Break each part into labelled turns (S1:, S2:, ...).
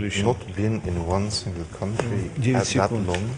S1: not been in one single country at that long.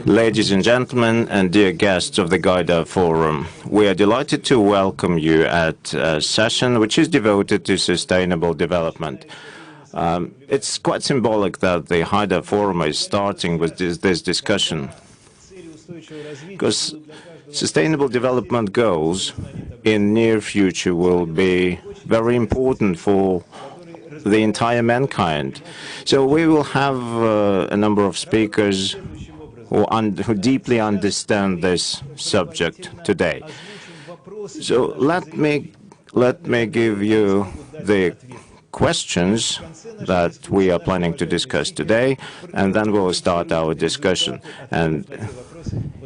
S2: Ladies and gentlemen, and dear guests of the Gaidar Forum, we are delighted to welcome you at a session which is devoted to sustainable development. It's quite symbolic that the Gaidar Forum is starting with this discussion, because sustainable development goals in near future will be very important for the entire mankind. So we will have a number of speakers who deeply understand this subject today. So let me give you the questions that we are planning to discuss today, and then we'll start our discussion. And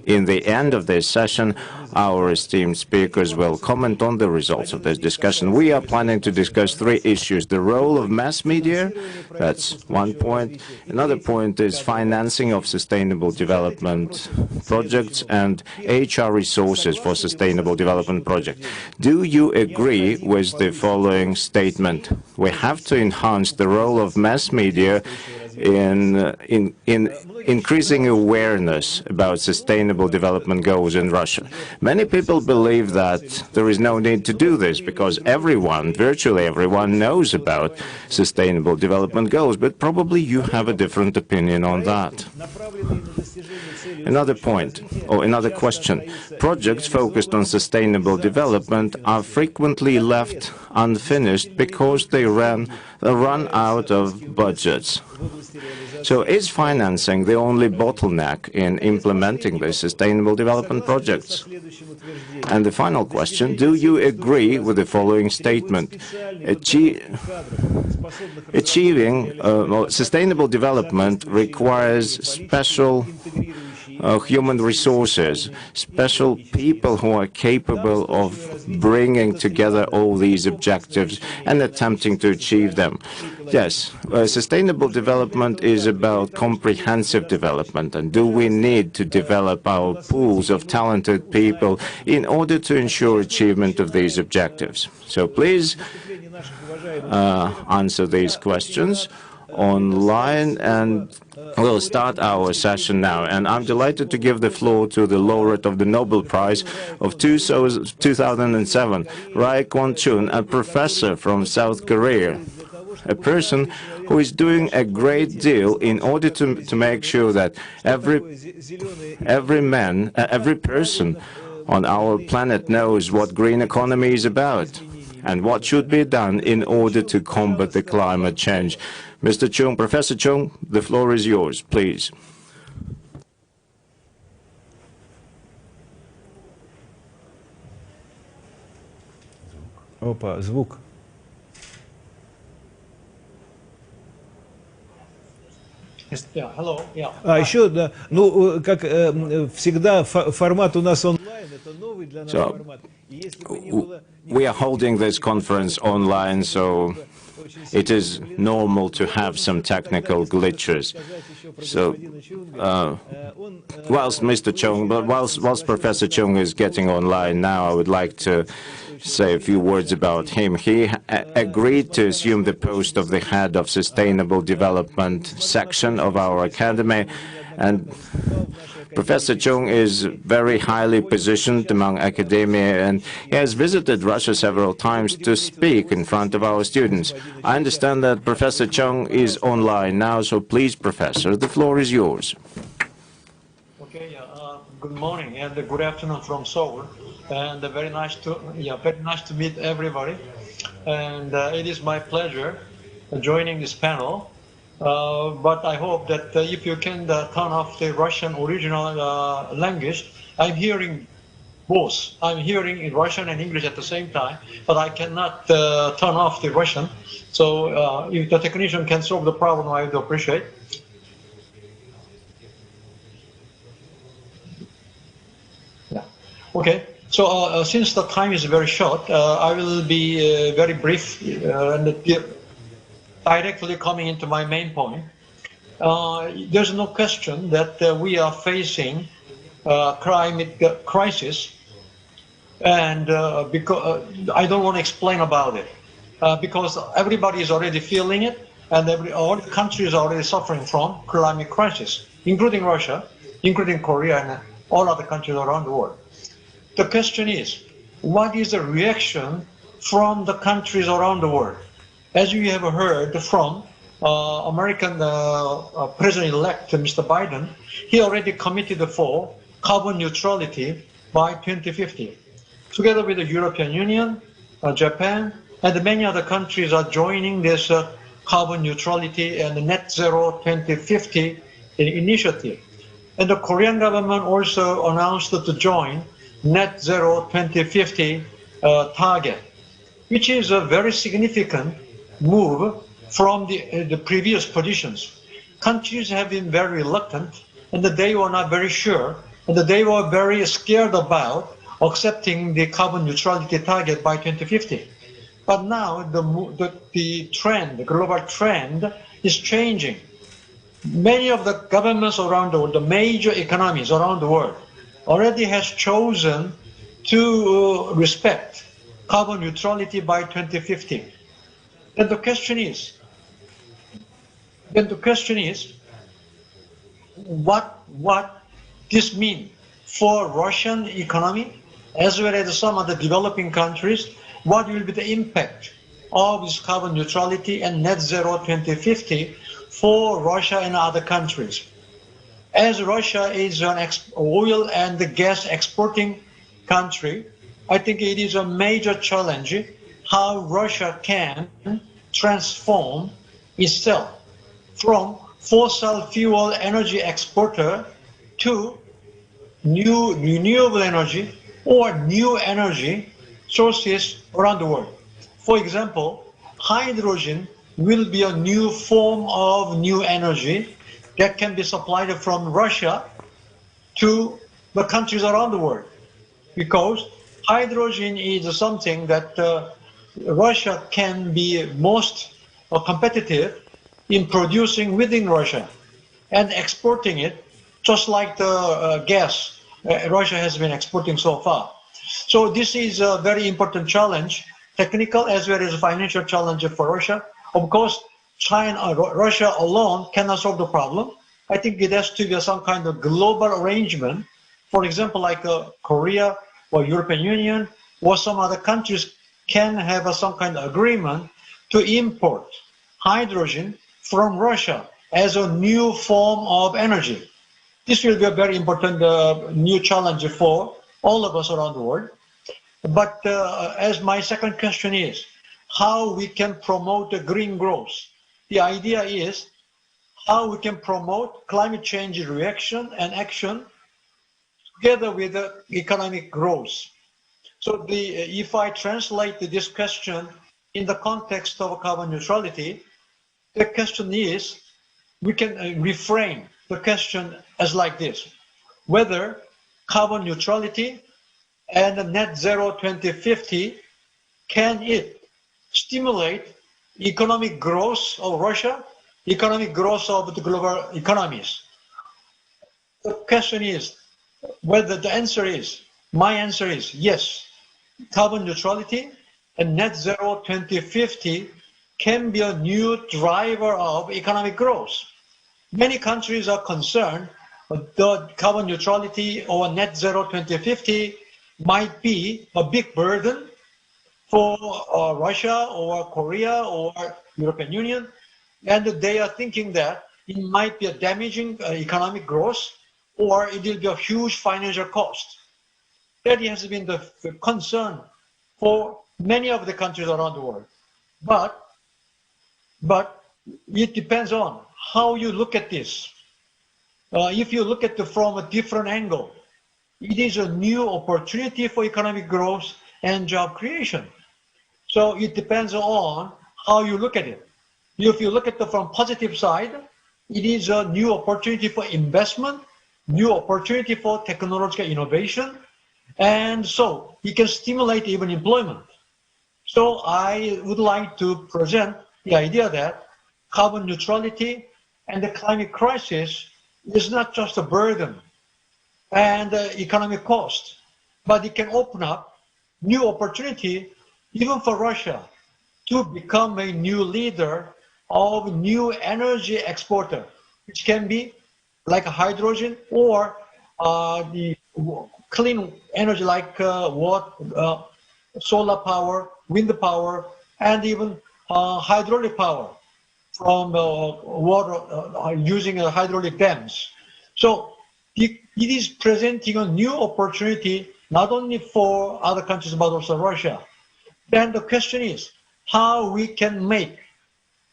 S2: in the end of this session, our esteemed speakers will comment on the results of this discussion. We are planning to discuss three issues: the role of mass media, that's one point. Another point is financing of sustainable development projects and HR resources for sustainable development projects. Do you agree with the following statement? We have to enhance the role of mass media in increasing awareness about sustainable development goals in Russia. Many people believe that there is no need to do this because everyone, virtually everyone, knows about sustainable development goals, but probably you have a different opinion on that. Another point, or another question. Projects focused on sustainable development are frequently left unfinished because they run out of budgets. So is financing the only bottleneck in implementing the sustainable development projects? And the final question, do you agree with the following statement? Achieving sustainable development requires special human resources, special people who are capable of bringing together all these objectives and attempting to achieve them. Yes, sustainable development is about comprehensive development, and do we need to develop our pools of talented people in order to ensure achievement of these objectives? So please answer these questions online, and we'll start our session now. And I'm delighted to give the floor to the laureate of the Nobel Prize of 2007, Rai Kwon-chun, a professor from South Korea, a person who is doing a great deal in order to make sure that every person on our planet knows what green economy is about and what should be done in order to combat the climate change. Mr. Chung, Professor Chung, the floor is yours, please.
S3: Опа, звук.
S4: Yeah, hello. Yeah.
S3: Еще, да, ну, как всегда, формат у нас онлайн.
S2: So we are holding this conference online, so it is normal to have some technical glitches. So whilst Mr. Chung, but whilst Professor Chung is getting online now, I would like to say a few words about him. He agreed to assume the post of the head of Sustainable Development section of our academy, and Professor Chung is very highly positioned among academia, and he has visited Russia several times to speak in front of our students. I understand that Professor Chung is online now, so please, Professor, the floor is yours.
S3: Okay, good morning and good afternoon from Seoul, and very nice to meet everybody. And it is my pleasure joining this panel. But I hope that if you can turn off the Russian original language, I'm hearing both. I'm hearing in Russian and English at the same time, but I cannot turn off the Russian. So if the technician can solve the problem, I would appreciate. Yeah. Okay. So since the time is very short, I will be very brief and directly coming into my main point. There's no question that we are facing climate crisis, and because I don't want to explain about it, because everybody is already feeling it, and all countries are already suffering from climate crisis, including Russia, including Korea, and all other countries around the world. The question is, what is the reaction from the countries around the world? As you have heard from American President-elect Mr. Biden, he already committed for carbon neutrality by 2050. Together with the European Union, Japan, and many other countries are joining this carbon neutrality and net zero 2050 initiative. And the Korean government also announced to join net zero 2050 target, which is a very significant move from the previous positions. Countries have been very reluctant, and they were not very sure, and they were very scared about accepting the carbon neutrality target by 2050. But now the trend, the global trend, is changing. Many of the governments around the world, the major economies around the world, already has chosen to respect carbon neutrality by 2050. Then the question is, what this means for Russian economy as well as some of the developing countries? What will be the impact of this carbon neutrality and net zero 2050 for Russia and other countries? As Russia is an oil and gas exporting country, I think it is a major challenge how Russia can transform itself from fossil fuel energy exporter to new renewable energy or new energy sources around the world. For example, hydrogen will be a new form of new energy that can be supplied from Russia to the countries around the world, because hydrogen is something that Russia can be most competitive in producing within Russia and exporting it, just like the gas Russia has been exporting so far. So this is a very important challenge, technical as well as a financial challenge for Russia. Of course, Russia alone cannot solve the problem. I think it has to be some kind of global arrangement. For example, like Korea or European Union or some other countries can have some kind of agreement to import hydrogen from Russia as a new form of energy. This will be a very important new challenge for all of us around the world. But as my second question is, how we can promote the green growth? The idea is how we can promote climate change reaction and action together with the economic growth. So if I translate this question in the context of carbon neutrality, the question is, we can reframe the question as like this: whether carbon neutrality and the net zero 2050, can it stimulate economic growth of Russia, economic growth of the global economies? The question is whether the answer is, my answer is yes. Carbon neutrality and net zero 2050 can be a new driver of economic growth. Many countries are concerned that carbon neutrality or net zero 2050 might be a big burden for Russia or Korea or European Union, and they are thinking that it might be a damaging economic growth or it will be a huge financial cost. That has been the concern for many of the countries around the world. But it depends on how you look at this. If you look at it from a different angle, it is a new opportunity for economic growth and job creation. So it depends on how you look at it. If you look at it from positive side, it is a new opportunity for investment, new opportunity for technological innovation, and so it can stimulate even employment. So I would like to present the idea that carbon neutrality and the climate crisis is not just a burden and economic cost, but it can open up new opportunity even for Russia to become a new leader of new energy exporter, which can be like hydrogen or the clean energy like solar power, wind power, and even hydraulic power from water using hydraulic dams. So it is presenting a new opportunity not only for other countries but also Russia. Then the question is how we can make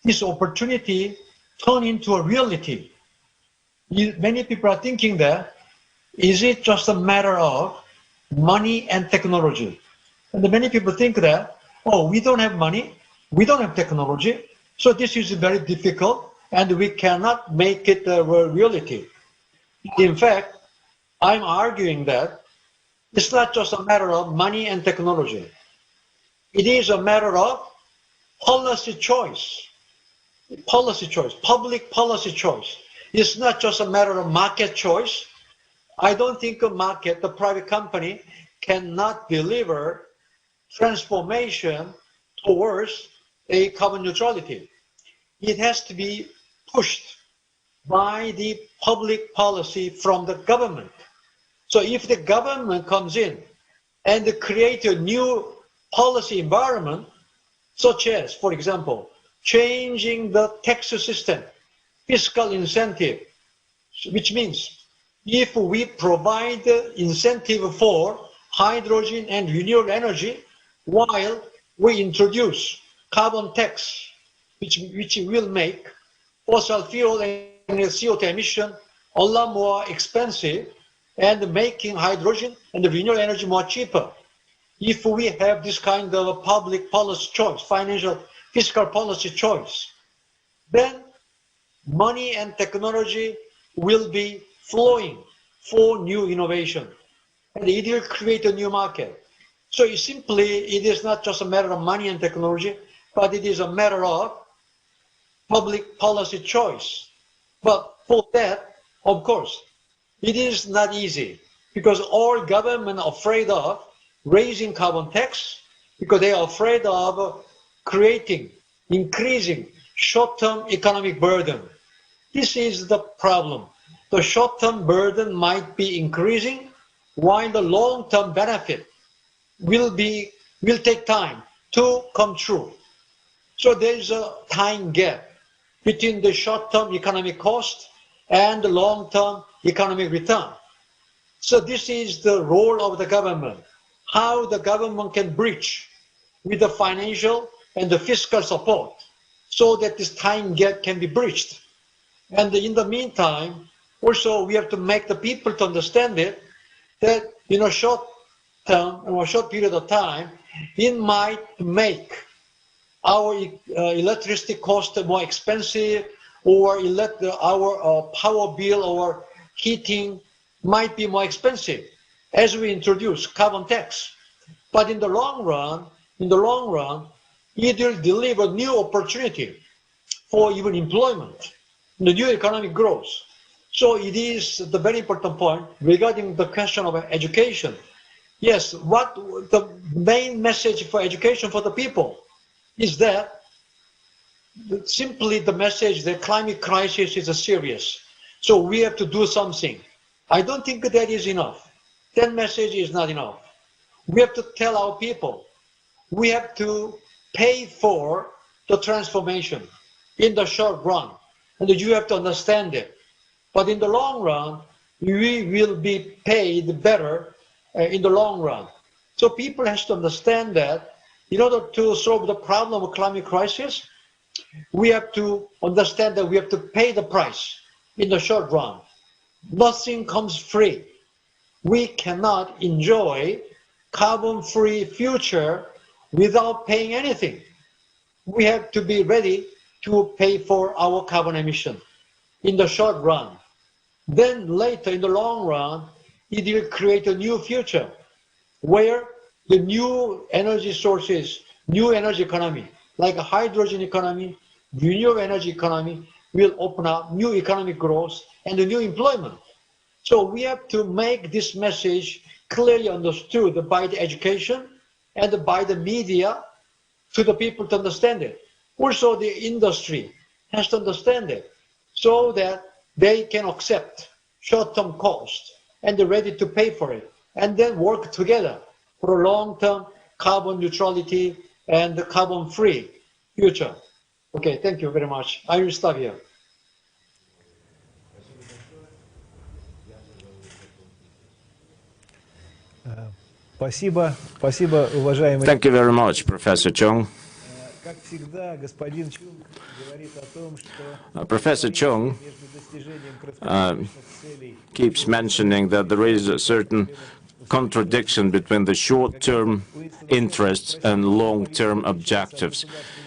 S3: this opportunity turn into a reality. Many people are thinking that is it just a matter of money and technology? And many people think that, oh, we don't have money, we don't have technology, so this is very difficult and we cannot make it a reality. In fact, I'm arguing that it's not just a matter of money and technology. It is a matter of policy choice, public policy choice. It's not just a matter of market choice. I don't think a market, the private company, cannot deliver transformation towards a carbon neutrality. It has to be pushed by the public policy from the government. So if the government comes in and create a new policy environment, such as, for example, changing the tax system, fiscal incentive, which means if we provide incentive for hydrogen and renewable energy while we introduce carbon tax, which will make fossil fuel and CO2 emission a lot more expensive and making hydrogen and renewable energy more cheaper. If we have this kind of public policy choice, financial fiscal policy choice, then money and technology will be flowing for new innovation and it will create a new market. So it is not just a matter of money and technology, but it is a matter of public policy choice. But for that, of course, it is not easy because all government are afraid of raising carbon tax because they are afraid of increasing short-term economic burden. This is the problem. The short-term burden might be increasing while the long-term benefit will take time to come true. So there is a time gap between the short-term economic cost and the long-term economic return. So this is the role of the government, how the government can bridge with the financial and the fiscal support so that this time gap can be bridged. And in the meantime, also we have to make the people to understand it, that in a short term or a short period of time, it might make our electricity cost more expensive, or our power bill or heating might be more expensive. as we introduce carbon tax. But in the long run, it will deliver new opportunity for even employment, the new economic growth. So it is the very important point regarding the question of education. Yes, what the main message for education for the people is that simply the message that climate crisis is serious. So we have to do something. I don't think that is enough. That message is not enough. We have to tell our people, we have to pay for the transformation in the short run. And you have to understand it. But in the long run, we will be paid better in the long run. So people have to understand that in order to solve the problem of climate crisis, we have to understand that we have to pay the price in the short run. Nothing comes free. We cannot enjoy carbon-free future without paying anything. We have to be ready to pay for our carbon emission in the short run. Then later, in the long run, it will create a new future where the new energy sources, new energy economy, like a hydrogen economy, renewable energy economy, will open up new economic growth and a new employment. So we have to make this message clearly understood by the education and by the media to the people to understand it. Also, the industry has to understand it so that they can accept short-term cost and they're ready to pay for it and then work together for a long-term carbon neutrality and carbon-free future. Okay, thank you very much. I will stop here.
S2: Thank you very much, Professor Chung. Professor Chung keeps mentioning that there is a certain contradiction between the short-term interests and long-term objectives.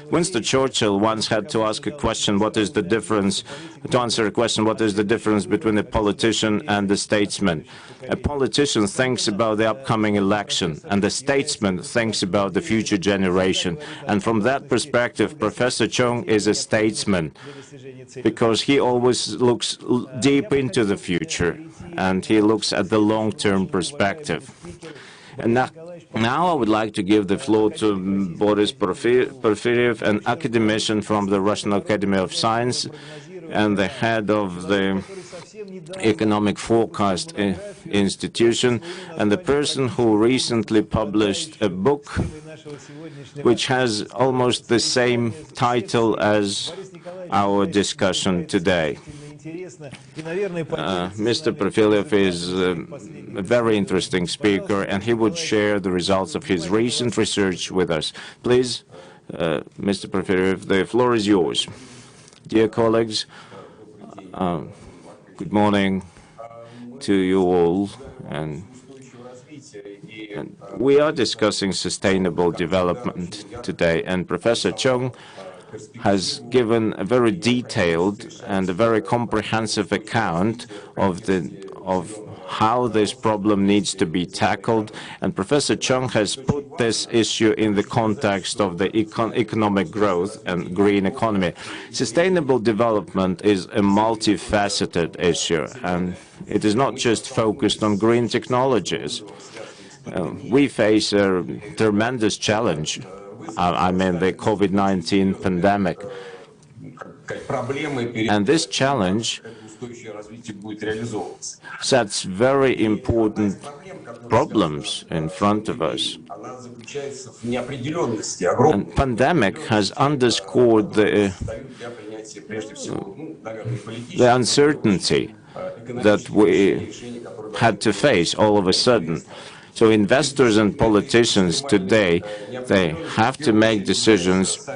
S2: Winston Churchill once had to ask a question, what is the difference, to answer a question, what is the difference between a politician and a statesman? A politician thinks about the upcoming election, and a statesman thinks about the future generation. And from that perspective, Professor Chung is a statesman, because he always looks deep into the future, and he looks at the long-term perspective. And now I would like to give the floor to Boris Porfiriev, an academician from the Russian Academy of Science and the head of the Economic Forecast Institution, and the person who recently published a book which has almost the same title as our discussion today. Mr. Porfiriev is a very interesting speaker, and he would share the results of his recent research with us. Please, Mr. Porfiriev, the floor is yours. Dear colleagues, good morning to you all. And we are discussing sustainable development today, and Professor Chung has given a very detailed and a very comprehensive account of how this problem needs to be tackled, and Professor Chung has put this issue in the context of the economic growth and green economy. Sustainable development is a multifaceted issue, and it is not just focused on green technologies. We face a tremendous challenge. I mean the COVID-19 pandemic. And this challenge sets very important problems in front of us. And pandemic has underscored the uncertainty that we had to face all of a sudden. So investors and politicians today, they have to make decisions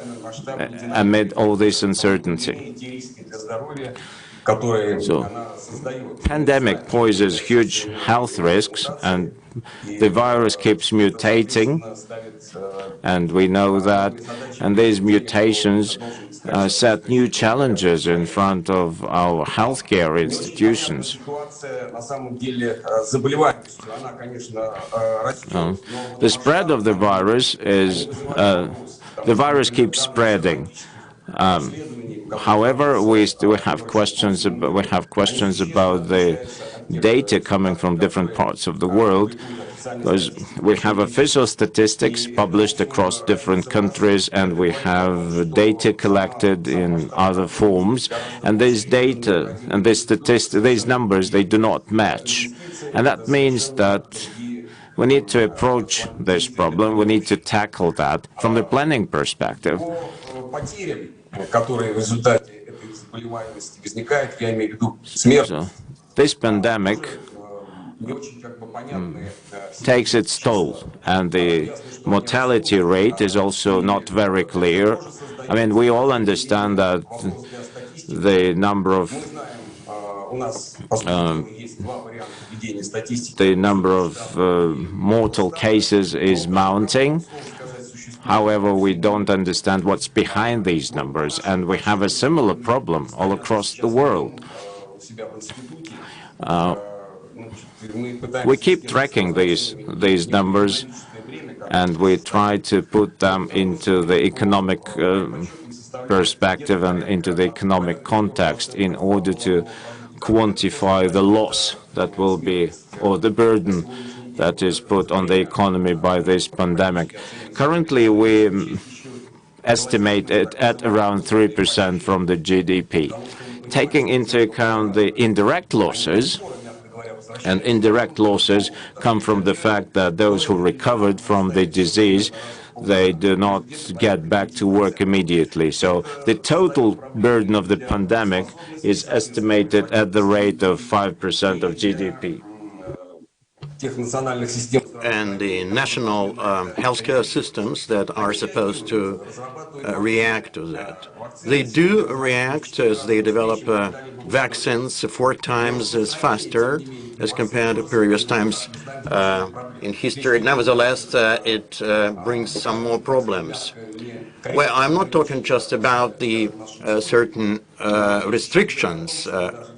S2: amid all this uncertainty. So, pandemic poses huge health risks, and the virus keeps mutating, and we know that. And these mutations set new challenges in front of our healthcare institutions. The spread of the virus is the virus keeps spreading. However, we still have questions. We have questions about the data coming from different parts of the world, because we have official statistics published across different countries, and we have data collected in other forms, and these data and these numbers, they do not match, and that means that we need to approach this problem. We need to tackle that from the planning perspective. So, this pandemic takes its toll, and the mortality rate is also not very clear. I mean, we all understand that the number of mortal cases is mounting. However, we don't understand what's behind these numbers, and we have a similar problem all across the world. We keep tracking these numbers, and we try to put them into the economic perspective and into the economic context in order to quantify the loss that will be, or the burden that is put on the economy by this pandemic. Currently, we estimate it at around 3% from the GDP. Taking into account the indirect losses, and indirect losses come from the fact that those who recovered from the disease, they do not get back to work immediately. So the total burden of the pandemic is estimated at the rate of 5% of GDP.
S4: And the national healthcare systems that are supposed to react to that. They do react as they develop vaccines 4 times as faster as compared to previous times in history. Nevertheless, it brings some more problems. Well, I'm not talking just about the certain restrictions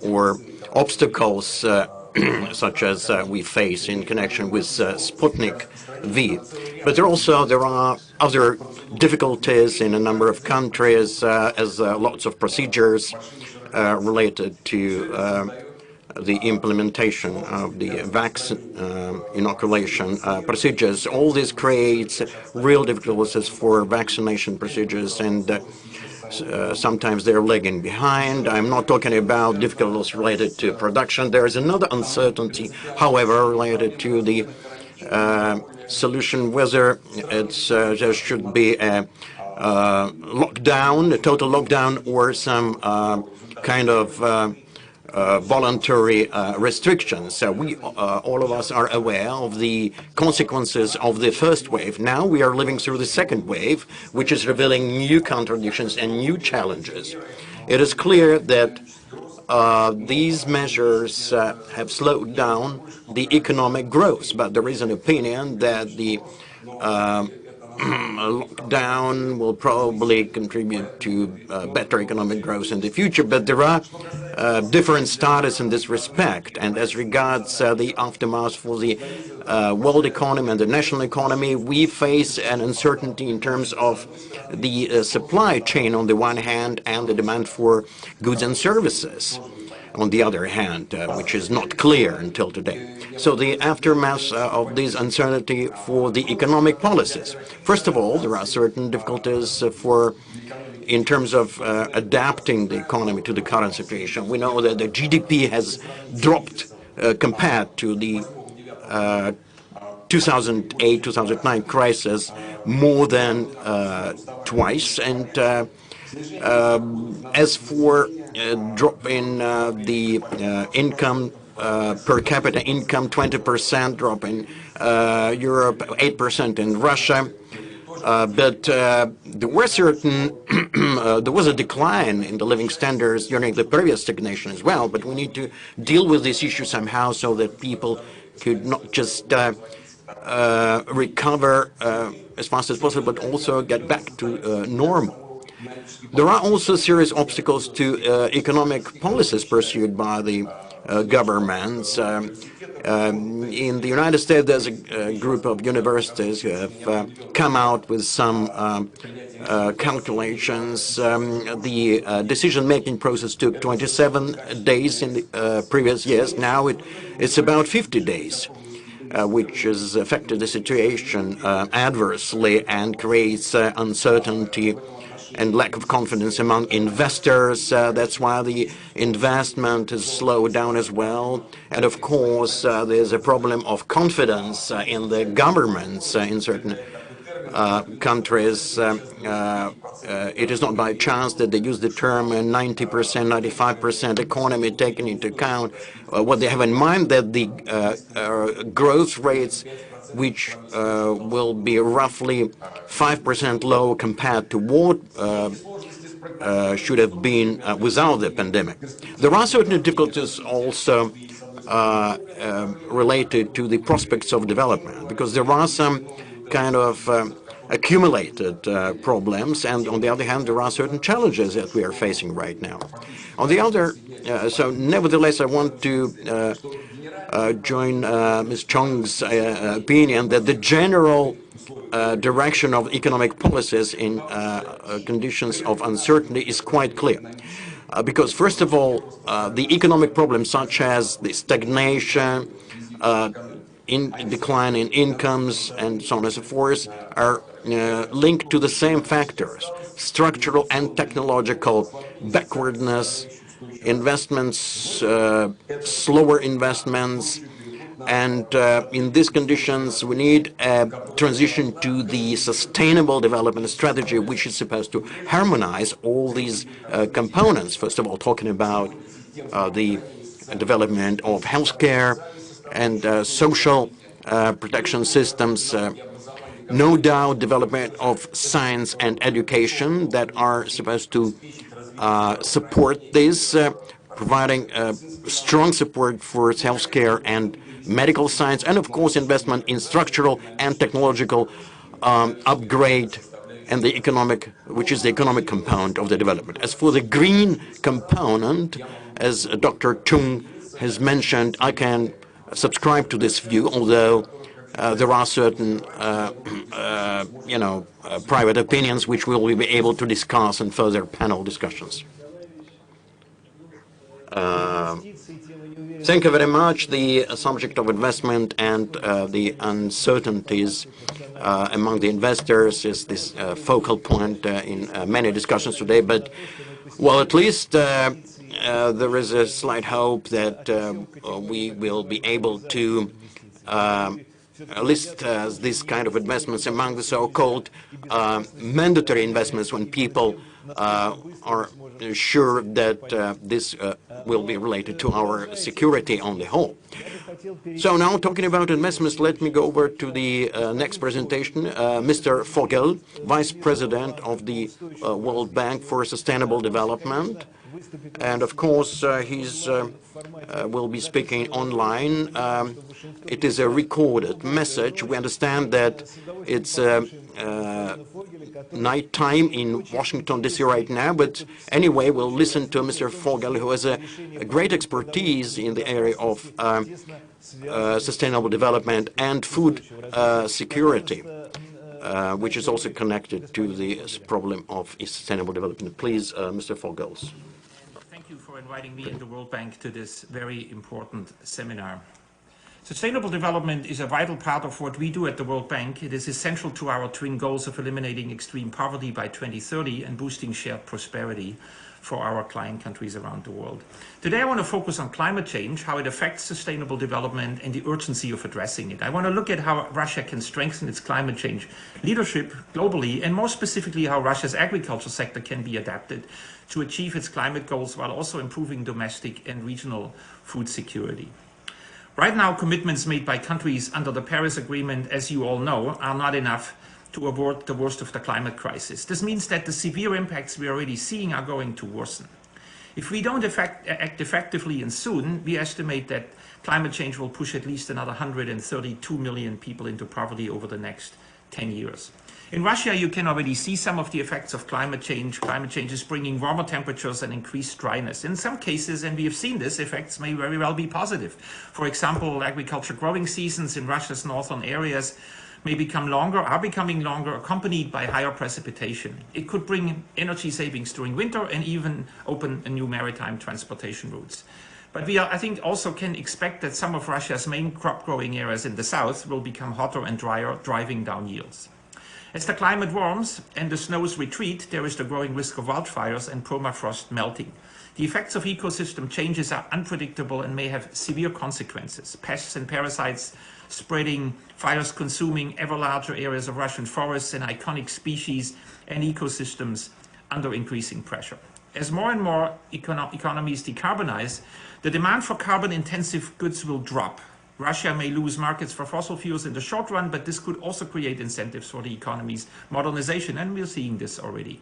S4: or obstacles such as we face in connection with Sputnik V. But there are other difficulties in a number of countries, as lots of procedures related to the implementation of the vaccine inoculation procedures. All this creates real difficulties for vaccination procedures, and sometimes they're lagging behind. I'm not talking about difficulties related to production. There is another uncertainty, however, related to the solution, whether there should be a lockdown, a total lockdown, or some kind of voluntary restrictions. We, all of us, are aware of the consequences of the first wave. Now we are living through the second wave, which is revealing new contradictions and new challenges. It is clear that these measures have slowed down the economic growth, but there is an opinion that the lockdown will probably contribute to better economic growth in the future, but there are different status in this respect. And as regards the aftermath for the world economy and the national economy, we face an uncertainty in terms of the supply chain on the one hand and the demand for goods and services on the other hand, which is not clear until today. So the aftermath of this uncertainty for the economic policies. First of all, there are certain difficulties in terms of adapting the economy to the current situation. We know that the GDP has dropped compared to the 2008-2009 crisis more than twice, and as for drop in the income, per capita income, 20% drop in Europe, 8% in Russia. But there were certain there was a decline in the living standards during the previous stagnation as well, but we need to deal with this issue somehow so that people could not just recover as fast as possible, but also get back to normal. There are also serious obstacles to economic policies pursued by the governments. In the United States, there's a group of universities who have come out with some calculations. The decision-making process took 27 days in the previous years. Now it's about 50 days. Which has affected the situation adversely and creates uncertainty and lack of confidence among investors. That's why the investment has slowed down as well. And of course, there's a problem of confidence in the governments in certain countries. It is not by chance that they use the term 90%, 95% economy, taking into account what they have in mind, that the growth rates, which will be roughly 5% low compared to what should have been without the pandemic. There are certain difficulties also related to the prospects of development, because there are some kind of accumulated problems, and on the other hand, there are certain challenges that we are facing right now. On the other, so nevertheless, I want to join Ms. Chong's opinion that the general direction of economic policies in conditions of uncertainty is quite clear. Because first of all, the economic problems such as the stagnation, decline in incomes, and so on and so forth, are linked to the same factors: structural and technological backwardness, investments, slower investments, and in these conditions we need a transition to the sustainable development strategy, which is supposed to harmonize all these components. First of all, talking about the development of healthcare and social protection systems, no doubt development of science and education that are supposed to support this, providing strong support for healthcare and medical science, and of course investment in structural and technological upgrade and the economic, which is the economic component of the development. As for the green component, as Dr. Chung has mentioned, I can subscribe to this view, although there are certain, private opinions which we will be able to discuss in further panel discussions. Thank you very much. The subject of investment and the uncertainties among the investors is this focal point in many discussions today. But, well, at least there is a slight hope that we will be able to list these kind of investments among the so-called mandatory investments, when people are sure that this will be related to our security on the whole. So now, talking about investments, let me go over to the next presentation. Mr. Fogel, Vice President of the World Bank for Sustainable Development. And of course, he's will be speaking online. It is a recorded message. We understand that it's night time in Washington, D.C. right now, but anyway, we'll listen to Mr. Fogel, who has a great expertise in the area of sustainable development and food security, which is also connected to the problem of sustainable development. Please, Mr. Fogels.
S5: Thank you for inviting me and the World Bank to this very important seminar. Sustainable development is a vital part of what we do at the World Bank. It is essential to our twin goals of eliminating extreme poverty by 2030 and boosting shared prosperity for our client countries around the world. Today I want to focus on climate change, how it affects sustainable development and the urgency of addressing it. I want to look at how Russia can strengthen its climate change leadership globally, and more specifically how Russia's agriculture sector can be adapted to achieve its climate goals while also improving domestic and regional food security. Right now, commitments made by countries under the Paris Agreement, as you all know, are not enough to avoid the worst of the climate crisis. This means that the severe impacts we are already seeing are going to worsen. If we don't act effectively and soon, we estimate that climate change will push at least another 132 million people into poverty over the next 10 years. In Russia, you can already see some of the effects of climate change. Climate change is bringing warmer temperatures and increased dryness. In some cases, and we have seen this, effects may very well be positive. For example, agriculture growing seasons in Russia's northern areas may become longer, are becoming longer, accompanied by higher precipitation. It could bring energy savings during winter and even open new maritime transportation routes. But we I think, also can expect that some of Russia's main crop growing areas in the south will become hotter and drier, driving down yields. As the climate warms and the snows retreat, there is the growing risk of wildfires and permafrost melting. The effects of ecosystem changes are unpredictable and may have severe consequences. Pests and parasites spreading, fires consuming ever larger areas of Russian forests and iconic species and ecosystems under increasing pressure. As more and more economies decarbonize, the demand for carbon-intensive goods will drop. Russia may lose markets for fossil fuels in the short run, but this could also create incentives for the economy's modernization, and we're seeing this already.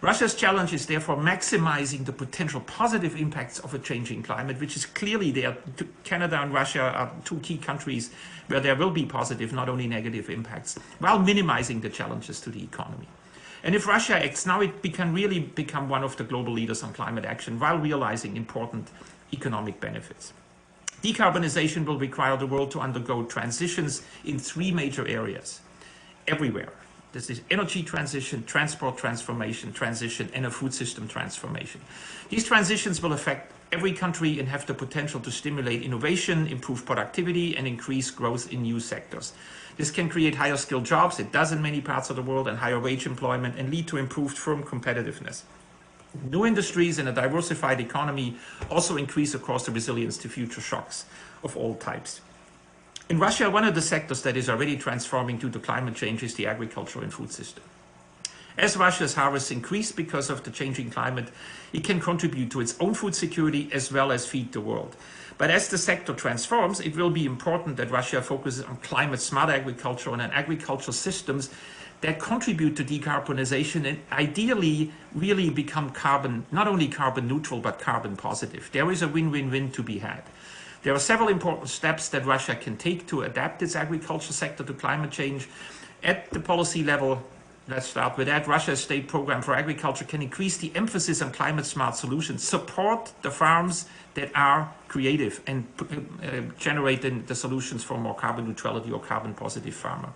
S5: Russia's challenge is therefore maximizing the potential positive impacts of a changing climate, which is clearly there. Canada and Russia are two key countries where there will be positive, not only negative impacts, while minimizing the challenges to the economy. And if Russia acts now, it can really become one of the global leaders on climate action while realizing important economic benefits. Decarbonization will require the world to undergo transitions in three major areas, everywhere. This is energy transition, transport transformation, transition, and a food system transformation. These transitions will affect every country and have the potential to stimulate innovation, improve productivity, and increase growth in new sectors. This can create higher skilled jobs, it does in many parts of the world, and higher wage employment, and lead to improved firm competitiveness. New industries and a diversified economy also increase across the resilience to future shocks of all types. In Russia, one of the sectors that is already transforming due to climate change is the agriculture and food system. As Russia's harvests increase because of the changing climate, it can contribute to its own food security as well as feed the world. But as the sector transforms, it will be important that Russia focuses on climate-smart agriculture and on agricultural systems that contribute to decarbonization and ideally really become not only carbon neutral, but carbon positive. There is a win-win-win to be had. There are several important steps that Russia can take to adapt its agriculture sector to climate change. At the policy level, let's start with that. Russia's state program for agriculture can increase the emphasis on climate-smart solutions, support the farms that are creative and generate the solutions for more carbon neutrality or carbon positive farmer.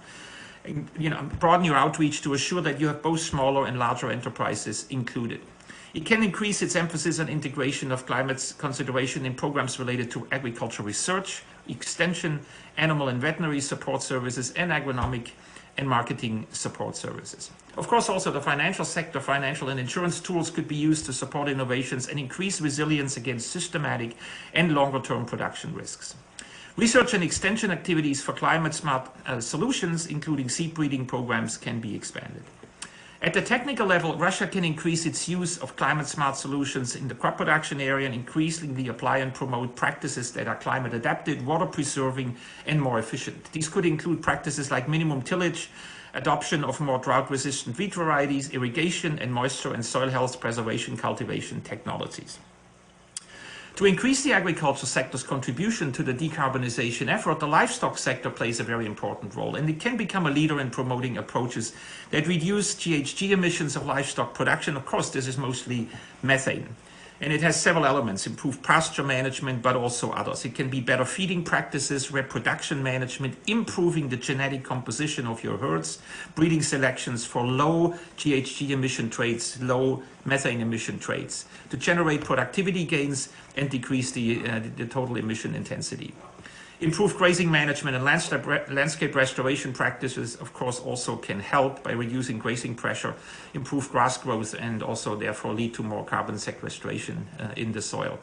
S5: Broaden your outreach to assure that you have both smaller and larger enterprises included. It can increase its emphasis on integration of climate consideration in programs related to agriculture research, extension, animal and veterinary support services, and agronomic and marketing support services. Of course, also the financial sector, financial and insurance tools could be used to support innovations and increase resilience against systematic and longer-term production risks. Research and extension activities for climate-smart solutions, including seed breeding programs, can be expanded. At the technical level, Russia can increase its use of climate-smart solutions in the crop production area and increasingly apply and promote practices that are climate-adapted, water-preserving, and more efficient. These could include practices like minimum tillage, adoption of more drought-resistant wheat varieties, irrigation, and moisture and soil health preservation cultivation technologies. To increase the agriculture sector's contribution to the decarbonization effort, the livestock sector plays a very important role, and it can become a leader in promoting approaches that reduce GHG emissions of livestock production. Of course, this is mostly methane. And it has several elements: improved pasture management, but also others. It can be better feeding practices, reproduction management, improving the genetic composition of your herds, breeding selections for low GHG emission traits, low methane emission traits, to generate productivity gains and decrease the total emission intensity. Improved grazing management and landscape restoration practices, of course, also can help by reducing grazing pressure, improve grass growth, and also therefore lead to more carbon sequestration in the soil.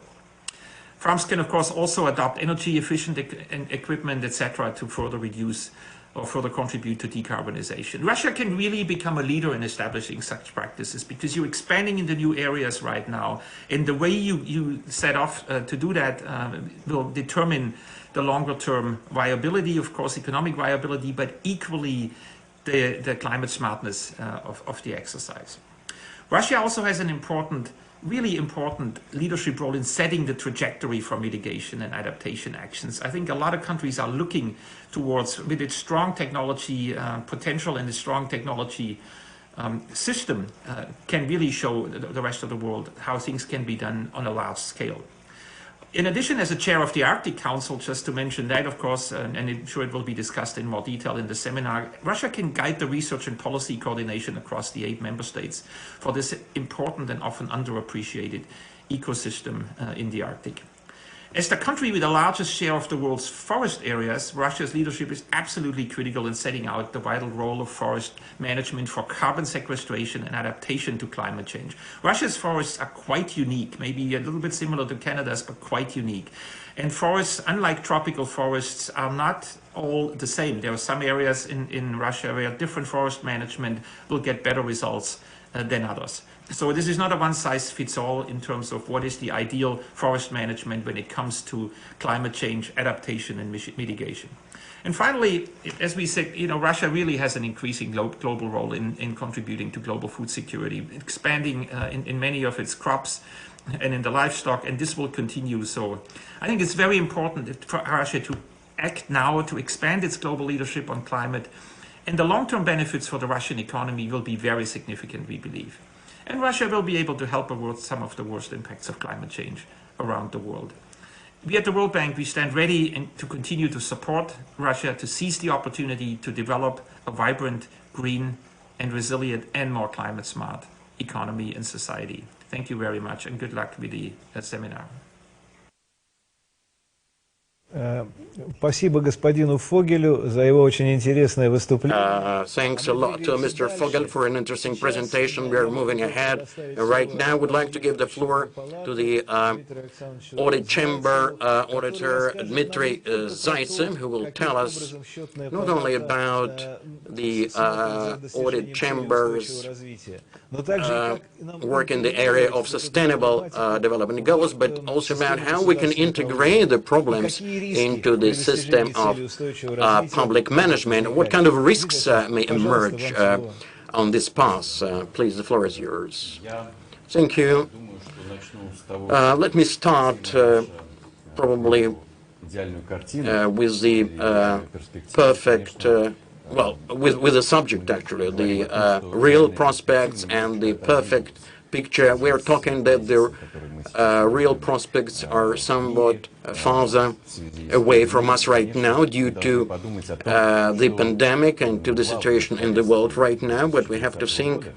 S5: Farms can, of course, also adopt energy efficient equipment, etc., to further reduce or further contribute to decarbonization. Russia can really become a leader in establishing such practices because you're expanding into new areas right now. And the way you set off to do that will determine the longer term viability, of course, economic viability, but equally the climate smartness of the exercise. Russia also has an important, really important leadership role in setting the trajectory for mitigation and adaptation actions. I think a lot of countries are looking towards, with its strong technology potential and its strong technology system, can really show the rest of the world how things can be done on a large scale. In addition, as a chair of the Arctic Council, just to mention that, of course, and I'm sure it will be discussed in more detail in the seminar, Russia can guide the research and policy coordination across the 8 member states for this important and often underappreciated ecosystem in the Arctic. As the country with the largest share of the world's forest areas, Russia's leadership is absolutely critical in setting out the vital role of forest management for carbon sequestration and adaptation to climate change. Russia's forests are quite unique, maybe a little bit similar to Canada's, but quite unique. And forests, unlike tropical forests, are not all the same. There are some areas in Russia where different forest management will get better results than others. So this is not a one-size-fits-all in terms of what is the ideal forest management when it comes to climate change, adaptation, and mitigation. And finally, as we said, Russia really has an increasing global role in contributing to global food security, expanding in many of its crops and in the livestock, and this will continue. So I think it's very important for Russia to act now to expand its global leadership on climate, and the long-term benefits for the Russian economy will be very significant, we believe. And Russia will be able to help avoid some of the worst impacts of climate change around the world. We at the World Bank, we stand ready to continue to support Russia to seize the opportunity to develop a vibrant, green, and resilient and more climate smart economy and society. Thank you very much, and good luck with the seminar.
S6: Спасибо господину Фогелю за его очень интересное выступление.
S4: Thanks a lot to Mr. Fogel for an interesting presentation. We are moving ahead. Right now, I would like to give the floor to the Audit Chamber Auditor Dmitry Zaitsev, who will tell us not only about the Audit Chamber's work in the area of sustainable development goals, but also about how we can integrate the problems into the system of public management. What kind of risks may emerge on this path? Please, the floor is yours. Thank you. Let me start probably with the perfect, with the subject actually, the real prospects and the perfect picture. We are talking that the real prospects are somewhat farther away from us right now due to the pandemic and to the situation in the world right now, but we have to think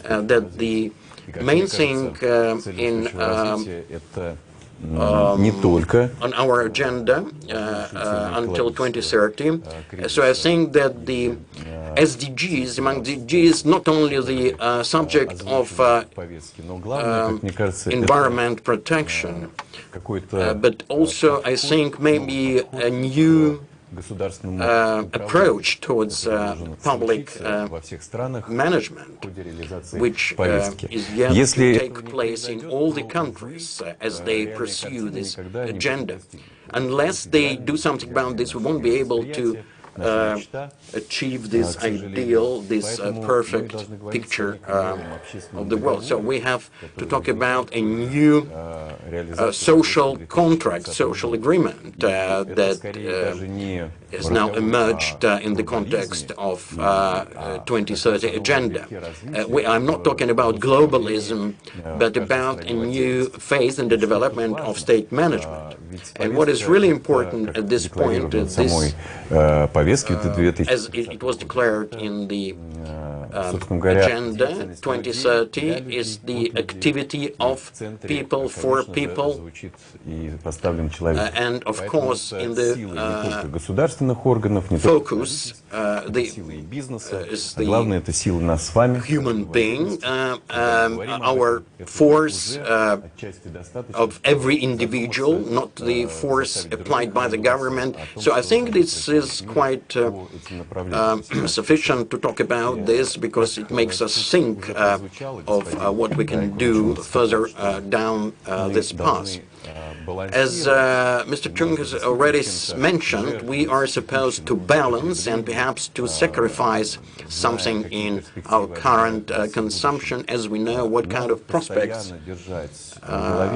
S4: that the main thing on our agenda until 2030. So I think that the SDGs, among the SDGs, not only the subject of environment protection, but also I think maybe a new approach towards public management, which is yet to take place in all the countries as they pursue this agenda. Unless they do something about this, we won't be able to achieve this ideal, this perfect picture of the world. So we have to talk about a new social contract, social agreement that has now emerged in the context of 2030 agenda. I'm not talking about globalism, but about a new phase in the development of state management. And what is really important at this point is this, as it was declared in the agenda 2030, is the activity of people for people, and of course in the focus is the human being, our force of every individual, not the force applied by the government. So I think this is quite sufficient to talk about this, because it makes us think of what we can do further down this path. As Mr. Chung has already mentioned, we are supposed to balance and perhaps to sacrifice something in our current consumption, as we know what kind of prospects are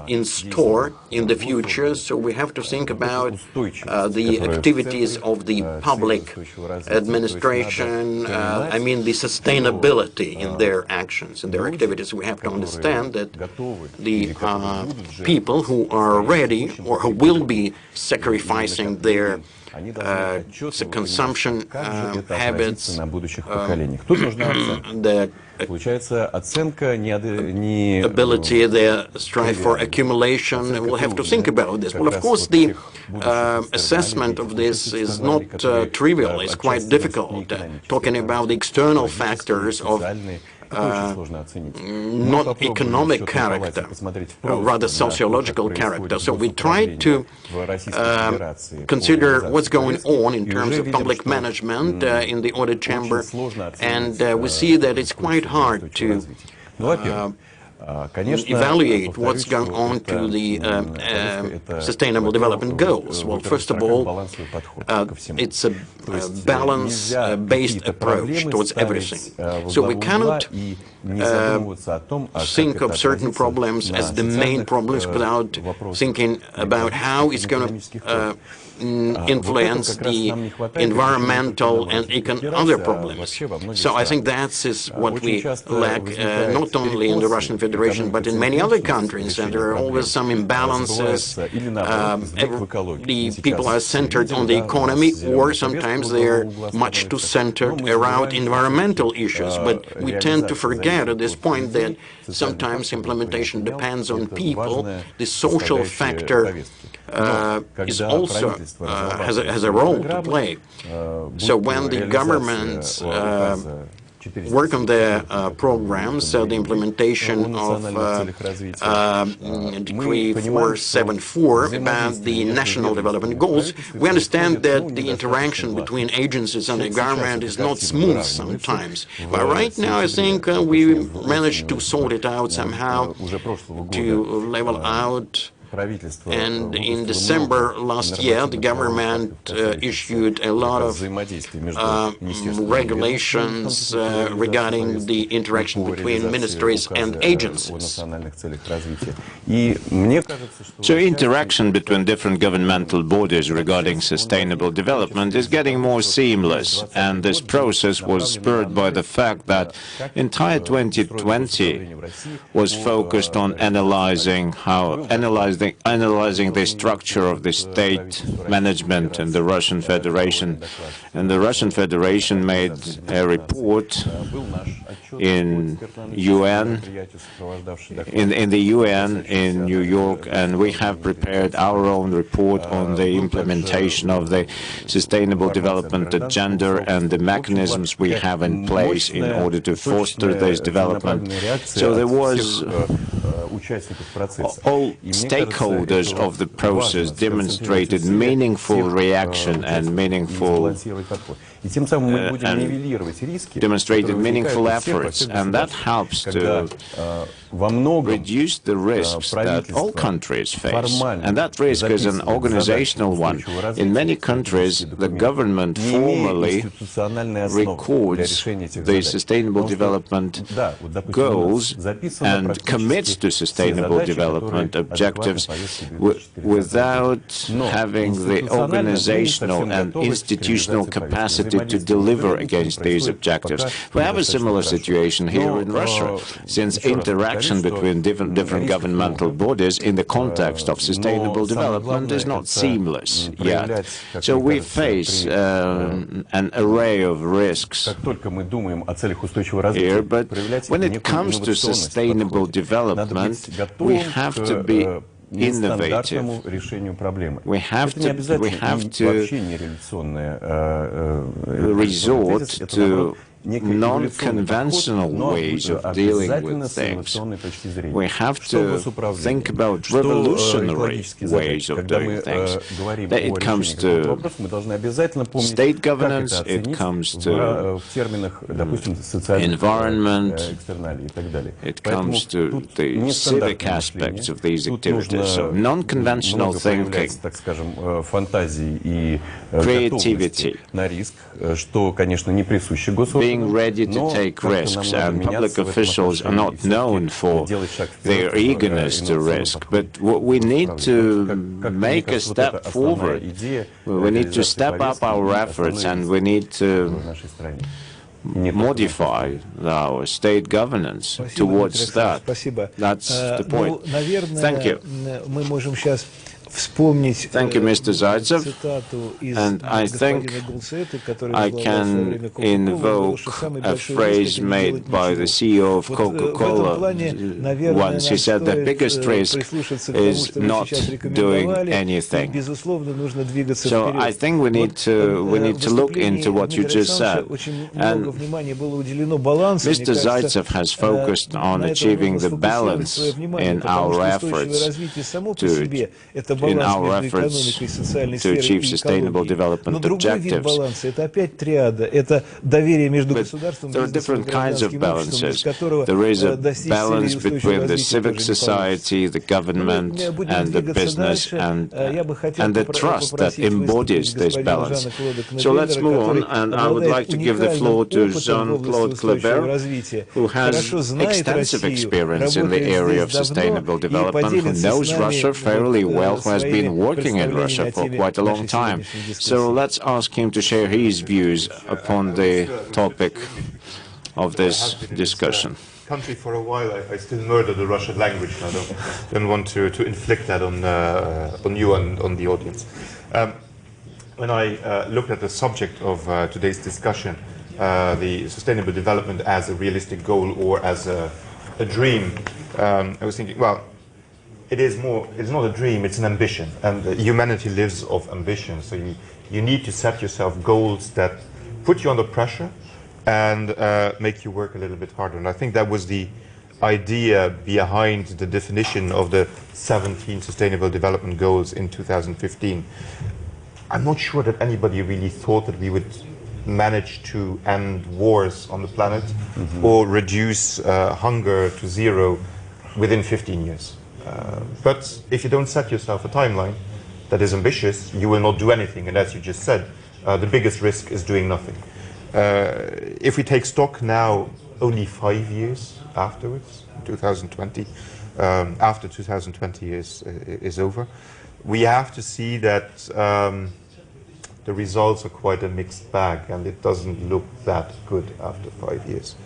S4: in store in the future. So we have to think about the activities of the public administration, I mean the sustainability in their actions and their activities. We have to understand that the people who are ready or who will be sacrificing their consumption habits, the ability, their strive for accumulation, and we'll have to think about this. Well, of course, the assessment of this is not trivial. It's quite difficult. Talking about the external factors of not economic character, rather sociological character. So we try to consider what's going on in terms of public management in the audit chamber, and we see that it's quite hard to evaluate what's going on to the Sustainable Development Goals. Well, first of all, it's a balance-based approach towards everything. So we cannot think of certain problems as the main problems without thinking about how it's going to influence the environmental and other problems. So I think that is what we lack, not only in the Russian Federation, but in many other countries, and there are always some imbalances. The people are centered on the economy, or sometimes they are much too centered around environmental issues. But we tend to forget at this point that sometimes implementation depends on people. The social factor is also has a role to play. So when the governments work on their programs, the implementation of Decree 474 about the national development goals, we understand that the interaction between agencies and the government is not smooth sometimes. But right now, I think we managed to sort it out somehow, to level out. And in December last year, the government issued a lot of regulations regarding the interaction between ministries and agencies.
S2: So interaction between different governmental bodies regarding sustainable development is getting more seamless, and this process was spurred by the fact that entire 2020 was focused on analyzing the structure of the state management in the Russian Federation. And the Russian Federation made a report in UN, in the UN in New York, and we have prepared our own report on the implementation of the Sustainable Development Agenda and the mechanisms we have in place in order to foster this development. So there was all stakeholders of the process demonstrated meaningful reaction and demonstrated meaningful efforts, and that helps to reduce the risks that all countries face. And that risk is an organizational one. In many countries, the government formally records the Sustainable Development Goals and commits to Sustainable Development objectives without having the organizational and institutional capacity to deliver against these objectives. We have a similar situation here in Russia, since interaction between different governmental bodies in the context of sustainable development is not seamless yet. So we face an array of risks here, but when it comes to sustainable development, we have to be innovative. We have to resort to non-conventional ways of dealing with things. We have to think about revolutionary ways of doing things. It comes to state governance, it comes to environment, it comes to the civic aspects of these activities. So non-conventional thinking, creativity, being ready to take risks, and public officials are not known for their eagerness to risk. But we need to make a step forward. We need to step up our efforts, and we need to modify our state governance towards that. That's the point. Thank you. Thank you, Mr. Zaitsev. And I think I can invoke a phrase made by the CEO of Coca-Cola once. He said the biggest risk is not doing anything. So I think we need to look into what you just said. And Mr. Zaitsev has focused on achieving the balance in our efforts to achieve sustainable development objectives. But there are different kinds of balances. There is a balance between the civic society, the government, and the business, and the trust that embodies this balance. So let's move on, and I would like to give the floor to Jean-Claude Kleber, who has extensive experience in the area of sustainable development, who knows Russia fairly well, who has been working in Russia for quite a long time. So let's ask him to share his views upon the topic of this discussion.
S1: Country for a while, I still murder the Russian language. I don't want to inflict that on you and on the audience. When I looked at the subject of today's discussion, the sustainable development as a realistic goal or as a dream, I was thinking, well, it's not a dream, it's an ambition, and humanity lives of ambition. So you need to set yourself goals that put you under pressure and make you work a little bit harder. And I think that was the idea behind the definition of the 17 Sustainable Development Goals in 2015. I'm not sure that anybody really thought that we would manage to end wars on the planet or reduce hunger to zero within 15 years. But if you don't set yourself a timeline that is ambitious, you will not do anything. And as you just said, the biggest risk is doing nothing. If we take stock now, only 5 years afterwards, 2020, after 2020 is over, we have to see that the results are quite a mixed bag, and it doesn't look that good after 5 years.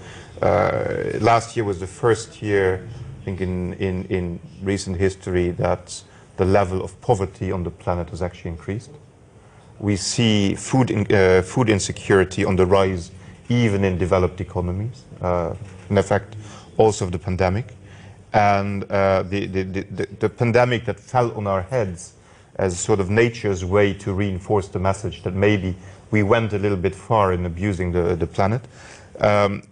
S1: Last year was the first year, I think, in recent history that the level of poverty on the planet has actually increased. We see food insecurity on the rise, even in developed economies, an effect also of the pandemic. And the pandemic that fell on our heads as sort of nature's way to reinforce the message that maybe we went a little bit far in abusing the planet,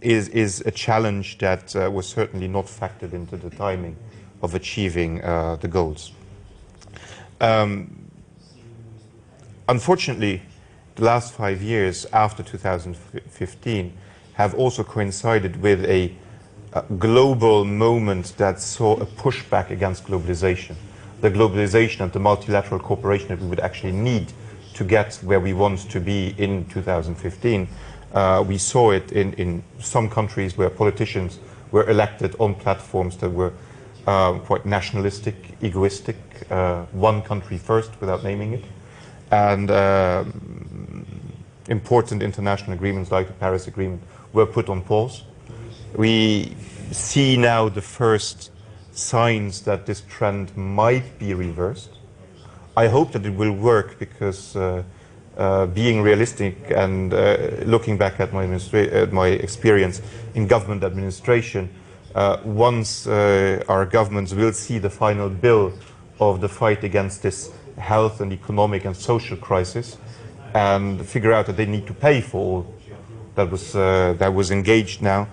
S1: is a challenge that was certainly not factored into the timing of achieving the goals. Unfortunately, the last 5 years after 2015 have also coincided with a global moment that saw a pushback against globalization. The globalization and the multilateral cooperation that we would actually need to get where we want to be in 2015. We saw it in some countries where politicians were elected on platforms that were quite nationalistic, egoistic, one country first without naming it. And important international agreements like the Paris Agreement were put on pause. We see now the first signs that this trend might be reversed. I hope that it will work because being realistic and looking back at my experience in government administration, once our governments will see the final bill of the fight against this health and economic and social crisis and figure out that they need to pay for all that was engaged now.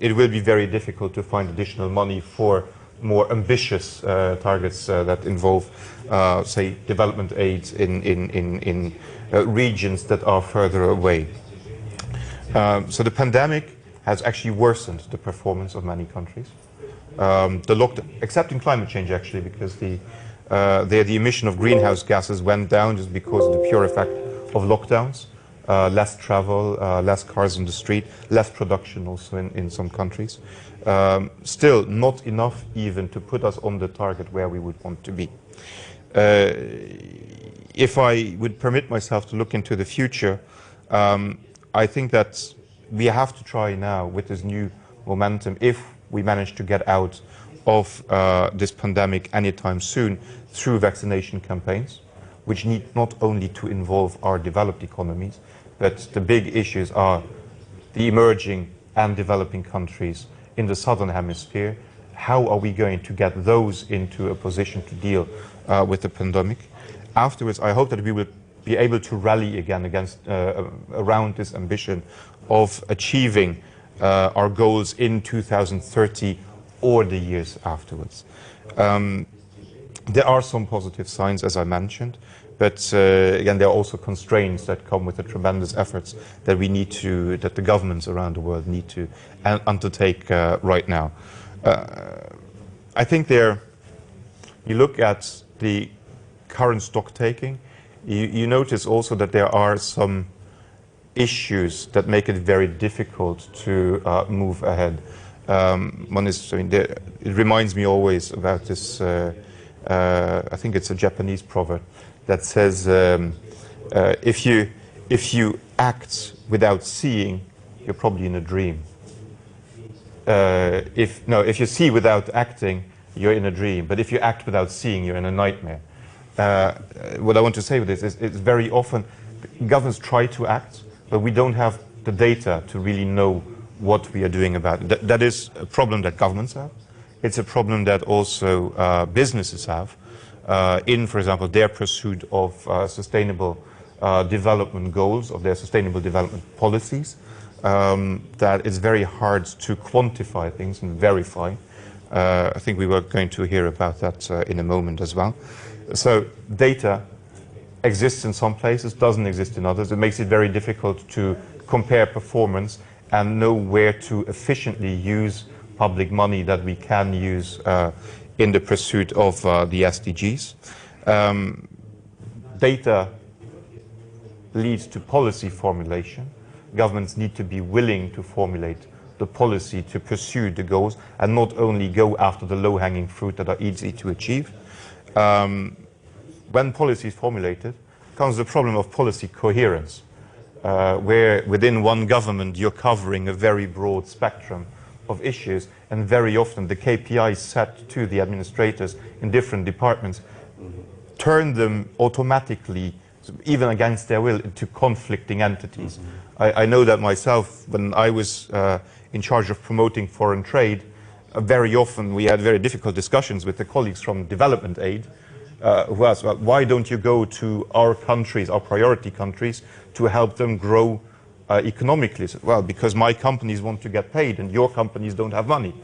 S1: It will be very difficult to find additional money for more ambitious targets that involve, say, development aid in regions that are further away. So the pandemic has actually worsened the performance of many countries. Except in climate change, actually, because the emission of greenhouse gases went down just because of the pure effect of lockdowns. Less travel, less cars on the street, less production also in some countries. Still not enough even to put us on the target where we would want to be. If I would permit myself to look into the future, I think that we have to try now with this new momentum, if we manage to get out of this pandemic anytime soon, through vaccination campaigns, which need not only to involve our developed economies, but the big issues are the emerging and developing countries in the southern hemisphere. How are we going to get those into a position to deal with the pandemic? Afterwards, I hope that we will be able to rally again around this ambition of achieving our goals in 2030 or the years afterwards. There are some positive signs, as I mentioned, but again, there are also constraints that come with the tremendous efforts that that the governments around the world need to undertake right now. I think you look at the current stock taking, you notice also that there are some issues that make it very difficult to move ahead. One is, it reminds me always about this, I think it's a Japanese proverb that says, if you act without seeing, you're probably in a dream. If you see without acting, you're in a dream. But if you act without seeing, you're in a nightmare. What I want to say with this is, it's very often governments try to act, but we don't have the data to really know what we are doing about it. That is a problem that governments have. It's a problem that also businesses have in, for example, their pursuit of sustainable development goals, of their sustainable development policies. That it's very hard to quantify things and verify. I think we were going to hear about that in a moment as well. So data exists in some places, doesn't exist in others. It makes it very difficult to compare performance and know where to efficiently use public money that we can use in the pursuit of the SDGs. Data leads to policy formulation. Governments need to be willing to formulate the policy to pursue the goals and not only go after the low-hanging fruit that are easy to achieve. When policy is formulated, comes the problem of policy coherence, where within one government you're covering a very broad spectrum of issues, and very often the KPIs set to the administrators in different departments turn them automatically, even against their will, into conflicting entities. I know that myself, when I was in charge of promoting foreign trade, very often we had very difficult discussions with the colleagues from development aid, who asked, well, why don't you go to our countries, our priority countries, to help them grow economically? So, well, because my companies want to get paid and your companies don't have money.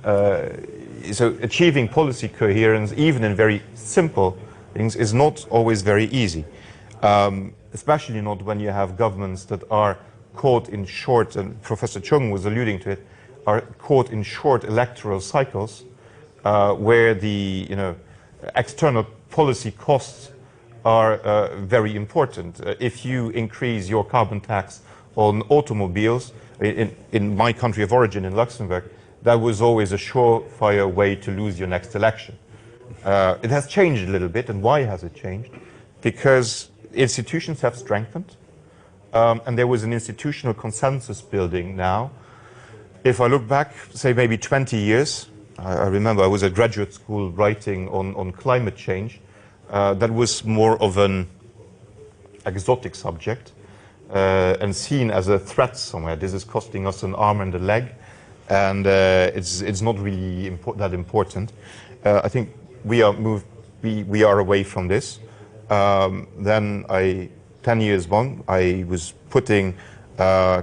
S1: So achieving policy coherence, even in very simple things, is not always very easy. Especially not when you have governments that are caught in short, and Professor Chung was alluding to it, are caught in short electoral cycles where the external policy costs are very important. If you increase your carbon tax on automobiles, in my country of origin, in Luxembourg, that was always a surefire way to lose your next election. It has changed a little bit, and why has it changed? Because institutions have strengthened, and there was an institutional consensus building now. If I look back, say maybe 20 years, I remember I was at graduate school writing on climate change. That was more of an exotic subject and seen as a threat somewhere. This is costing us an arm and a leg, and it's not really that important. I think we are away from this. Then 10 years on, I was putting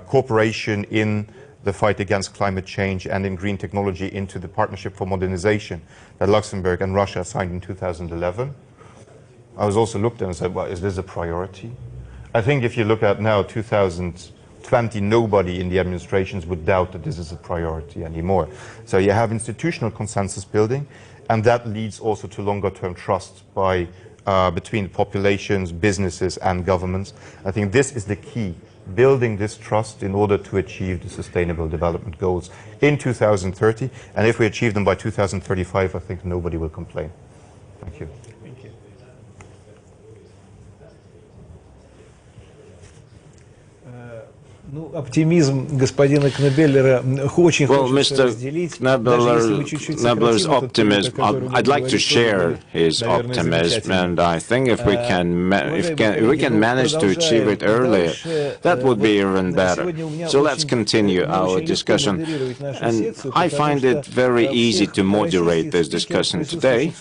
S1: cooperation in the fight against climate change and in green technology into the Partnership for Modernization that Luxembourg and Russia signed in 2011. I was also looked at and said, well, is this a priority? I think if you look at now 2020, nobody in the administrations would doubt that this is a priority anymore. So you have institutional consensus building, and that leads also to longer-term trust between populations, businesses, and governments. I think this is the key, building this trust in order to achieve the Sustainable Development Goals in 2030. And if we achieve them by 2035, I think nobody will complain. Thank you.
S6: Ну, оптимизм господина Кнебеллера очень хочется разделить.
S2: Knebeller's optimism, I'd like to share his optimism, and I think if we can manage to achieve it earlier, that would be even better. So let's continue our discussion. And I find it very easy to moderate this discussion today,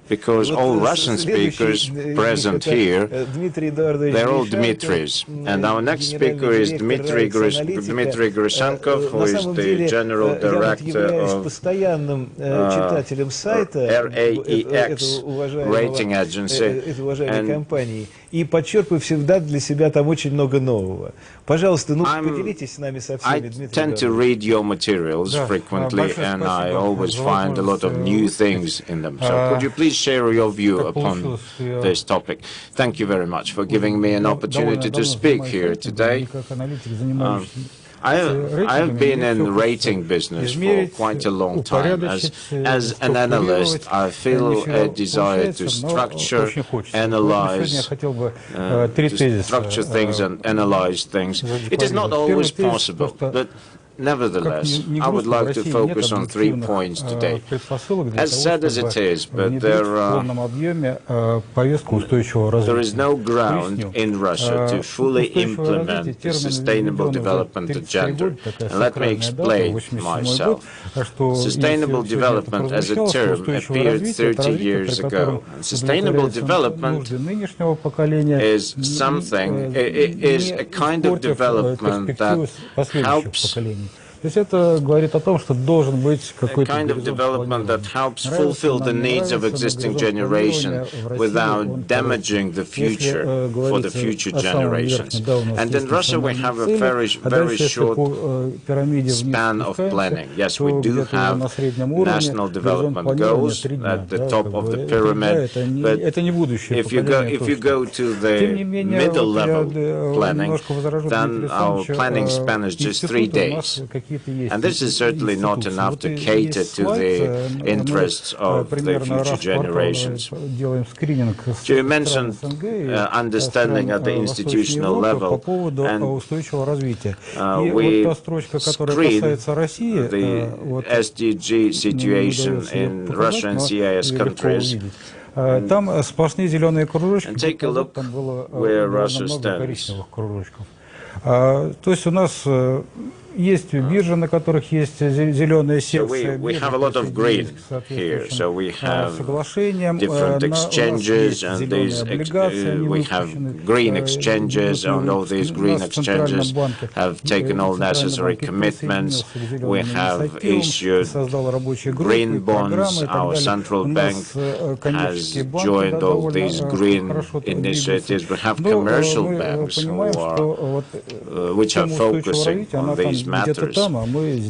S2: because all Russian speakers present here, they're all Dmitris. And our next speaker is Dmitry Grushenkov, who is the General Director of RAEX rating agency.
S6: И подчеркиваю, всегда для себя там очень много нового. Пожалуйста, ну поделитесь с нами со всеми, Дмитрий.
S2: I tend to read your materials frequently, and I always find a lot of new things in them. So could you please share your view upon this topic? Thank you very much for giving me an opportunity to speak here today. I have been in the rating business for quite a long time. As an analyst, I feel a desire to structure, analyze, to structure things and analyze things. It is not always possible, but nevertheless, I would like to focus on 3 points today. As sad as it is, but there is no ground in Russia to fully implement the Sustainable Development Agenda. And let me explain myself. Sustainable development as a term appeared 30 years ago. Sustainable development is something, is a kind of development that helps a kind of development that helps fulfill the needs of existing generation without damaging the future for the future generations. And in Russia we have a very short span of planning. Yes, we do have national development goals at the top of the pyramid, but if you go to the middle level planning, then our planning span is just 3 days. And this is certainly not enough to cater to the interests of the future generations. You mentioned understanding at the institutional level, and we screened the SDG situation in Russia and CIS countries. And take a look where Russia stands.
S6: Есть биржи, на которых есть зеленая секция.
S2: We have a lot of green here. So we have different exchanges, and these we have green exchanges, and all these green exchanges have taken all necessary commitments. We have issued green bonds. Our central bank has joined all these green initiatives. We have commercial banks which are focusing on these matters.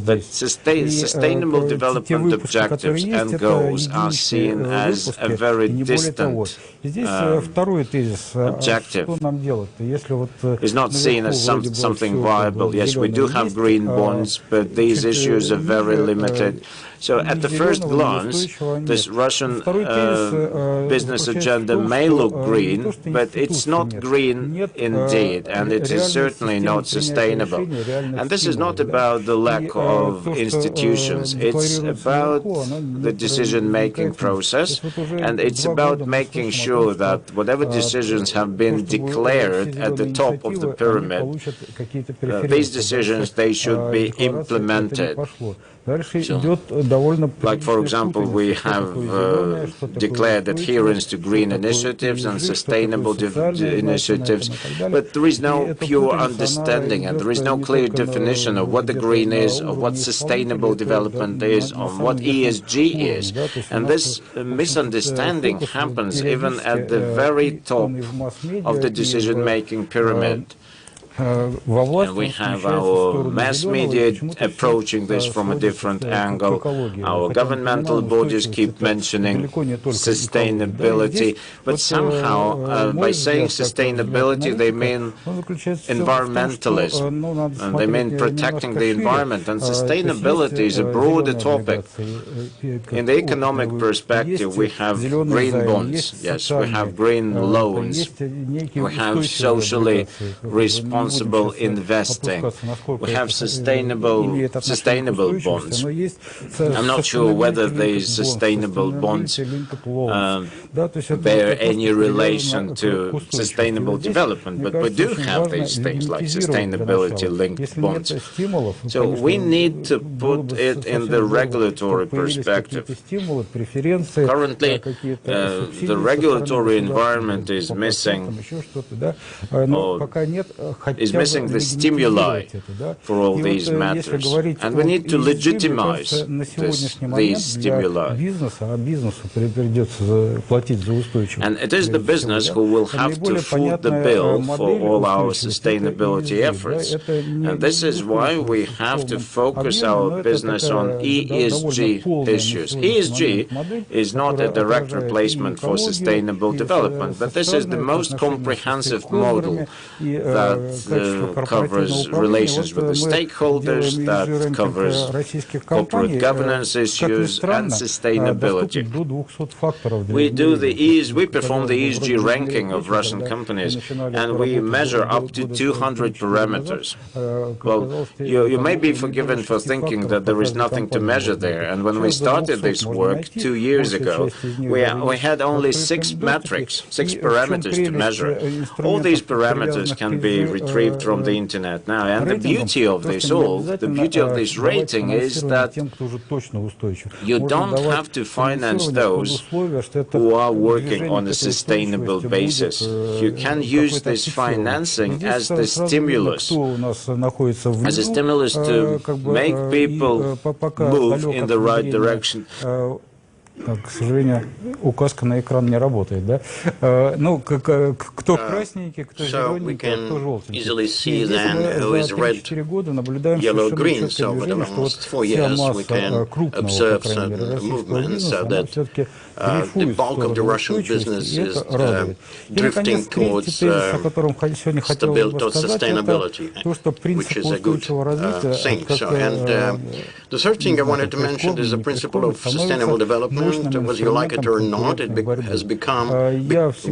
S2: But sustainable development objectives and goals are seen as a very distant objective. It's not seen as something viable. Yes, we do have green bonds, but these issues are very limited. So at the first glance, this Russian business agenda may look green, but it's not green indeed, and it is certainly not sustainable. And this is not about the lack of institutions. It's about the decision-making process, and it's about making sure that whatever decisions have been declared at the top of the pyramid, these decisions, they should be implemented. Like, for example, we have declared adherence to green initiatives and sustainable initiatives, but there is no pure understanding and there is no clear definition of what the green is, of what sustainable development is, of what ESG is. And this misunderstanding happens even at the very top of the decision-making pyramid. And we have our mass media approaching this from a different angle. Our governmental bodies keep mentioning sustainability, but somehow by saying sustainability they mean environmentalism, and they mean protecting the environment. And sustainability is a broader topic. In the economic perspective, we have green bonds, yes, we have green loans, we have socially responsible investing. We have sustainable bonds. I'm not sure whether these sustainable bonds bear any relation to sustainable development, but we do have these things like sustainability-linked bonds. So we need to put it in the regulatory perspective. Currently, the regulatory environment is missing the stimuli for all these matters, and we need to legitimize these stimuli. And it is the business who will have to foot the bill for all our sustainability efforts. And this is why we have to focus our business on ESG issues. ESG is not a direct replacement for sustainable development, but this is the most comprehensive model that covers relations with the stakeholders, that covers corporate governance issues and sustainability. We perform the ESG ranking of Russian companies, and we measure up to 200 parameters. Well, you may be forgiven for thinking that there is nothing to measure there, and when we started this work 2 years ago, we had only 6 metrics, 6 parameters to measure. All these parameters can be retrieved from the internet now, and the beauty of this rating is that you don't have to finance those who are working on a sustainable basis. You can use this financing as the stimulus, to make people move in the right direction.
S6: К сожалению, указка на экран не работает, да? Ну, кто красненький, кто зелененький, кто желтенький. И здесь мы за 3-4 года наблюдаем совершенно четкое движение, что вот вся масса крупного, по крайней мере, российского бизнеса, она все-таки дрейфует в сторону устойчивости, и это радует. И, наконец, третий тезис, о котором сегодня хотелось бы сказать, это то, что принцип устойчивого развития,
S4: the third thing I wanted to mention is the principle of sustainable development. Whether you like it or not, it has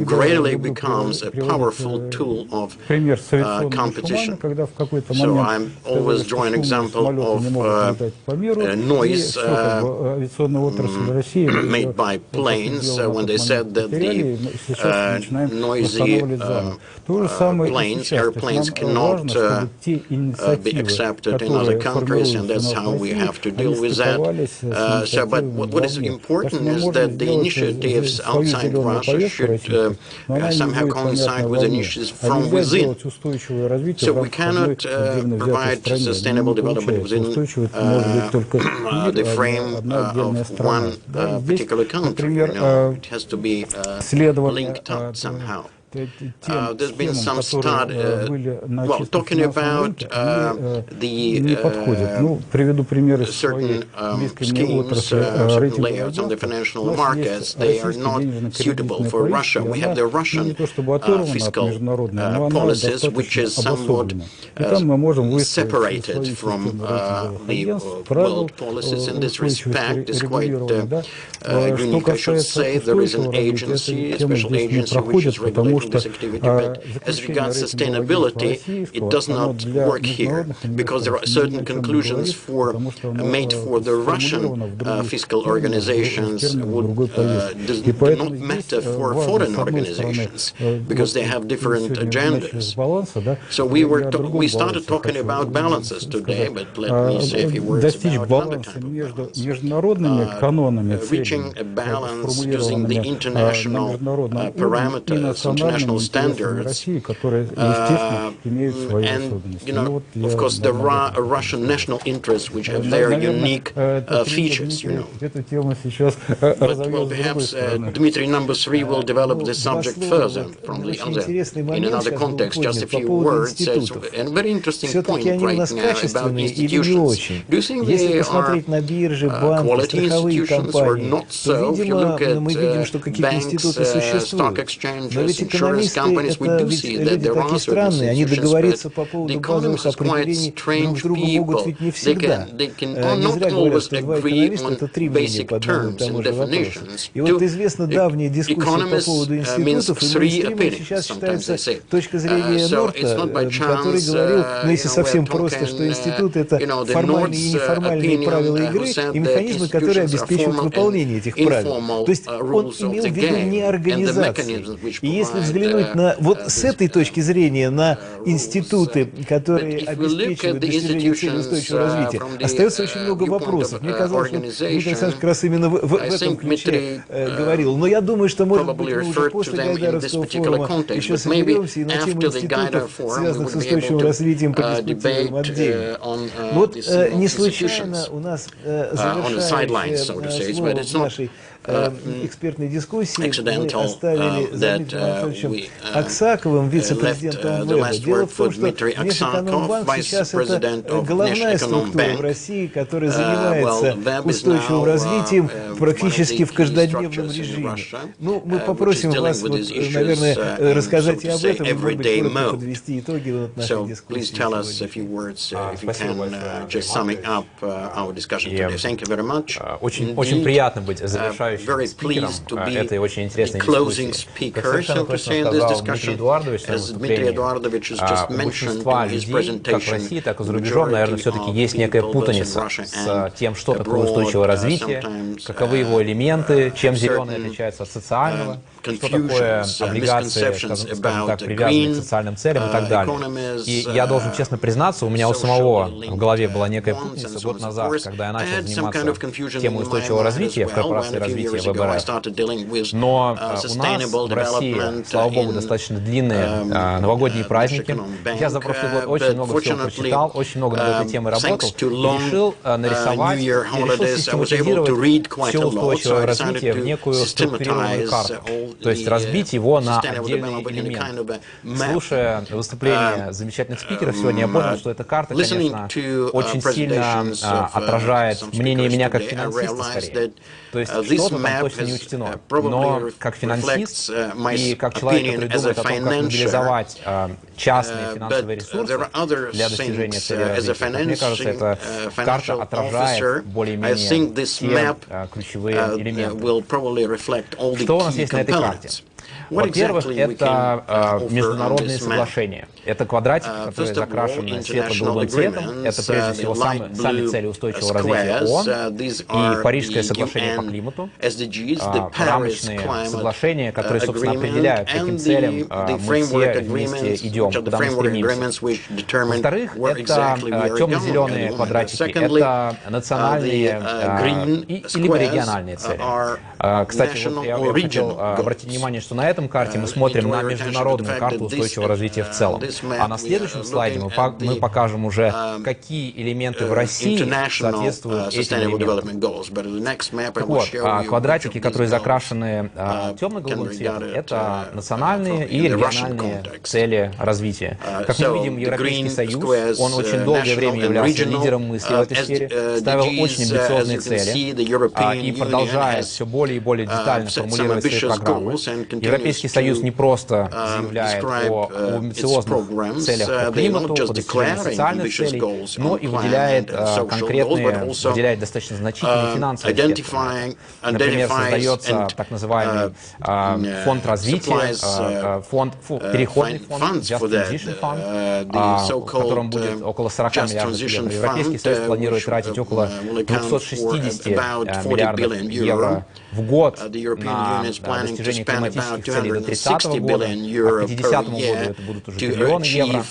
S4: gradually becomes a powerful tool of competition. So I'm always drawing an example of noise made by planes when they said that the noisy airplanes cannot be accepted in other countries, and that's how we have to deal with that. But what is important is that the initiatives outside Russia should somehow coincide with initiatives from within. So we cannot provide sustainable development within the frame of one particular country. It has to be linked up somehow. There's been some start, talking about certain schemes, certain layouts on the financial markets. They are not suitable for Russia. We have the Russian fiscal policies, which is somewhat separated from the world policies in this respect. It's quite unique, I should say. There is an agency, a special agency, which is regulating supporting this activity, but as regards sustainability, it does not work here, because there are certain conclusions made for the Russian fiscal organizations do not matter for foreign organizations, because they have different agendas. So we started talking about balances today, but let me say a few words about another type of balance. Reaching a balance using the international parameters, international standards, and of course, there are Russian national interests which have their unique features, But well, perhaps Dmitry number 3 will develop this subject further from the other, in another context. Just a few words. It's a very interesting point right now about institutions. Do you think they are quality institutions or not so? If you look at banks, stock exchanges, insurance companies, we do see that there are certain institutions, but the economists are quite strange people. They can not always agree on basic terms and definitions. Economists means 3 opinions, sometimes they say. So it's not by chance, we're talking, the Nord's opinion who said that institutions are formal and informal rules of the game and the mechanisms which provide
S7: с этой точки зрения на институты, которые обеспечивают достижение целей устойчивого развития, остается очень много вопросов. Мне казалось, что Дмитрий Александрович как раз именно в этом ключе говорил. Но я думаю, что, может быть, мы уже после Гайдаровского форума еще соберемся и на тему институтов, связанных с устойчивым развитием, подискутируем отдельно. Вот не случайно у нас завершающее слово в нашей экспертной дискуссии мы оставили за Дмитрием Анатольевичем Аксаковым, вице-президентом ВЭБа. Дело в том, что Внешэкономбанк сейчас это головная структура в России, которая занимается устойчивым развитием практически в каждодневном режиме. Ну, мы попросим вас, наверное, рассказать и об этом, и, может быть, коротко подвести итоги нашей дискуссии
S8: сегодня. Очень приятно быть завершающим спикером этой очень интересной дискуссии. Как совершенно точно сказал Дмитрий Эдуардович в своем выступлении, у большинства людей, как в России, так и за рубежом, наверное, все-таки есть некая путаница с тем, что такое устойчивое развитие, каковы его элементы, чем зеленое отличается от социального, что такое облигации, скажем так, привязанные к социальным целям и так далее. И я должен честно признаться, у меня у самого в голове была некая путаница год назад, когда я начал заниматься темой устойчивого развития в корпорации развития ВБР. Но у нас в России, слава богу, достаточно длинные новогодние праздники. Я за прошлый год очень много всего прочитал, очень много над этой темой работал и решил нарисовать, решил систематизировать все устойчивое развитие в некую структурированную карту. То есть разбить его на отдельные элементы. Слушая выступления замечательных спикеров сегодня, я понял, что эта карта, конечно, очень сильно отражает мнение меня как финансиста скорее. То есть что-то там точно не учтено. Но как финансист и как человек, который думает о том, как мобилизовать частные финансовые ресурсы для достижения цели развития, мне кажется, эта карта отражает более-менее те ключевые элементы. Что у нас есть на этой карте? Во-первых, это международные соглашения. Это квадратики, которые закрашены светло-голубым цветом. Это прежде всего сами цели устойчивого развития ООН и Парижское соглашение по климату. Рамочные соглашения, которые, собственно, определяют, к каким целям мы все вместе идем, куда мы стремимся. Во-вторых, это темно-зеленые квадратики. Это национальные либо региональные цели. Кстати, вот я хотел обратить внимание, что на этом карте мы смотрим на международную карту устойчивого развития в целом. А на следующем слайде мы покажем уже, какие элементы в России соответствуют этим элементам. Так вот, квадратики, которые закрашены темно-голубым цветом, это национальные и региональные цели развития. Как мы видим, Европейский Союз, он очень долгое время являлся лидером мысли в этой сфере, ставил очень амбициозные цели и продолжает все более и более детально формулировать свои программы. Европейский Союз не просто заявляет о амбициозных целях по климату, по достижению социальных целей, но и выделяет выделяет достаточно значительные финансовые средства. Например, создается так называемый фонд развития, переходный фонд, Just Transition Fund, в котором будет около 40 миллиардов евро. Европейский Союз планирует тратить около 260 миллиардов евро в год на достижение климатических целей до 30 года, а к 50 году это будут уже триллионы евро.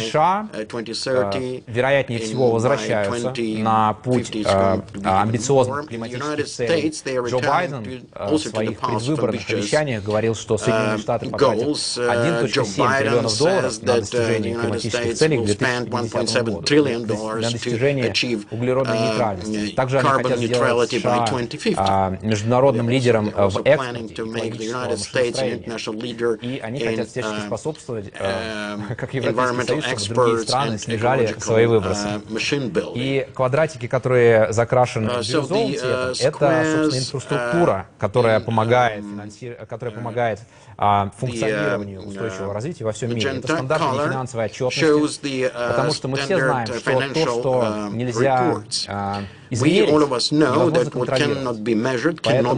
S8: США, вероятнее всего, возвращаются на путь амбициозных климатических целей. Джо Байден в своих предвыборных обещаниях говорил, что Соединенные Штаты потратят 1,7 триллионов долларов на достижение климатических целей к 2050 году, для достижения углеродной нейтральности. Также они хотят сделать США международным лидером в экспорте экологического машиностроения. И они хотят всячески способствовать, как Европейский Союз, чтобы другие страны снижали свои выбросы. И квадратики, которые закрашены бирюзовым цветом, это, собственно, инфраструктура, которая помогает функционированию устойчивого развития во всем мире. Это стандарты финансовой отчетности, потому что мы все знаем, что то, что нельзя измерить, невозможно контролировать. Поэтому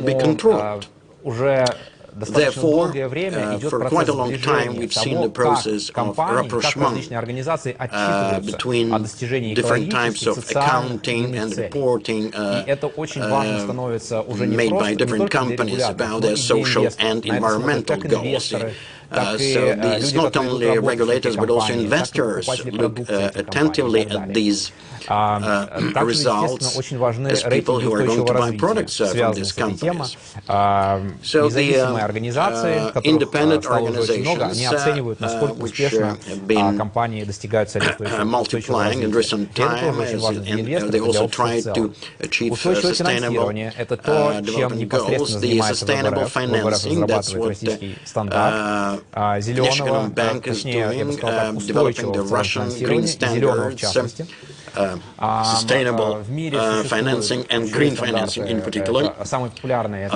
S8: уже достаточно долгое время идет процесс сближения того, как компании, как различные организации отчитываются о достижении экологических, социальных и иных целей. И это очень важно становится уже не просто для регуляторов, но и для инвесторов. На это смотрят как инвесторы, так и люди, которые будут работать в этих компаниях, так и покупатели продукции этих компаний и так далее. Также, естественно, очень важны рейтинги устойчивого развития, связанные с этой темой. Независимые организации, которых стало уже очень много, они оценивают, насколько успешно компании достигают целей устойчивого развития. И это тоже очень важно для инвесторов и для общества в целом. Устойчивое финансирование – это то, чем непосредственно занимается ВВРФ. ВВРФ разрабатывает российский стандарт зеленого, точнее, я бы сказал так, устойчивого финансирования, зеленого в частности.
S4: Sustainable financing and green financing in particular.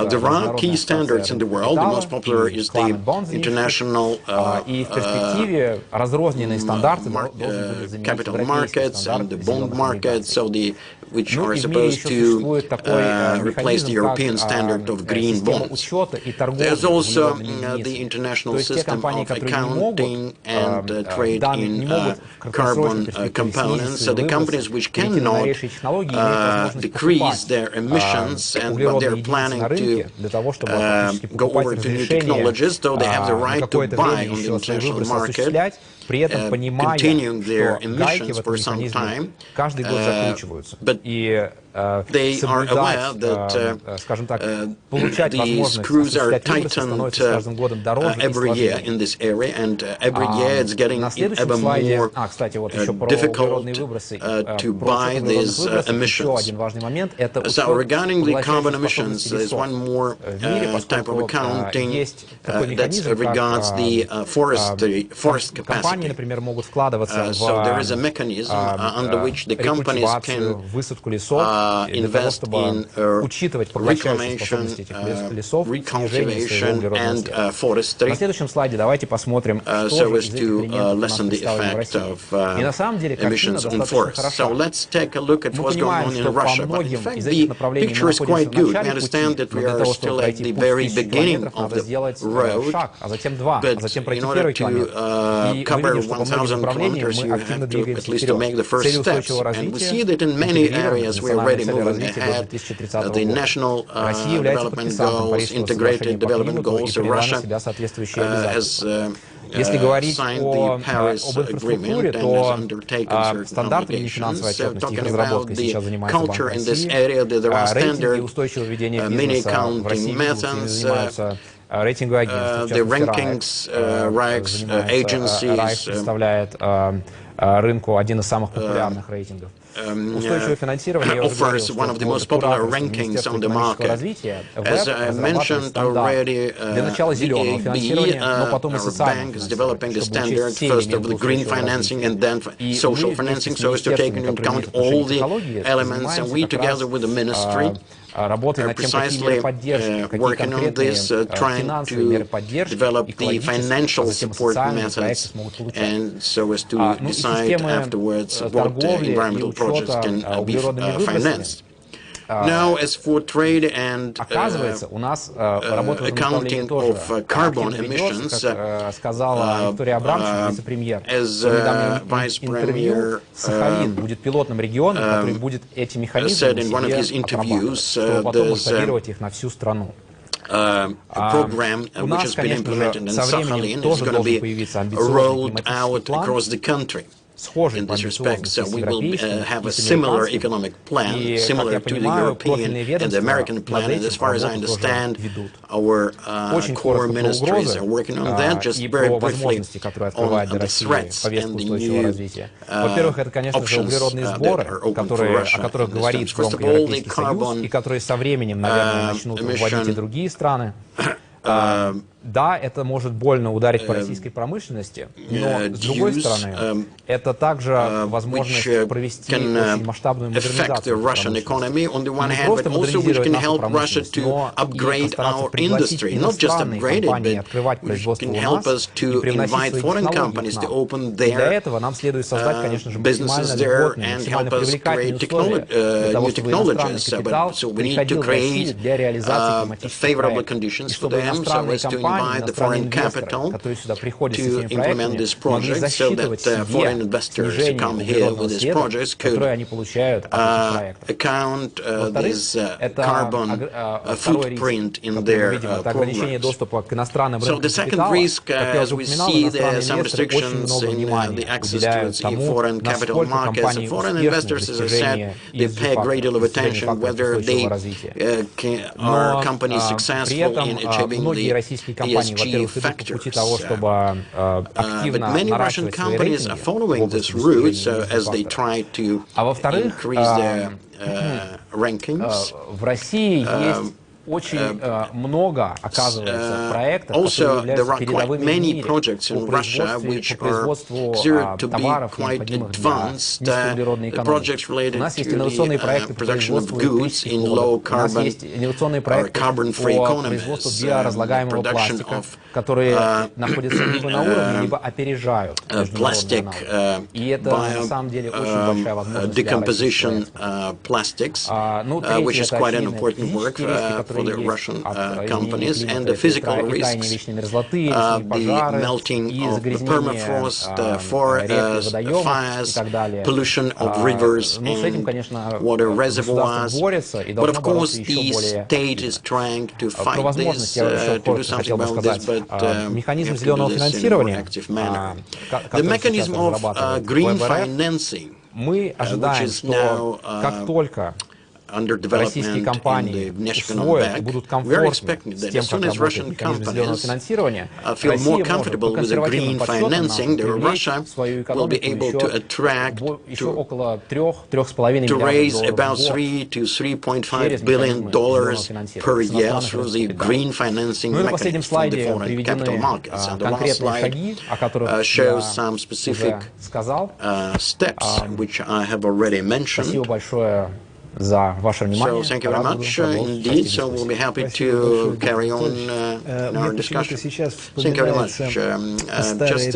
S4: There are key standards in the world. The most popular is the international capital markets and the bond markets, so which are supposed to replace the European standard of green bonds. There's also the international system of accounting and trade in carbon components. So the companies which cannot decrease their emissions and but they're planning to go over to new technologies, though they have the right to buy on the international market, continuing their emissions for some time, but they are aware that the screws are tightened every year in this area, and every year it's getting ever more difficult to buy these emissions. So regarding the carbon emissions, there's one more type of accounting that regards the forest capacity. So there is a mechanism under which the companies can invest in reclamation, recultivation and forestry, so as to lessen the effect of emissions on forests. So let's take a look at what's going on in Russia. But in fact, the picture is quite good. We understand that we are still at the very beginning of the road, but in order to cover 1,000 kilometers, you have to at least to make the first steps. And we see that in many areas we are already moving ahead. The national development goals, integrated development goals of Russia has signed the Paris Agreement and has undertaken certain obligations. So talking about the culture in this area, there are standard mini accounting methods, the rankings, ranks agencies,
S8: рынку один из самых популярных рейтингов.
S4: offers one of the most popular rankings on the market. As I mentioned already, EIB, our bank, is developing a standard first of the green financing and then social financing, so as to take into account all the elements, and we together with the ministry are precisely working on this, trying to develop the financial support methods, and so as to decide afterwards what environmental projects can be financed. Now, as for trade and accounting of carbon emissions, as Vice Premier said in one of his interviews, there's a program which has been implemented in Sakhalin is going to be rolled out across the country. In this respect, so we will have a similar economic plan, similar to the European and the American plan, and as far as I understand, our core ministries are working on that. Just very briefly on the threats and the new options that are open for Russia. First of all, the carbon emission
S8: Да, это может больно ударить по российской промышленности, но, с другой стороны, это также возможность провести очень масштабную модернизацию промышленности. Не просто модернизировать нашу промышленность, но и постараться пригласить иностранные компании открывать производство у нас и привносить свои технологии к нам. Для этого нам следует создать, конечно же, максимально льготные, максимально привлекательные условия для того, чтобы иностранный капитал приходил в Россию для реализации климатических проектов. И чтобы иностранные компании,
S4: the foreign capital to implement this project, so that foreign investors who come here with these projects could account this carbon footprint in their programs. So the second risk, as we see, there are some restrictions in the access to the foreign capital markets. Foreign investors, as I said, they pay a great deal of attention whether they are companies successful in achieving the ESG factors. But many Russian companies are following this route as they try to increase their rankings.
S8: Очень много, оказывается, проектов,
S4: also, there are quite many projects in Russia which are considered to be quite advanced projects related to the production of goods in low carbon or carbon-free economies, production of plastic decomposition plastics, which is quite an important work for the Russian companies, and the physical risks, the melting of the permafrost, forest fires, pollution of rivers and water reservoirs. But of course, the state is trying to fight this, to do something about this, but we have to do this in a more active manner. The mechanism of green financing, which is now under development in the National Bank, we are expecting that as soon as Russian companies feel more comfortable with the green financing, Russia will be able to attract, to raise about $3 to $3.5 billion per year through the green financing mechanism from the foreign capital markets. And the last slide shows some specific steps, which I have already mentioned.
S8: So
S4: thank you very much indeed. So we'll be happy to carry on our discussion. Thank you very much. Just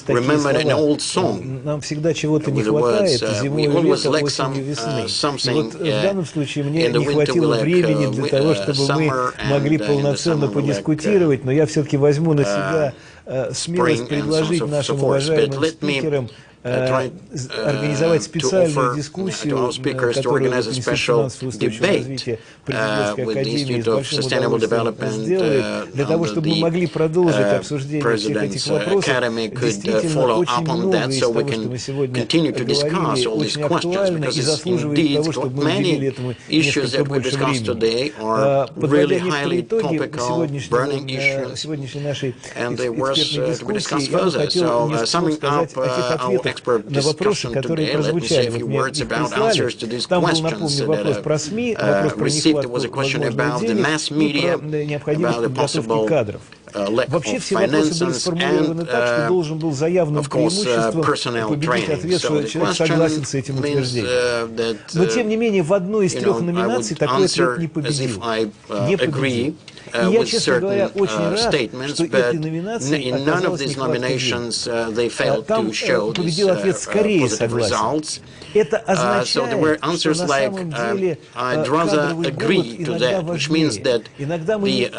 S4: remember an old song with the words, we always lack something in the winter, we lack summer, and in the summer we lack spring and so forth. But let me организовать специальную дискуссию, которая в Институте развития президентской академии с большим удовольствием сделает, для того, чтобы мы могли продолжить обсуждение всех этих вопросов. Действительно, очень много из того, что мы сегодня говорили, очень актуально и заслуживает того, чтобы мы уделили этому несколько больше времени. Подводя некоторые итоги сегодняшней нашей экспертной дискуссии, я бы хотел несколько сказать о тех ответах,
S7: на вопросы, которые прозвучали. Вот мне их прислали. Там был, напомню, вопрос про СМИ, вопрос про нехватку возможных денег и про необходимость подготовки кадров. Вообще все вопросы были сформулированы так, что должен был за явным преимуществом победить ответ, что человек согласен с этим утверждением. Но тем не менее в одной из трех номинаций такой ответ не победил. Не победил. И я, честно говоря, очень рад, что этой номинации оказалось нехватка денег. Там победил ответ «скорее согласен». Это означает, что на самом деле кадровый голод иногда важнее. Иногда мы не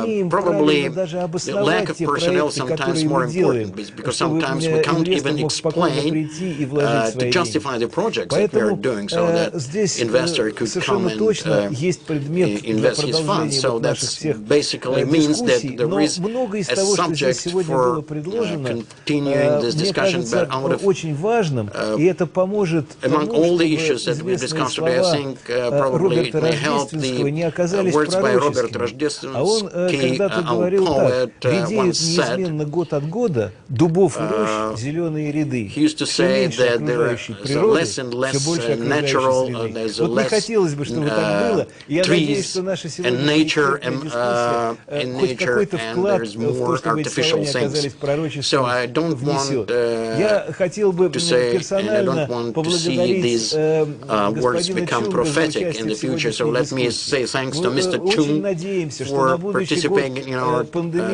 S7: умеем правильно даже обосновать те проекты, которые мы делаем, чтобы инвестор мог спокойно прийти и вложить свои деньги. Поэтому здесь совершенно точно есть предмет для продолжения наших всех дискуссий, но многое из того, что здесь сегодня было предложено, мне кажется очень важным, и это поможет тому, чтобы известные слова Роберта Рождественского не оказались пророческими. А он когда-то говорил так: «Редеют неизменно год от года дубов и рощ зеленые ряды. Все меньше окружающей природы, все больше окружающей среды». Вот не хотелось бы, чтобы так было. И я надеюсь, что наша сегодняшняя дискуссия хоть какой-то вклад в то, чтобы эти слова не оказались пророческими, внесет. Я хотел бы персонально поблагодарить
S4: words become prophetic in the future. So let me say thanks to Mr. Chung for participating in our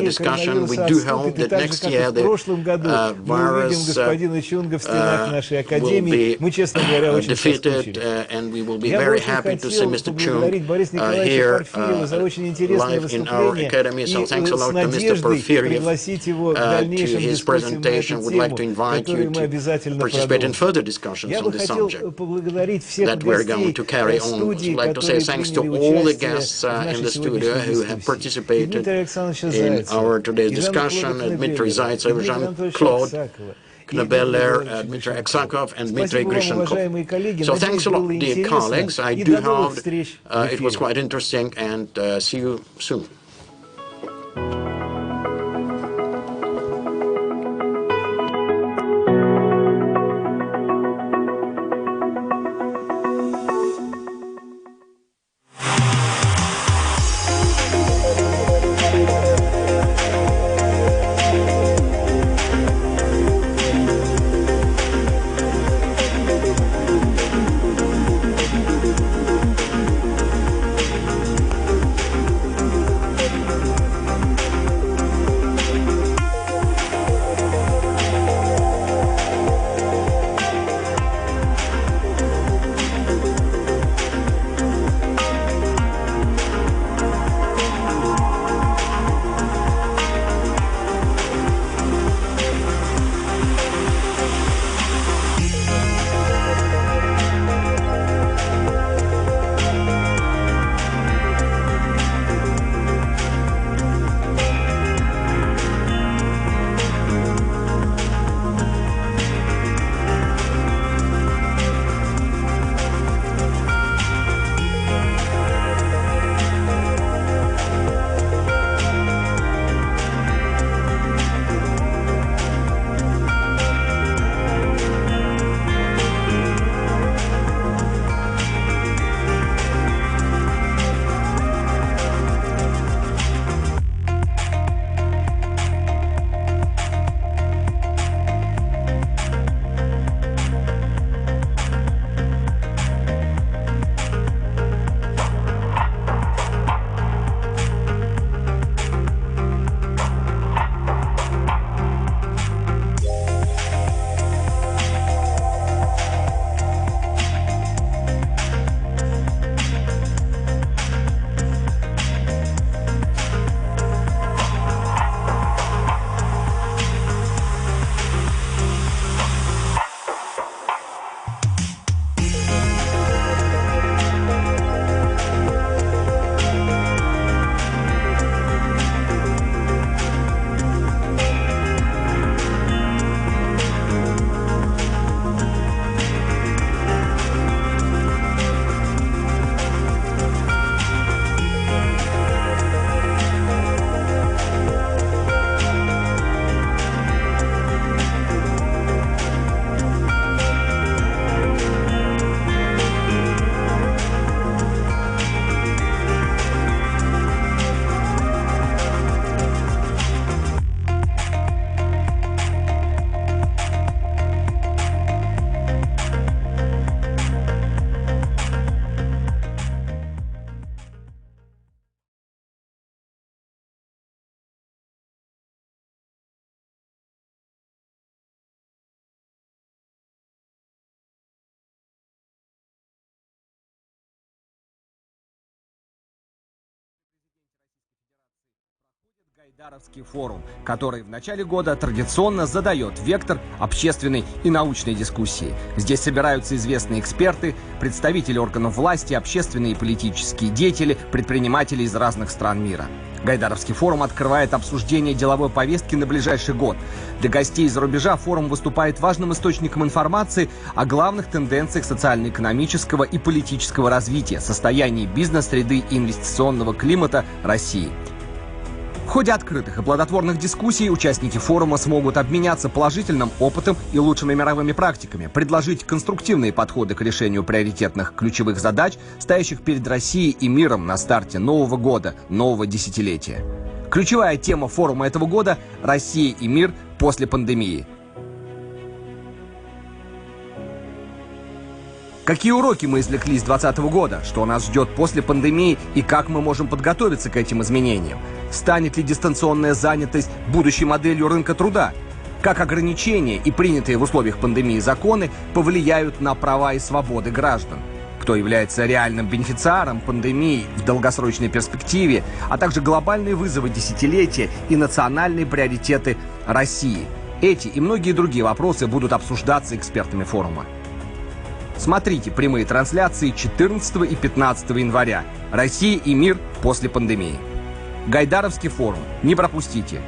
S4: discussion. We do hope that next year the virus will be defeated, and we will be very happy to see Mr. Chung here live in our academy. So thanks a lot to Mr. Porfiryev to his presentation. Would like to invite you to participate in further discussions on this subject that we're going to carry on. I'd like to say thanks to all the guests in the studio who have participated in our today's discussion: Dmitry Zaitsev, Jean-Claude Knabeller, Dmitry Aksakov, and Dmitry Grishenkov. So thanks a lot, dear colleagues. I do hope it was quite interesting, and see you soon.
S9: Гайдаровский форум, который в начале года традиционно задает вектор общественной и научной дискуссии. Здесь собираются известные эксперты, представители органов власти, общественные и политические деятели, предприниматели из разных стран мира. Гайдаровский форум открывает обсуждение деловой повестки на ближайший год. Для гостей из-за рубежа форум выступает важным источником информации о главных тенденциях социально-экономического и политического развития, состоянии бизнес-среды и инвестиционного климата России. В ходе открытых и плодотворных дискуссий участники форума смогут обменяться положительным опытом и лучшими мировыми практиками, предложить конструктивные подходы к решению приоритетных ключевых задач, стоящих перед Россией и миром на старте нового года, нового десятилетия. Ключевая тема форума этого года – «Россия и мир после пандемии». Какие уроки мы извлекли с 2020 года? Что нас ждет после пандемии и как мы можем подготовиться к этим изменениям? Станет ли дистанционная занятость будущей моделью рынка труда? Как ограничения и принятые в условиях пандемии законы повлияют на права и свободы граждан? Кто является реальным бенефициаром пандемии в долгосрочной перспективе, а также глобальные вызовы десятилетия и национальные приоритеты России? Эти и многие другие вопросы будут обсуждаться экспертами форума. Смотрите прямые трансляции 14 и 15 января. «Россия и мир после пандемии». Гайдаровский форум. Не пропустите.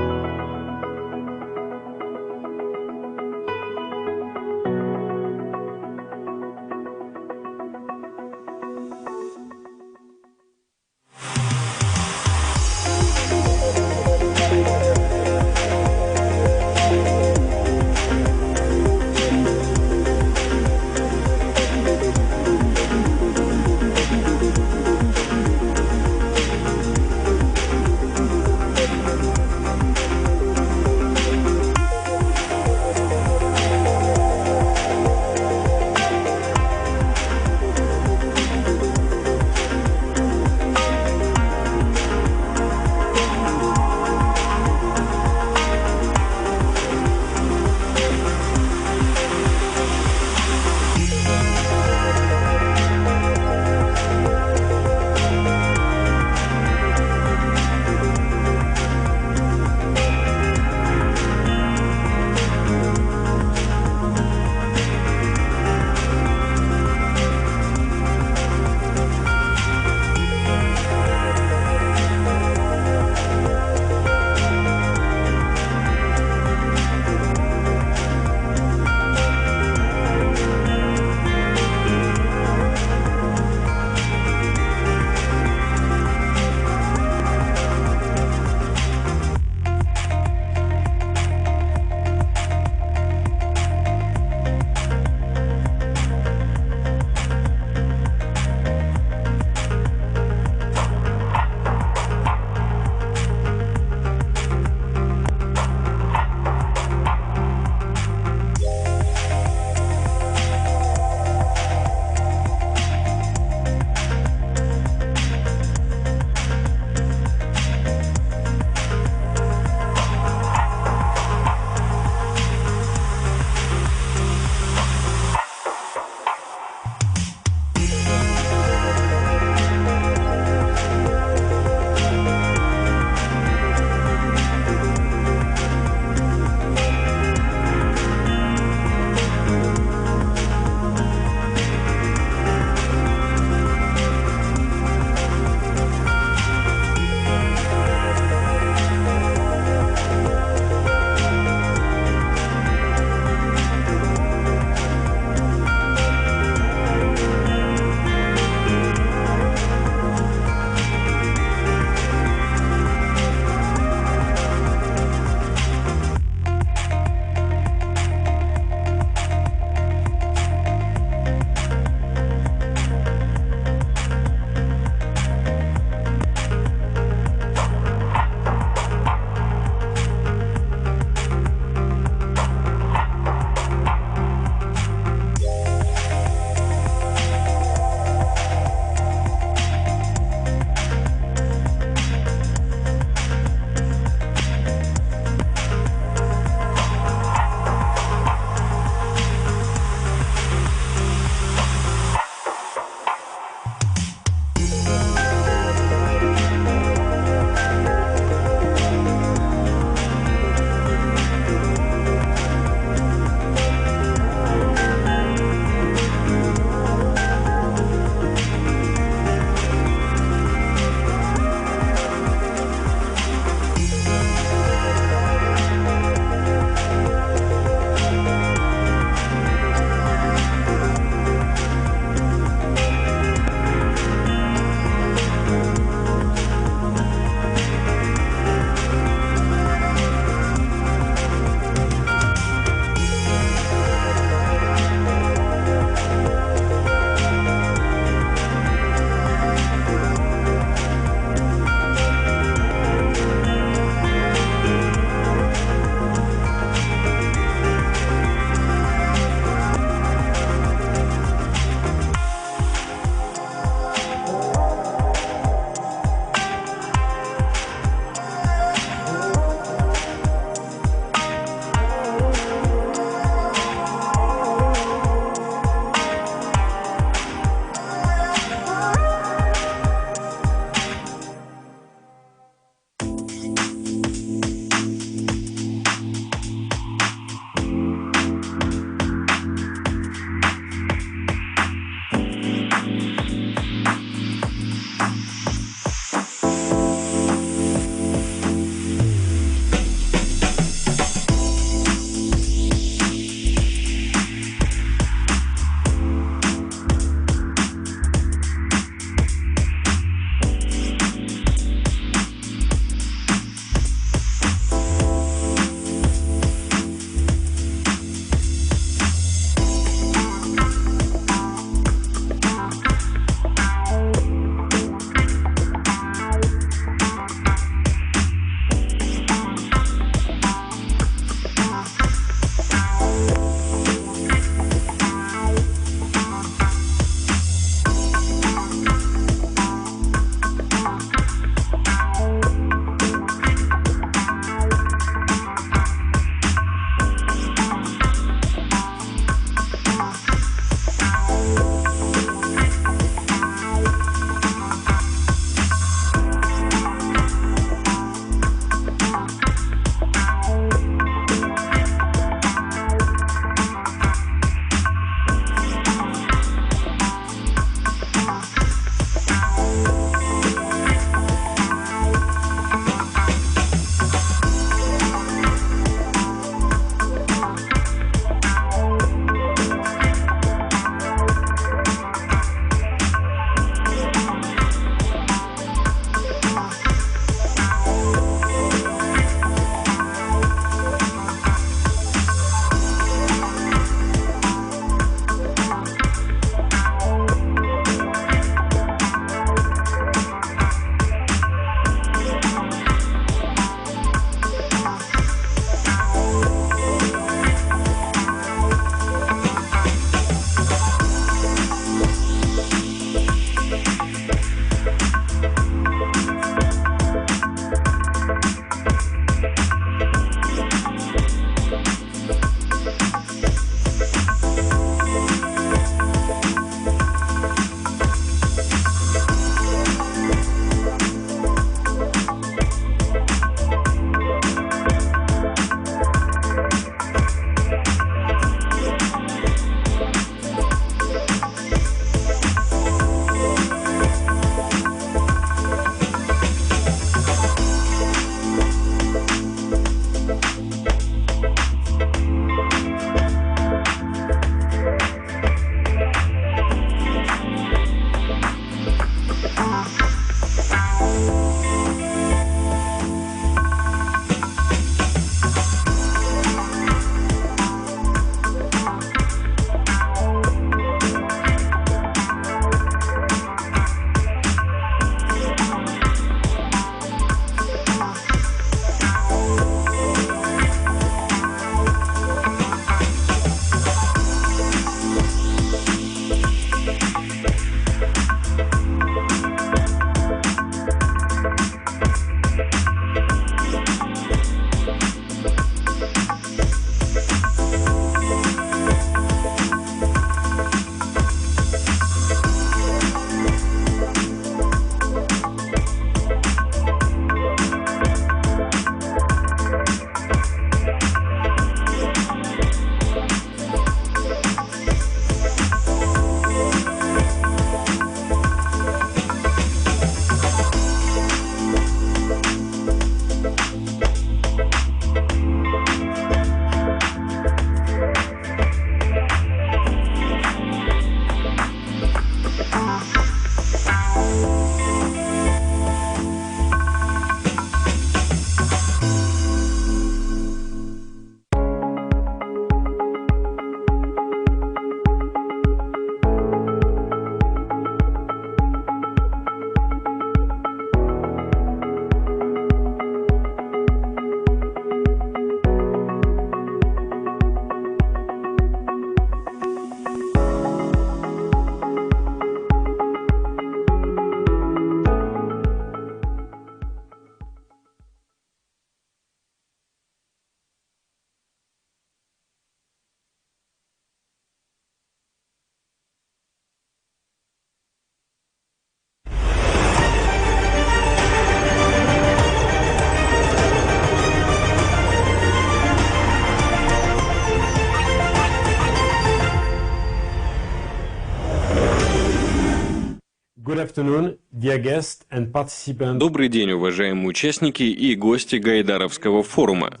S10: Добрый день, уважаемые участники и гости Гайдаровского форума.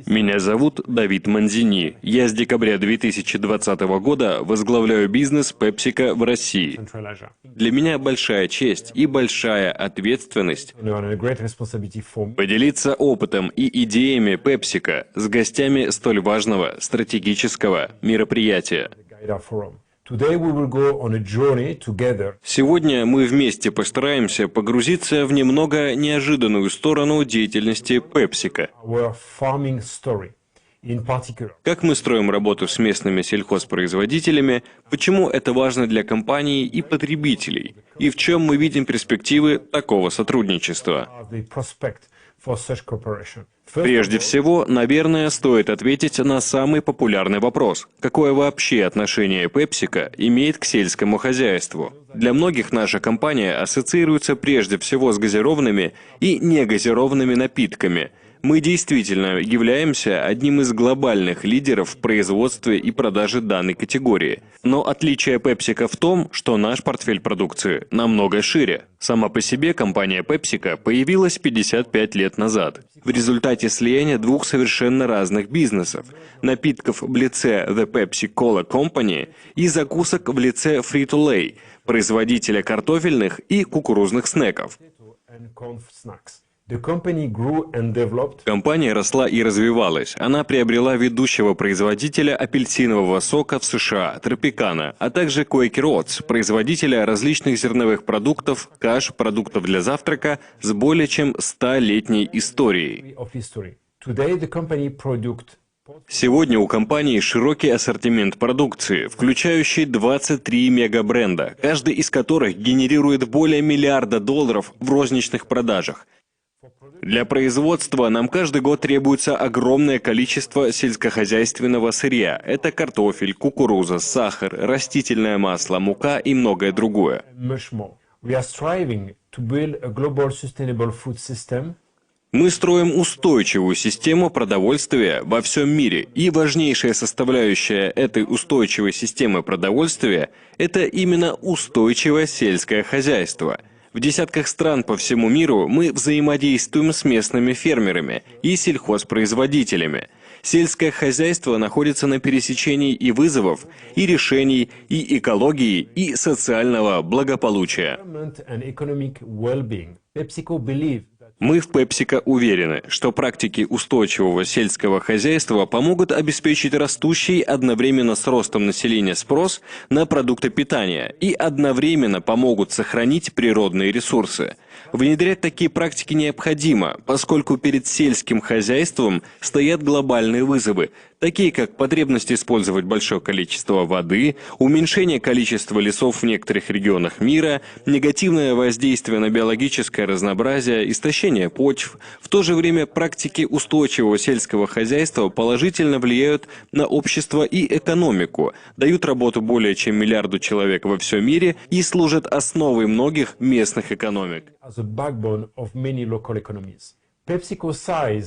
S10: Меня зовут Давид Манзини. Я с декабря 2020 года возглавляю бизнес PepsiCo в России. Для меня большая честь и большая ответственность поделиться опытом и идеями PepsiCo с гостями столь важного стратегического мероприятия. Сегодня мы вместе постараемся погрузиться в немного неожиданную сторону деятельности PepsiCo. Как мы строим работу с местными сельхозпроизводителями, почему это важно для компаний и потребителей, и в чем мы видим перспективы такого сотрудничества. Прежде всего, наверное, стоит ответить на самый популярный вопрос. Какое вообще отношение PepsiCo имеет к сельскому хозяйству? Для многих наша компания ассоциируется прежде всего с газированными и негазированными напитками. Мы действительно являемся одним из глобальных лидеров в производстве и продаже данной категории. Но отличие PepsiCo в том, что наш портфель продукции намного шире. Сама по себе компания PepsiCo появилась 55 лет назад в результате слияния двух совершенно разных бизнесов – напитков в лице The Pepsi Cola Company и закусок в лице Frito-Lay, производителя картофельных и кукурузных снеков. Компания росла и развивалась. Она приобрела ведущего производителя апельсинового сока в США, Тропикана, а также Quaker Oats, производителя различных зерновых продуктов, каш, продуктов для завтрака с более чем 100-летней историей. Сегодня у компании широкий ассортимент продукции, включающий 23 мегабренда, каждый из которых генерирует более $1 миллиарда в розничных продажах. Для производства нам каждый год требуется огромное количество сельскохозяйственного сырья. Это картофель, кукуруза, сахар, растительное масло, мука и многое другое. Мы строим устойчивую систему продовольствия во всем мире, и важнейшая составляющая этой устойчивой системы продовольствия – это именно устойчивое сельское хозяйство. В десятках стран по всему миру мы взаимодействуем с местными фермерами и сельхозпроизводителями. Сельское хозяйство находится на пересечении и вызовов, и решений, и экологии, и социального благополучия. Мы в PepsiCo уверены, что практики устойчивого сельского хозяйства помогут обеспечить растущий одновременно с ростом населения спрос на продукты питания и одновременно помогут сохранить природные ресурсы. Внедрять такие практики необходимо, поскольку перед сельским хозяйством стоят глобальные вызовы, такие как потребность использовать большое количество воды, уменьшение количества лесов в некоторых регионах мира, негативное воздействие на биологическое разнообразие, истощение почв. В то же время практики устойчивого сельского хозяйства положительно влияют на общество и экономику, дают работу более чем 1 миллиарду человек во всем мире и служат основой многих местных экономик.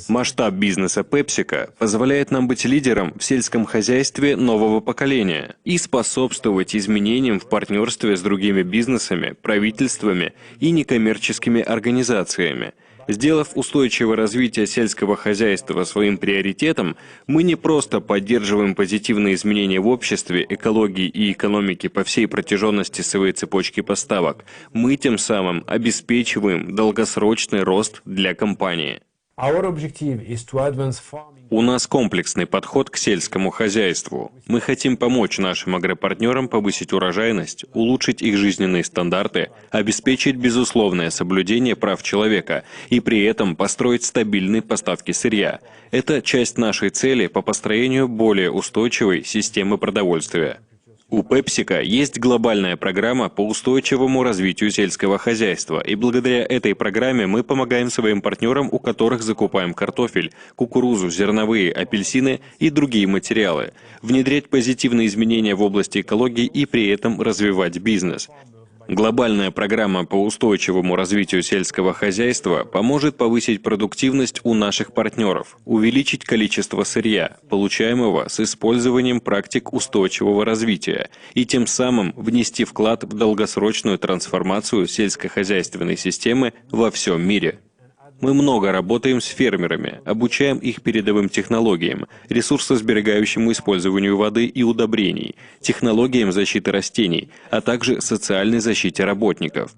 S10: Масштаб бизнеса PepsiCo позволяет нам быть лидером в сельском хозяйстве нового поколения и способствовать изменениям в партнерстве с другими бизнесами, правительствами и некоммерческими организациями. Сделав устойчивое развитие сельского хозяйства своим приоритетом, мы не просто поддерживаем позитивные изменения в обществе, экологии и экономике по всей протяженности своей цепочки поставок, мы тем самым обеспечиваем долгосрочный рост для компании. У нас комплексный подход к сельскому хозяйству. Мы хотим помочь нашим агропартнерам повысить урожайность, улучшить их жизненные стандарты, обеспечить безусловное соблюдение прав человека и при этом построить стабильные поставки сырья. Это часть нашей цели по построению более устойчивой системы продовольствия. У PepsiCo есть глобальная программа по устойчивому развитию сельского хозяйства, и благодаря этой программе мы помогаем своим партнерам, у которых закупаем картофель, кукурузу, зерновые, апельсины и другие материалы, внедрять позитивные изменения в области экологии и при этом развивать бизнес. Глобальная программа по устойчивому развитию сельского хозяйства поможет повысить продуктивность у наших партнеров, увеличить количество сырья, получаемого с использованием практик устойчивого развития, и тем самым внести вклад в долгосрочную трансформацию сельскохозяйственной системы во всем мире. Мы много работаем с фермерами, обучаем их передовым технологиям, ресурсосберегающему использованию воды и удобрений, технологиям защиты растений, а также социальной защите работников.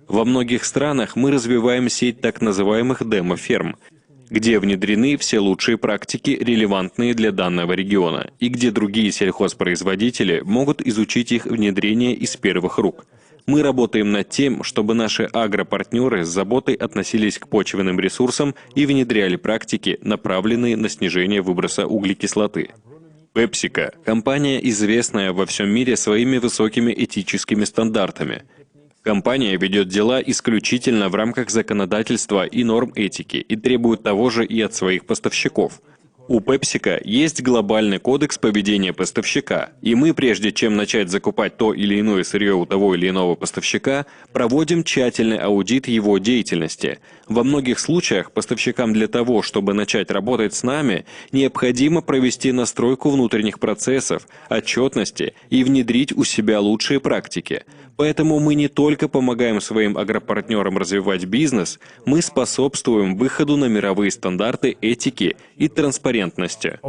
S10: Во многих странах мы развиваем сеть так называемых демо-ферм, где внедрены все лучшие практики, релевантные для данного региона, и где другие сельхозпроизводители могут изучить их внедрение из первых рук. Мы работаем над тем, чтобы наши агропартнеры с заботой относились к почвенным ресурсам и внедряли практики, направленные на снижение выброса углекислоты. PepsiCo – компания, известная во всем мире своими высокими этическими стандартами. Компания ведет дела исключительно в рамках законодательства и норм этики и требует того же и от своих поставщиков. У PepsiCo есть глобальный кодекс поведения поставщика, и мы, прежде чем начать закупать то или иное сырье у того или иного поставщика, проводим тщательный аудит его деятельности. Во многих случаях поставщикам для того, чтобы начать работать с нами, необходимо провести настройку внутренних процессов, отчетности и внедрить у себя лучшие практики. Поэтому мы не только помогаем своим агропартнерам развивать бизнес, мы способствуем выходу на мировые стандарты этики и транспарентности.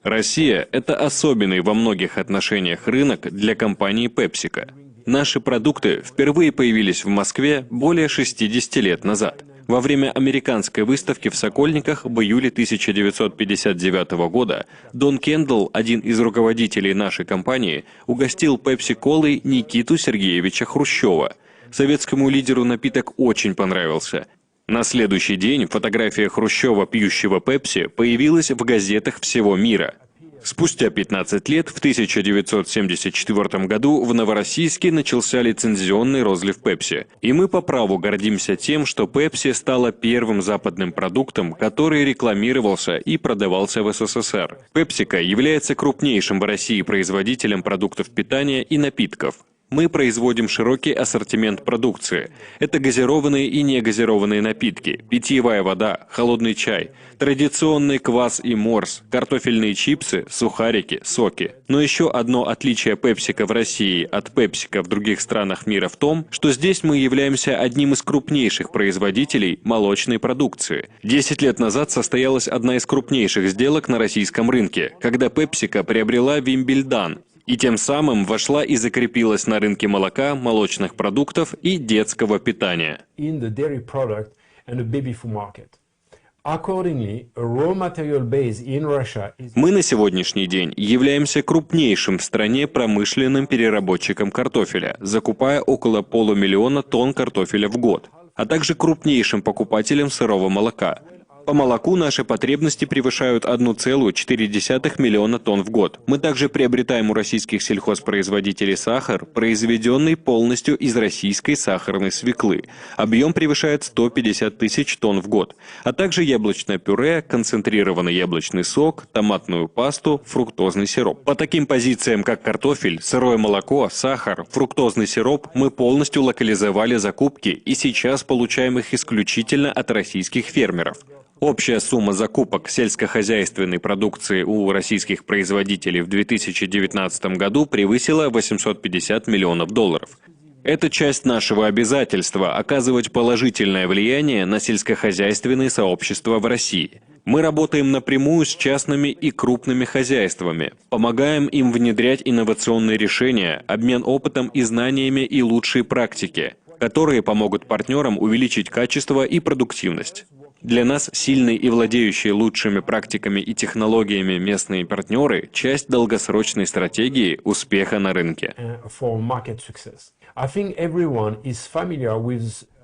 S10: Россия – это особенный во многих отношениях рынок для компании PepsiCo. Наши продукты впервые появились в Москве более 60 лет назад. Во время американской выставки в Сокольниках в июле 1959 года Дон Кендалл, один из руководителей нашей компании, угостил пепси-колой Никиту Сергеевича Хрущева. Советскому лидеру напиток очень понравился. На следующий день фотография Хрущева, пьющего пепси, появилась в газетах всего мира. Спустя 15 лет, в 1974 году, в Новороссийске начался лицензионный розлив Пепси. И мы по праву гордимся тем, что Пепси стала первым западным продуктом, который рекламировался и продавался в СССР. PepsiCo является крупнейшим в России производителем продуктов питания и напитков. Мы производим широкий ассортимент продукции. Это газированные и негазированные напитки, питьевая вода, холодный чай, традиционный квас и морс, картофельные чипсы, сухарики, соки. Но еще одно отличие PepsiCo в России от PepsiCo в других странах мира в том, что здесь мы являемся одним из крупнейших производителей молочной продукции. 10 лет назад состоялась одна из крупнейших сделок на российском рынке, когда PepsiCo приобрела Вимбельдан, и тем самым вошла и закрепилась на рынке молока, молочных продуктов и детского питания. Мы на сегодняшний день являемся крупнейшим в стране промышленным переработчиком картофеля, закупая около 500 000 тонн картофеля в год, а также крупнейшим покупателем сырого молока. По молоку наши потребности превышают 1,4 миллиона тонн в год. Мы также приобретаем у российских сельхозпроизводителей сахар, произведенный полностью из российской сахарной свеклы. Объем превышает 150 000 тонн в год. А также яблочное пюре, концентрированный яблочный сок, томатную пасту, фруктозный сироп. По таким позициям, как картофель, сырое молоко, сахар, фруктозный сироп, мы полностью локализовали закупки и сейчас получаем их исключительно от российских фермеров. Общая сумма закупок сельскохозяйственной продукции у российских производителей в 2019 году превысила $850 миллионов. Это часть нашего обязательства оказывать положительное влияние на сельскохозяйственные сообщества в России. Мы работаем напрямую с частными и крупными хозяйствами, помогаем им внедрять инновационные решения, обмен опытом и знаниями и лучшие практики, которые помогут партнерам увеличить качество и продуктивность. Для нас сильные и владеющие лучшими практиками и технологиями местные партнеры – часть долгосрочной стратегии успеха на рынке.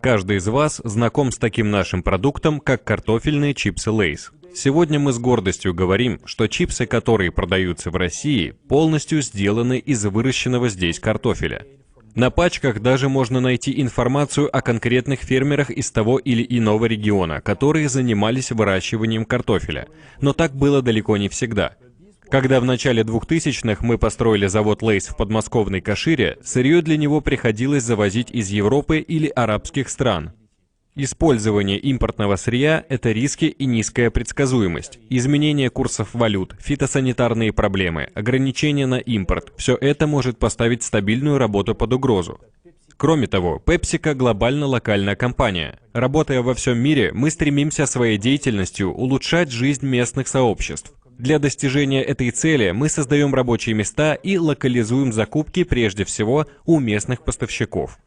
S11: Каждый из вас знаком с таким нашим продуктом, как картофельные чипсы Lay's. Сегодня мы с гордостью говорим, что чипсы, которые продаются в России, полностью сделаны из выращенного здесь картофеля. На пачках даже можно найти информацию о конкретных фермерах из того или иного региона, которые занимались выращиванием картофеля. Но так было далеко не всегда. Когда в начале 2000-х мы построили завод Lay's в подмосковной Кашире, сырье для него приходилось завозить из Европы или арабских стран. Использование импортного сырья – это риски и низкая предсказуемость. Изменение курсов валют, фитосанитарные проблемы, ограничения на импорт – все это может поставить стабильную работу под угрозу. Кроме того, PepsiCo – глобально-локальная компания. Работая во всем мире, мы стремимся своей деятельностью улучшать жизнь местных сообществ. Для достижения этой цели мы создаем рабочие места и локализуем закупки прежде всего у местных поставщиков.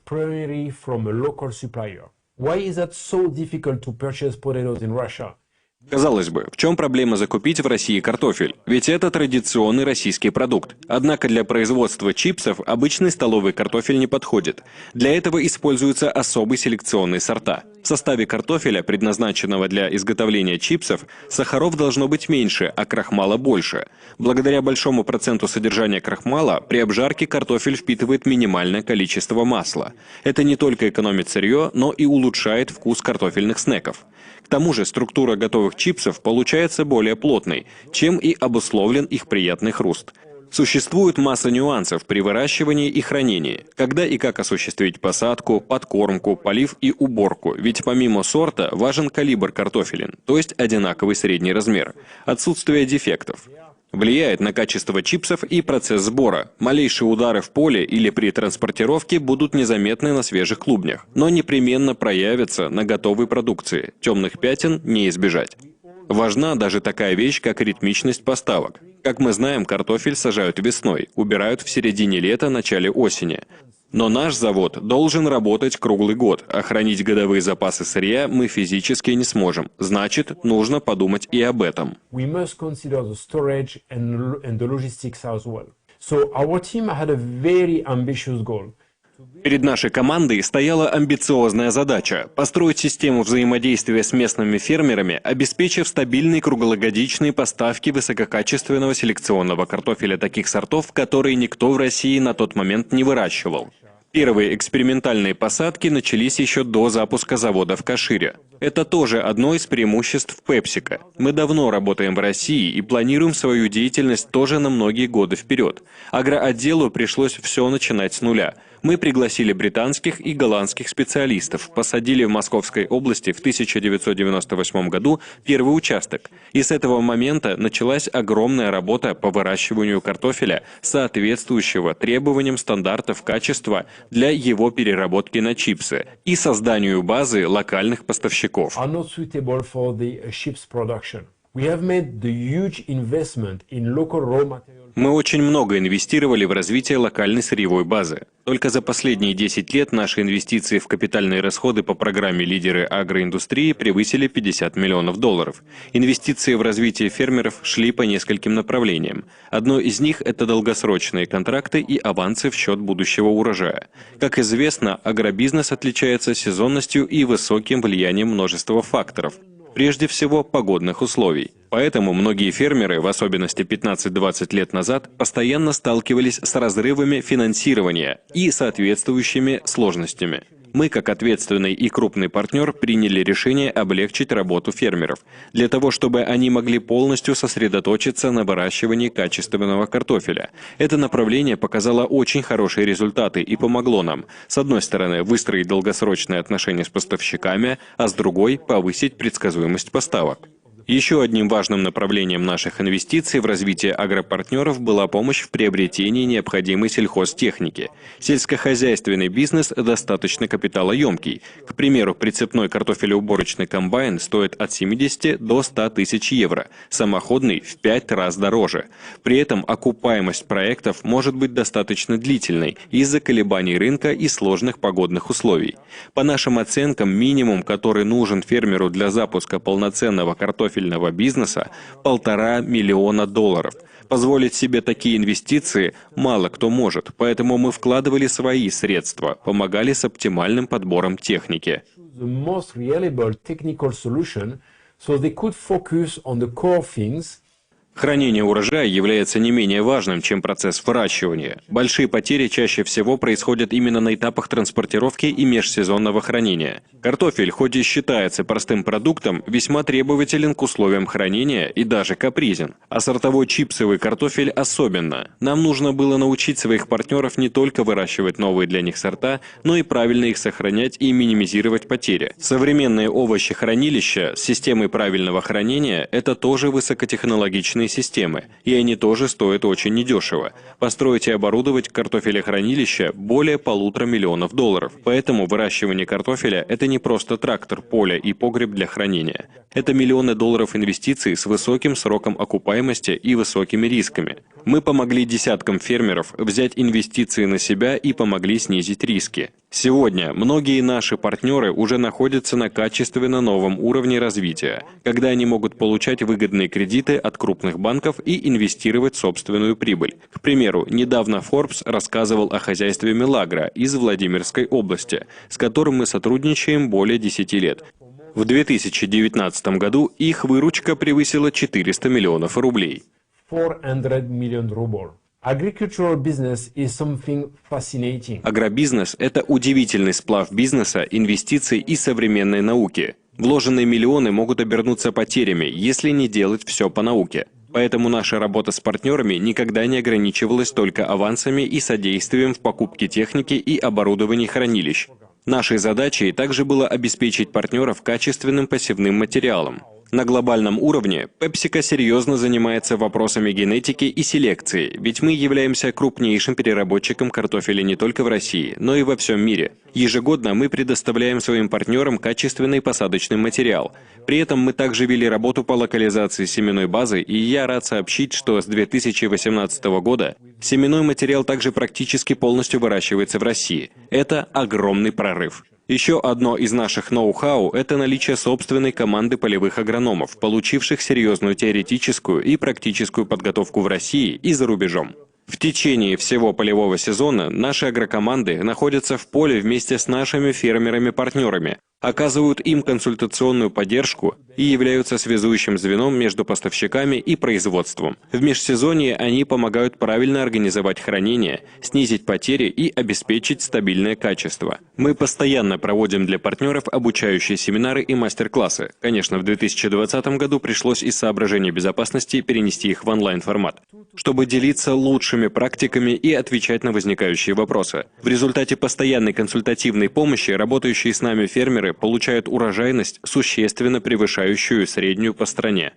S10: Казалось бы, в чем проблема закупить в России картофель? Ведь это традиционный российский продукт. Однако для производства чипсов обычный столовый картофель не подходит. Для этого используются особые селекционные сорта. В составе картофеля, предназначенного для изготовления чипсов, сахаров должно быть меньше, а крахмала больше. Благодаря большому проценту содержания крахмала, при обжарке картофель впитывает минимальное количество масла. Это не только экономит сырье, но и улучшает вкус картофельных снеков. К тому же структура готовых чипсов получается более плотной, чем и обусловлен их приятный хруст. Существует масса нюансов при выращивании и хранении. Когда и как осуществить посадку, подкормку, полив и уборку. Ведь помимо сорта важен калибр картофелин, то есть одинаковый средний размер. Отсутствие дефектов. Влияет на качество чипсов и процесс сбора. Малейшие удары в поле или при транспортировке будут незаметны на свежих клубнях, но непременно проявятся на готовой продукции. Темных пятен не избежать. Важна даже такая вещь, как ритмичность поставок. Как мы знаем, картофель сажают весной, убирают в середине лета, начале осени. Но наш завод должен работать круглый год, а хранить годовые запасы сырья мы физически не сможем. Значит, нужно подумать и об этом. Перед нашей командой стояла амбициозная задача – построить систему взаимодействия с местными фермерами, обеспечив стабильные круглогодичные поставки высококачественного селекционного картофеля таких сортов, которые никто в России на тот момент не выращивал. Первые экспериментальные посадки начались еще до запуска завода в Кашире. Это тоже одно из преимуществ PepsiCo. Мы давно работаем в России и планируем свою деятельность тоже на многие годы вперед. Агроотделу пришлось все начинать с нуля. Мы пригласили британских и голландских специалистов, посадили в Московской области в 1998 году первый участок. И с этого момента началась огромная работа по выращиванию картофеля, соответствующего требованиям стандартов качества для его переработки на чипсы и созданию базы локальных поставщиков. Мы очень много инвестировали в развитие локальной сырьевой базы. Только за последние 10 лет наши инвестиции в капитальные расходы по программе «Лидеры агроиндустрии» превысили $50 миллионов. Инвестиции в развитие фермеров шли по нескольким направлениям. Одно из них – это долгосрочные контракты и авансы в счет будущего урожая. Как известно, агробизнес отличается сезонностью и высоким влиянием множества факторов. Прежде всего, погодных условий. Поэтому многие фермеры, в особенности 15-20 лет назад, постоянно сталкивались с разрывами финансирования и соответствующими сложностями. Мы, как ответственный и крупный партнер, приняли решение облегчить работу фермеров, для того, чтобы они могли полностью сосредоточиться на выращивании качественного картофеля. Это направление показало очень хорошие результаты и помогло нам, с одной стороны, выстроить долгосрочные отношения с поставщиками, а с другой – повысить предсказуемость поставок. Еще одним важным направлением наших инвестиций в развитие агропартнеров была помощь в приобретении необходимой сельхозтехники. Сельскохозяйственный бизнес достаточно капиталоемкий. К примеру, прицепной картофелеуборочный комбайн стоит от 70 до 100 тысяч евро, самоходный в 5 раз дороже. При этом окупаемость проектов может быть достаточно длительной из-за колебаний рынка и сложных погодных условий. По нашим оценкам, минимум, который нужен фермеру для запуска полноценного картофельного бизнеса – $1,5 миллиона. Позволить себе такие инвестиции мало кто может, поэтому мы вкладывали свои средства, помогали с оптимальным подбором техники. Хранение урожая является не менее важным, чем процесс выращивания. Большие потери чаще всего происходят именно на этапах транспортировки и межсезонного хранения. Картофель, хоть и считается простым продуктом, весьма требователен к условиям хранения и даже капризен. А сортовой чипсовый картофель особенно. Нам нужно было научить своих партнеров не только выращивать новые для них сорта, но и правильно их сохранять и минимизировать потери. Современные овощехранилища с системой правильного хранения – это тоже высокотехнологичные системы, и они тоже стоят очень недешево. Построить и оборудовать картофелехранилище более $1,5 миллиона. Поэтому выращивание картофеля – это не просто трактор, поле и погреб для хранения. Это миллионы долларов инвестиций с высоким сроком окупаемости и высокими рисками. Мы помогли десяткам фермеров взять инвестиции на себя и помогли снизить риски. Сегодня многие наши партнеры уже находятся на качественно новом уровне развития, когда они могут получать выгодные кредиты от крупных банков и инвестировать собственную прибыль. К примеру, недавно Forbes рассказывал о хозяйстве Милагро из Владимирской области, с которым мы сотрудничаем более 10 лет. В 2019 году их выручка превысила 400 миллионов рублей.
S12: 400 million rubles.
S10: Агробизнес – это удивительный сплав бизнеса, инвестиций и современной науки. Вложенные миллионы могут обернуться потерями, если не делать все по науке. Поэтому наша работа с партнерами никогда не ограничивалась только авансами и содействием в покупке техники и оборудовании хранилищ. Нашей задачей также было обеспечить партнеров качественным посевным материалом. На глобальном уровне PepsiCo серьезно занимается вопросами генетики и селекции, ведь мы являемся крупнейшим переработчиком картофеля не только в России, но и во всем мире. Ежегодно мы предоставляем своим партнерам качественный посадочный материал. При этом мы также вели работу по локализации семенной базы, и я рад сообщить, что с 2018 года семенной материал также практически полностью выращивается в России. Это огромный прорыв. Еще одно из наших ноу-хау – это наличие собственной команды полевых агрономов, получивших серьезную теоретическую и практическую подготовку в России и за рубежом. В течение всего полевого сезона наши агрокоманды находятся в поле вместе с нашими фермерами-партнерами, оказывают им консультационную поддержку и являются связующим звеном между поставщиками и производством. В межсезонье они помогают правильно организовать хранение, снизить потери и обеспечить стабильное качество. Мы постоянно проводим для партнеров обучающие семинары и мастер-классы. Конечно, в 2020 году пришлось из соображений безопасности перенести их в онлайн-формат, чтобы делиться лучшими практиками и отвечать на возникающие вопросы. В результате постоянной консультативной помощи работающие с нами фермеры получают урожайность, существенно превышающую среднюю по стране.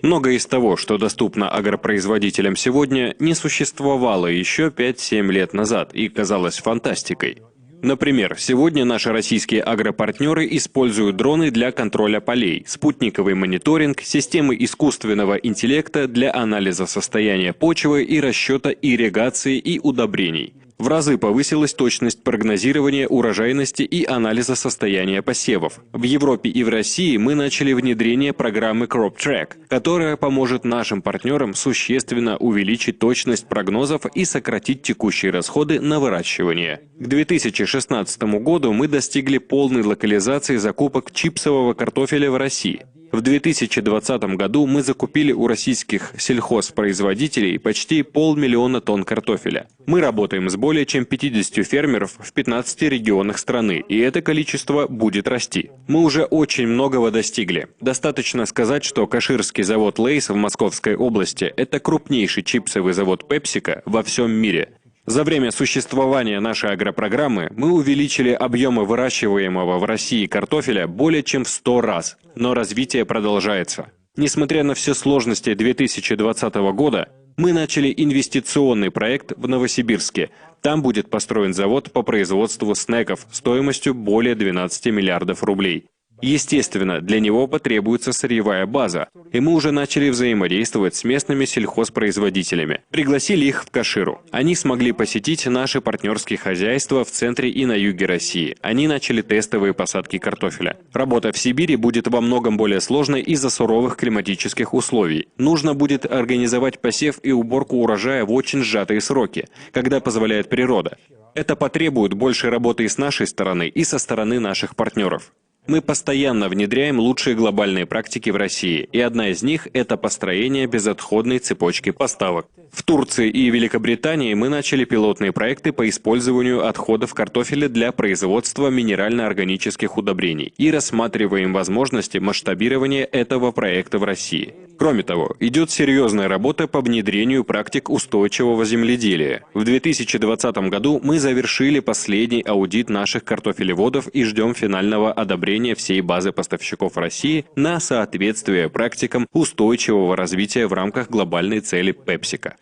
S10: Многое из того, что доступно агропроизводителям сегодня, не существовало еще 5-7 лет назад и казалось фантастикой. Например, сегодня наши российские агропартнеры используют дроны для контроля полей, спутниковый мониторинг, системы искусственного интеллекта для анализа состояния почвы и расчета ирригации и удобрений. В разы повысилась точность прогнозирования урожайности и анализа состояния посевов. В Европе и в России мы начали внедрение программы Crop Track, которая поможет нашим партнерам существенно увеличить точность прогнозов и сократить текущие расходы на выращивание. К 2016 году мы достигли полной локализации закупок чипсового картофеля в России. В 2020 году мы закупили у российских сельхозпроизводителей почти 500 000 тонн картофеля. Мы работаем с более чем 50 фермеров в 15 регионах страны, и это количество будет расти. Мы уже очень многого достигли. Достаточно сказать, что Каширский завод Лейс в Московской области – это крупнейший чипсовый завод PepsiCo во всем мире. За время существования нашей агропрограммы мы увеличили объемы выращиваемого в России картофеля более чем в 100 раз, но развитие продолжается. Несмотря на все сложности 2020 года, мы начали инвестиционный проект в Новосибирске. Там будет построен завод по производству снеков стоимостью более 12 миллиардов рублей. Естественно, для него потребуется сырьевая база, и мы уже начали взаимодействовать с местными сельхозпроизводителями. Пригласили их в Каширу. Они смогли посетить наши партнерские хозяйства в центре и на юге России. Они начали тестовые посадки картофеля. Работа в Сибири будет во многом более сложной из-за суровых климатических условий. Нужно будет организовать посев и уборку урожая в очень сжатые сроки, когда позволяет природа. Это потребует больше работы и с нашей стороны, и со стороны наших партнеров. Мы постоянно внедряем лучшие глобальные практики в России, и одна из них – это построение безотходной цепочки поставок. В Турции и Великобритании мы начали пилотные проекты по использованию отходов картофеля для производства минерально-органических удобрений и рассматриваем возможности масштабирования этого проекта в России. Кроме того, идет серьезная работа по внедрению практик устойчивого земледелия. В 2020 году мы завершили последний аудит наших картофелеводов и ждем финального одобрения всей базы поставщиков России на соответствие практикам устойчивого развития в рамках глобальной цели PepsiCo.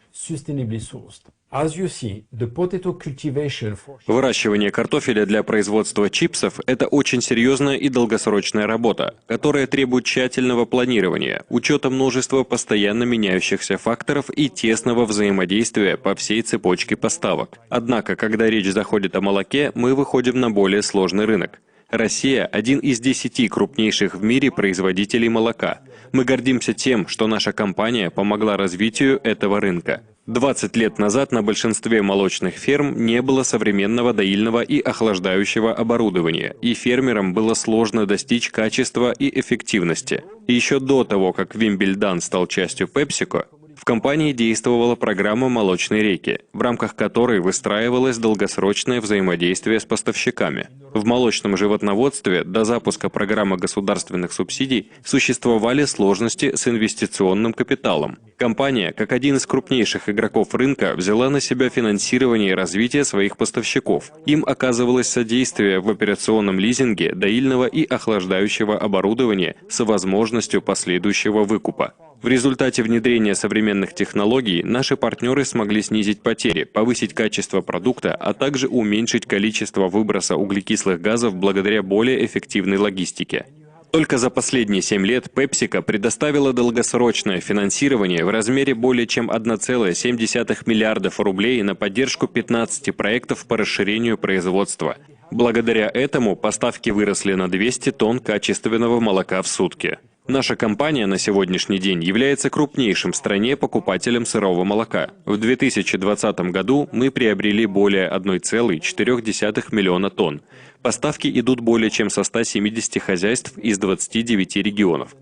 S10: Выращивание картофеля для производства чипсов – это очень серьезная и долгосрочная работа, которая требует тщательного планирования, учета множества постоянно меняющихся факторов и тесного взаимодействия по всей цепочке поставок. Однако, когда речь заходит о молоке, мы выходим на более сложный рынок. Россия – один из 10 крупнейших в мире производителей молока. Мы гордимся тем, что наша компания помогла развитию этого рынка. 20 лет назад на большинстве молочных ферм не было современного доильного и охлаждающего оборудования, и фермерам было сложно достичь качества и эффективности. Еще до того, как Вимбельдан стал частью PepsiCo, в компании действовала программа «Молочные реки», в рамках которой выстраивалось долгосрочное взаимодействие с поставщиками. В молочном животноводстве до запуска программы государственных субсидий существовали сложности с инвестиционным капиталом. Компания, как один из крупнейших игроков рынка, взяла на себя финансирование и развитие своих поставщиков. Им оказывалось содействие в операционном лизинге доильного и охлаждающего оборудования с возможностью последующего выкупа. В результате внедрения современных технологий наши партнеры смогли снизить потери, повысить качество продукта, а также уменьшить количество выброса углекислых газов благодаря более эффективной логистике. Только за последние 7 лет PepsiCo предоставила долгосрочное финансирование в размере более чем 1,7 миллиардов рублей на поддержку 15 проектов по расширению производства. Благодаря этому поставки выросли на 200 тонн качественного молока в сутки. Наша компания на сегодняшний день является крупнейшим в стране покупателем сырого молока. В 2020 году мы приобрели более 1,4 миллиона тонн. Поставки идут более чем со 170 хозяйств из 29 регионов.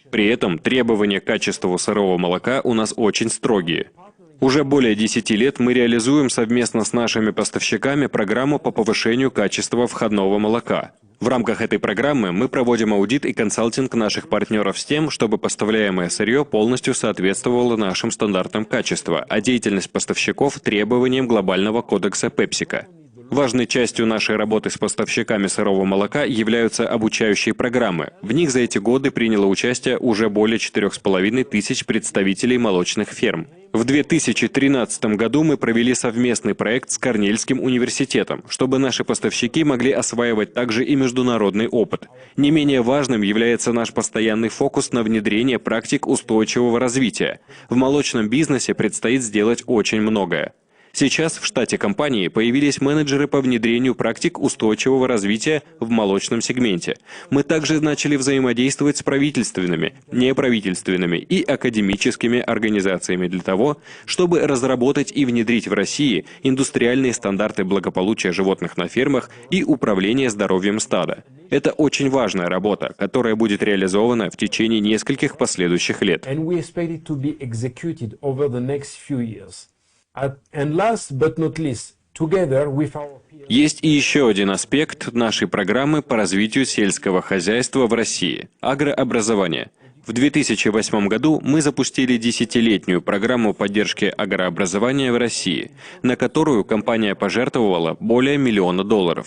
S10: При этом требования к качеству сырого молока у нас очень строгие. Уже более 10 лет мы реализуем совместно с нашими поставщиками программу по повышению качества входного молока. В рамках этой программы мы проводим аудит и консалтинг наших партнеров с тем, чтобы поставляемое сырье полностью соответствовало нашим стандартам качества, а деятельность поставщиков – требованиям глобального кодекса PepsiCo. Важной частью нашей работы с поставщиками сырого молока являются обучающие программы. В них за эти годы приняло участие уже более 4500 представителей молочных ферм. В 2013 году мы провели совместный проект с Корнельским университетом, чтобы наши поставщики могли осваивать также и международный опыт. Не менее важным является наш постоянный фокус на внедрение практик устойчивого развития. В молочном бизнесе предстоит сделать очень многое. Сейчас в штате компании появились менеджеры по внедрению практик устойчивого развития в молочном сегменте. Мы также начали взаимодействовать с правительственными, неправительственными и академическими организациями для того, чтобы разработать и внедрить в России индустриальные стандарты благополучия животных на фермах и управления здоровьем стада. Это очень важная работа, которая будет реализована в течение нескольких последующих лет. Есть и еще один аспект нашей программы по развитию сельского хозяйства в России – агрообразование. В 2008 году мы запустили 10-летнюю программу поддержки агрообразования в России, на которую компания пожертвовала более $1 миллиона.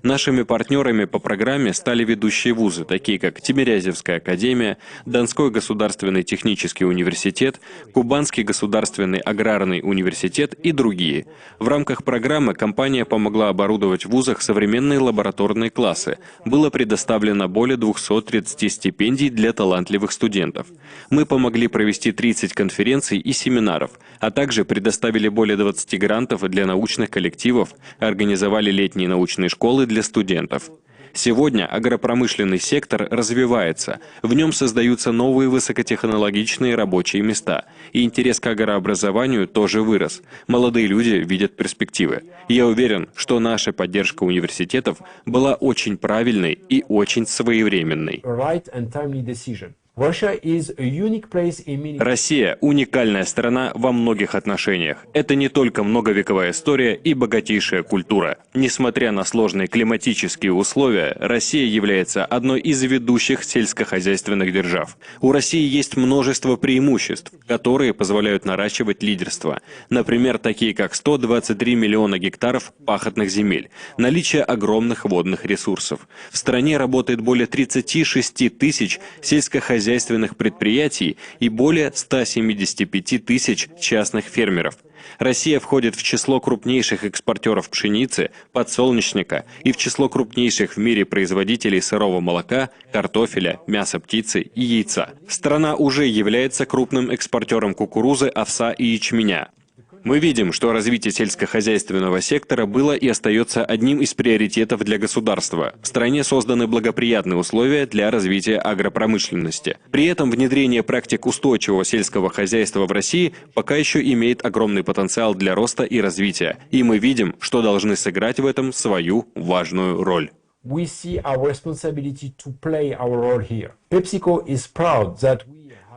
S10: Нашими партнерами по программе стали ведущие вузы, такие как Тимирязевская академия, Донской государственный технический университет, Кубанский государственный аграрный университет и другие. В рамках программы компания помогла оборудовать в вузах современные лабораторные классы. Было предоставлено более 230 стипендий для талантливых студентов. Мы помогли провести 30 конференций и семинаров, а также предоставили более 20 грантов для научных коллективов, организовали летние научные школы для студентов. Сегодня агропромышленный сектор развивается, в нем создаются новые высокотехнологичные рабочие места, и интерес к агрообразованию тоже вырос. Молодые люди видят перспективы. Я уверен, что наша поддержка университетов была очень правильной и очень своевременной. Россия – уникальная страна во многих отношениях. Это не только многовековая история и богатейшая культура. Несмотря на сложные климатические условия, Россия является одной из ведущих сельскохозяйственных держав. У России есть множество преимуществ, которые позволяют наращивать лидерство. Например, такие как 123 миллиона гектаров пахотных земель, наличие огромных водных ресурсов. В стране работает более 36 тысяч сельскохозяйственных предприятий и более 175 тысяч частных фермеров. Россия входит в число крупнейших экспортеров пшеницы, подсолнечника и в число крупнейших в мире производителей сырого молока, картофеля, мяса птицы и яйца. Страна уже является крупным экспортером кукурузы, овса и ячменя. Мы видим, что развитие сельскохозяйственного сектора было и остается одним из приоритетов для государства. В стране созданы благоприятные условия для развития агропромышленности. При этом внедрение практик устойчивого сельского хозяйства в России пока еще имеет огромный потенциал для роста и развития. И мы видим, что должны сыграть в этом свою важную роль.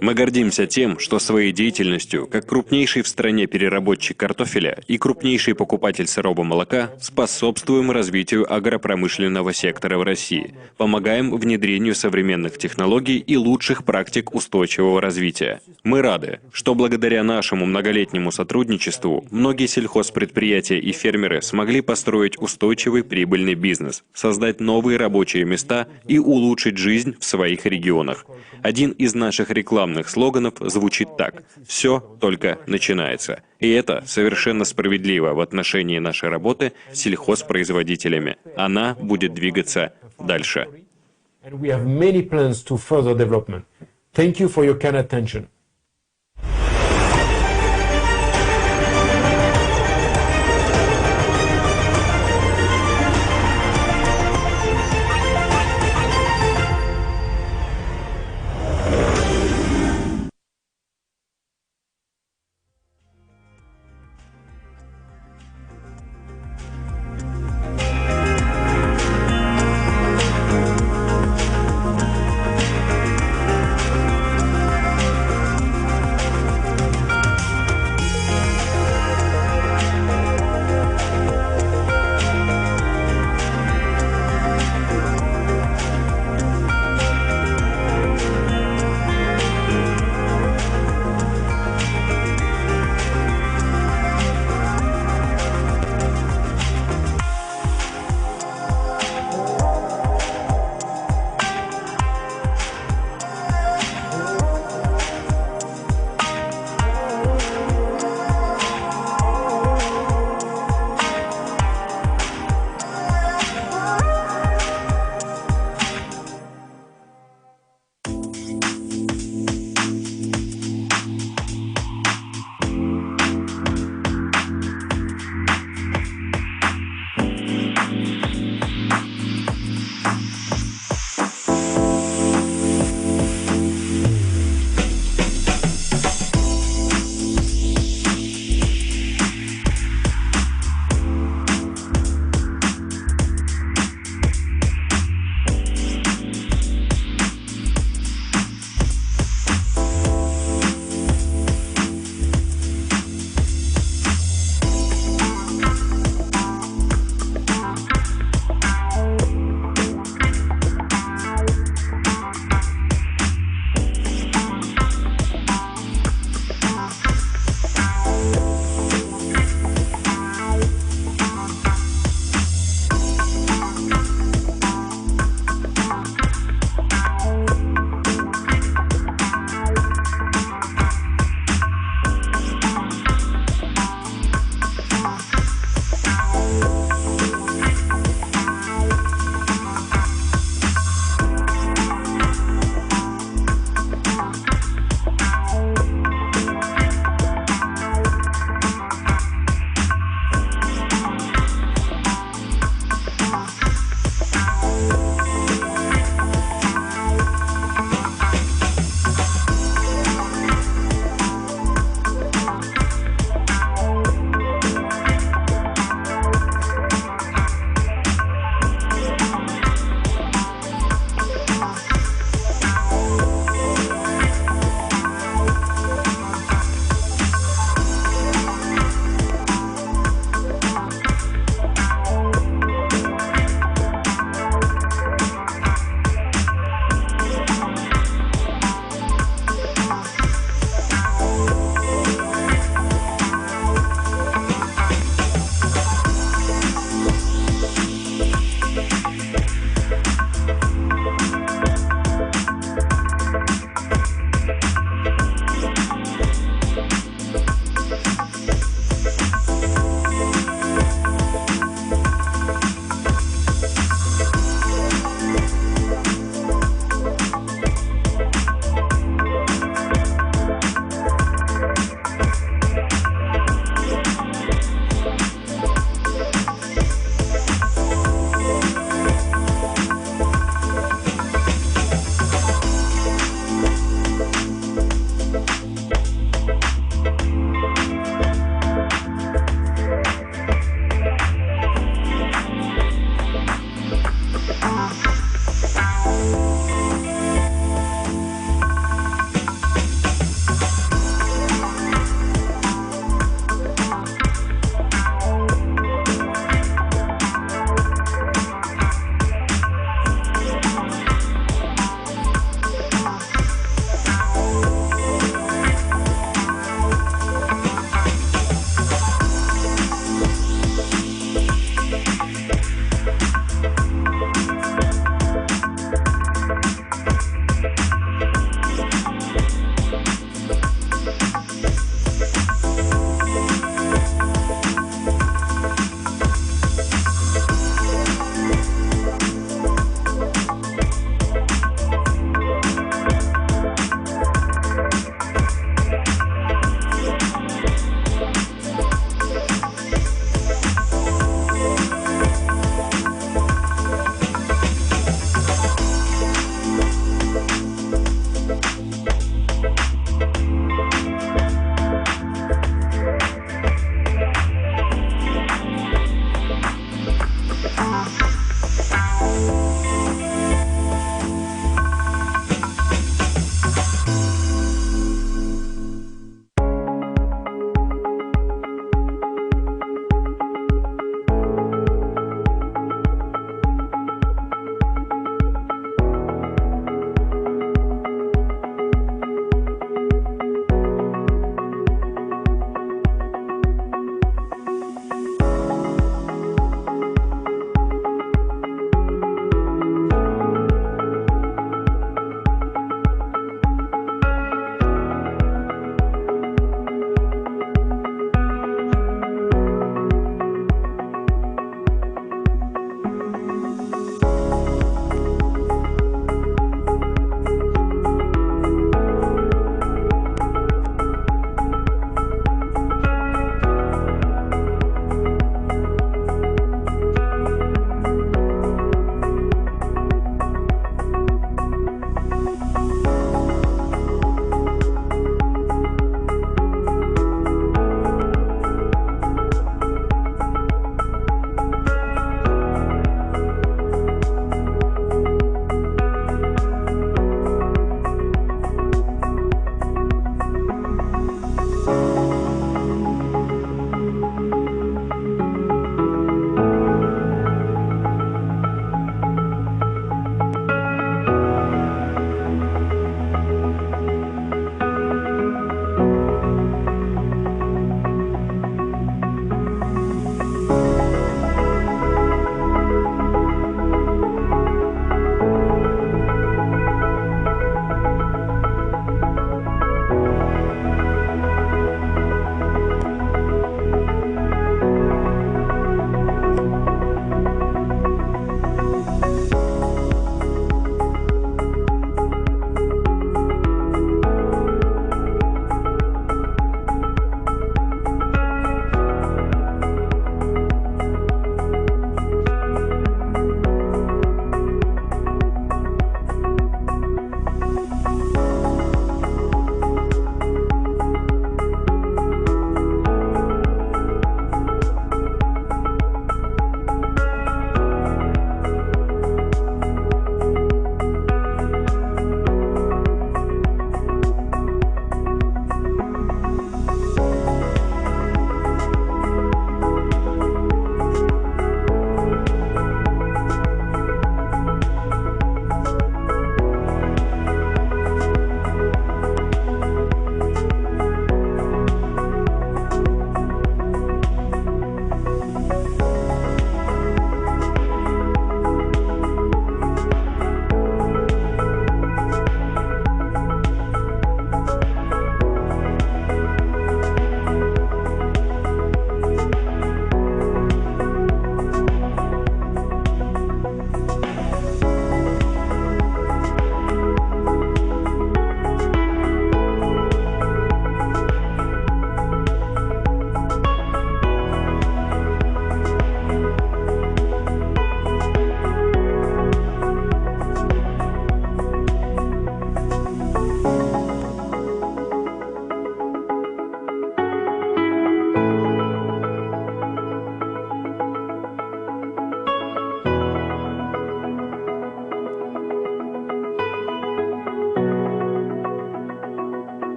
S10: Мы гордимся тем, что своей деятельностью, как крупнейший в стране переработчик картофеля и крупнейший покупатель сырого молока, способствуем развитию агропромышленного сектора в России, помогаем внедрению современных технологий и лучших практик устойчивого развития. Мы рады, что благодаря нашему многолетнему сотрудничеству многие сельхозпредприятия и фермеры смогли построить устойчивый прибыльный бизнес, создать новые рабочие места и улучшить жизнь в своих регионах. Один из наших рекламных слоганов звучит так: «Все только начинается». И это совершенно справедливо в отношении нашей работы с сельхозпроизводителями. Она будет двигаться дальше.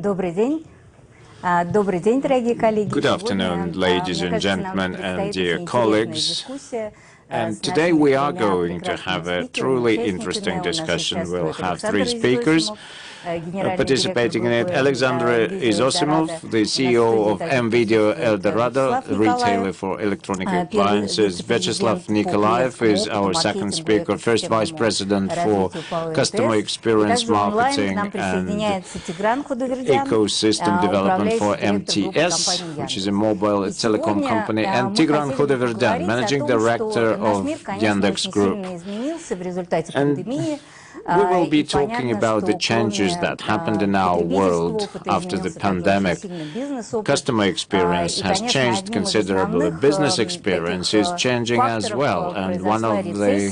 S2: Good afternoon, ladies and gentlemen, and dear colleagues. And today we are going to have a truly interesting discussion. We'll have three speakers participating in it. Alexander Izosimov, the CEO of M-Video El Dorado, retailer for electronic appliances. Vyacheslav Nikolaev is our second speaker, first vice president for customer experience marketing and ecosystem development for MTS, which is a mobile telecom company, and Tigran Khudaverdian, managing director of Yandex Group. And we will be talking about the changes that happened in our world after the pandemic. Customer experience has changed considerably. Business experience is changing as well. And one of the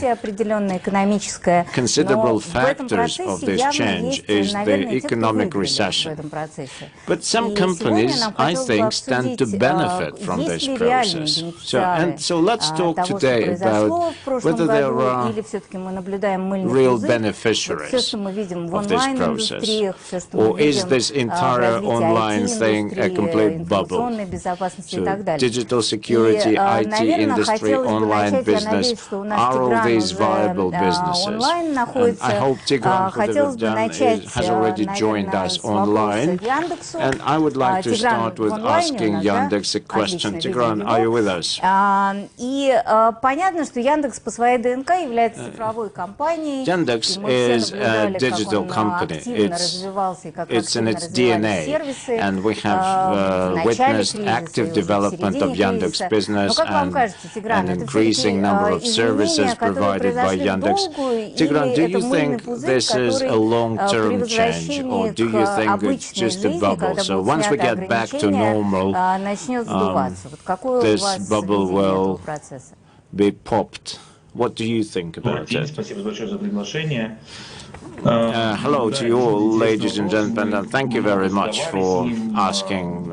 S2: considerable factors of this change is the economic recession. But some companies, I think, stand to benefit from this process. So let's talk today about whether there are real beneficiaries of this process, or is this entire online thing a complete bubble? So digital security, IT industry, online business, are all these viable businesses? And I hope Tigran Khudaverdian has already joined us online, and I would like to start with asking Yandex a question. Tigran, are you with us? Yandex is a digital company. It's in its DNA, and we have witnessed active development of Yandex business and an increasing number of services provided by Yandex. Tigran, do you think this is a long-term change, or do you think it's just a bubble? So once we get back to normal, this bubble will be popped. What do you think about it? Hello to you all, ladies and gentlemen, and thank you very much for asking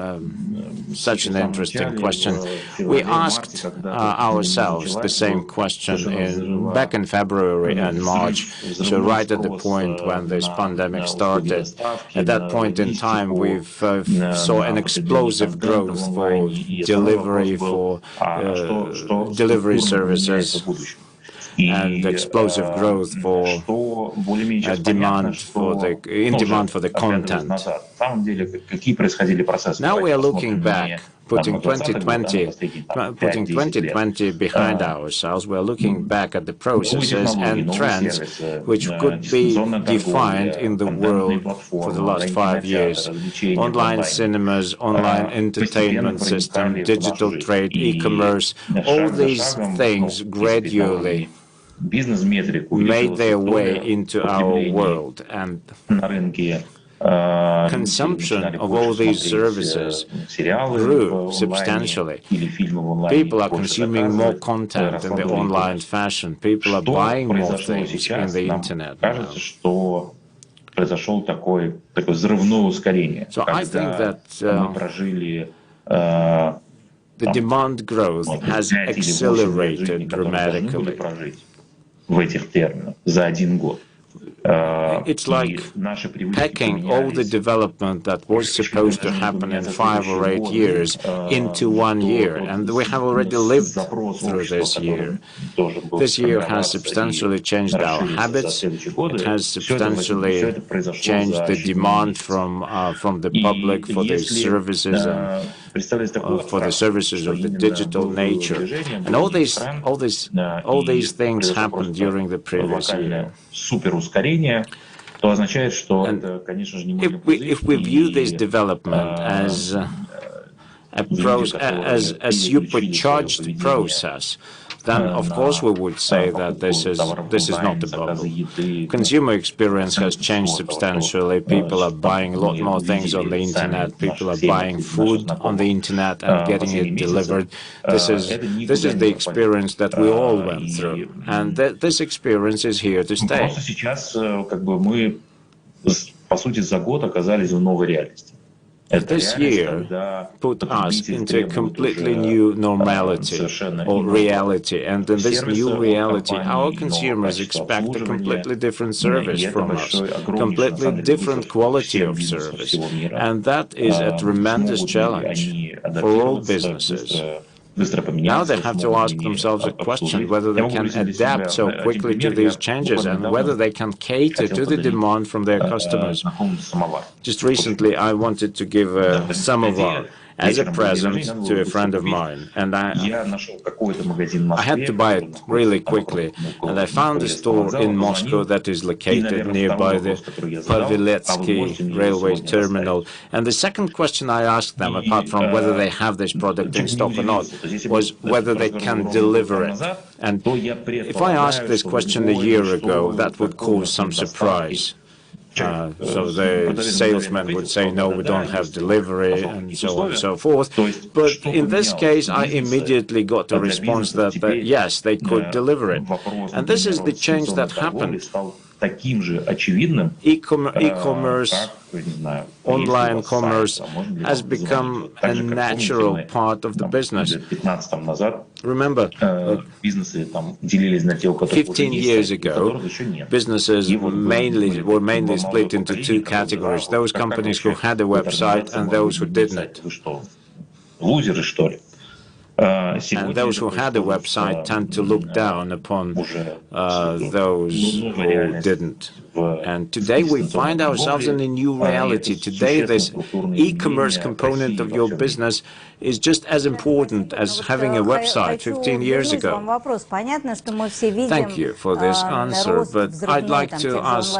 S2: such an interesting question. We asked ourselves the same question back in February and March, so right at the point when this pandemic started. At that point in time, we saw an explosive growth for delivery services, and explosive growth for demand for the content. Now we are looking back, putting 2020 behind ourselves. We are looking back at the processes and trends which could be defined in the world for the last 5 years. Online cinemas, online entertainment system, digital trade, e-commerce, all these things gradually made their way into our world, and consumption of all these services grew substantially. People are consuming more content in the online fashion. People are buying more things in the internet now. So I think that the demand growth has accelerated dramatically. It's like packing all the development that was supposed to happen in 5 or 8 years into 1 year, and we have already lived through this year. This year has substantially changed our habits. It has substantially changed the demand from the public for the services and for the services of the digital nature. And all these things happened during the previous year. And if we view this development as a supercharged process, then of course we would say that this is not a bubble. Consumer experience has changed substantially. People are buying a lot more things on the internet. People are buying food on the internet and getting it delivered. This is the experience that we all went through, and this experience is here to stay. This year put us into a completely new normality or reality, and in this new reality our consumers expect a completely different service from us, completely different quality of service, and that is a tremendous challenge for all businesses. Now they have to ask themselves a question whether they can adapt so quickly to these changes and whether they can cater to the demand from their customers. Just recently I wanted to give a samovar as a present to a friend of mine, and I had to buy it really quickly, and I found a store in Moscow that is located nearby the Paveletsky railway terminal, and the second question I asked them, apart from whether they have this product in stock or not, was whether they can deliver it. And if I asked this question a year ago, that would cause some surprise. So the salesman would say, no, we don't have delivery, and so on and so forth. But in this case, I immediately got a response that yes, they could deliver it. And this is the change that happened. E-commerce, online commerce has become a natural part of the business. Remember, 15 years ago, businesses were mainly split into two categories: those companies who had a website and those who didn't. And those who had a website tend to look down upon those who didn't. And today we find ourselves in a new reality. Today this e-commerce component of your business is just as important as having a website 15 years ago. Thank you for this answer, but I'd like to ask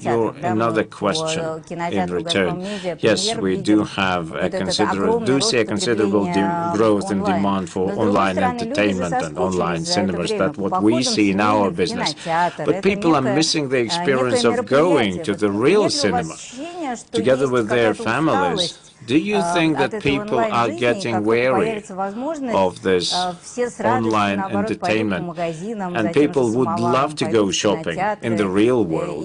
S2: you another question in return. Yes, we do have see a considerable growth in demand for online entertainment and online cinemas. That's what we see in our business. But people are missing the experience of going to the real cinema together with their families. Do you think that people are getting weary of this online entertainment, and people would love to go shopping in the real world?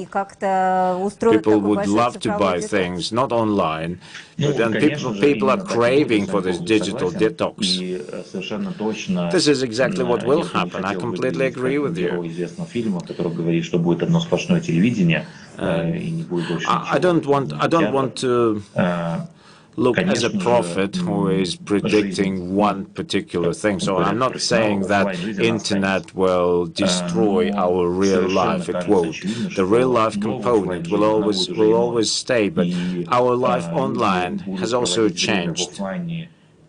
S2: People would love to buy things, not online, but then people are craving for this digital detox. This is exactly what will happen. I completely agree with you. I don't want to look as a prophet who is predicting one particular thing. So I'm not saying that internet will destroy our real life. It won't. The real life component will always stay, but our life online has also changed.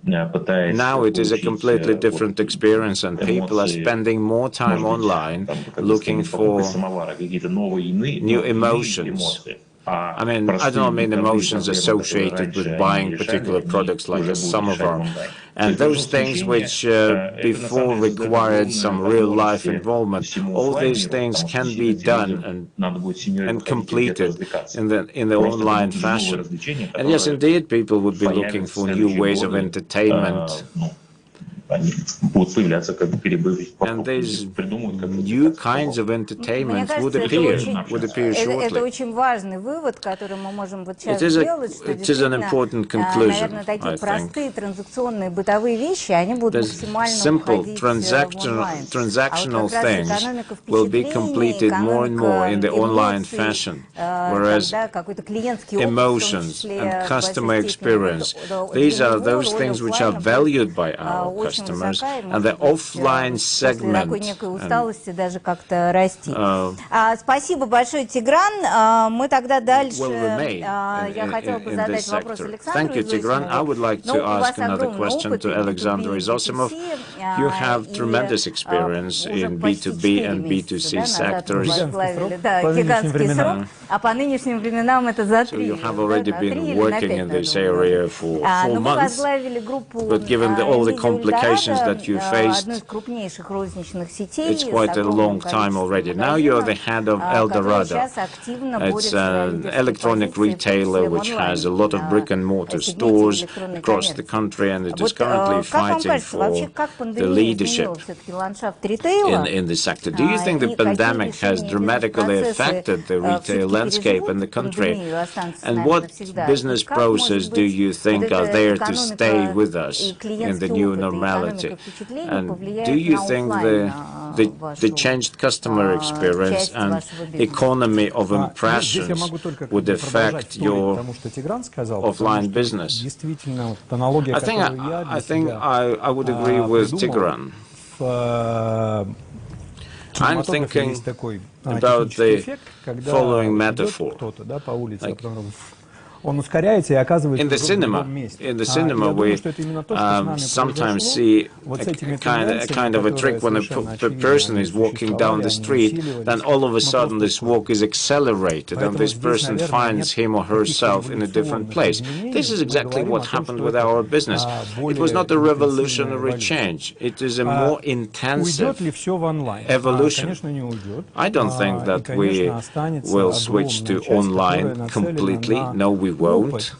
S2: Now it is a completely different experience, and people are spending more time online looking for new emotions. I mean, I don't mean emotions associated with buying particular products like a samovar. And those things which before required some real-life involvement, all these things can be done and completed in the online fashion. And yes, indeed, people would be looking for new ways of entertainment. And these new kinds of entertainment would appear shortly. It is an important conclusion, I think. These simple transactional things will be completed more and more in the online fashion, whereas emotions and customer experience, these are those things which are valued by our customers. And the offline segment.
S13: Спасибо большое, Тигран. Мы тогда дальше.
S2: Я хотела бы задать вопрос Александру. Thank you, Tigran. I would like to ask another question to Alexander Izosimov. You have tremendous experience in B2B and B2C sectors. So you have already been working in this area for 4 months. But given all the complications limitations that you faced. It's quite a long time already. Now you're the head of El Dorado. It's an electronic retailer which has a lot of brick-and-mortar stores across the country, and it is currently fighting for the leadership in the sector. Do you think the pandemic has dramatically affected the retail landscape in the country? And what business process do you think are there to stay with us in the new normality? And do you think the changed customer experience and economy of impressions would affect your offline business? I think I would agree with Tigran. I'm thinking about the following metaphor. Like, in the cinema, we sometimes see a kind of a trick when a person is walking down the street, then all of a sudden this walk is accelerated and this person finds him or herself in a different place. This is exactly what happened with our business. It was not a revolutionary change. It is a more intensive evolution. I don't think that we will switch to online completely. No, we won't.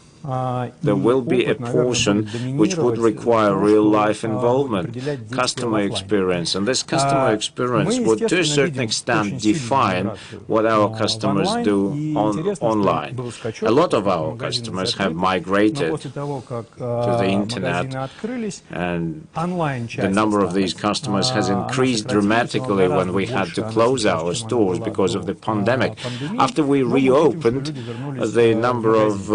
S2: There will be a portion which would require real-life involvement, customer experience, and this customer experience would to a certain extent define what our customers do online. A lot of our customers have migrated to the internet, and the number of these customers has increased dramatically when we had to close our stores because of the pandemic. After we reopened, the number of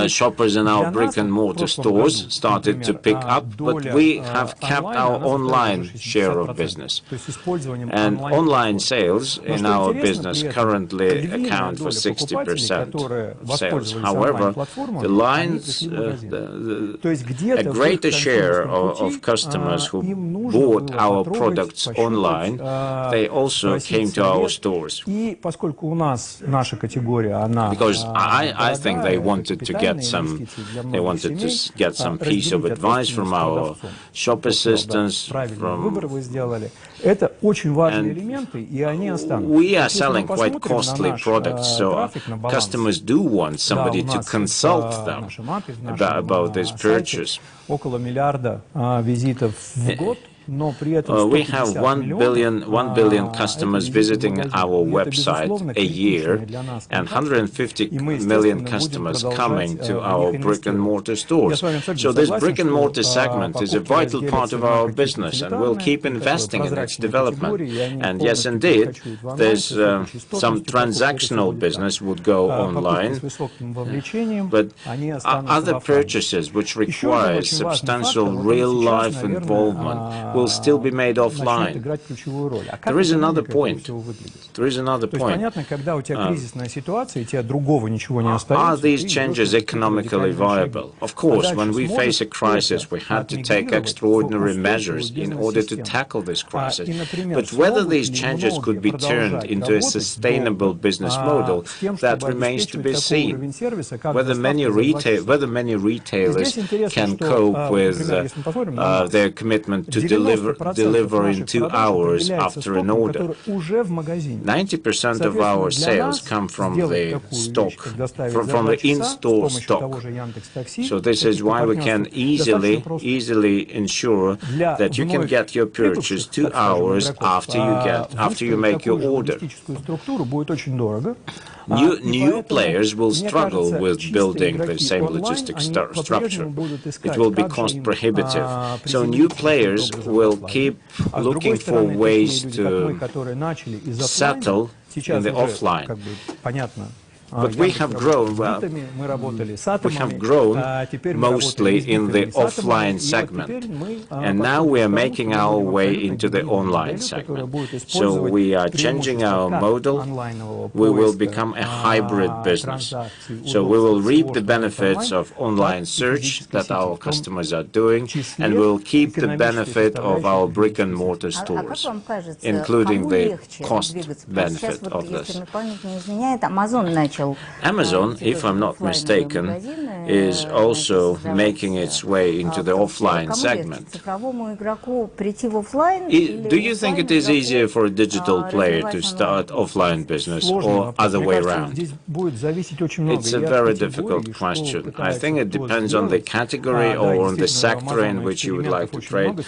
S2: shoppers in our brick-and-mortar stores started to pick up, but we have kept our online share of business. And online sales in our business currently account for 60% of sales. However, the lines, a greater share of customers who bought our products online, they also came to our stores. Because I think they wanted to get some piece of advice from our shop assistants, and we are selling quite costly products, so customers do want somebody to consult them about this purchase. We have 1 billion customers visiting our website a year, and 150 million customers coming to our brick-and-mortar stores. So this brick-and-mortar segment is a vital part of our business, and we'll keep investing in its development. And yes, indeed, there's some transactional business would go online, but other purchases which require substantial real-life involvement will still be made offline. There is another point. Are these changes economically viable? Of course, when we face a crisis, we had to take extraordinary measures in order to tackle this crisis. But whether these changes could be turned into a sustainable business model, that remains to be seen. Whether many retailers can cope with their commitment to deliver in 2 hours after an order. 90% of our sales come from the stock, from the in-store stock. So this is why we can easily ensure that you can get your purchase 2 hours after you make your order. New players will struggle with building the same logistics structure. It will be cost prohibitive. So new players will keep looking for ways to settle in the offline. But we have grown, mostly in the offline segment, and now we are making our way into the online segment. So we are changing our model. We will become a hybrid business. So we will reap the benefits of online search that our customers are doing, and we'll keep the benefit of our brick-and-mortar stores, including the cost benefit of this. Amazon, if I'm not mistaken, is also making its way into the offline segment. Do you think it is easier for a digital player to start offline business or other way around? It's a very difficult question. I think it depends on the category or on the sector in which you would like to trade.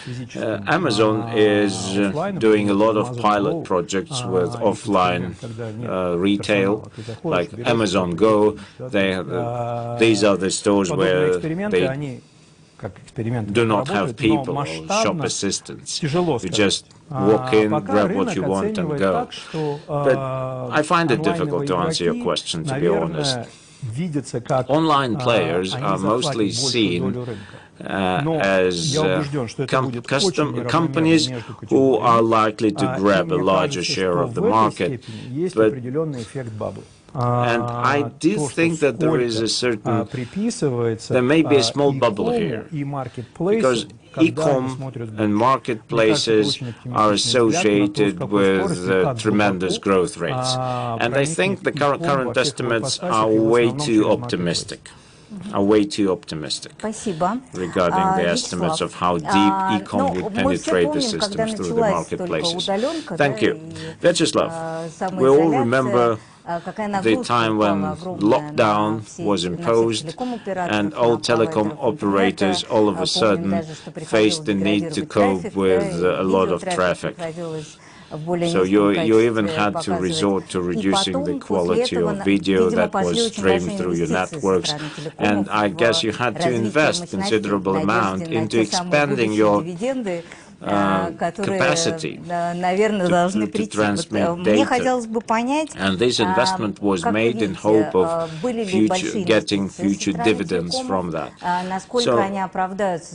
S2: Amazon is doing a lot of pilot projects with offline retail, like Amazon Go. These are the stores where they do not have people or shop assistants. You just walk in, grab what you want and go. But I find it difficult to answer your question, to be honest. Online players are mostly seen as companies who are likely to grab a larger share of the market. And I do think that there is a certain, there may be a small bubble here, because e-com and marketplaces are associated with tremendous growth rates. And I think the current estimates are way too optimistic. Regarding the estimates of how deep e-com would penetrate the systems through the marketplaces. Thank you. Vyacheslav, we all remember the time when lockdown was imposed and all telecom operators all of a sudden faced the need to cope with a lot of traffic. So you even had to resort to reducing the quality of video that was streamed through your networks. And I guess you had to invest considerable amount into expanding your capacity to transmit data. And this investment was made in hope of getting future dividends from that. So,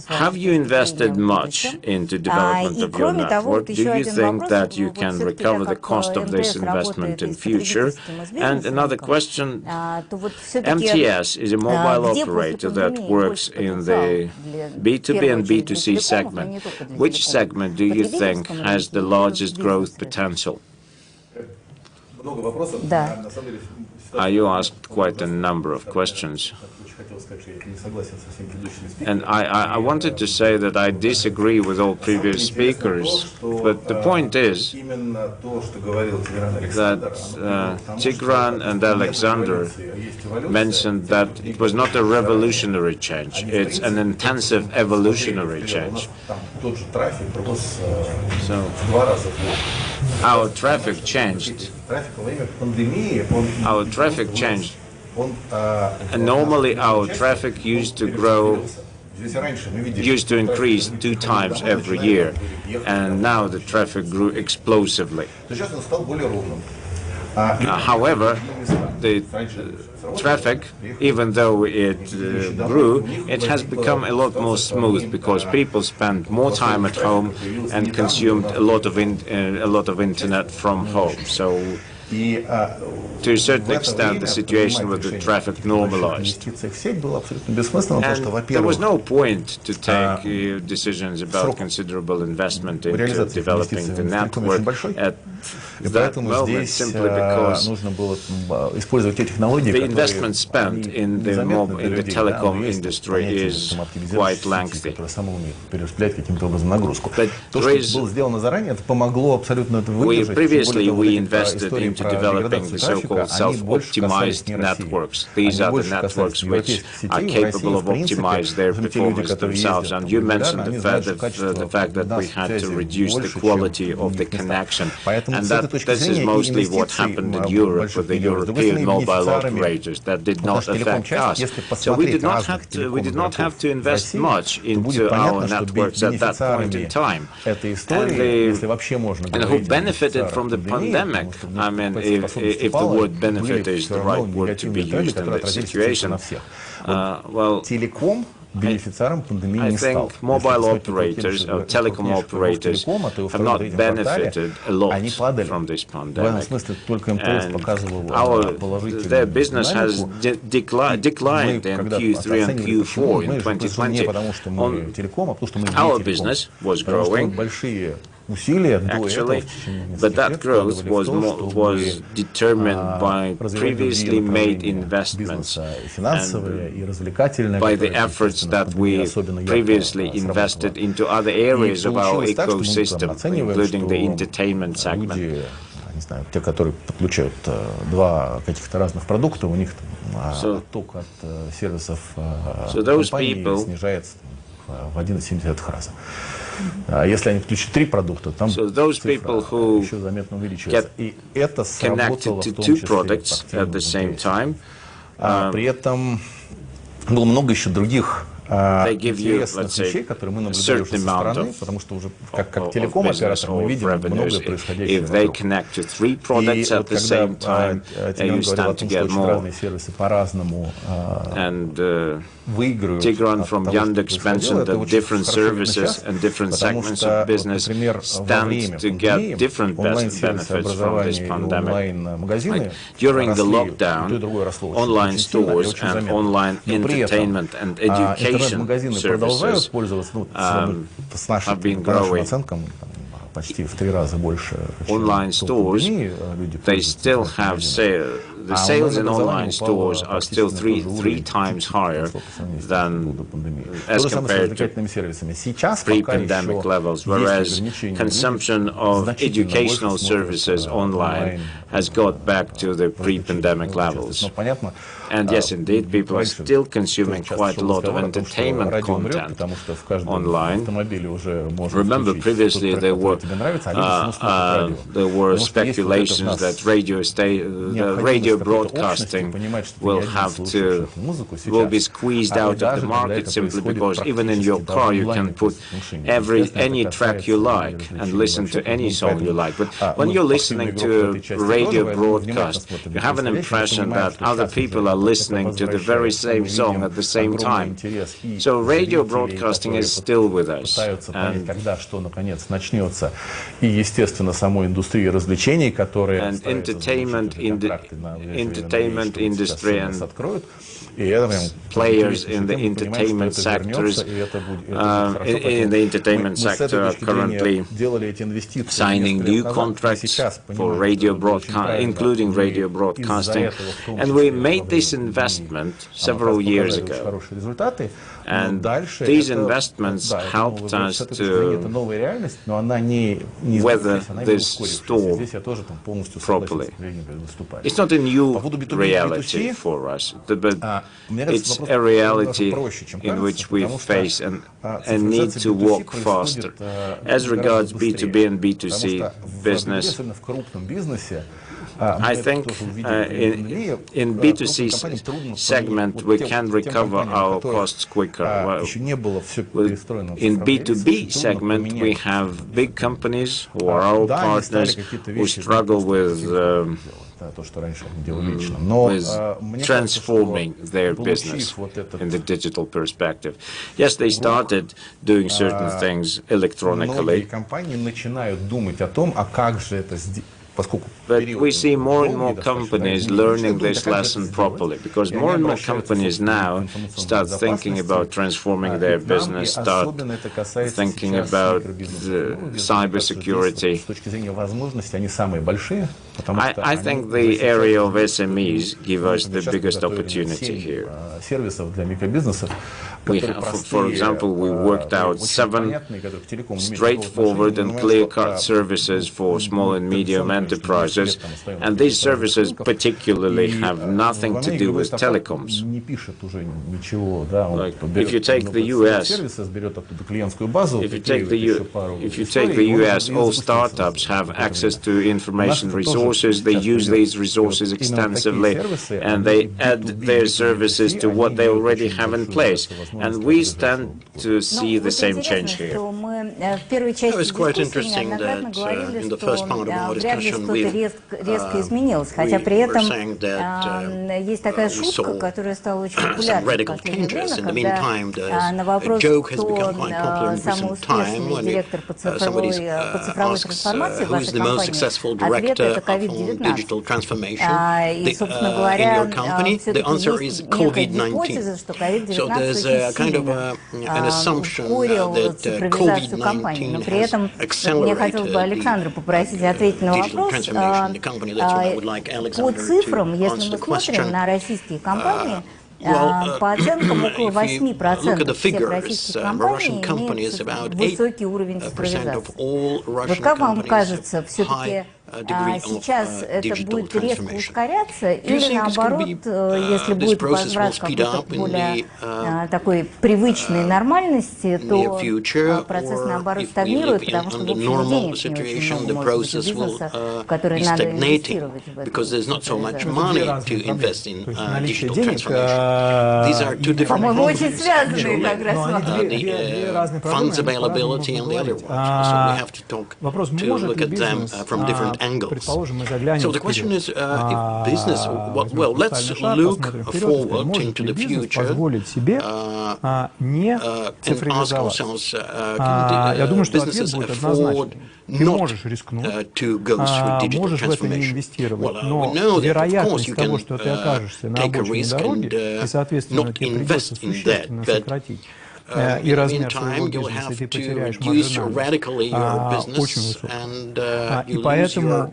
S2: have you invested much into development of your network? Do you think that you can recover the cost of this investment in future? And another question, MTS is a mobile operator that works in the B2B and B2C segment. Which segment do you think has the largest growth potential? You asked quite a number of questions. And I wanted to say that I disagree with all previous speakers, but the point is that Tigran and Alexander mentioned that it was not a revolutionary change, it's an intensive evolutionary change. So, our traffic changed. Our traffic changed. And normally our traffic used to increase 2 times every year, and now the traffic grew explosively. However, the traffic, even though it grew, it has become a lot more smooth because people spend more time at home and consumed a lot of internet from home. So, to a certain extent, the situation with the traffic normalized. And there was no point to take decisions about considerable investment into developing the network at that moment, simply because the investment spent in the telecom industry is quite lengthy. But previously we invested into developing the so-called self-optimized networks. These are the networks which are capable of optimizing their performance themselves. And you mentioned the fact that we had to reduce the quality of the connection. And this is mostly what happened in Europe with the European mobile operators. That did not affect us. So we did not have to invest much into our networks at that point in time. And who benefited from the pandemic? I mean, if the word benefit is the right word to be used in that situation, well, I think mobile operators or telecom operators have not benefited a lot from this pandemic. And their business has declined in Q3 and Q4 in 2020. Our business was growing actually, but that growth was determined by previously made investments and by the efforts that we previously invested into other areas of our ecosystem, including the entertainment segment.
S7: Не знаю, те, которые подключают два каких-то разных продукта, у них отток от сервисов компании снижается в 1,7 раза. А если они подключат три продукта, там цифра еще заметно увеличивается. И это сработало в том числе при этом было много еще других интересных вещей, которые мы наблюдали уже со стороны, потому что уже как телеком-оператор мы видим многое происходящее вокруг. И вот когда Тигран говорил о том, что очень разные сервисы по-разному выигрывают от того, что происходило, это очень хорошо сейчас, потому что, например, во время пандемии онлайн-сервисы образования и онлайн-магазины росли, и то и другое росло очень сильно и очень заметно. Но при этом интернет-магазины продолжают пользоваться, ну, с нашим, по нашим оценкам, почти в 3 раза больше, чем люди пользуются.
S2: The sales in online stores are still three times higher than as compared to pre-pandemic levels, whereas consumption of educational services online has got back to the pre-pandemic levels. And yes, indeed, people are still consuming quite a lot of entertainment content online. Remember, previously there were speculations that radio broadcasting will be squeezed out of the market simply because even in your car you can put any track you like and listen to any song you like. But when you're listening to radio broadcast, you have an impression that other people are listening to the very same song at the same time. So radio broadcasting is still with us. And entertainment industry and players in the entertainment sectors, in the entertainment sector are currently signing new contracts for radio broadcast, including radio broadcasting. And we made this investment several years ago. And these investments helped us to weather this storm properly. It's not a new reality for us, but it's a reality in which we face and need to walk faster. As regards B2B and B2C business, I think in B2C segment we can recover our costs quicker. In B2B segment we have big companies who are our partners who struggle with transforming their business in the digital perspective. Yes, they started doing certain things electronically. But we see more and more companies learning this lesson properly, because more and more companies now start thinking about transforming their business, start thinking about cybersecurity. I think the area of SMEs give us the biggest opportunity here. We have, for example, we worked out 7 straightforward and clear-cut services for small and medium enterprises, and these services particularly have nothing to do with telecoms. Like, if you take the US, all startups have access to information resources. They use these resources extensively, and they add their services to what they already have in place. And we stand to see the same change here.
S4: It was quite interesting that in the first part of our discussion we were saying that we saw some radical changes. In the meantime, a joke has become quite popular in recent time when somebody asks who is the most successful director of digital transformation in your company. The answer is COVID-19. So there's a kind of an assumption that COVID
S13: всю компанию. Но при этом мне хотелось бы Александра попросить ответить на вопрос. По цифрам, если мы смотрим на российские компании, по оценкам, около 8% всех российских компаний имеют высокий уровень цифровизации. Вот как вам кажется, все-таки сейчас это будет резко ускоряться или наоборот, если будет возврат к какой-то более такой привычной нормальности, то процесс наоборот стагнирует, потому что в общем денег не очень много может быть у бизнеса, в который надо инвестировать в эту цифровизацию. По-моему, очень связанные как раз
S7: funds availability and the other one. So we have to talk to look at them from different angles. So the question is, if business, well, let's look forward into the future and ask ourselves, can businesses afford not to go through digital transformation? Well, we know that, of course, you can take a risk and not invest in that, but in the meantime, you'll have to reduce radically your business and you lose your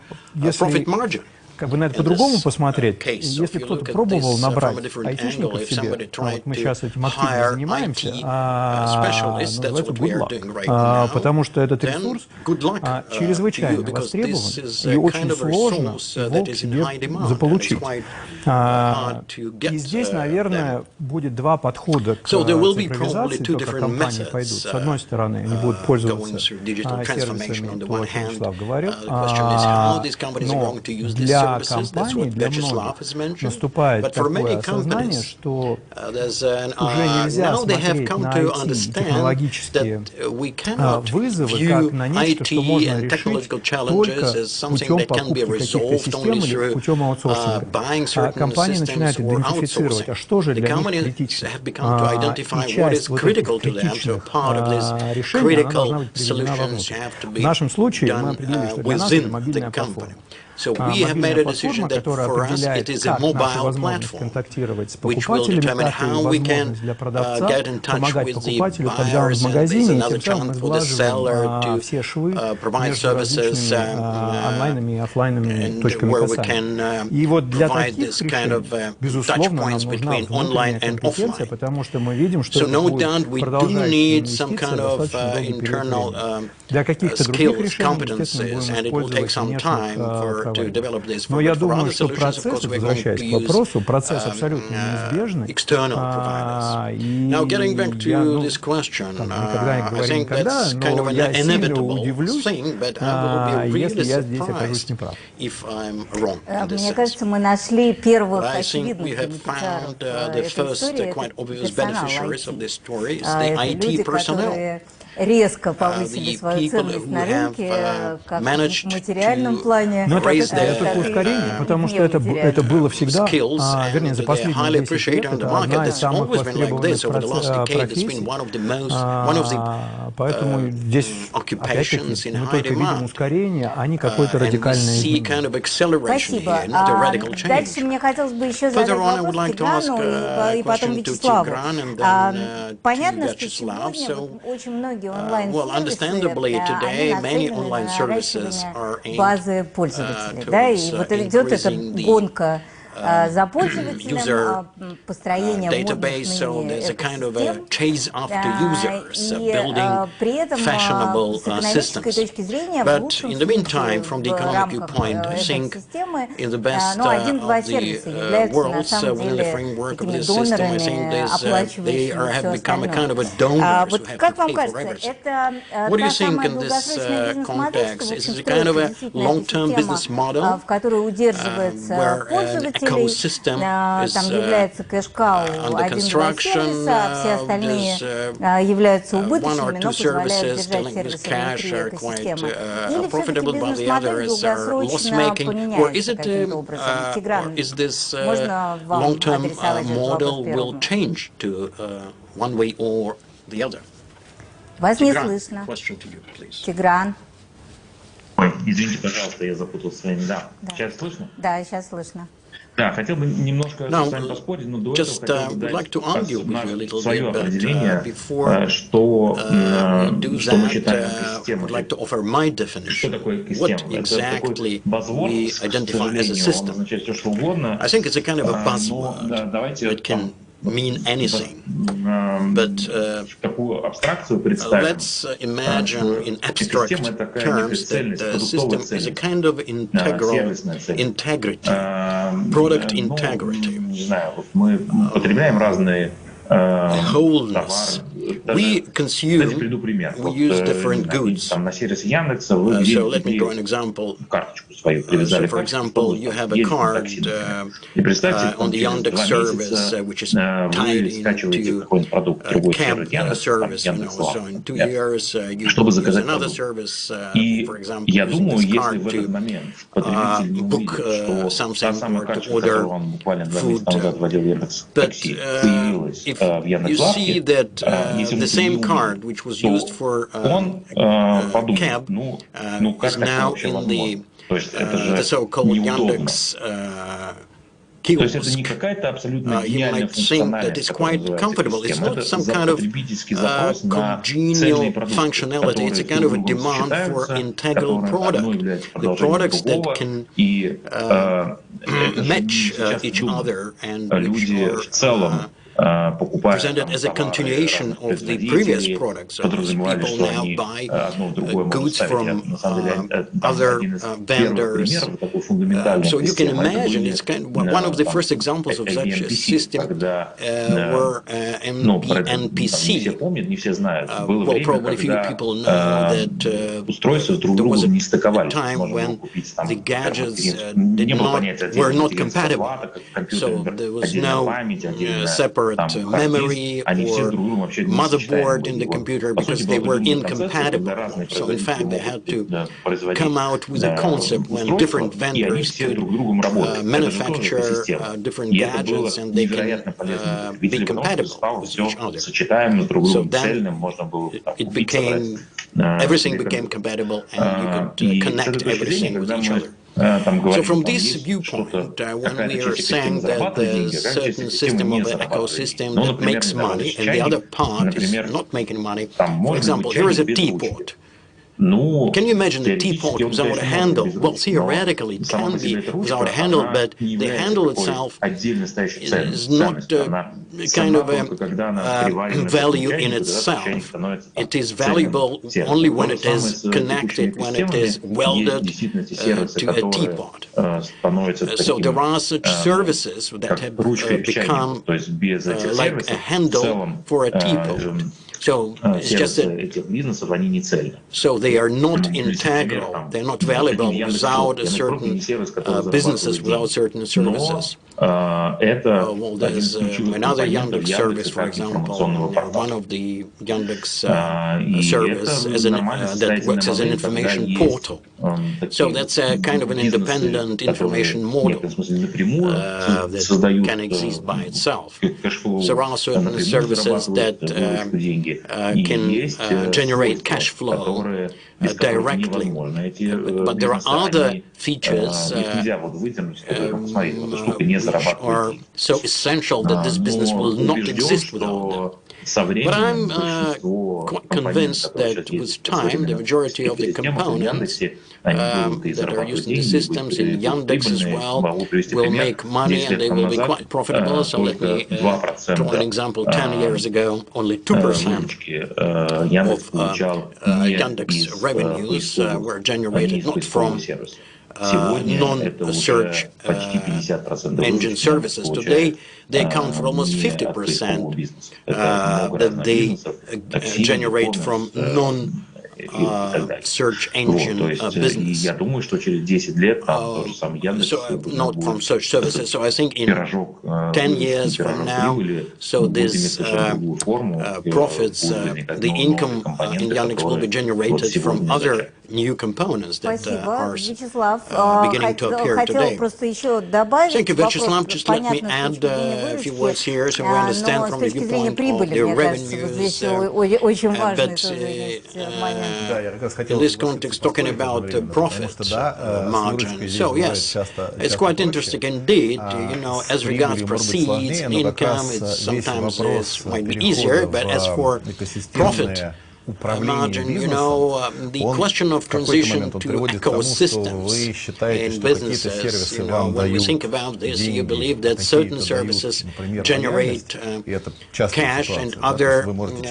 S7: profit margin. Как бы на это по-другому посмотреть, если кто-то пробовал набрать айтишников себе, вот мы сейчас этим активно занимаемся, называется good luck, потому что этот ресурс чрезвычайно востребован и очень сложно его к себе заполучить. И здесь, наверное, будет два подхода к цифровизации, то, как компании пойдут. С одной стороны, они будут пользоваться сервисами, то, о чем Вячеслав говорил, но для компаний, для многих наступает такое осознание, что уже нельзя смотреть на IT-технологические вызовы как на нечто, что можно решить только путем покупки каких-то систем или путем аутсорсинга. Компании начинают идентифицировать, а что же для них критично. И часть вот этих критичных решений она должна быть приведена вовнутрь. В нашем случае мы определили, что для нас это мобильная платформа.
S4: So we have made a decision that for us it is a mobile platform, which will determine how we can get in touch with the buyers and there's another channel for the seller to provide services and where we can provide this kind of touch points between online and offline. So no doubt we do need some kind of internal skills, competences, and it will take some time
S7: Но я думаю, что процесс, возвращаясь к вопросу, процесс абсолютно неизбежный.
S4: Now getting back to this question, I think that's kind of an inevitable thing, but I will be really surprised if I'm wrong in this sense. I think we have found the first quite obvious beneficiaries of this story is the IT personnel.
S13: Резко повысили свою ценность на рынке, как в материальном плане.
S7: Но это только ускорение, потому что это было всегда, вернее, за последние 10 лет, это одна из самых востребованных профессий. Поэтому здесь, опять-таки, мы только видим ускорение, а не какое-то радикальное изменение.
S13: Спасибо. Дальше мне хотелось бы еще задать вопрос Тиграну и потом Вячеславу. Понятно, что сегодня очень многие онлайн-сервисы, они нацелены на расширение базы пользователей. Да? И вот идет эта гонка за пользователем, построение модных ныне систем, и при этом с экономической точки зрения в лучшем случае в рамках этой системы 1-2 сервиса являются на самом деле такими донорами, оплачивающими все остальное. Вот как вам кажется, это та самая долгосрочная бизнес-модель, что в общем строится действительно система, в которой удерживается пользователь, там является кэш-кау 1-2 сервиса, а все остальные являются убыточными, но позволяют держать сервисы внутри этой системы. Или все-таки бизнес-модель долгосрочно поменяется каким-то образом? Тигран, можно вам адресовать этот вопрос первым? Вас не слышно. Тигран.
S14: Ой, извините, пожалуйста, я запутал своими. Да. Сейчас слышно?
S13: Да, сейчас слышно.
S4: Now, just would like to argue with you a little bit, but before we do that, would like to offer my definition. What exactly we identify as a system? I think it's a kind of a buzzword that can mean anything. But let's imagine in abstract terms that the system is a kind of integral integrity, product integrity, wholeness. We consume, we use different goods. So let me draw an example. So for example, you have a card on the Yandex service, which is tied into cab service, so in 2 years you use another service, for example, using this card to book something or to order food. But if you see that the same card which was used for cab is now in the so-called Yandex kiosk, you might think that it's quite comfortable. It's not some kind of congenial functionality. It's a kind of a demand for integral product. The products that can match each other and which are presented as a continuation of the previous products. So people now buy goods from other vendors. So you can imagine it's one of the first examples of such a system were NPC. Well, probably few people know that there was a time when the gadgets were not compatible. So there was no separate memory or motherboard in the computer because they were incompatible. So in fact they had to come out with a concept when different vendors could manufacture different gadgets and they can be compatible with each other. So then it became, everything became compatible and you could connect everything with each other. So from this viewpoint, when we are saying that there's a certain system of an ecosystem that makes money and the other part is not making money, for example, here is a teapot. Can you imagine a teapot without a handle? Well, theoretically it can be without a handle, but the handle itself is not kind of a value in itself. It is valuable only when it is connected, when it is welded to a teapot. So there are such services that have become like a handle for a teapot. So it's just that, so they are not integral, they're not valuable without a certain businesses, without certain services. Well, there's another Yandex service, for example, one of the Yandex service that works as an information portal. So that's a kind of an independent information model that can exist by itself. So there are certain services that can generate cash flow directly, but there are other features which are so essential that this business will not exist without them. But I'm quite convinced that with time, the majority of the components that are used in the systems, in Yandex as well, will make money and they will be quite profitable. So let me draw an example. 10 years ago, only 2% of Yandex revenues were generated not from non-search engine services. Today, they account for almost 50% that they generate from search engine business. So not from search services. So I think in 10 years from now, so this profits, the income in Yandex will be generated from other new components that are beginning to appear today. Thank you, Vyacheslav. Just let me add a few words here so we understand from the viewpoint of the revenues. in this context talking about profit margin. So yes, it's quite interesting indeed. As regards proceeds and income, it's sometimes might be easier, but as for profit margin, the question of transition to ecosystems in businesses, when we think about this, you believe that certain services generate cash and other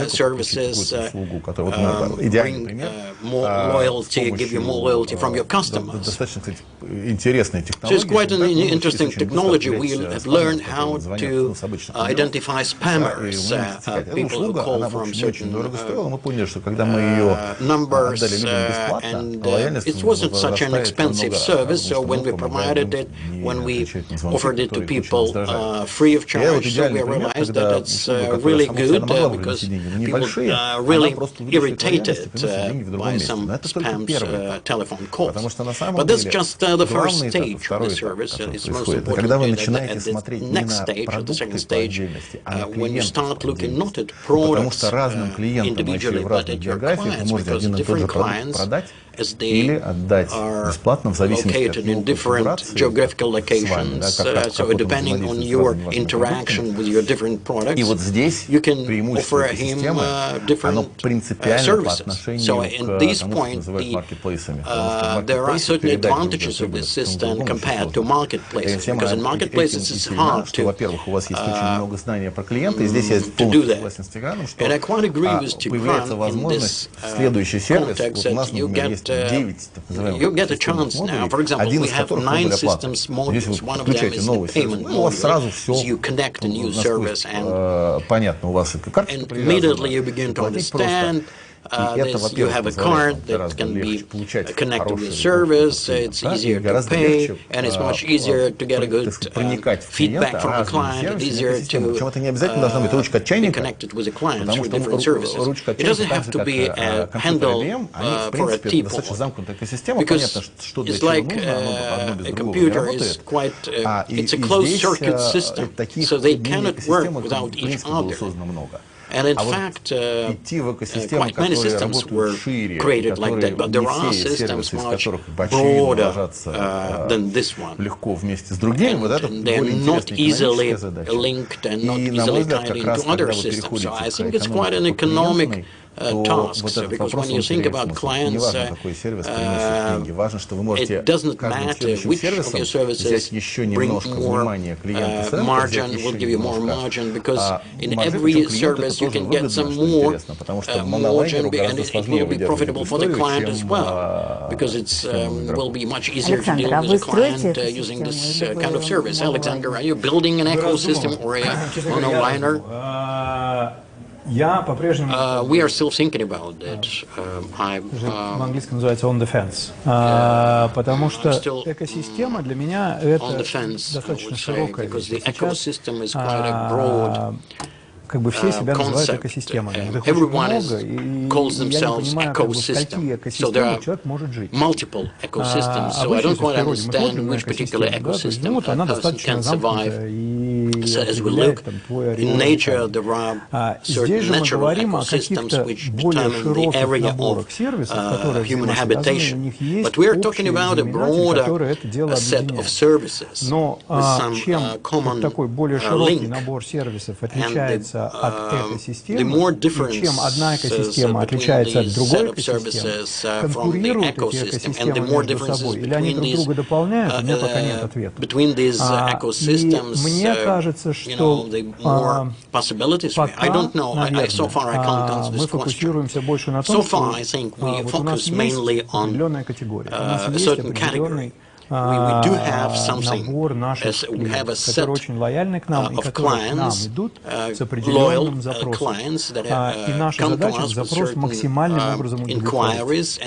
S4: services bring more loyalty, give you more loyalty from your customers. So it's quite an interesting technology. We have learned how to identify spammers, people who call from certain numbers, and it wasn't such an expensive service, so when we provided it, when we offered it to people free of charge, so we realized that it's really good because people really irritated by some spam telephone calls. But that's just the first stage of the service. It's most important at the next stage, or the second stage, when you start looking not at products individually, but at your clients, because different clients, as they are located in different geographical locations, so depending on your interaction with your different products, you can offer him different services. So in this point, there are certain advantages of this system compared to marketplaces, because in marketplaces it's hard to do that. And I quite agree with Tigran in this context that you get a chance now. For example, we have 9 systems modules. One of them is the payment module. So you connect a new service and immediately you begin to understand you have a card that can be connected with service, it's easier to pay, and it's much easier to get a good feedback from the client, it's easier to be connected with the client through different services. It doesn't have to be a handle for a people, because it's like a computer is quite, it's a closed circuit system, so they cannot work without each other. And in fact, quite many systems were created like that, but there are systems much broader than this one. And they're not easily linked and not easily tied into other systems. So I think it's quite an economic task, because when you think about clients, it doesn't matter which of your services bring more margin, will give you more margin, because in every service you can get some more margin, and it will be profitable for the client as well, because it will be much easier to deal with the client using this kind of service. Alexander, are you building an ecosystem or on a liner? We are still thinking about that.
S6: В английском называется on the fence, потому что экосистема для меня это достаточно широкая вещь. Сейчас как бы все себя называют экосистемами. Их очень много, и я не понимаю, как бы, в какие экосистемы человек может жить. Обычно, если в природе мы смотрим на экосистему, да, то есть, ну, она достаточно замкнутая и определяет там твой ореол. Здесь же мы говорим о каких-то более широких наборах сервисов, которые взаимосвязаны, у них есть общий знаменатель, который это дело объединяет. Но чем такой более широкий набор сервисов отличается от экосистемы, и чем одна экосистема отличается от другой экосистемы, конкурируют эти экосистемы между собой, или они друг друга дополняют, у меня пока нет ответа. И мне кажется, что пока, наверное, мы фокусируемся больше на том, что вот у нас есть определенная категория, у нас есть определенный набор наших клиентов, которые очень лояльны к нам и которые к нам идут с определенным запросом. И наша задача – запрос максимальным образом удовлетворить.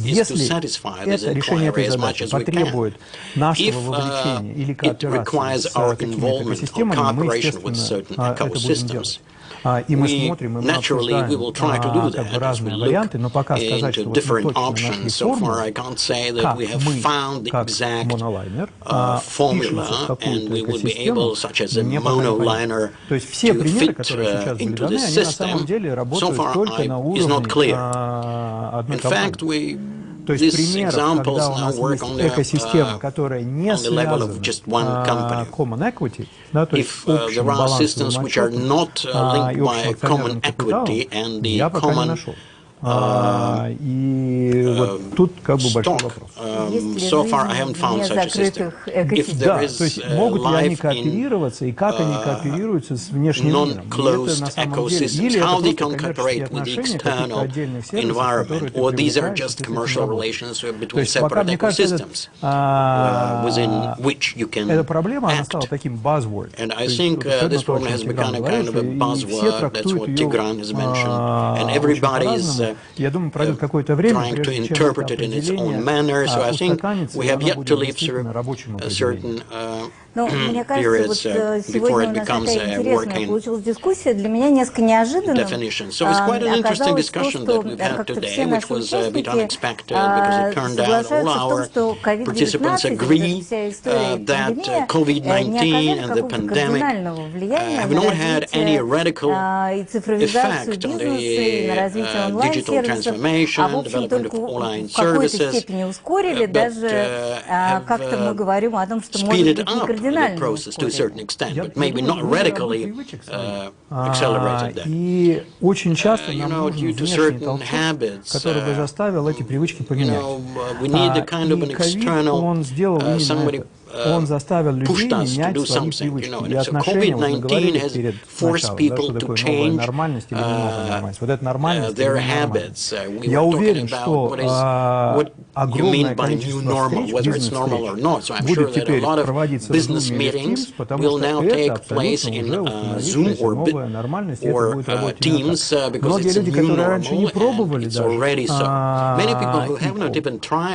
S6: Если это решение этой задачи потребует нашего вовлечения или кооперации с какими-то экосистемами, мы, естественно, это будем делать.
S7: И мы смотрим, и мы обсуждаем как бы разные варианты, но пока сказать, что вот мы точно нашли формулу, как мы, как монолайнер, впишемся в какую-то экосистему, мне пока непонятно. То есть все примеры, которые сейчас были даны, они на самом деле работают только на уровне одной компании. То есть пример, когда у нас есть экосистема, которая не связана common equity, да, то есть общим балансовым отчетом и общим акционерным капиталом, я пока не нашел. И вот тут как бы большой вопрос.
S13: So far, I haven't found such a system.
S7: Да, то есть могут ли они кооперироваться и как они кооперируются с внешним миром? И это на самом деле, или это просто коммерческие отношения каких-то отдельных сервисов, которые ты привлекаешь, то есть пока, мне кажется, эта проблема, она стала таким buzzword.
S4: And I think this problem has become a kind of a buzzword. That's what Tigran has mentioned. And everybody is trying to interpret it in its own manner. So I think we have yet to live through a certain
S13: мне кажется, вот сегодня у нас такая интересная получилась дискуссия, для меня несколько неожиданным. Оказалось то, что как-то все наши участники соглашаются в том, что COVID-19, вся история пандемии, не оказали какого-то кардинального влияния на развитие и цифровизацию бизнеса, и на развитие онлайн-сервисов, а в общем только в какой-то степени ускорили, даже как-то мы говорим о том, что может быть не кардинально.
S4: Process to a certain extent, but maybe not radically accelerated that.
S7: И очень часто нам нужен внешний толчок, который бы заставил эти привычки поменять. И ковид, он сделал именно это. Он заставил людей менять свои привычки. И отношения, вот мы говорили перед началом, да, что такое новая нормальность или не новая нормальность. Вот это нормальность или нормальность. Я уверен, что огромное количество встреч, бизнес-встреч, будет теперь проводиться в Zoom или в Teams, потому что это абсолютно уже установившаяся новая нормальность, и это будет работать именно так. Многие люди, которые раньше не пробовали даже,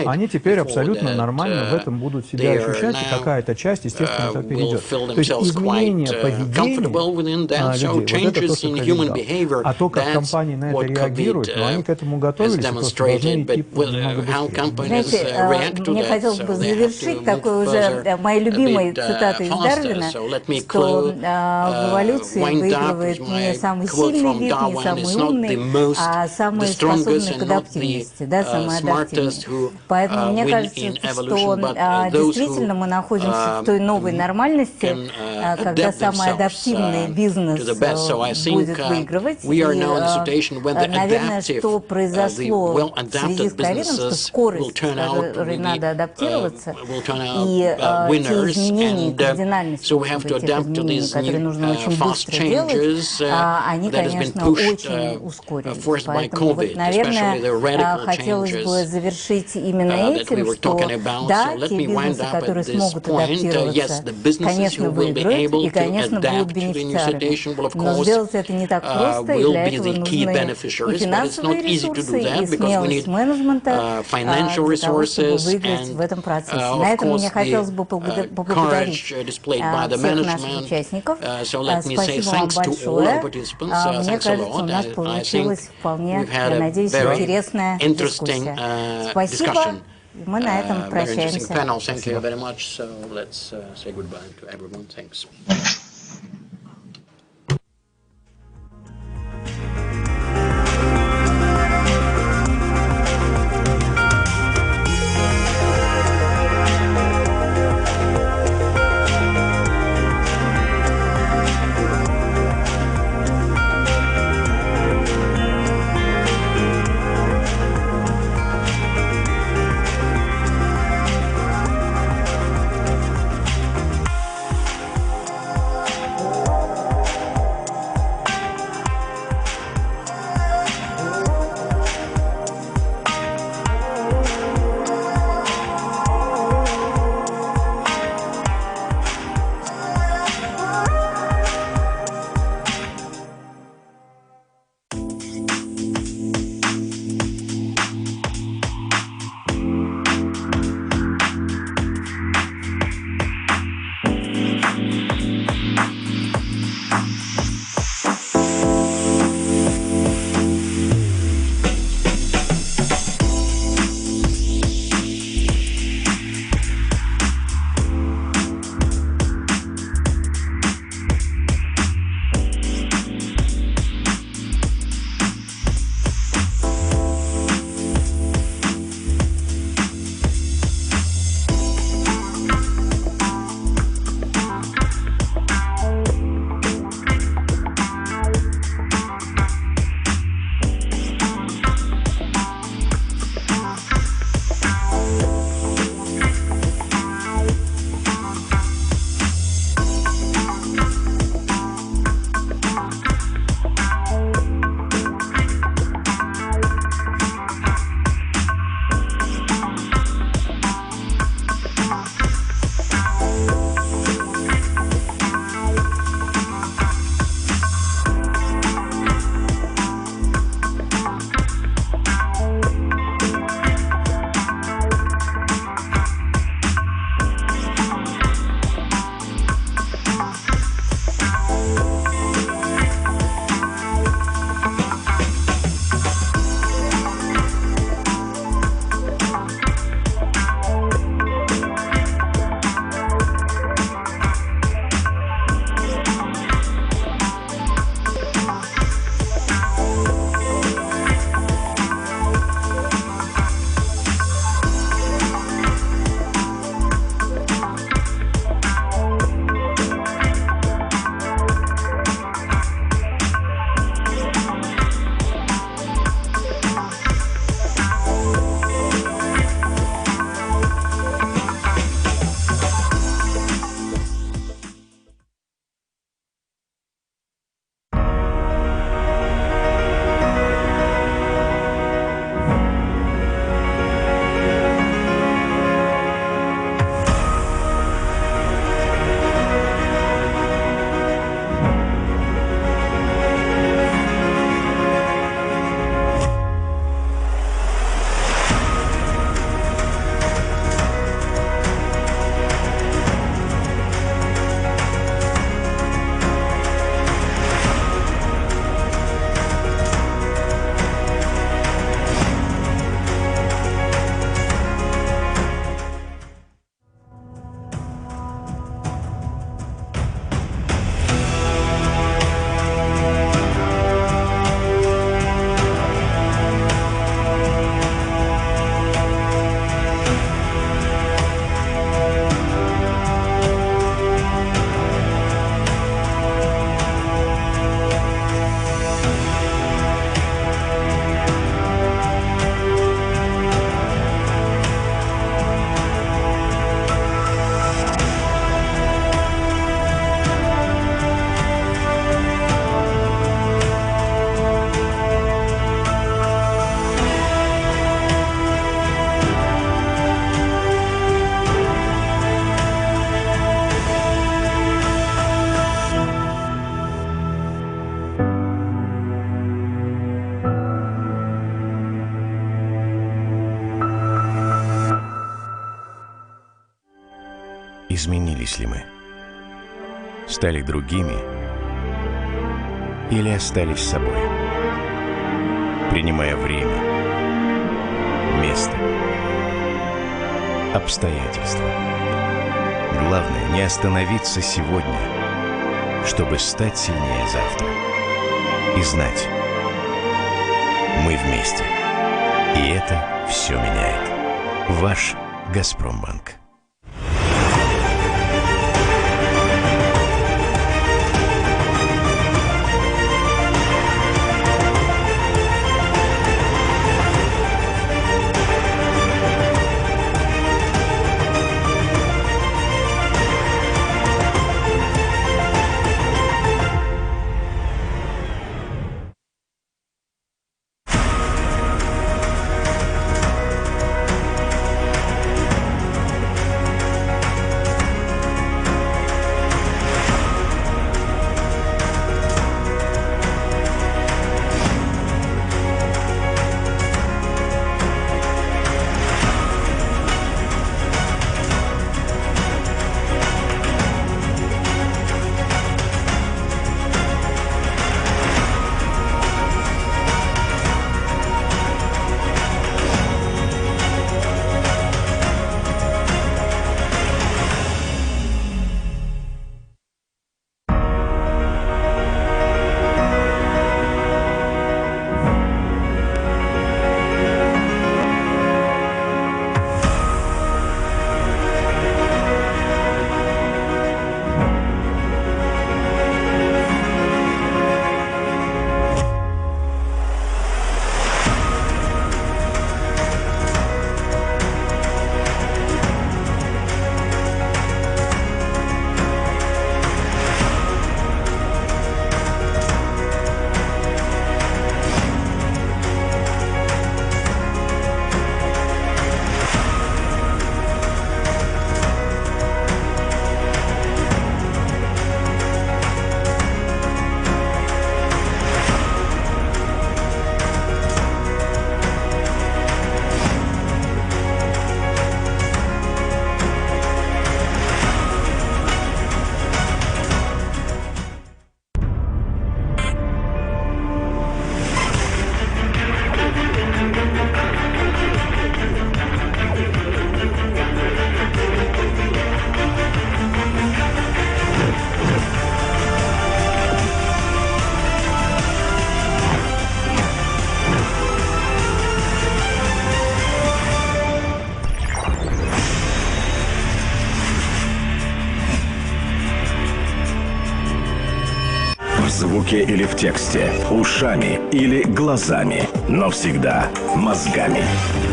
S7: они теперь абсолютно нормально в этом будут себя ощущать, и какая-то часть, естественно, так перейдет. То есть изменение поведения людей, вот это то, что ковид дал. А то, как компании на это реагируют, но они к этому готовились, и просто должны идти немного быстрее.
S13: Знаете, мне хотелось бы завершить такой уже моей любимой цитатой из Дарвина, что в эволюции выигрывает не самый сильный вид, не самый умный, а самый способный к адаптивности, да, самый адаптивный. Поэтому мне кажется, что действительно мы находимся в той новой нормальности, когда самый адаптивный бизнес будет выигрывать. И, наверное, что произошло в связи с ковидом, что скорость, с которой надо адаптироваться, и те изменения, кардинальность этих изменений, которые нужно очень быстро делать, они, конечно, очень ускорились. Поэтому, вот, наверное, хотелось бы завершить именно этим, что да, те бизнесы, которые смогут адаптироваться, конечно, выиграют и, конечно, будут бенефициарами. Но сделать это не так просто, и для этого нужны и финансовые ресурсы, и смелость менеджмента для того, чтобы выиграть в этом процессе. На этом мне хотелось бы поблагодарить всех наших участников. Спасибо вам большое. Мне кажется, у нас получилась вполне, я надеюсь, интересная дискуссия. Спасибо. Мы на этом прощаемся.
S14: изменились ли мы? Стали другими или остались собой? Принимая время, место, обстоятельства. Главное не остановиться сегодня, чтобы стать сильнее завтра. И знать, мы вместе. И это все меняет. Ваш Газпромбанк.
S15: звуке или в тексте, ушами или глазами, но всегда мозгами.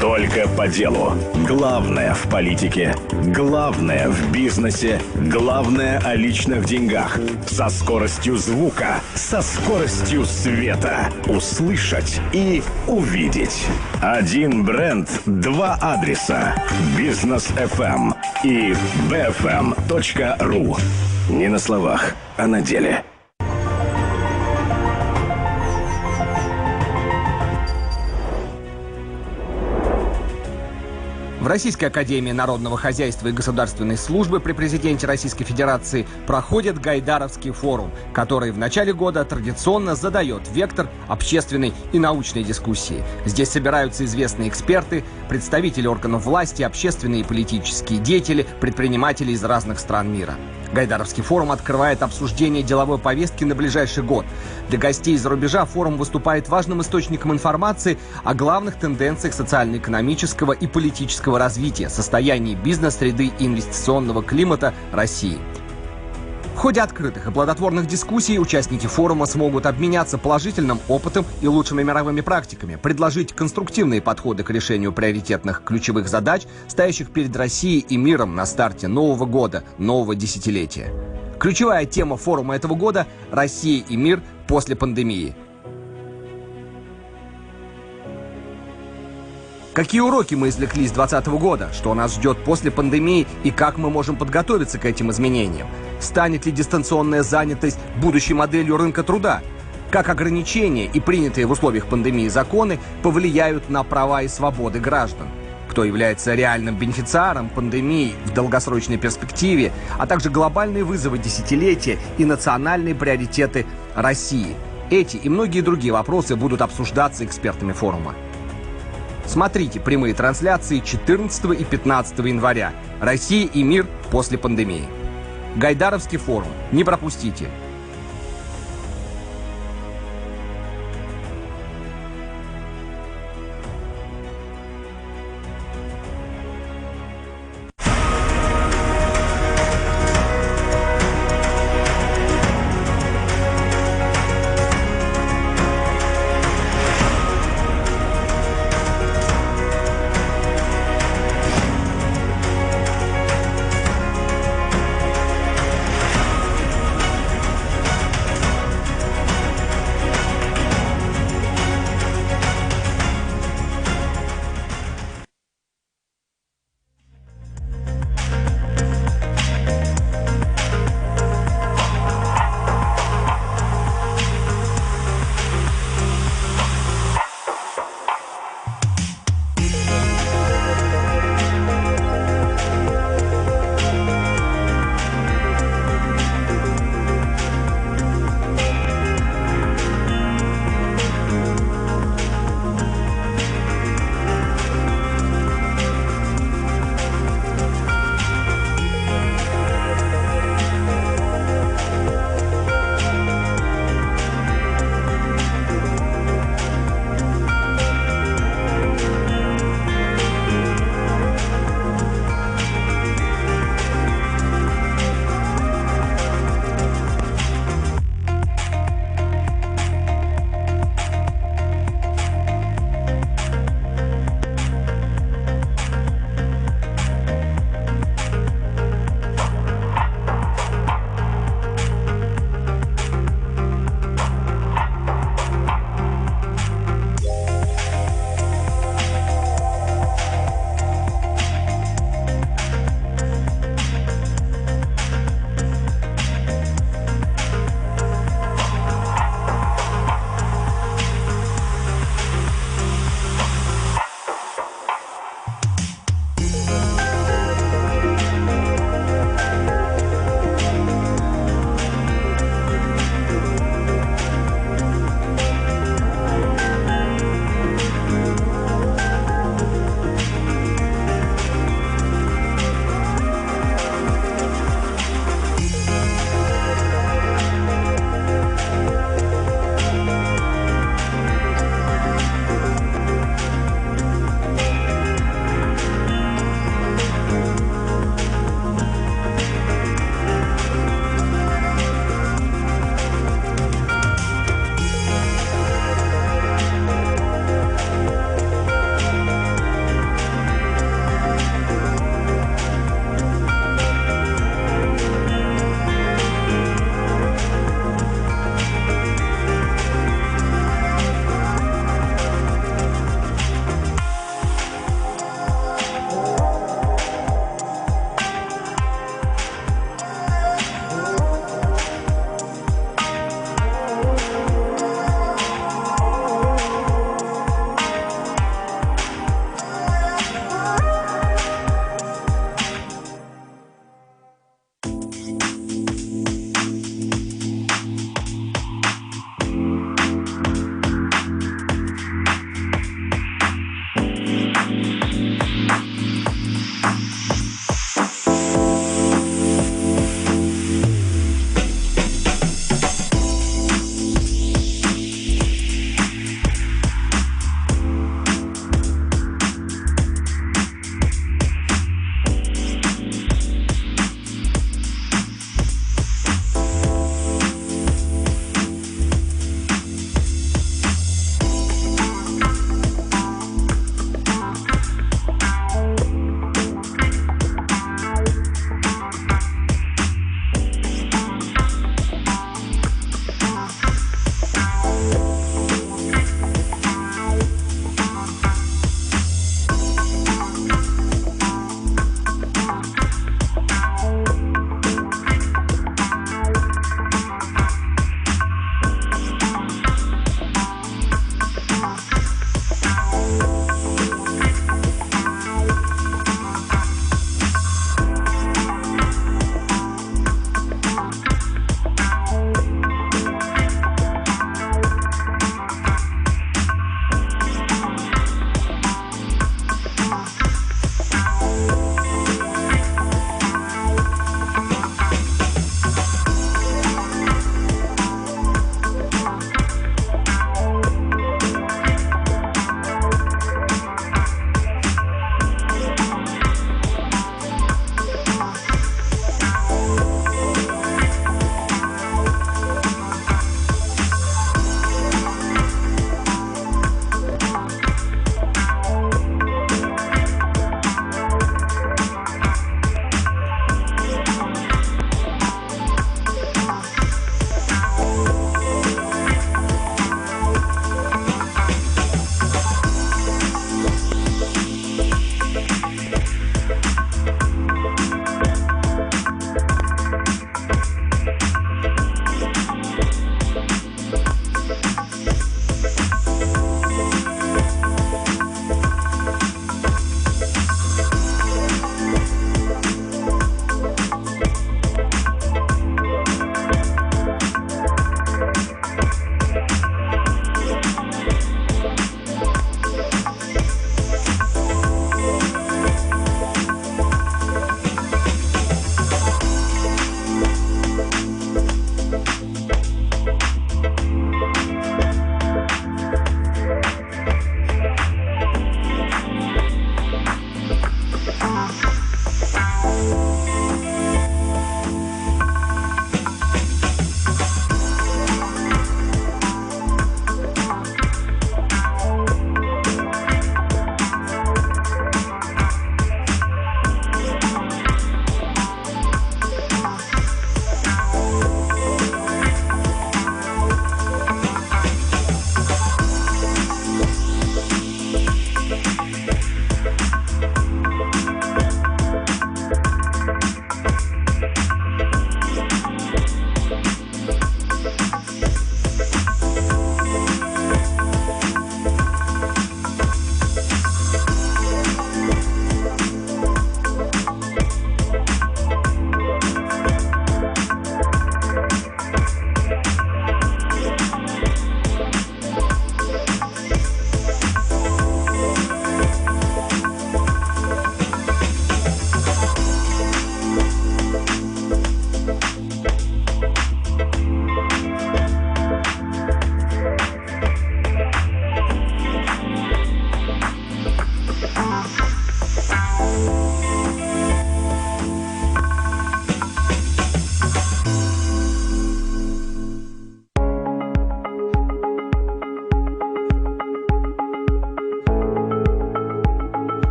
S15: Только по делу. Главное в политике, главное в бизнесе, главное о личных деньгах. Со скоростью звука, со скоростью света. Услышать и увидеть. Один бренд, два адреса. Бизнес FM и bfm.ru. Не на словах, а на деле.
S9: В Российской академии народного хозяйства и государственной службы при президенте Российской Федерации проходит Гайдаровский форум, который в начале года традиционно задает вектор общественной и научной дискуссии. Здесь собираются известные эксперты, представители органов власти, общественные и политические деятели, предприниматели из разных стран мира. Гайдаровский форум открывает обсуждение деловой повестки на ближайший год. Для гостей из-за рубежа форум выступает важным источником информации о главных тенденциях социально-экономического и политического развития, состоянии бизнес-среды и инвестиционного климата России. В ходе открытых и плодотворных дискуссий участники форума смогут обменяться положительным опытом и лучшими мировыми практиками, предложить конструктивные подходы к решению приоритетных ключевых задач, стоящих перед Россией и миром на старте нового года, нового десятилетия. Ключевая тема форума этого года – «Россия и мир после пандемии». Какие уроки мы извлекли с 2020 года? Что нас ждет после пандемии и как мы можем подготовиться к этим изменениям? Станет ли дистанционная занятость будущей моделью рынка труда? Как ограничения и принятые в условиях пандемии законы повлияют на права и свободы граждан? кто является реальным бенефициаром пандемии в долгосрочной перспективе, а также глобальные вызовы десятилетия и национальные приоритеты России. Эти и многие другие вопросы будут обсуждаться экспертами форума. Смотрите прямые трансляции 14 и 15 января. Россия и мир после пандемии. Гайдаровский форум. Не пропустите.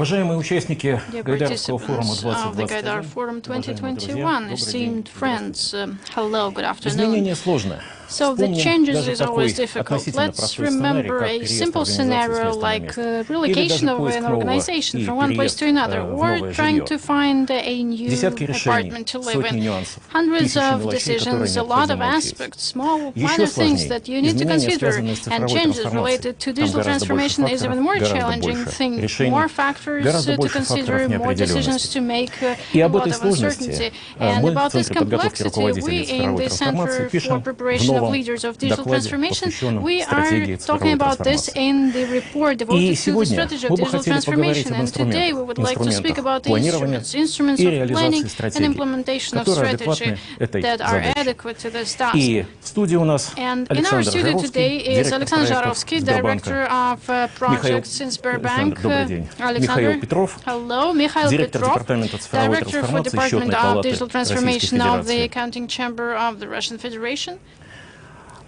S12: Уважаемые участники
S16: Dear
S12: Гайдаровского форума
S16: participants of the Gaidar Forum 2021, esteemed friends, hello, good afternoon.
S12: Изменение сложно.
S16: So the changes is always difficult. Let's remember a simple scenario like relocation of an organization from one place to another, or trying to find a new apartment to live in. Hundreds of decisions, a lot of aspects, small, minor things that you need to consider, and changes related to digital transformation is even more challenging thing. More factors to consider, more decisions to make, a lot of uncertainty. And about this complexity, we in the Center for Preparation of Leaders of Digital Transformation, we are talking about this in the report devoted to the strategy of digital transformation. And today we would like to speak about the instruments of planning and implementation of strategy that are adequate to this task. And in our studio today is Alexander Zharovsky, Director of Projects in Sberbank. Alexander, hello. Mikhail Petrov, Director for Department of Digital Transformation of the Accounting Chamber of the Russian Federation.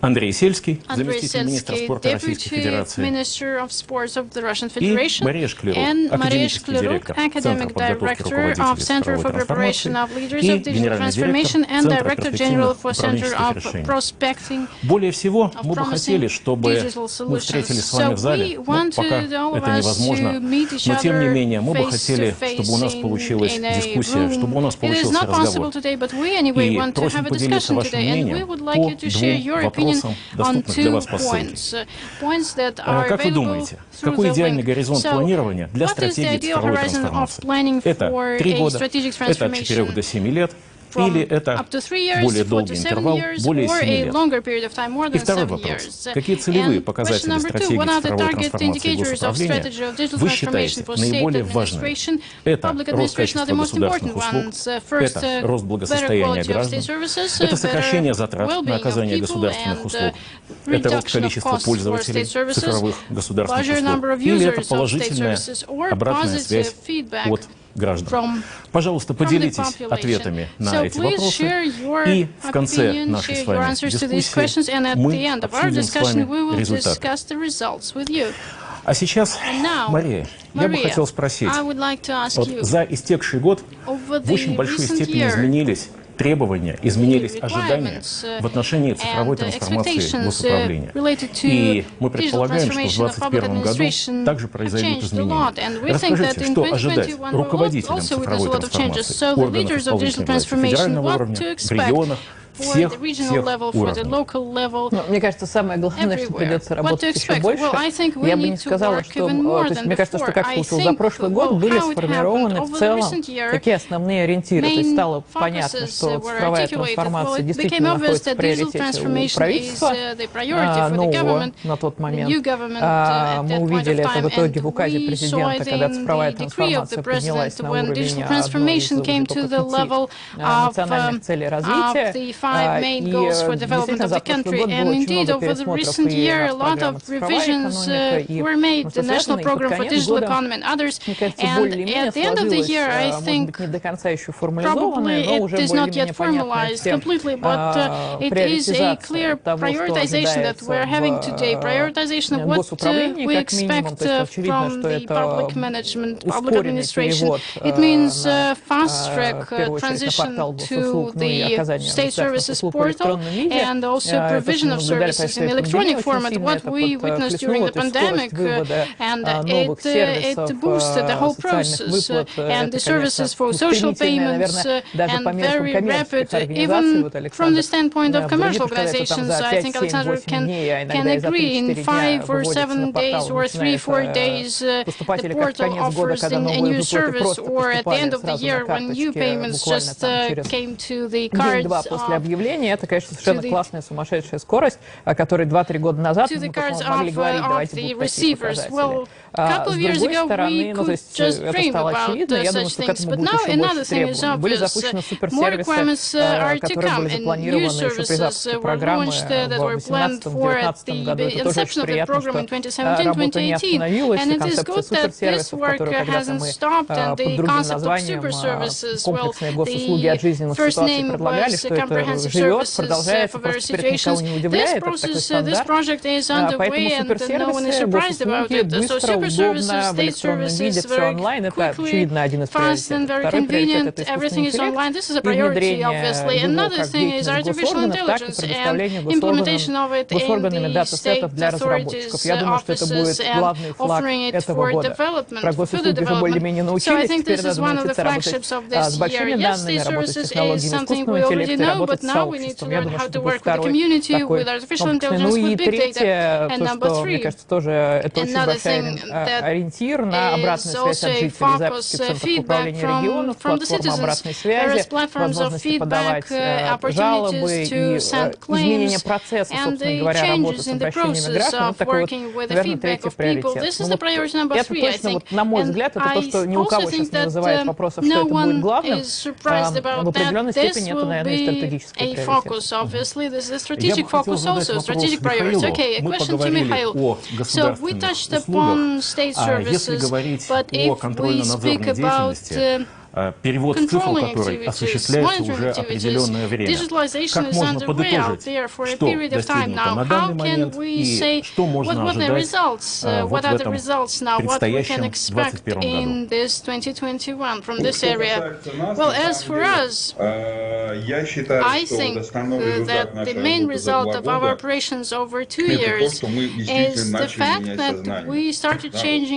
S12: Андрей Сельский, заместитель министра спорта Российской Федерации.
S16: Minister of Sports of the Russian Federation.
S12: And
S16: Мария Шклерук, Academic Director of Center for Preparation of Leaders of Digital Transformation and Director General for Center of Prospecting.
S12: Более всего, мы бы хотели, чтобы мы встретились с вами в зале. Пока это невозможно, но тем не менее, мы бы хотели, чтобы у нас получилась дискуссия, чтобы у нас получился разговор. И просим поделиться вашим мнением по двум вопросам, доступных для вас по ссылке. Как вы думаете, какой идеальный горизонт планирования для стратегии цифровой трансформации? Это 3 года, это от 4 до 7 лет, или это более долгий интервал, более 7 лет? И второй вопрос. Какие целевые показатели стратегии цифровой трансформации и госуправления вы считаете наиболее важными? Это рост качества государственных услуг, это рост благосостояния граждан, это сокращение затрат на оказание государственных услуг, это рост количества пользователей цифровых государственных услуг, или это положительная обратная связь от граждан. Пожалуйста, поделитесь ответами на эти вопросы, и в конце нашей с вами дискуссии мы обсудим с вами результаты. А сейчас, Мария, я бы хотел спросить, вот за истекший год в очень большой степени изменились требования, изменились ожидания в отношении цифровой трансформации госуправления. И мы предполагаем, что в 2021 году также произойдут изменения. Расскажите, что ожидать руководителям цифровой трансформации, органов исполнительной власти федерального уровня, в регионах, всех уровней.
S17: Мне кажется, самое главное, что придется работать еще больше. Я бы не сказала, что... мне кажется, что как случилось за прошлый год, были сформированы в целом такие основные ориентиры. То есть стало понятно, что цифровая трансформация действительно находится в приоритете у правительства нового на тот момент. Мы увидели это в итоге в указе президента, когда цифровая трансформация поднялась на уровень одной из национальных целей развития.
S16: Five main goals for development of the country, and indeed over the recent year a lot of revisions were made, the National Program for Digital Economy and others, and at the end of the year I think probably it is not yet formalized completely, but it is a clear prioritization that we're having today, prioritization of what we expect from the public management, public administration. It means fast-track transition to the state services portal and also provision of services in electronic format, what we witnessed during the pandemic, and it boosted the whole process, and the services for social payments and very rapid, even from the standpoint of commercial organizations, I think Alexander can agree, in 5 or 7 days or 3-4 days, the portal offers a new service, or at the end of the year when new payments just came to the cards
S17: объявления, это, конечно, совершенно классная, сумасшедшая скорость, о которой 2-3 года назад мы могли говорить, давайте будут такие показатели. С другой стороны, то есть это стало очевидно, я думаю, что к этому будет еще больше требований. Были запущены суперсервисы, которые были запланированы еще при запуске программы в 2018-2019 году. Это тоже очень приятно, что работа не остановилась, и концепция суперсервисов, которую когда-то мы под другим названием комплексные госуслуги от жизненных ситуаций предлагали, что это живет, продолжается, просто теперь никого не удивляет, это такой стандарт. Поэтому суперсервисы, госуслуги быстро, удобно, в электронном виде, все онлайн, это, очевидно, один из приоритетов. Второй приоритет — это искусственный интеллект и внедрение его как в деятельность госорганов, так и предоставление госорганами дата-сетов для разработчиков. Я думаю, что это будет главный флаг этого года. Про госуслуги уже более-менее научились, теперь надо научиться работать с большими данными, работать с технологиями искусственного интеллекта, работать с сообществом. Я думаю, что это будет второй такой комплексный. Ну и третье, то, что, мне кажется, тоже это очень большой ориентир на обратную связь от жителей, запуски центров управления регионов, платформа обратной связи, возможности подавать жалобы и изменение процесса, собственно говоря, работы с обращениями граждан. Это такой вот, наверное, третий приоритет. Ну, вот, это точно, вот, на мой взгляд, это то, что ни у кого сейчас не вызывает вопросов, что это будет главным. В определенной степени это, наверное, и стратегический приоритет.
S12: Я бы хотел задать вопрос Михаилу. Мы поговорили о государственных услугах, если говорить о контрольно-надзорной деятельности, перевод в цифру, который осуществляется уже определенное время. Как можно подытожить, что достигнуто на данный момент и что можно ожидать вот в этом предстоящем 2021 году?
S18: Я считаю, что основной результат нашей работы за 2 года — это то, что мы действительно начали менять сознание.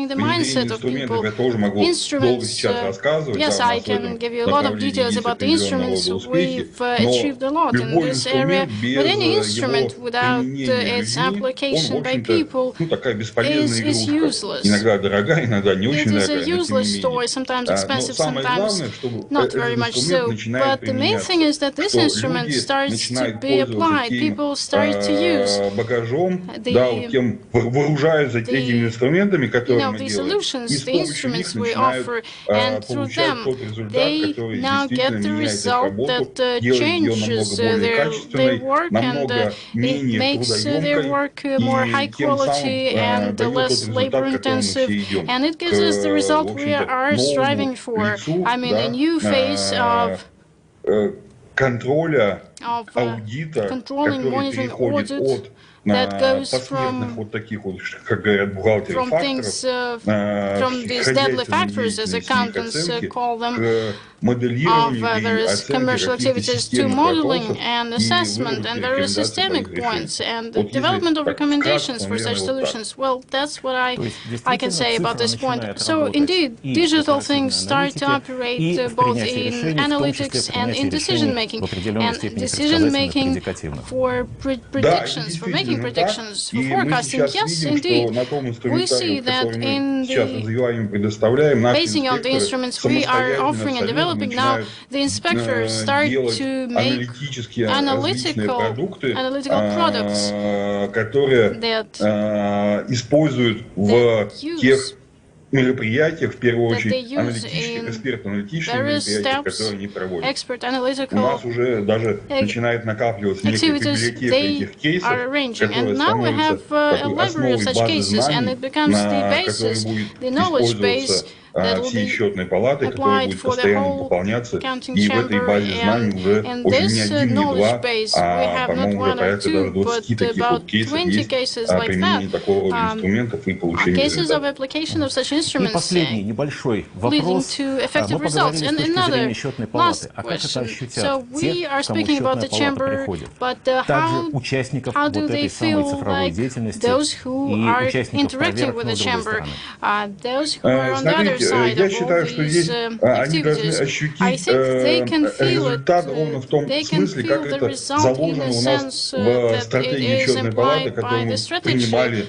S18: Внедрение инструментов я тоже могу долго сейчас рассказывать.
S16: I can give you a lot of details about the instruments we've achieved a lot in this area, but any instrument without its application by people is useless. It is a useless toy, sometimes expensive, sometimes not very much so. But the main thing is that this instrument starts to be applied. People start to use the solutions, the instruments we offer, and through them they now get the result that changes their work, and it makes their work more high quality and less labor intensive, and it gives us the result we are striving for. I mean, a new phase of controlling, monitoring, audit that goes from things, from these deadly factors, as accountants call them, of various commercial activities to modeling and assessment and various systemic points and the development of recommendations for such solutions. Well, that's what I can say about this point. So indeed, digital things start to operate both in analytics and in decision-making. And decision-making for predictions, for making predictions, for forecasting, yes, indeed. We see that in the, basing on the instruments we are offering and developing now, the inspectors start to make analytical products that use
S18: мероприятиях, в первую очередь, аналитических, экспертно-аналитических мероприятиях, которые они проводят. У нас уже даже начинает накапливаться некая библиотека этих кейсов, которая становится такой основой базы знаний, на которой будет использоваться всей счетной палаты, которая будет постоянно пополняться, и в этой базе знаний уже очень не один, не два, а, по-моему, уже порядка даже 20 таких вот кейсов есть применения такого рода инструментов и получения результатов.
S12: И последний небольшой вопрос. Мы поговорили с точки зрения счетной палаты. А как это ощутят те, кому счетная палата приходит? Также участников вот этой самой цифровой деятельности и участников проверок на другой стороны.
S18: Смотрите, я считаю, что здесь они должны ощутить результат ровно в том смысле, как это заложено у нас в стратегии счетной палаты, которую мы принимали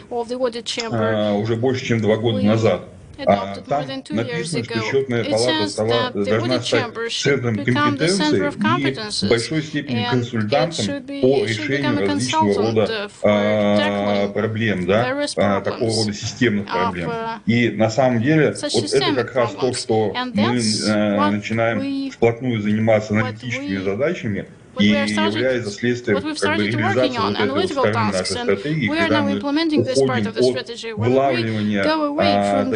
S18: уже больше, чем 2 года назад. Там написано, что счетная палата должна стать центром компетенции и в большой степени консультантом по решению различного рода проблем, да, такого рода системных проблем. И на самом деле вот это как раз то, что мы начинаем вплотную заниматься аналитическими задачами, и является следствием как бы реализации вот этой стороны нашей стратегии, когда мы уходим от вылавливания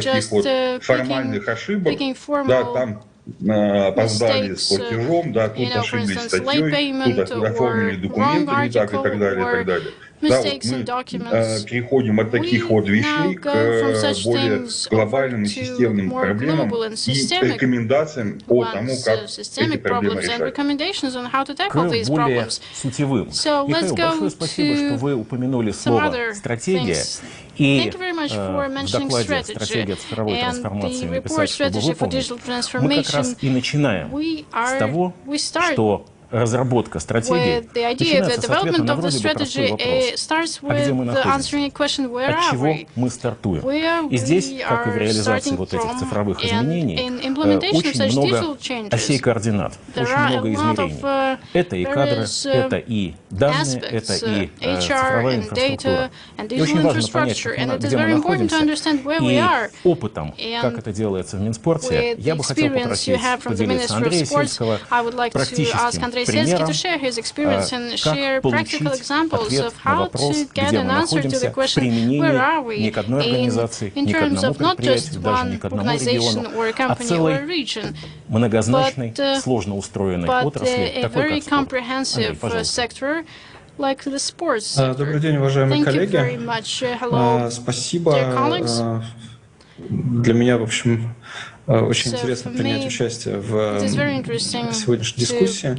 S18: таких вот формальных ошибок, да, там опоздали с платежом, да, тут ошиблись статьей, тут оформили документы не так и так далее, и так далее. Да, вот мы переходим от таких вот вещей к более глобальным и системным проблемам и рекомендациям по тому, как эти проблемы решать.
S12: К более сутевым. Михаил, большое спасибо, что вы упомянули слово «стратегия». И в докладе «Стратегия цифровой трансформации написать, чтобы выполнить», мы как раз и начинаем с того, что разработка стратегии начинается с ответа на вроде бы простой вопрос. А где мы находимся? От чего мы стартуем? И здесь, как и в реализации вот этих цифровых изменений, очень много осей координат, очень много измерений. Это и кадры, это и данные, это и цифровая инфраструктура. И очень важно понять, где мы находимся, и опытом, как это делается в Минспорте, я бы хотел попросить поделиться Андрея Сельского практическим примером, как получить ответ на вопрос, где мы находимся в применении не к одной организации, не к одному предприятию, даже не к одному региону, а целой многозначной, сложно устроенной отрасли, такой как спорт. Андрей, пожалуйста.
S19: Добрый день, уважаемые коллеги. Спасибо. Для меня, в общем, очень интересно принять участие в сегодняшней дискуссии.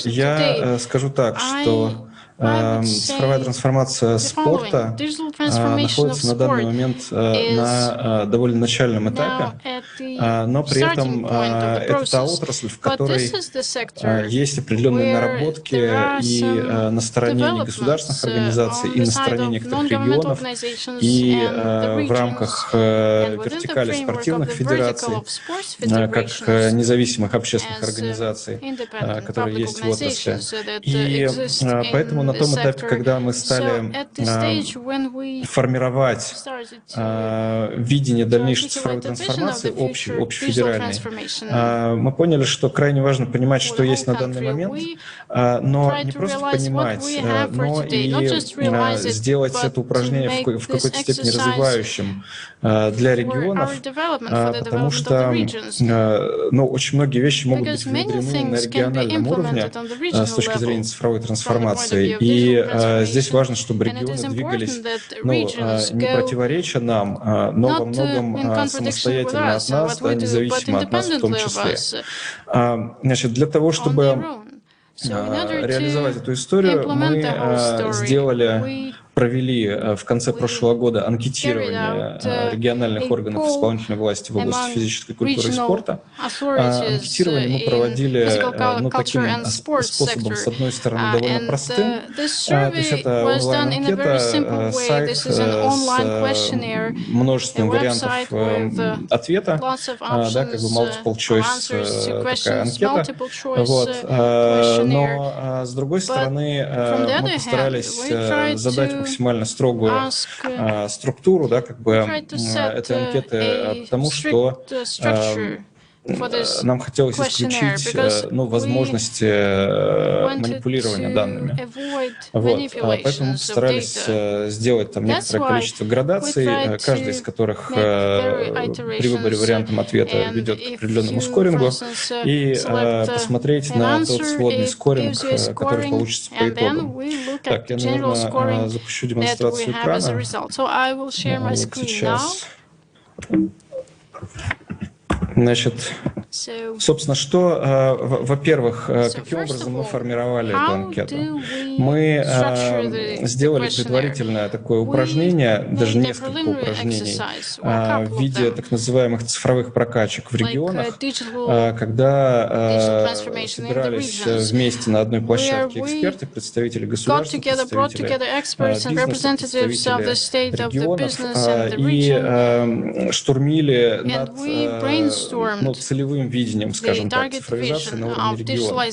S19: Я скажу так, что цифровая трансформация спорта находится на данный момент на довольно начальном этапе, но при этом это та отрасль, в которой есть определенные наработки и на стороне негосударственных организаций, и на стороне некоторых регионов, и в рамках вертикали спортивных федераций, как независимых общественных организаций, которые есть в отрасли. И поэтому на том этапе, когда мы стали формировать видение дальнейшей цифровой трансформации, общефедеральной, мы поняли, что крайне важно понимать, что есть на данный момент, но не просто понимать, но и сделать это упражнение в какой-то степени развивающим для регионов, потому что очень многие вещи могут быть внедрены на региональном уровне с точки зрения цифровой трансформации. И здесь важно, чтобы регионы двигались не противореча нам, но во многом самостоятельно от нас, независимо от нас в том числе. Значит, для того, чтобы реализовать эту историю, мы провели в конце прошлого года анкетирование региональных органов исполнительной власти в области физической культуры и спорта. Анкетирование мы проводили таким способом, с одной стороны, довольно простым. То есть это онлайн-анкета, сайт с множеством вариантов ответа, как бы multiple choice такая анкета. Но, с другой стороны, мы постарались задать максимально строгую структуру, этой анкеты, потому что нам хотелось исключить возможности манипулирования данными. Поэтому мы постарались сделать там некоторое количество градаций, каждая из которых при выборе вариантом ответа ведет к определенному скорингу, и посмотреть на тот сводный скоринг, который получится по итогам. Так, я, наверное, запущу демонстрацию экрана. Сейчас. Значит, собственно, что, во-первых, каким образом мы формировали эту анкету? Мы сделали предварительное такое упражнение, даже несколько упражнений, в виде так называемых цифровых прокачек в регионах, когда собирались вместе на одной площадке эксперты, представители государства, представители бизнеса, представители регионов, и штурмили над целевым видением, скажем так, цифровизации на уровне региона.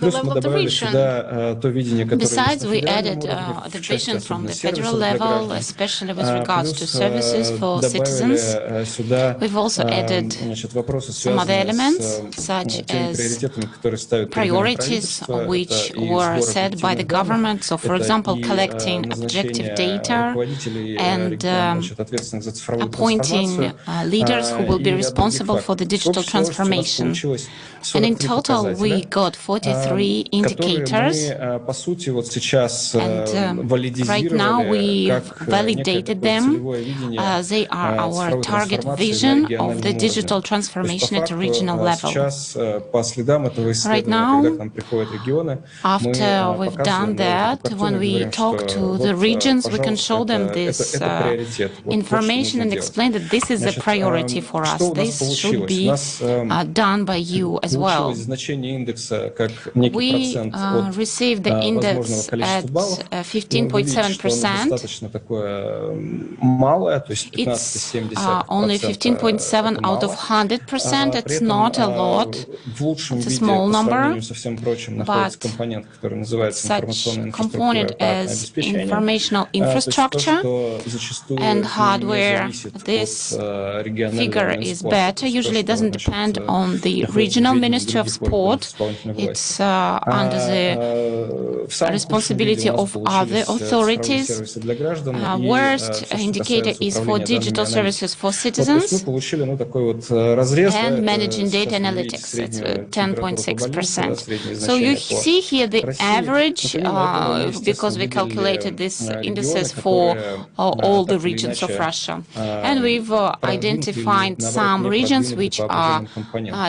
S19: Плюс мы добавили сюда то видение, которое есть на федеральном уровне, в части особенно сервисов для граждан. Плюс добавили сюда вопросы, связанные с теми приоритетами, которые ставят правительство. Это и назначение руководителей региона, ответственных за цифровую трансформацию,
S20: for the digital transformation.
S16: information. And in total, we got 43 indicators, and right now we've validated them. They are our target vision of the digital transformation at a regional level. Right now, after we've done that, when we talk to the regions, we can show them this information and explain that this is a priority for us. This should be done by you as well. We received the index at 15.7%. It's only 15.7 out of 100%. It's not a lot. It's a small number, but such component as informational infrastructure and hardware, this figure is better. Usually it doesn't depend on the regional Ministry of Sport. It's under the responsibility of other authorities. Worst indicator is for digital services for citizens and managing data analytics. It's 10.6%. So you see here the average, because we calculated these indices for all the regions of Russia. And we've identified some regions which are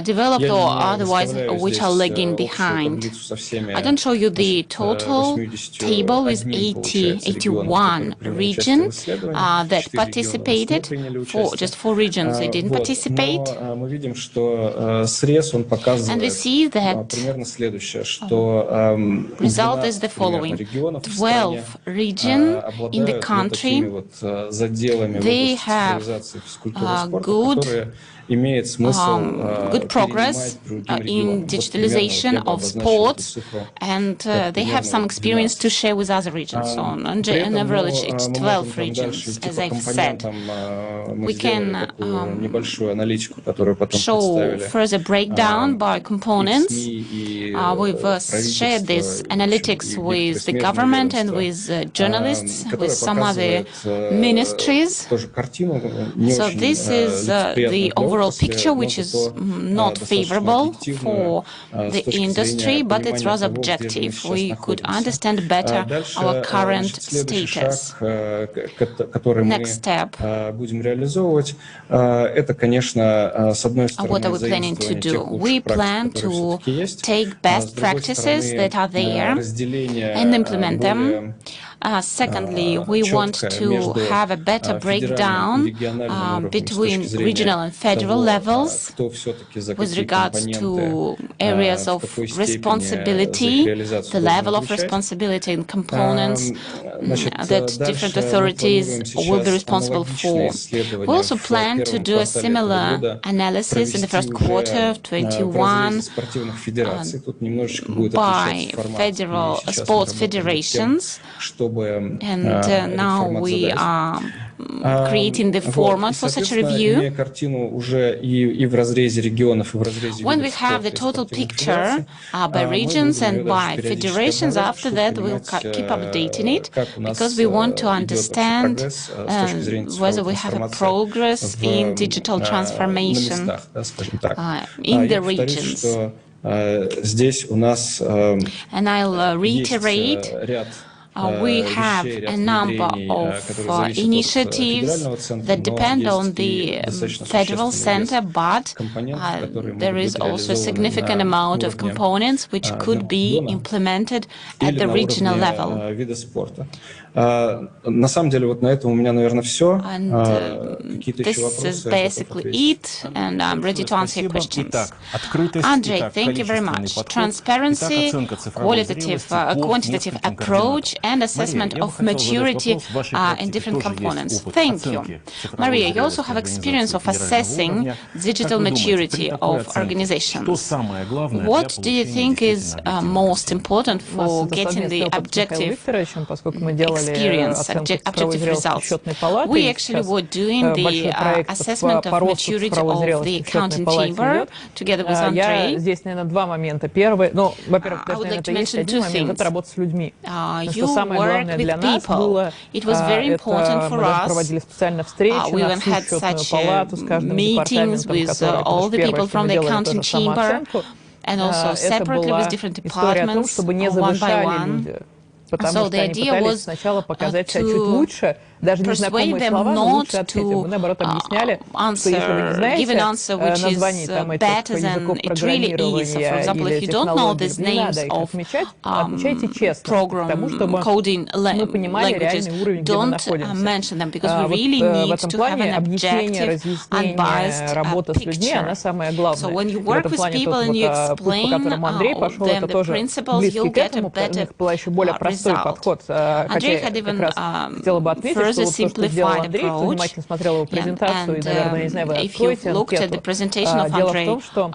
S16: developed or otherwise which are lagging behind. I don't show you the total table with 81 regions that participated. Just 4 regions they didn't participate. And we see that result is the following. 12 regions in the country, they have good progress in digitalization of sports, and they have some experience to share with other regions. So on average, it's 12 regions, as I've said. We can show further breakdown by components. We've shared this analytics with the government and with journalists, with some other ministries. So this is the overall picture, which is not favorable for the industry, but it's rather objective. We could understand better our current status. Next step. What are we planning to do? We plan to take best practices that are there and implement them. Secondly, we want to have a better breakdown between regional and federal levels with regards to areas of responsibility, the level of responsibility and components that different authorities will be responsible for. We also plan to do a similar analysis in the first quarter of 2021 by federal sports federations. And now we are creating the format for such a review. When we have the total picture by regions and by federations, after that we'll keep updating it, because we want to understand whether we have a progress in digital transformation in the regions. And I'll reiterate, we have a number of initiatives that depend on the federal center, but there is also a significant amount of components which could be implemented at the regional level.
S19: На самом деле, вот на этом у меня, наверное, все.
S16: This is basically it, and I'm ready to answer your questions. Andrei, thank you very much. Transparency, quantitative approach, and assessment of maturity in different components. Thank you. Maria, you also have experience of assessing digital maturity of organizations. What do you think is most important for getting the objective experience, objective results? We actually were doing the assessment of maturity of the accounting chamber together with Andrei. I would like to mention 2 things. You
S17: самое главное для нас было, это мы даже проводили специально встречи на всю счетную палату с каждым департаментом, который в первое, что мы делали, тоже самооценку. Это была история о том, чтобы не завышали люди. Потому что они пытались сначала показать себя чуть лучше, даже незнакомые слова, но лучше ответить. Мы, наоборот, объясняли, что если вы не знаете названий там, этих языков программирования или технологий, не надо их отмечать, отмечайте честно, потому чтобы мы понимали реальный уровень, где мы находимся. В этом плане объяснение, разъяснение, работа с людьми, она самая главная. В этом плане тот путь, по которому Андрей пошел, это тоже близкий к этому, у них был еще более простой подход. Хотя я как раз хотела бы отметить, что вот то, что сделал Андрей, кто внимательно смотрел его презентацию, и, наверное, не знаю, вы откроете анкету. Дело в том, что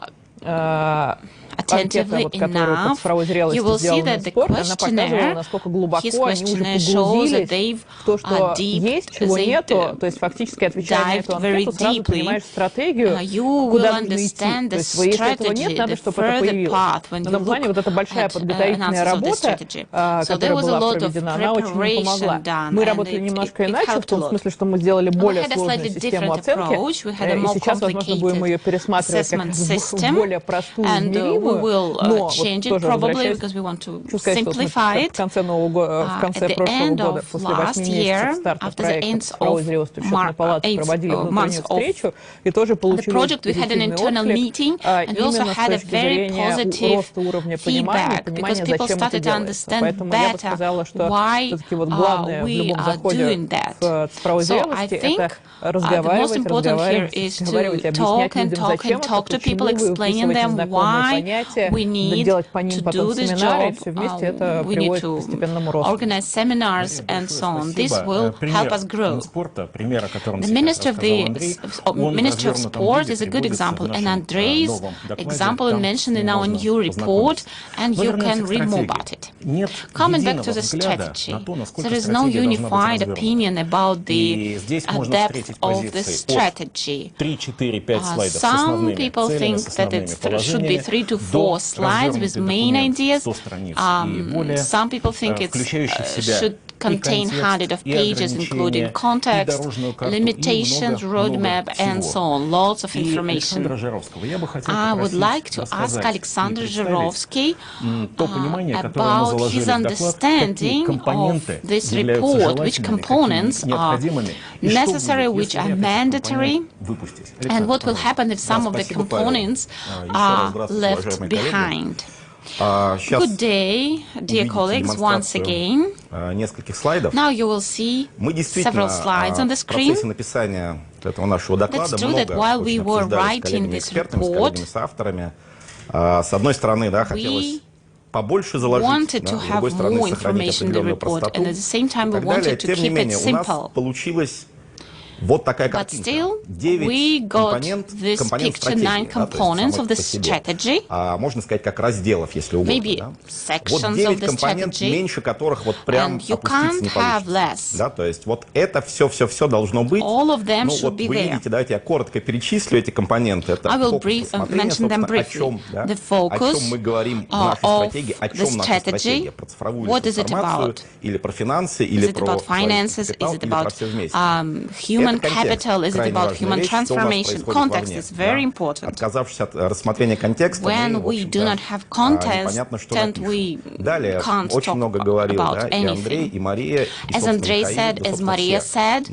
S17: анкета, вот, которую под цифровой зрелостью сделал Минспорт, она показывала, насколько глубоко они уже погрузились в то, что есть, чего нету, то есть фактически отвечая на эту анкету, сразу понимаешь стратегию, куда нужно идти. То есть если этого нет, надо, чтобы это появилось. В этом плане вот эта большая подготовительная работа, которая была проведена, она очень нам помогла. Мы работали немножко иначе, в том смысле, что мы сделали более сложную систему оценки, и сейчас, возможно, будем ее пересматривать как в более простую, измеримую. Но change it probably because we want to simplify it. At the end of last year, after the end of months of the project, we had an internal meeting, and we also had a very positive feedback because people started to understand better why we are doing that. So I think the most important here is to talk and talk and talk to people, explaining them why we need to do this job, we need to organize seminars and so on. This will help us grow. The Ministry of Sport is a good example, and Andrei's example is mentioned in our new report, and you can read more about it. Coming back to the strategy, there is no unified opinion about the depth of the strategy. Some people think that it should be 3 to 4 slides with main ideas. Some people think it should contain hundreds of pages, including context, limitations, roadmap, and so on. Lots of information. I would like to ask Alexander Zhirovsky about his understanding of this report, which components are necessary, which are mandatory, and what will happen if some of the components are left behind. Good day, dear colleagues, once again. Now you will see several slides on the screen. That's true that while we were writing this report, we wanted to have more information in the report, and at the same time we wanted to keep it simple. But still, we got this picture, 9 components of the strategy, maybe sections of the strategy, and you can't have less. All of them should be there. I will mention them briefly. The focus of the strategy, what is it about? Is it about finances? Is it about human capital? Is it about human transformation? Context is very important. When we do not have context, then we can't talk about anything. As Andrei said, as Maria said,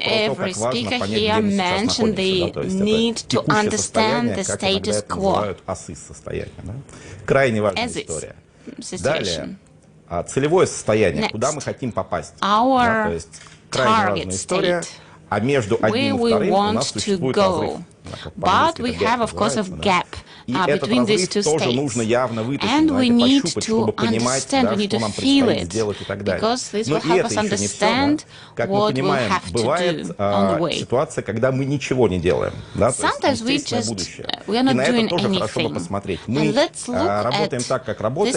S17: every speaker here mentioned the need to understand the status quo as is situation. Next, our target state, where we want to go. But we have, of course, a gap between these two states. And we need to understand, we need to feel it, because this will help us understand what we'll have to do on the way. Sometimes we are not doing anything. And let's look at this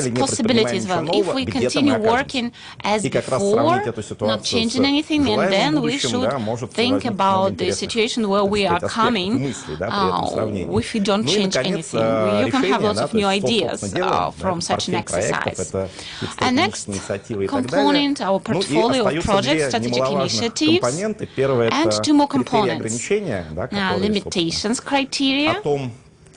S17: possibility as well. If we continue working as before, not changing anything, and then we should think about the situation where we are coming if we don't change anything. you can have lots of new ideas from such an exercise. And next component, our portfolio of projects, strategic initiatives, and two more components. Limitations criteria,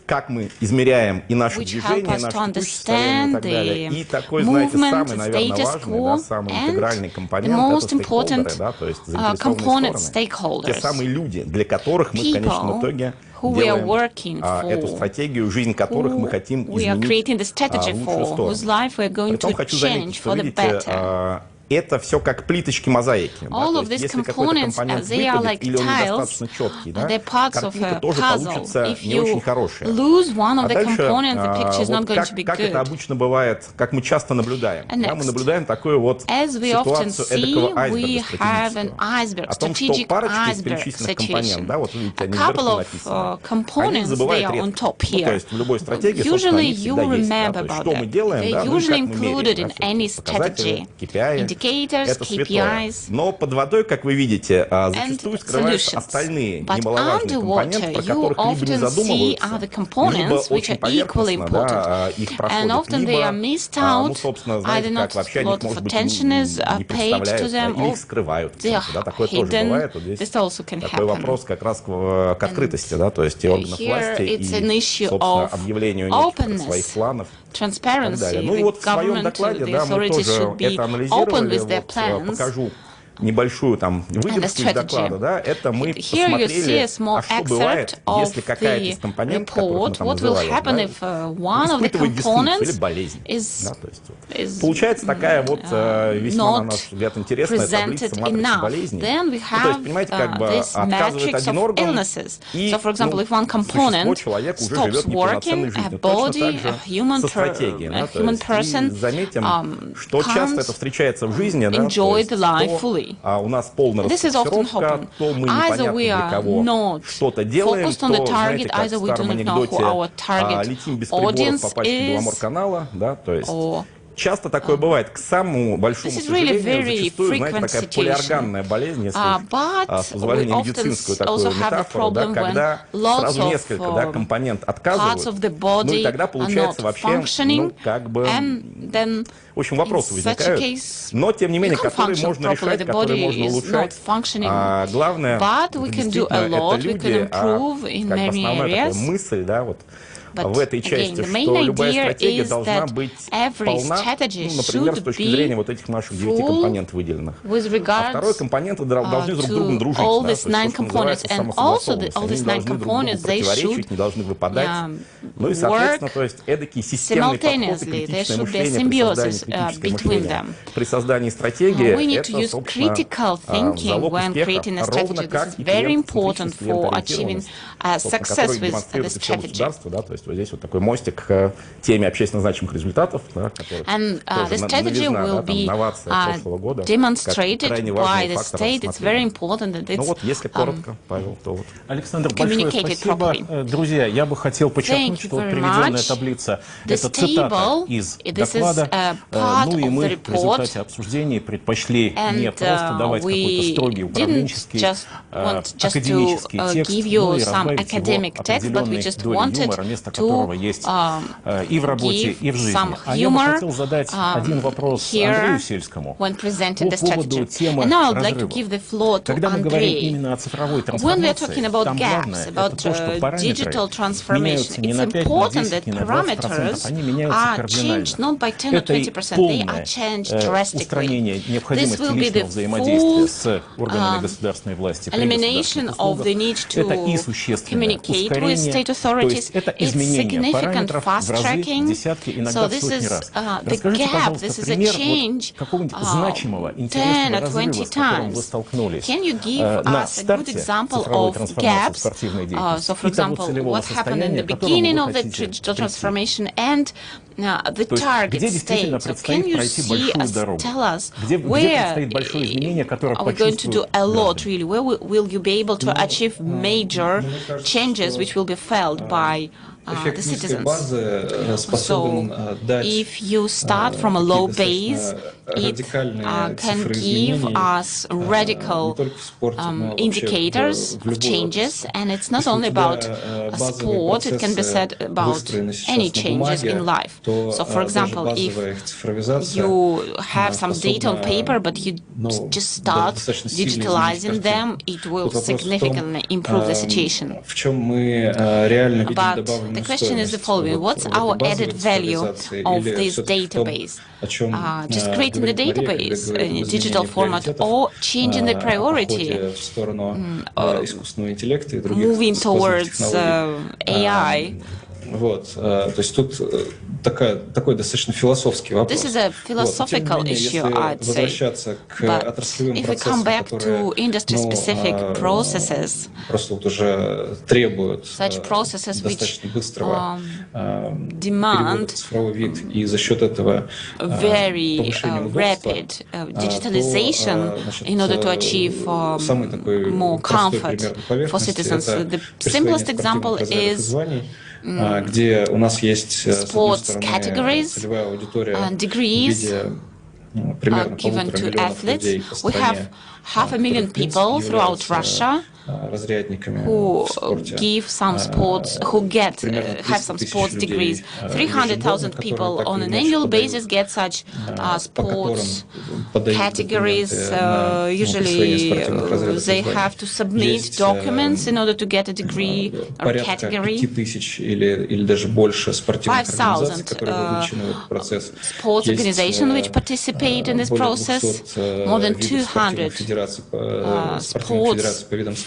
S2: как мы измеряем и наше движение, наше текущее состояние и так далее. И такой, знаете, самый, наверное, важный, да, самый интегральный компонент — это стейкхолдеры, да, то есть заинтересованные стороны. Те самые люди, для которых мы в конечном итоге делаем эту стратегию, жизнь которых мы хотим изменить в лучшую сторону. Притом хочу заметить, что, видите, это все как плиточки мозаики. Да? То есть, если какой-то компонент выпадет или он недостаточно четкий, да, картинка тоже получится не очень хорошая. А дальше, вот как это обычно бывает, как мы часто наблюдаем. Да, мы наблюдаем такую вот ситуацию эдакого айсберга стратегического. О том, что парочка из перечисленных компонентов, да, вот видите, они вверху написаны, они забывают редко. Ну, то есть в любой стратегии, собственно, они всегда есть. Да? То есть, что мы делаем, да, ну, как мы меряем, да, показатели, KPI. Это святое. Но под водой, как вы видите, зачастую скрываются остальные немаловажные компоненты, про которых либо не задумываются, либо очень поверхностно, да, их проходят, либо, ну, собственно, знаете, как вообще о них, может быть, не представляют, или их скрывают. Да, такое тоже бывает. Вот здесь такой вопрос как раз к открытости, да, то есть и органов власти, и, собственно, объявлению неких своих планов. Ну и вот в своем докладе, да, мы тоже это анализировали. Вот, покажу небольшую там выдержку из доклада, да, это мы посмотрели, а что бывает, если какая-то из компонентов, которых мы там называли, да, испытывает дисфункцию или болезнь. Да, то есть, вот. Получается такая вот весьма, на наш взгляд, интересная таблица матрицы болезней. Ну, то есть, понимаете, как бы отказывает один орган, и существо, человек уже живет неполноценной жизнью. Точно так же со стратегией. Да, то есть, и заметим, что часто это встречается в жизни, да, то есть, у нас полная расфокусировка, то мы непонятно для кого что-то делаем, то, знаете, как в старом анекдоте, летим без приборов по пачке Беломорканала, да, то есть часто такое бывает. К самому большому сожалению, зачастую, знаете, такая полиорганная болезнь, если с позволения медицинскую такую метафору, да, когда сразу несколько, да, компонент отказывают, ну и тогда получается вообще, ну, как бы, в общем, вопросы возникают, но, тем не менее, которые можно решать, которые можно улучшать. Главное, действительно, это люди, как бы основная такая мысль, да, вот, в этой части, что любая стратегия должна быть полна, ну, например, с точки зрения вот этих наших 9 компонентов выделенных. А второй компоненты должны друг с другом дружить, да, то есть то, что называется самосогласованность. Они должны друг другу противоречить, не должны выпадать. Ну и, соответственно, то есть эдакий системный подход и критичное мышление при создании стратегии, это, собственно, залог успеха, ровно как и клиент-центричность, клиент-ориентированность, на который демонстрирует все государство, да, то есть вот здесь вот такой мостик к теме общественно значимых результатов, да, который тоже новизна, да, там, новация прошлого года, как крайне важный фактор рассмотрения. Ну вот, если коротко, Павел, то вот.
S12: Александр, большое спасибо. Друзья, я бы хотел подчеркнуть, что приведенная таблица — это цитата из доклада, ну и мы в результате обсуждений предпочли не просто давать какой-то строгий управленческий, академический текст, но и разбавить его определенной долей юмора, место которого есть и в работе, и в жизни. А я бы хотел задать один вопрос Андрею Сельскому по поводу темы разрывов. Когда мы говорим именно о цифровой трансформации, там главное — это то, что параметры меняются не на 5, на 10, не на 20%, они меняются кардинально. Это полное устранение необходимости личного взаимодействия с органами государственной власти при государственных услугах. Это и существенное ускорение, то есть это изменение параметров в разы, в десятки, иногда в сотни раз. Расскажите, пожалуйста, пример какого-нибудь значимого, интересного разрыва, с которым вы столкнулись на старте цифровой трансформации в спортивной деятельности и того целевого состояния, к которому вы хотите прийти. То есть, где действительно предстоит пройти большую дорогу, где предстоит большое изменение, которое почувствуют граждане.
S7: эффект низкой базы способен дать
S20: if you start from a low base, it can give us radical indicators of changes, and it's not only about a sport, it can be said about any changes in life. So, for example, if you have some data on paper, but you just start digitalizing them, it will significantly improve the situation. But the question is the following: what's our added value of this database? Just creating the database in a digital format, or changing the priority, moving towards AI.
S7: Вот, то есть тут такой достаточно философский вопрос.
S20: This is a philosophical issue, I'd say.
S7: Возвращаться к отраслевым процессам, которые просто вот уже требуют достаточно быстрого перевода в цифровой вид, и за счет этого повышения удобства,
S20: in order to achieve more comfort for citizens. The simplest example is
S7: где у нас есть
S20: sports categories, degrees given to athletes. We have 500,000 people throughout Russia who give some sports, who get have some sports degrees. 300,000 people on an annual basis get such sports categories. Usually they have to submit documents in order to get a degree or category. 5,000 sports organizations which participate in this process, more than 200 sports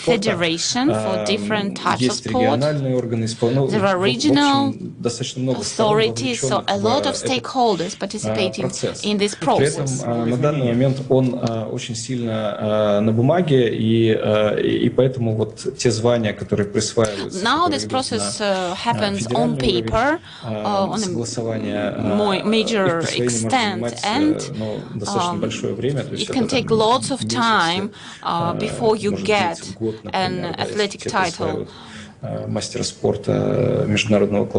S20: federation for different types of sport. There are regional authorities, so a lot of stakeholders participating in this process.
S7: На данный момент он очень сильно на бумаге, и поэтому вот те звания, которые присваиваются.
S20: Now this process happens on paper, on a major extent, and it can take lots of time before you get an athletic title.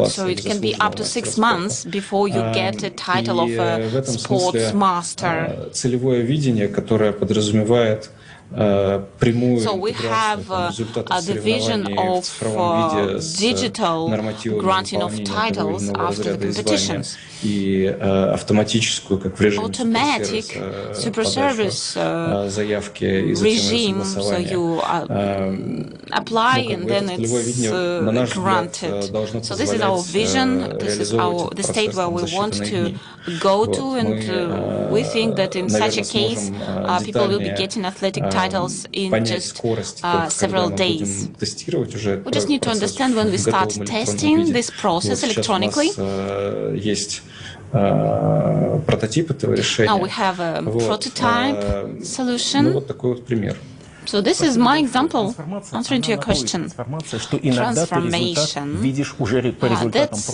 S20: So it can be up to 6 months before you get a title of a sports master.
S7: Целевое видение, которое подразумевает
S20: So we have the vision of digital granting of titles after the competitions. Automatic super service regime, so you apply and then it's granted. So this is our vision, this is the state where we want to go to, and we think that in such a case people will be getting athletic titles in just several days. We just need to understand when we start testing this process electronically. Now we have a prototype solution. So this is my example, answering to your question. Transformation. That's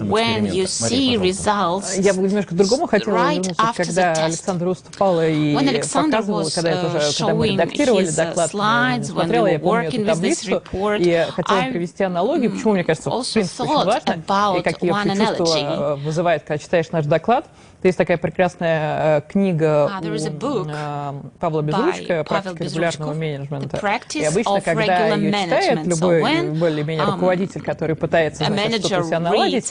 S20: when you see results right after the test. When Alexander was showing his slides, when we were working with this report, I also thought about one analogy.
S17: Есть такая прекрасная книга Павла Безручко «Практика регулярного менеджмента». И обычно, когда ее читает любой более-менее руководитель, который пытается что-то себя наладить,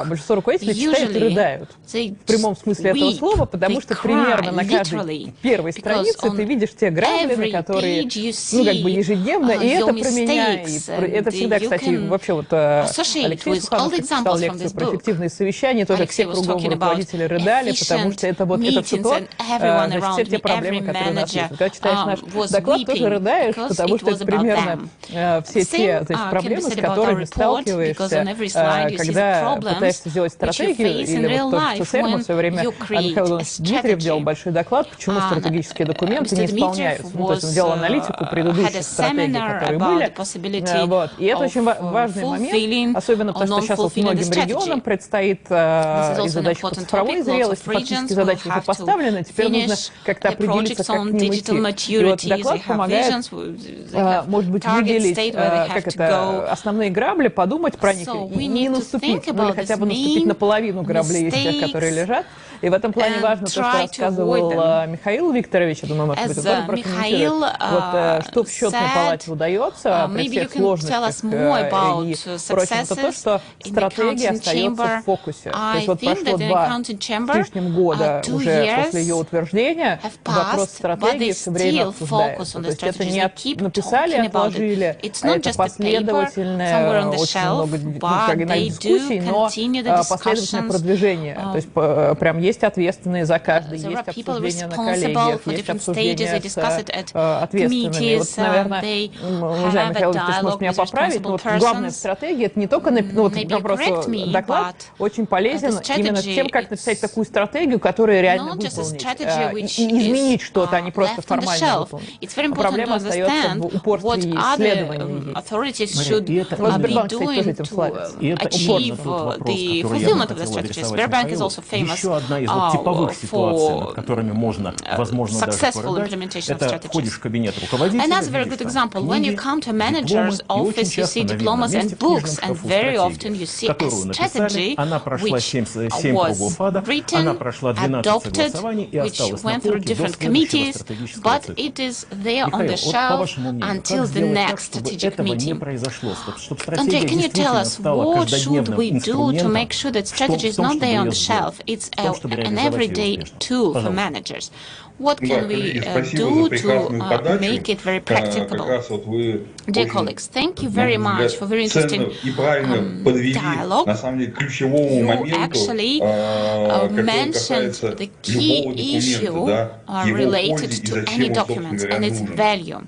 S17: большинство руководителей читают и рыдают. В прямом смысле этого слова, потому что примерно на каждой первой странице ты видишь те грабли, которые, ежедневно, и это про меня. И это всегда, кстати, вообще вот Алексей Суханов читал лекцию про эффективные совещания, тоже все кругом руководители рыдали, потому что это вот это все то, все те проблемы, которые у нас есть. Когда читаешь наш доклад, тоже рыдаешь, потому что это примерно все те проблемы, с которыми сталкиваешься, когда пытаешься сделать стратегию, или вот то, что Серма в свое время Михаил Дмитриев делал большой доклад, почему стратегические документы не исполняются. Ну, то есть он делал аналитику предыдущих стратегий, которые были. Вот. И это очень важный момент, особенно потому что сейчас вот многим регионам предстоит и задача по цифровой зрелости, фактически задачи уже поставлены, теперь нужно как-то определиться, как к ним идти. И вот доклад помогает, может быть, выделить как это, основные грабли, подумать про них и не наступить, ну или хотя бы наступить на половину граблей из тех, которые лежат. И в этом плане важно то, что рассказывал Михаил Викторович, я думаю, может быть, он тоже прокомментирует, вот, что в счетной палате удается при всех сложностях и прочем, это то, что стратегия остается в фокусе. То есть вот прошло 2 с лишним года уже после ее утверждения, вопрос стратегии все время обсуждается. То есть это не написали, отложили, это последовательное, очень много дискуссий, но последовательное продвижение. То есть прям есть ответственные за каждый, есть обсуждения на коллегиях, есть обсуждения с ответственными. Вот, наверное, не знаю, Михаил Викторович может меня поправить, но вот главная стратегия — это не только вот вопрос доклад очень полезен именно тем, как написать такую стратегию, которая реально выполнить, и изменить что-то, а не просто формально выполнить. Проблема остается в упорстве и исследовании. Вот Сбербанк, кстати, тоже этим славится.
S12: И это упорно тот вопрос, который я бы хотел адресовать. Еще одна из вот типовых ситуаций, над которыми можно, возможно, даже порыдать, это входишь в кабинет руководителя,
S20: Another very good example, when you come to a manager's office, you see diplomas and books, and very often you see a strategy which was written, adopted, which went through different committees, but it is there on the shelf until the next strategic meeting. Andrei, can you tell us what should we do to make sure that strategy is not there on the shelf? It's an everyday tool for managers. What can we do to make it very practicable? Dear colleagues, thank you very much for very interesting dialogue. You actually mentioned the key issue related to any document and its value.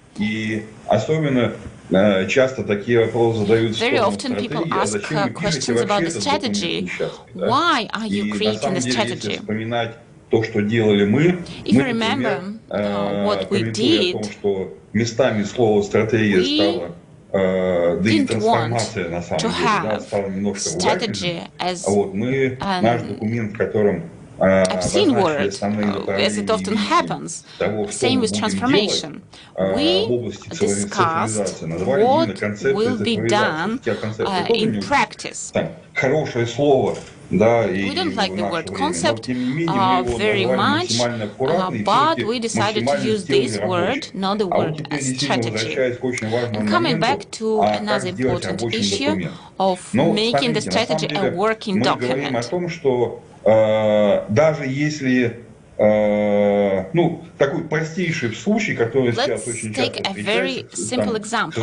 S20: Very often people ask questions about the strategy. Why are you creating the strategy? If you remember what we did, we didn't want to have strategy as an obscene word, as it often happens. Same with transformation. We discussed what will be done in practice. We don't like the word concept very much, but we decided to use this word, not the word strategy. And coming back to another important issue of making the strategy a working document. Let's take a very simple example.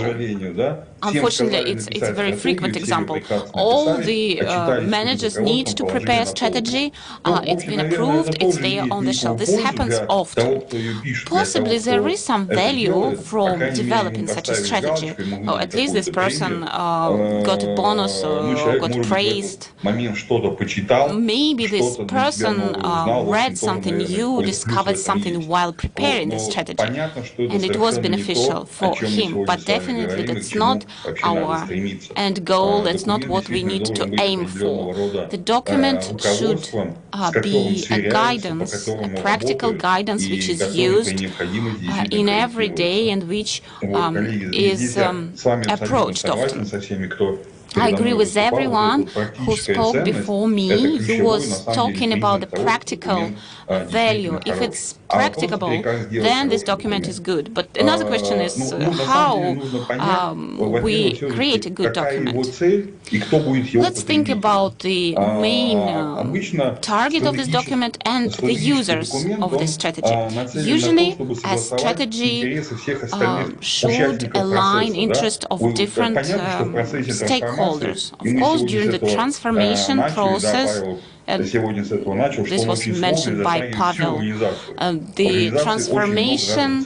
S20: Unfortunately, it's a very frequent example. All the managers need to prepare a strategy. It's been approved. It's there on the shelf. This happens often. Possibly there is some value from developing such a strategy. Or at least this person got a bonus or got praised. Maybe this person read something new, discovered something while preparing the strategy, and it was beneficial for him. But definitely that's not our end goal. That's not what we need to aim for. The document should be a guidance, a practical guidance which is used in every day and which is approached often. I agree with everyone who spoke before me. He was talking about the practical value. If it's practicable, then this document is good. But another question is how we create a good document. Let's think about the main target of this document and the users of this strategy. Usually, a strategy should align interests of different stakeholders. Of course, during the transformation process, this was mentioned by Pavel, the transformation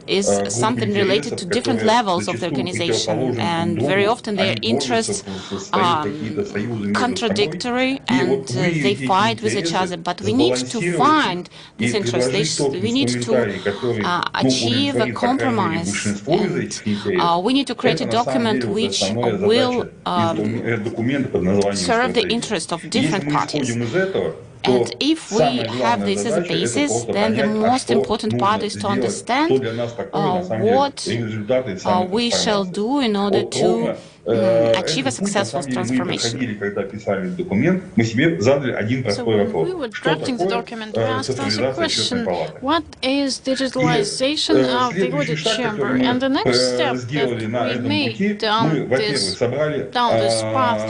S20: is something related to different levels of the organization, and very often their interests are contradictory and they fight with each other, but we need to find these interests. We need to achieve a compromise, and we need to create a document which will serve the interest of of different parties. And if we have this as a basis, then the most important part is to understand what we shall do in order to achieve a successful transformation.
S16: So when we were drafting the document, we asked us a question: what is digitalization of the audit chamber? And the next step that we made down this path,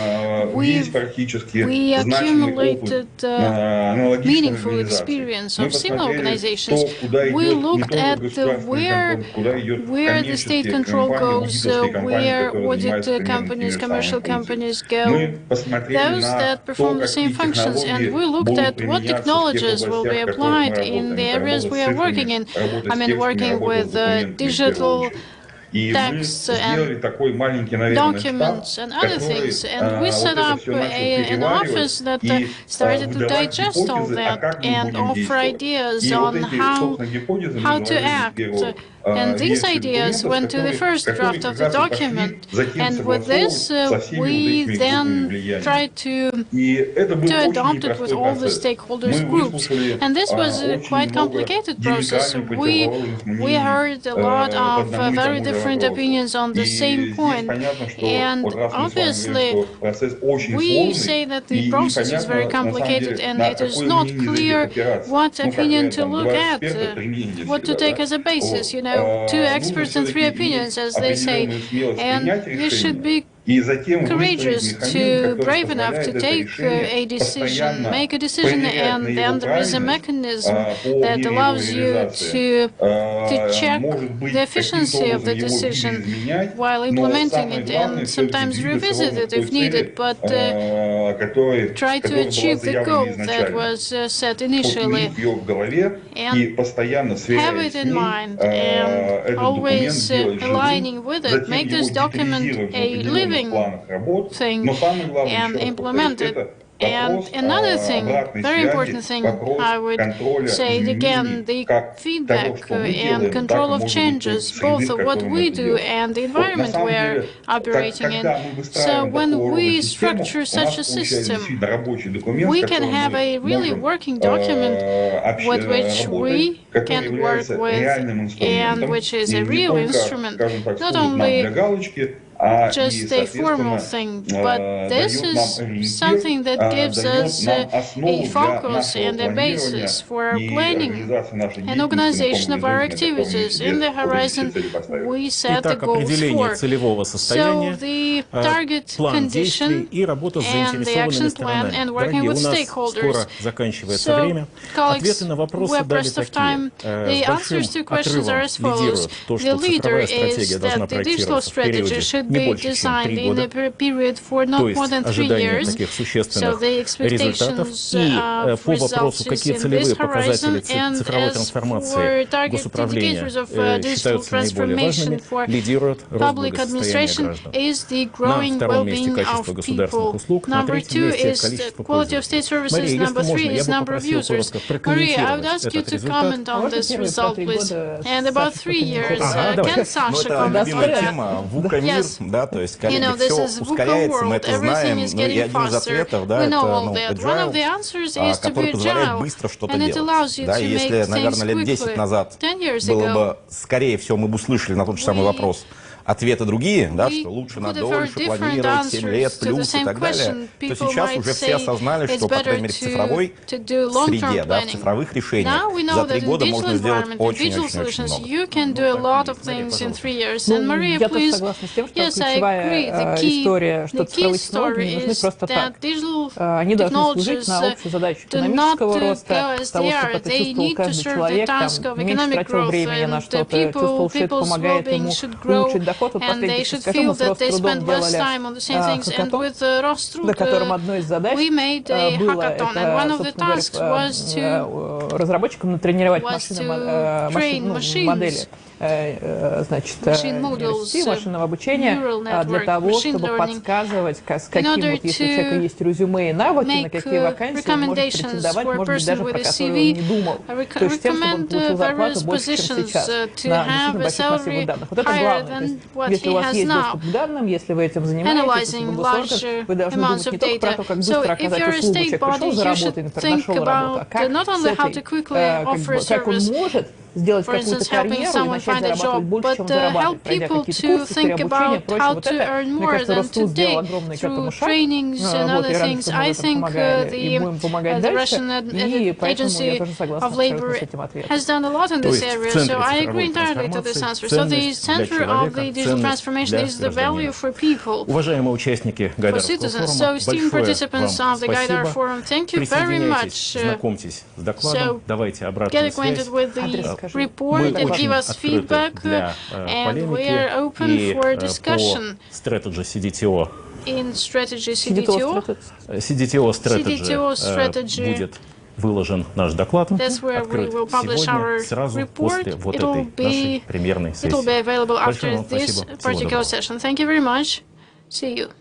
S16: we accumulated meaningful experience of similar organizations. We looked at where the state control goes, where audit companies, commercial companies go, those that perform the same functions, and we looked at what technologies will be applied in the areas we are working in. I mean, working with digital texts and documents and other things. And we set up an office that started to digest all that and offer ideas on how to act. And these ideas went to the first draft of the document. And with this, we then tried to adopt it with all the stakeholders groups. And this was a quite complicated process. We heard a lot of very different opinions on the same point. And obviously, we say that the process is very complicated and it is not clear what opinion to look at, what to take as a basis. You know, 2 experts and 3 opinions, as they say, and you should be courageous, brave enough to take a decision, make a decision, and then there is a mechanism that allows you to check the efficiency of the decision while implementing it, and sometimes revisit it if needed, but try to achieve the goal that was set initially, and have it in mind, and always aligning with it, make this document a living thing and implement it. And another thing, very important thing, I would say it again, the feedback and control of changes, both of what we do and the environment we're operating in. So when we structure such a system, we can have a really working document with which we can work with and which is a real instrument, not only just a formal thing, but this is something that gives us a focus and a basis for our planning and organization of our activities. In the horizon, we set the goals for. So the target condition and the action plan and working with stakeholders. So, colleagues, we're pressed of time. The answers to questions are as follows. The leader is that the digital strategy should be designed in a period for not more than 3 years. So the expectations of results is in this horizon, and as for target indicators of digital transformation for public administration is the growing well-being of people. Number 2 is the quality of state services. Number 3 is number of users. Maria, I would ask you to comment on this result, please. And about 3 years, can Sasha comment on that? Yes. You know, this is VUCA world. Everything is getting faster. We know all that. One of the answers is to be agile, and it allows you to make things quickly. 10 years ago,
S2: ответы другие, да, что лучше на дольше планировать, 7 лет плюс и так далее, то сейчас уже все осознали, что, по крайней мере, в цифровой среде, да, в цифровых решениях за 3 года можно сделать очень-очень много.
S17: Я тоже согласна с тем, что ключевая история, что цифровые технологии не нужны просто так. Они должны служить на общую задачу экономического роста, того, чтобы это чувствовал каждый человек, там, меньше тратил времени на что-то, чувствовал, что это помогает ему улучшить доход. Вот последний, скажу, мы с Рострудом делали хакатон, на котором одной из задач было, это, собственно говоря, разработчикам натренировать модели значит, машинного обучения для того, чтобы подсказывать, с каким, вот, если у человека есть резюме и навыки, на какие вакансии он может претендовать, может быть, даже про которые он не думал. То есть тем, чтобы он получил зарплату больше, чем сейчас, на действительно больших массивах данных. Вот это главное. То есть, если у вас есть доступ к данным, если вы этим занимаетесь, вы должны думать не только про то, как быстро оказать услугу. Человек пришел за работой, например, нашел работу, а как он может сделать какую-то карьеру и начать зарабатывать больше, чем зарабатывать, пройдя какие-то курсы, переобучение, прочее. Вот это, мне кажется, Роструд сделал огромный к этому шаг. Вот, и раньше мы в этом помогали, и будем помогать дальше, и поэтому я тоже согласна абсолютно с этим ответом.
S12: То есть в центре цифровой трансформации ценность для человека, ценность для гражданина. Уважаемые участники Гайдаровского форума, большое вам спасибо. Присоединяйтесь, знакомьтесь с докладом, давайте обратную связь.
S16: Report and give us feedback, and we are open for discussion.
S12: Strategy CDTO.
S16: In strategy CDTO.
S12: CDTO Strategy будет выложен наш доклад, открыт сегодня, сразу после вот этой нашей премьерной сессии. Большое вам спасибо.
S16: Всего доброго.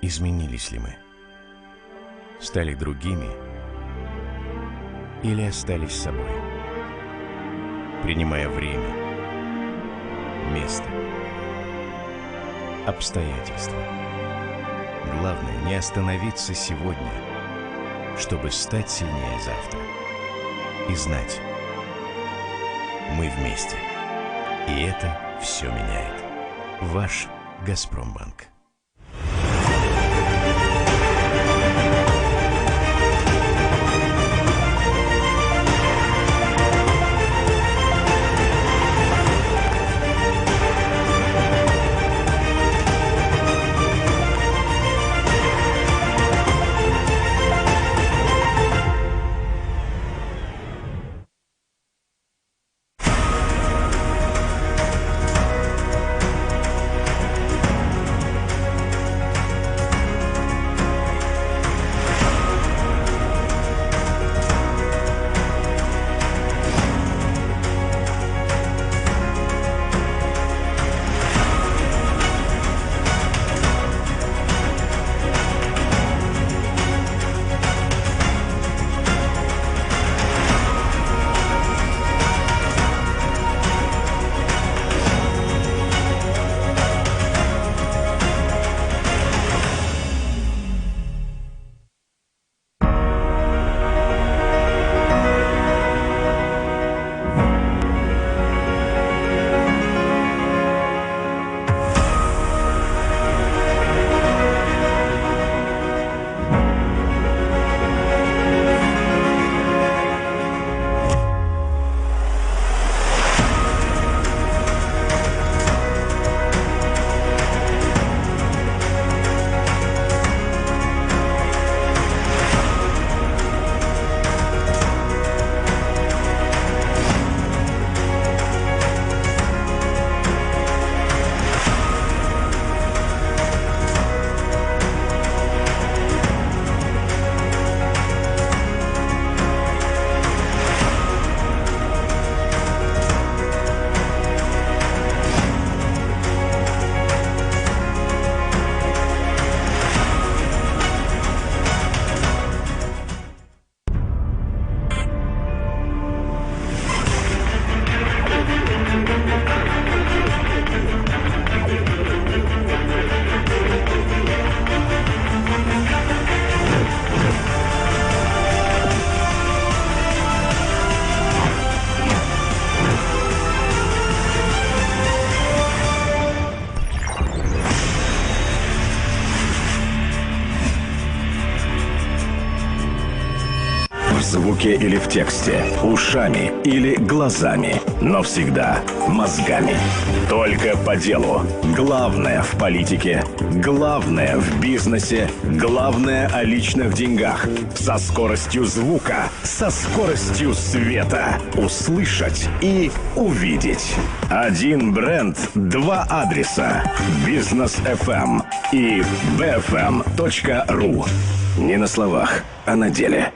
S14: Изменились ли мы? Стали другими или остались собой? Принимая время, место, обстоятельства. Главное не остановиться сегодня, чтобы стать сильнее завтра. И знать, мы вместе. И это все меняет. Ваш Газпромбанк.
S15: звуке или в тексте, ушами или глазами, но всегда мозгами. Только по делу. Главное в политике, главное в бизнесе, главное о личных деньгах. Со скоростью звука, со скоростью света. Услышать и увидеть. Один бренд, два адреса. Бизнес FM и bfm.ru. Не на словах, а на деле.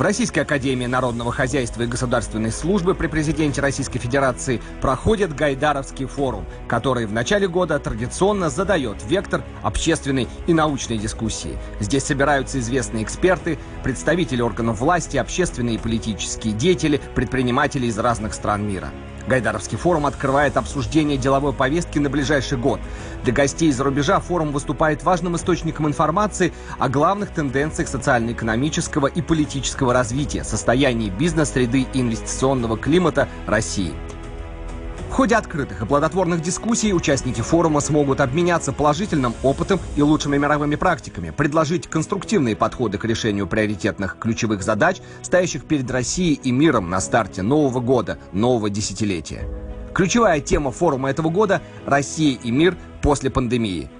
S9: В Российской академии народного хозяйства и государственной службы при президенте Российской Федерации проходит Гайдаровский форум, который в начале года традиционно задает вектор общественной и научной дискуссии. Здесь собираются известные эксперты, представители органов власти, общественные и политические деятели, предприниматели из разных стран мира. Гайдаровский форум открывает обсуждение деловой повестки на ближайший год. Для гостей из-за рубежа форум выступает важным источником информации о главных тенденциях социально-экономического и политического развития, состоянии бизнес-среды и инвестиционного климата России. В ходе открытых и плодотворных дискуссий участники форума смогут обменяться положительным опытом и лучшими мировыми практиками, предложить конструктивные подходы к решению приоритетных ключевых задач, стоящих перед Россией и миром на старте нового года, нового десятилетия. Ключевая тема форума этого года – «Россия и мир после пандемии».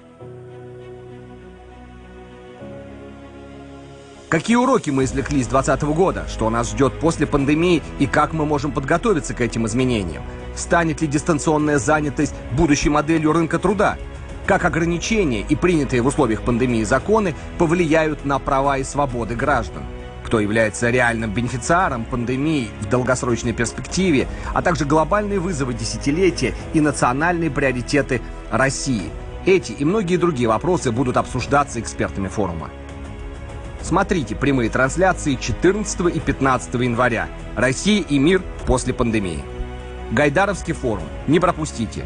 S9: Какие уроки мы извлекли с 2020 года? Что нас ждет после пандемии и как мы можем подготовиться к этим изменениям? Станет ли дистанционная занятость будущей моделью рынка труда? Как ограничения и принятые в условиях пандемии законы повлияют на права и свободы граждан? кто является реальным бенефициаром пандемии в долгосрочной перспективе, а также глобальные вызовы десятилетия и национальные приоритеты России. Эти и многие другие вопросы будут обсуждаться экспертами форума. Смотрите прямые трансляции 14 и 15 января. Россия и мир после пандемии. Гайдаровский форум. Не пропустите.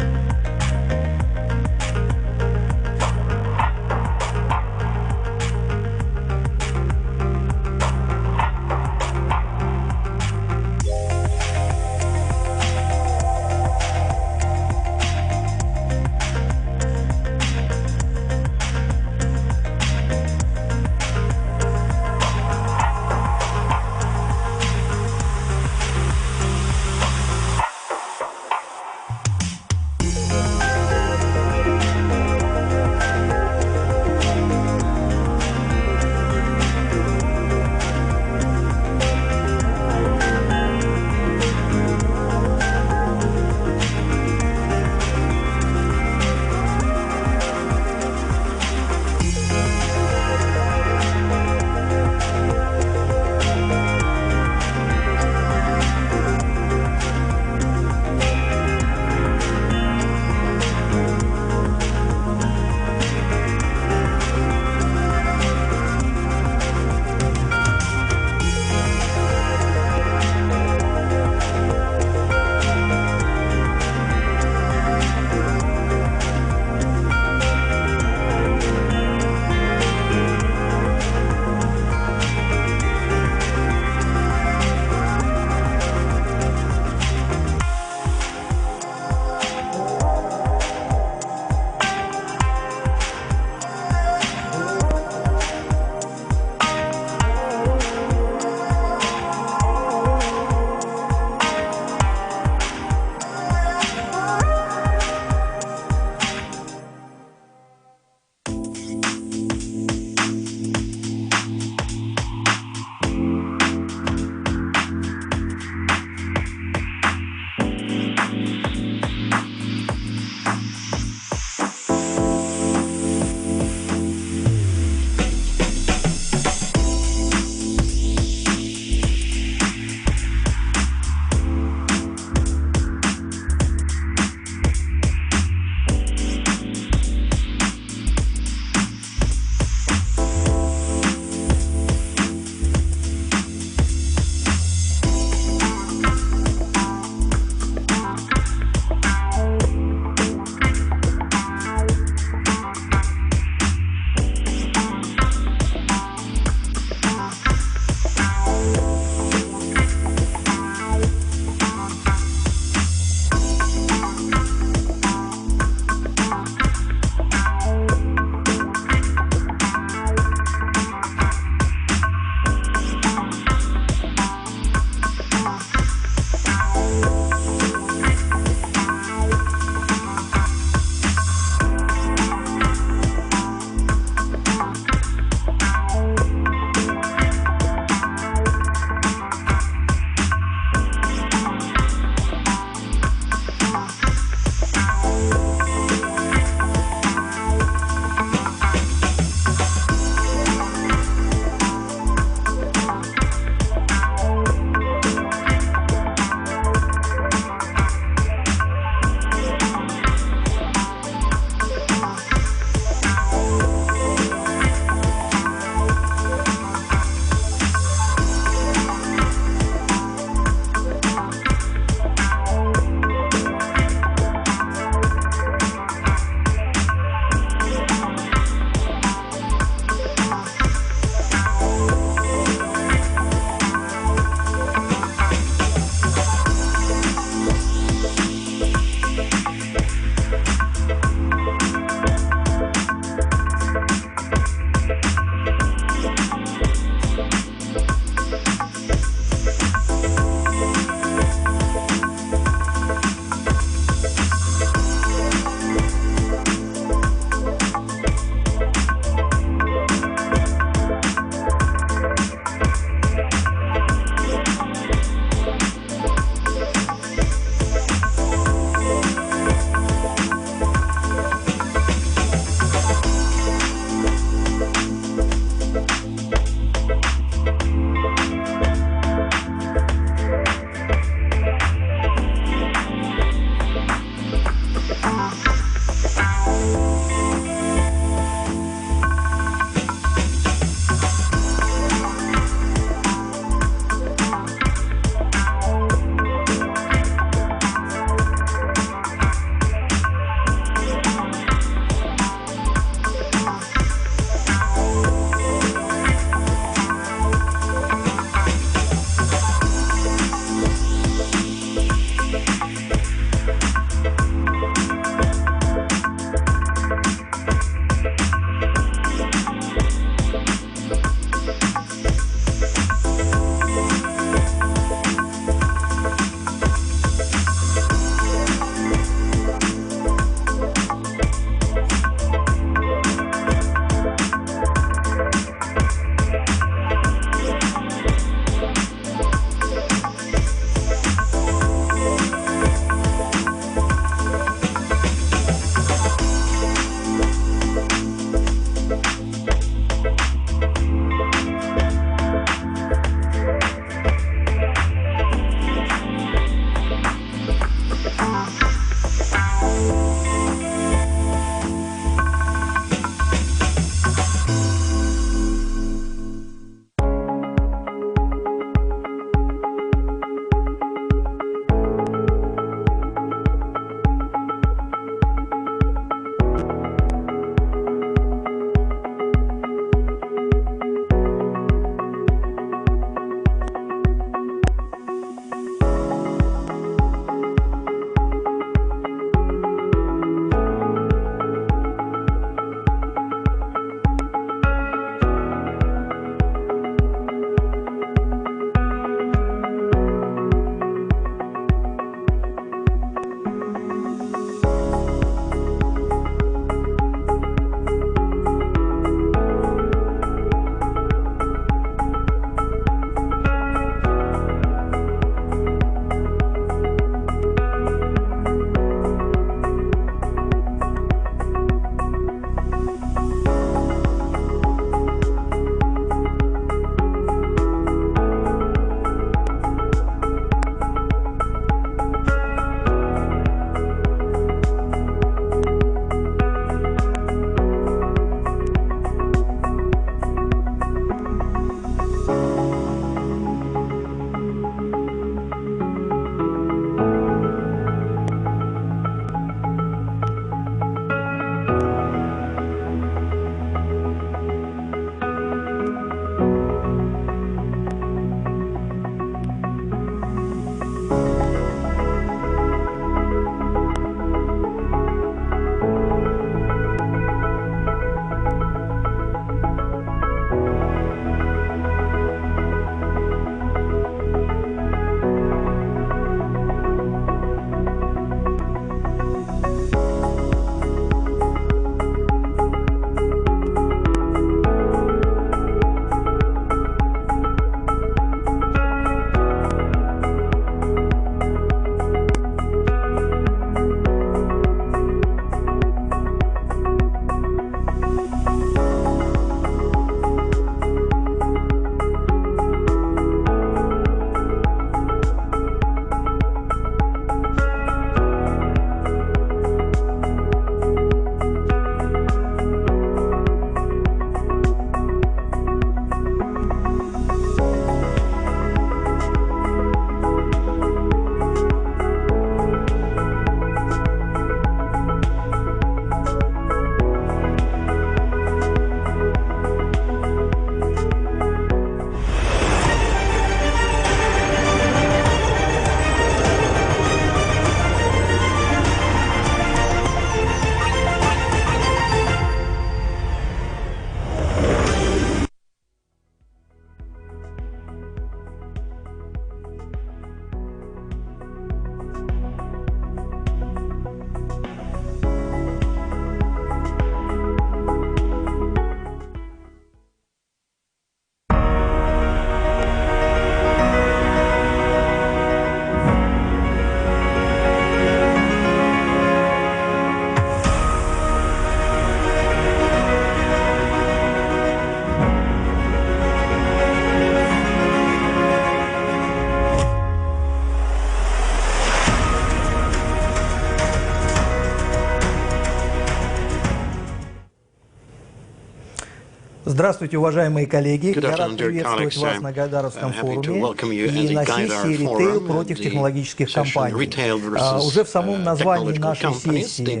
S7: Здравствуйте, уважаемые коллеги. Я рад приветствовать вас на Гайдаровском форуме и на сессии «Ритейл против технологических компаний». Уже в самом названии нашей сессии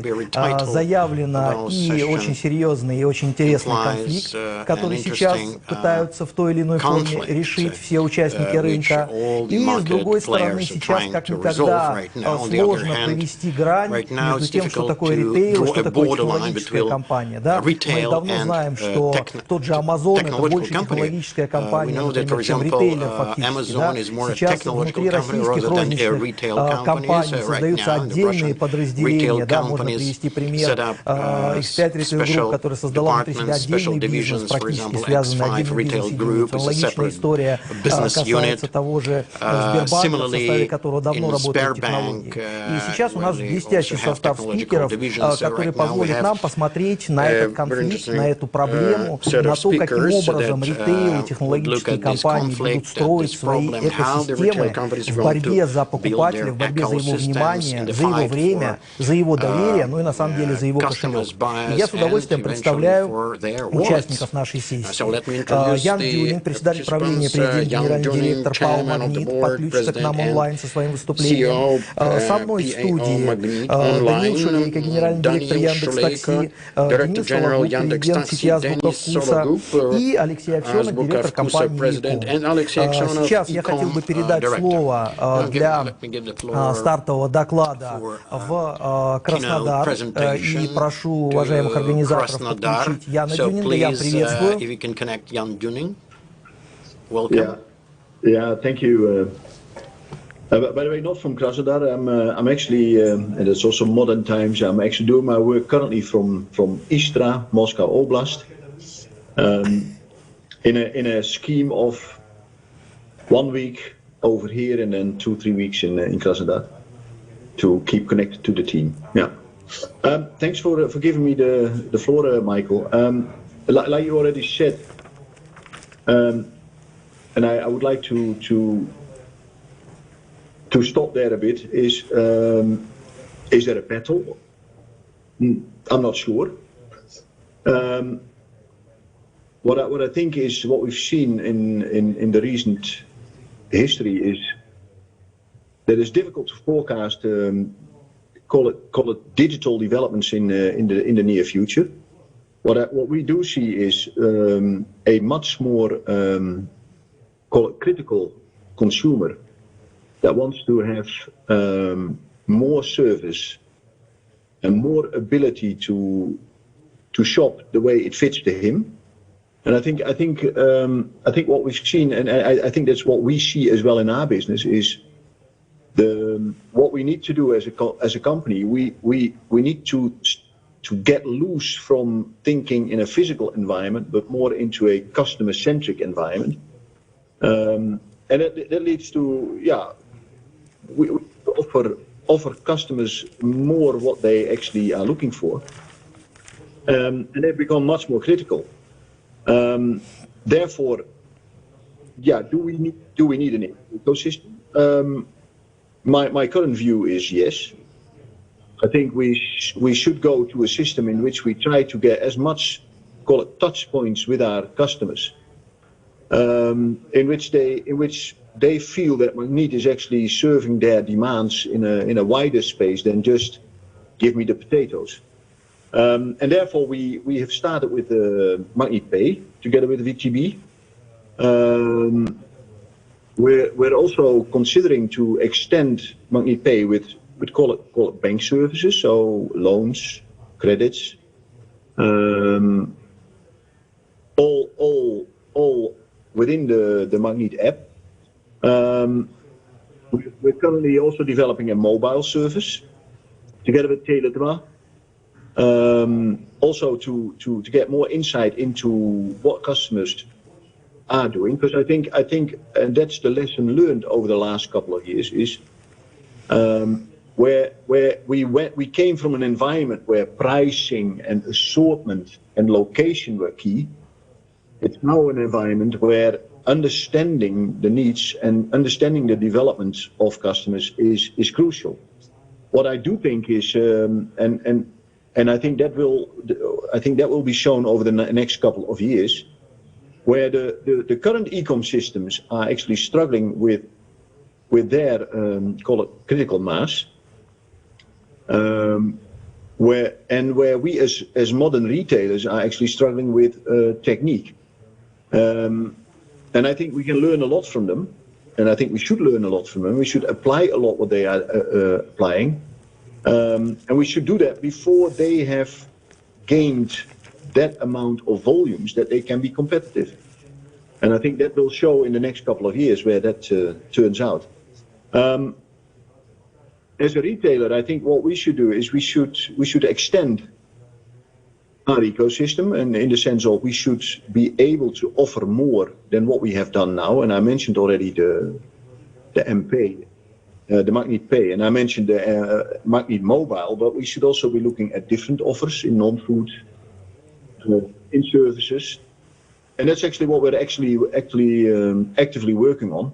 S7: заявлено и очень серьезный, и очень интересный конфликт, который сейчас пытаются в той или иной форме решить все участники рынка. И, с другой стороны, сейчас как никогда сложно провести грань между тем, что такое ритейл и что такое технологическая компания. Да? Мы давно знаем, что тот же Amazon — это больше технологическая компания, например, чем ритейлер фактически. Да? Сейчас внутри российских розничных компаний создаются отдельные подразделения. Да? Можно привести пример X5 Retail Group, которая создала внутри себя отдельный бизнес, практически связанный отдельным бизнес-единицей. Аналогичная история касается того же Сбербанка, в составе которого давно работают технологии. И сейчас у нас блестящий состав спикеров, который позволит нам посмотреть на этот конфликт, на эту проблему, на то, каким образом ритейл и технологические компании будут строить свои экосистемы в борьбе за покупателя, в борьбе за его внимание, за его время, за его доверие, ну и на самом деле за его кошелек. И я с удовольствием представляю участников нашей сессии. Ян Дюнин, председатель правления, президент, генеральный директор ПАО «Магнит», подключится к нам онлайн со своим выступлением. Со мной в студии Даниил Шулейко, генеральный директор Яндекс.Такси, Денис Сологуб, президент сети «Азбука вкуса», и Алексей Аксенов, директор компании «Яком». Сейчас я хотел бы передать слово для стартового доклада в Краснодар. И прошу уважаемых организаторов подключить Яна Дюнинга. Ян, приветствую.
S2: Yeah, thank you. By the way, not from Krasnodar. I'm actually, and it's also modern times. I'm actually doing my work currently from Istra, Moscow Oblast, in a scheme of 1 week over here and then 2-3 weeks in Krasnodar to keep connected to the team. Yeah. Thanks for giving me the floor, Michael. Like you already said, and I would like to stop there a bit. Is there a battle? I'm not sure. What I think is what we've seen in the recent history is that it's difficult to forecast. Call it digital developments in the near future. What we do see is a much more call it critical consumer that wants to have more service and more ability to shop the way it fits to him. And I think what we've seen, and I think that's what we see as well in our business, is what we need to do as a company. We need to get loose from thinking in a physical environment, but more into a customer-centric environment. And that leads to, we offer customers more what they actually are looking for, and they've become much more critical. Therefore, do we need an ecosystem? My current view is yes. I think we should go to a system in which we try to get as much, call it, touch points with our customers, in which they feel that Magnet is actually serving their demands in a wider space than just give me the potatoes. And therefore we have started with Magnet Pay together with VTB. We're also considering to extend Magnet Pay with call it bank services, so loans, credits, all within the Magnet app. We're currently also developing a mobile service together with Tele2. Also to get more insight into what customers are doing, because I think, and that's the lesson learned over the last couple of years, is where we came from an environment where pricing and assortment and location were key. It's now an environment where understanding the needs and understanding the developments of customers is crucial. What I do think is, and I think that will be shown over the next couple of years,
S21: where the current e-com systems are actually struggling with their call it critical mass, where we as modern retailers are actually struggling with technique. And I think we can learn a lot from them, and I think we should learn a lot from them. We should apply a lot what they are applying, and we should do that before they have gained that amount of volumes that they can be competitive. And I think that will show in the next couple of years where that turns out. As a retailer, I think what we should do is we should extend our ecosystem, and in the sense of we should be able to offer more than what we have done now. And I mentioned already the MPay, the Magnet Pay, and I mentioned the Magnet Mobile, but we should also be looking at different offers in non-food, in services, and that's actually what we're actively working on.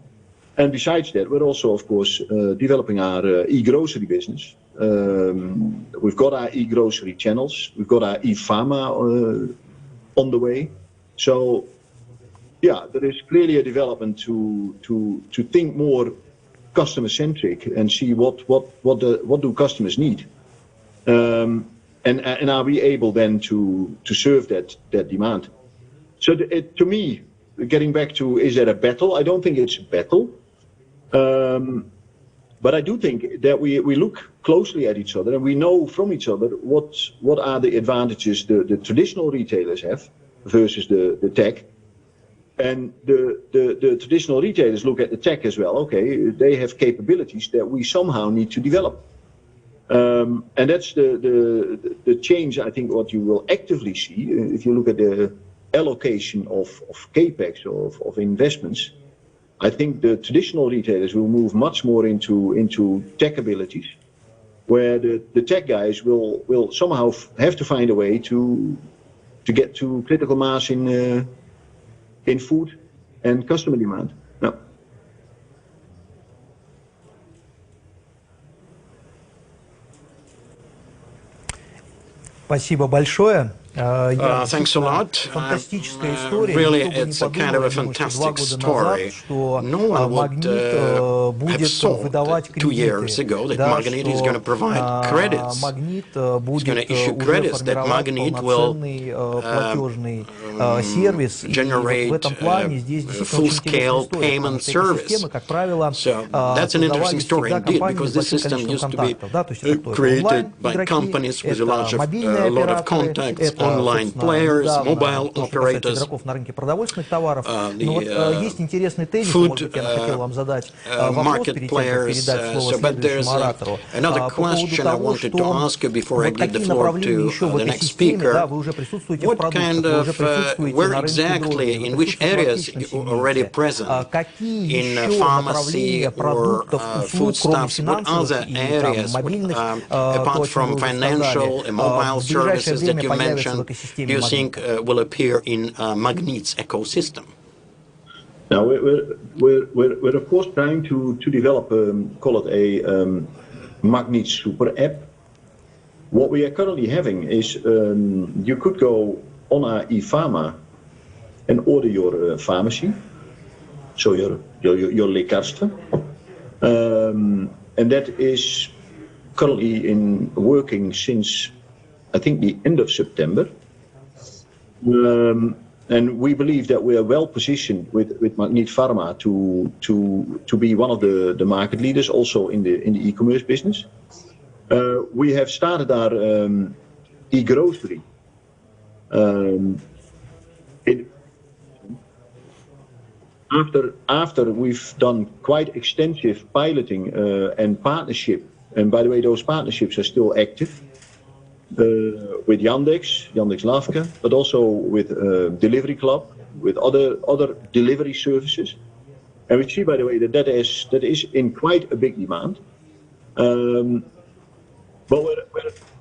S21: And besides that, we're also, of course, developing our e-grocery business. We've got our e-grocery channels. We've got our e-pharma on the way. So, yeah, there is clearly a development to think more customer-centric and see what do customers need, and are we able then to serve that demand. So to me, getting back to, is there a battle? I don't think it's a battle. But I do think that we look closely at each other and we know from each other what are the advantages the traditional retailers have versus the tech. And the traditional retailers look at the tech as well. Okay, they have capabilities that we somehow need to develop. And that's the change, I think, what you will actively see if you look at the allocation of capex, of investments. I think the traditional retailers will move much more into tech abilities, where the tech guys will somehow have to find a way to get to critical mass in food and customer demand. No.
S7: Спасибо большое.
S4: Thanks a lot. Really, it's a kind of a fantastic story. No one would have thought 2 years ago that Magnet is going to provide credits. It's going to issue credits, that Magnet will generate full-scale payment service. So that's an interesting story indeed, because this system used to be created by companies with a lot of contacts, online players, mobile operators, the food market players. But there's another question I wanted to ask you before I give the floor to the next speaker. What kind of, where exactly, in which areas you're already present? In pharmacy or foodstuffs? What other areas, apart from financial and mobile services that you mentioned, do you think will appear in Magnet's ecosystem?
S21: Now, we're of course trying to develop, call it a Magnet super app. What we are currently having is you could go on our e-pharma and order your pharmacy, so your lekarstvo, and that is currently working since I think the end of September. And we believe that we are well positioned with Magnet Pharma to be one of the market leaders also in the e-commerce business. We have started our e-grocery. After we've done quite extensive piloting and partnership, and by the way, those partnerships are still active. With Yandex Lavka, but also with Delivery Club, with other delivery services, and we see, by the way, that is in quite a big demand. But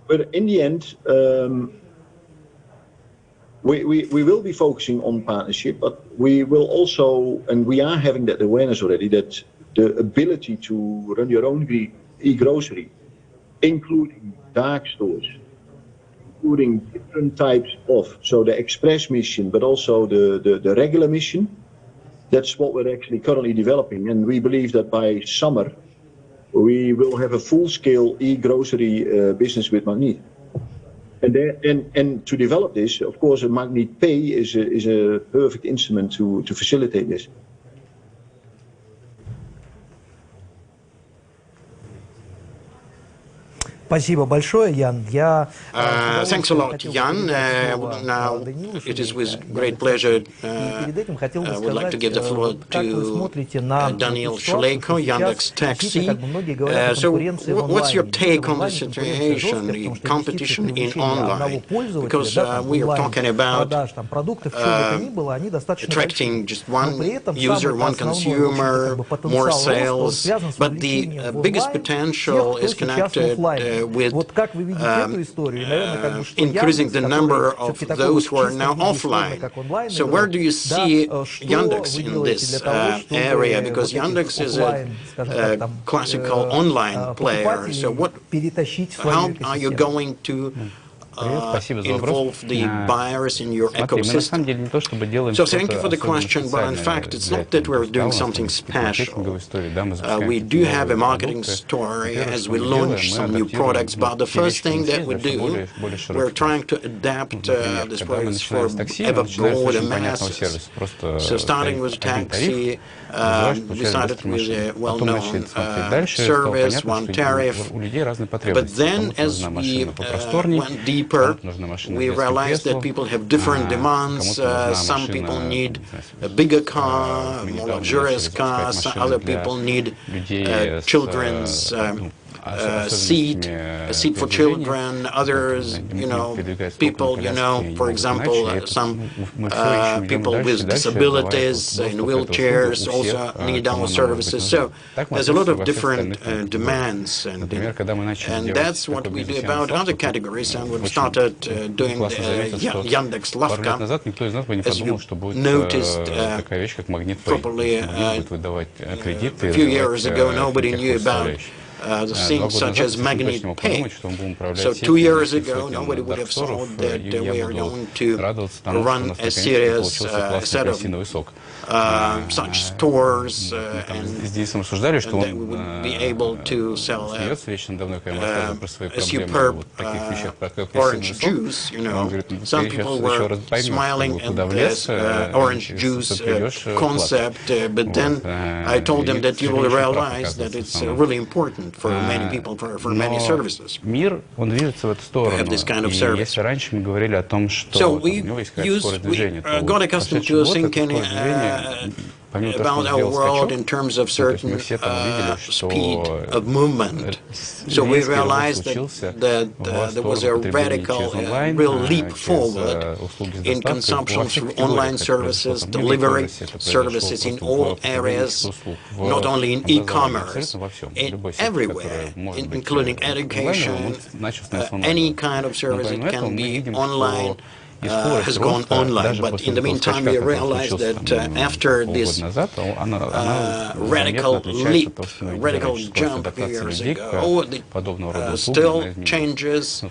S21: we're in the end, we will be focusing on partnership, but we will also, and we are having that awareness already, that the ability to run your own e-grocery, including dark stores, including different types of, so the express mission, but also the regular mission. That's what we're actually currently developing, and we believe that by summer we will have a full-scale e-grocery business with Magnet. And to develop this, of course, a Magnet Pay is a perfect instrument to facilitate this.
S7: Спасибо большое, Ян.
S4: Thanks a lot, Jan. Now, it is with great pleasure I would like to give the floor to Daniel Shuleyko, Yandex Taxi. So, what's your take on the situation, the competition in online? Because we are talking about attracting just one user, one consumer, more sales, but the biggest potential is connected with increasing the number of those who are now offline. So where do you see Yandex in this area? Because Yandex is a classical online player. So how are you going to involve the buyers in your ecosystem? So thank you for the question, but in fact it's not that we're doing something special. We do have a marketing story as we launch some new products, but the first thing that we do, we're trying to adapt this product for ever broader masses. So starting with taxi, we started with a well-known service, one tariff, but then as we went deeper, we realized that people have different demands. Some people need a bigger car, a more luxurious car. Some other people need children's a seat for children. Others, people, for example, some people with disabilities in wheelchairs also need our services. So there's a lot of different demands, and that's what we do about other categories. And we've started doing the Yandex Lavka. As you noticed probably a few years ago, nobody knew about the things such as Magnet Pay. So 2 years ago, nobody would have thought that we are going to run a serious set of such stores and that we would be able to sell a superb orange juice. Some people were smiling at this orange juice concept, but then I told them that you will realize that it's really important for many people, for many services to have this kind of service. So we got accustomed to thinking about our world in terms of certain speed of movement. So we realized that there was a radical, real leap forward in consumption through online services, delivery services in all areas, not only in e-commerce, everywhere, including education, any kind of service that can be online. Has gone online, but in the meantime we realized that after this radical leap, radical jump a few years ago, still changes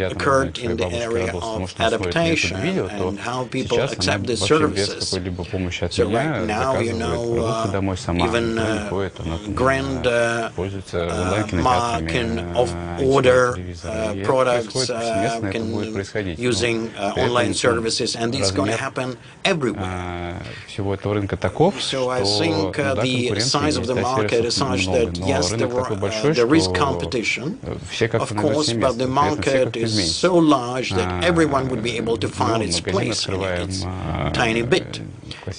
S4: occurred in the area of adaptation and how people accept these services. So right now, even grand marking of order products can using online services, and it's going to happen everywhere. So I think the size of the market is such that, yes, there is competition, of course, but the market is so large that everyone would be able to find its place in it. It's tiny bit.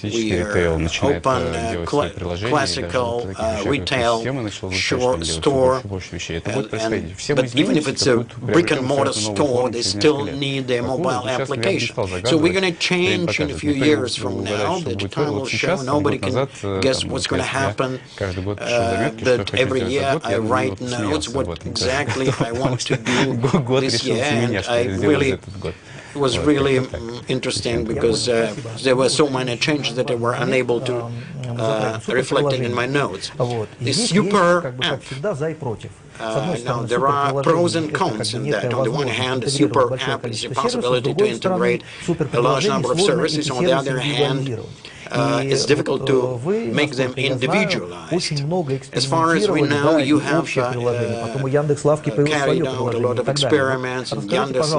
S4: We are open classical retail store, but even if it's a brick-and-mortar store, they still need their mobile application. So we're going to change in a few years from now. The time will show. Nobody can guess what's going to happen. But every year I write notes what exactly I want to do this year, and I really. It was really interesting because there were so many changes that I were unable to reflecting in my notes. The super app. Now, there are pros and cons in that. On the one hand, the super app is the possibility to integrate a large number of services. On the other hand, it's difficult to make them individualized. As far as we know, you have carried out a lot of experiments in Yandex,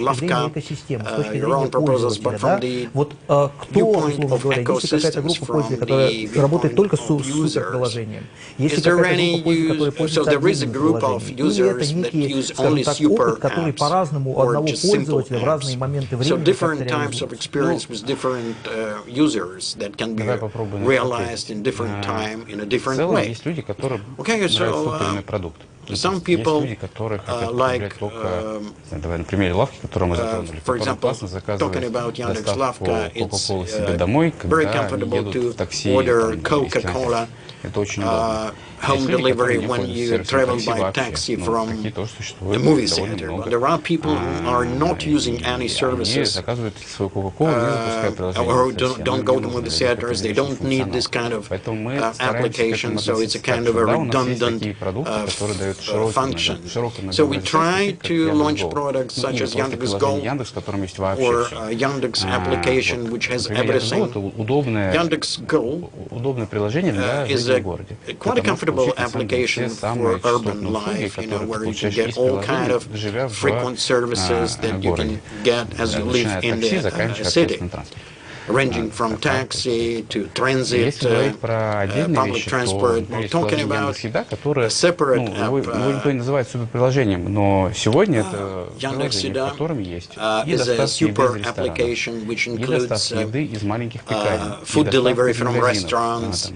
S4: Lavka, your own proposals, but from the viewpoint of ecosystems, from the viewpoint of users, is there any so there is a group of users that use only super apps or just simple apps. So different types of experience with different users that can be realized in different time in a different way. Okay, so some people like, for example, talking about Yandex Lavka, it's very comfortable to order Coca-Cola home delivery when you travel by taxi from the movie theater. But there are people who are not using any services or who don't go to movie theaters. They don't need this kind of application, so it's a kind of a redundant function. So we try to launch products such as Yandex Go or Yandex application, which has everything. Yandex Go is quite a comfortable application for urban life, where you can get all kind of frequent services that you can get as you live in the city, ranging from taxi to transit, public transport. We're talking about a separate app. Yandex Еда is a super application which includes food delivery from restaurants,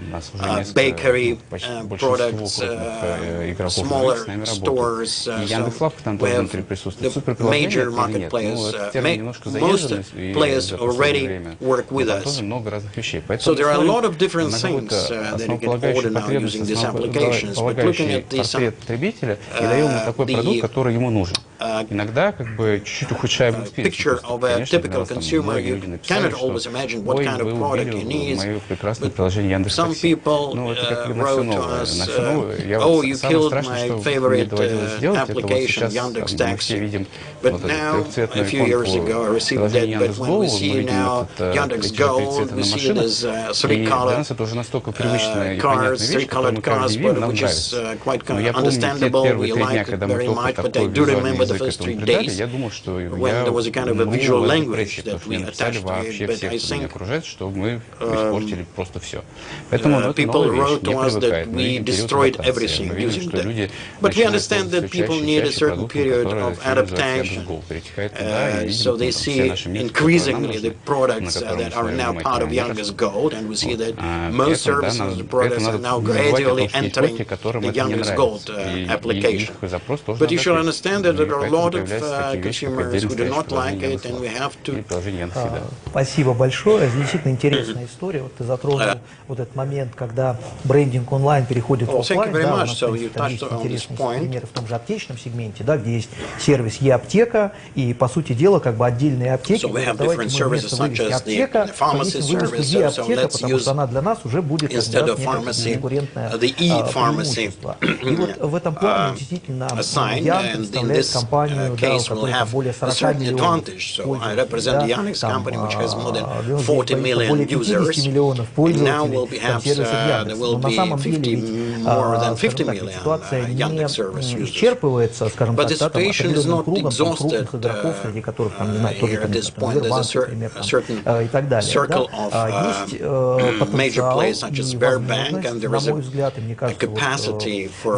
S4: bakery products, smaller stores. So we have the major market players. Most players already work with us. So there are a lot of different things that you can order now using these applications. But looking at the picture of a typical consumer, you cannot always imagine what kind of product he needs. But some people wrote to us, oh, you killed my favorite application, Yandex Taxi. But now, a few years ago, I received that. But when we see now Yandex Go, we see it as three-colored cars, but which is quite understandable. We like it very much, but I do remember the first 3 days when there was a kind of a visual language that we attached to it. But I think people wrote to us that we destroyed everything using that. But we understand that people need a certain period of adaptation. So they see increasingly the products that are now part of Yandex Gold, and we see that most services and products are now gradually entering the Yandex Gold application. But you should understand that there are a lot of consumers who do not like it, and we have to...
S7: Спасибо большое. Действительно интересная история. Вот ты затронул вот этот момент, когда брендинг онлайн переходит в офлайн. Да, у нас, в принципе, есть интересные примеры в том же аптечном сегменте, да, где есть сервис e-аптека, и, по сути дела, как бы отдельные аптеки. Давайте мы вместо вывески аптека повесим вывеску e-аптека, потому что она для нас уже будет конкурентное преимущество. И вот в этом плане действительно Яндекс представляет компанию, да, у которой более 40 миллионов пользователей, да, там более 50 миллионов пользователей сервисов Яндекс. Но на самом деле ведь ситуация не исчерпывается, скажем так, да, там определенным кругом крупных игроков, среди которых, там, не знаю, тоже, конечно, Сбербанк, например, там, и так далее. Да. Есть потенциал и возможность, на мой взгляд, и мне кажется, вот,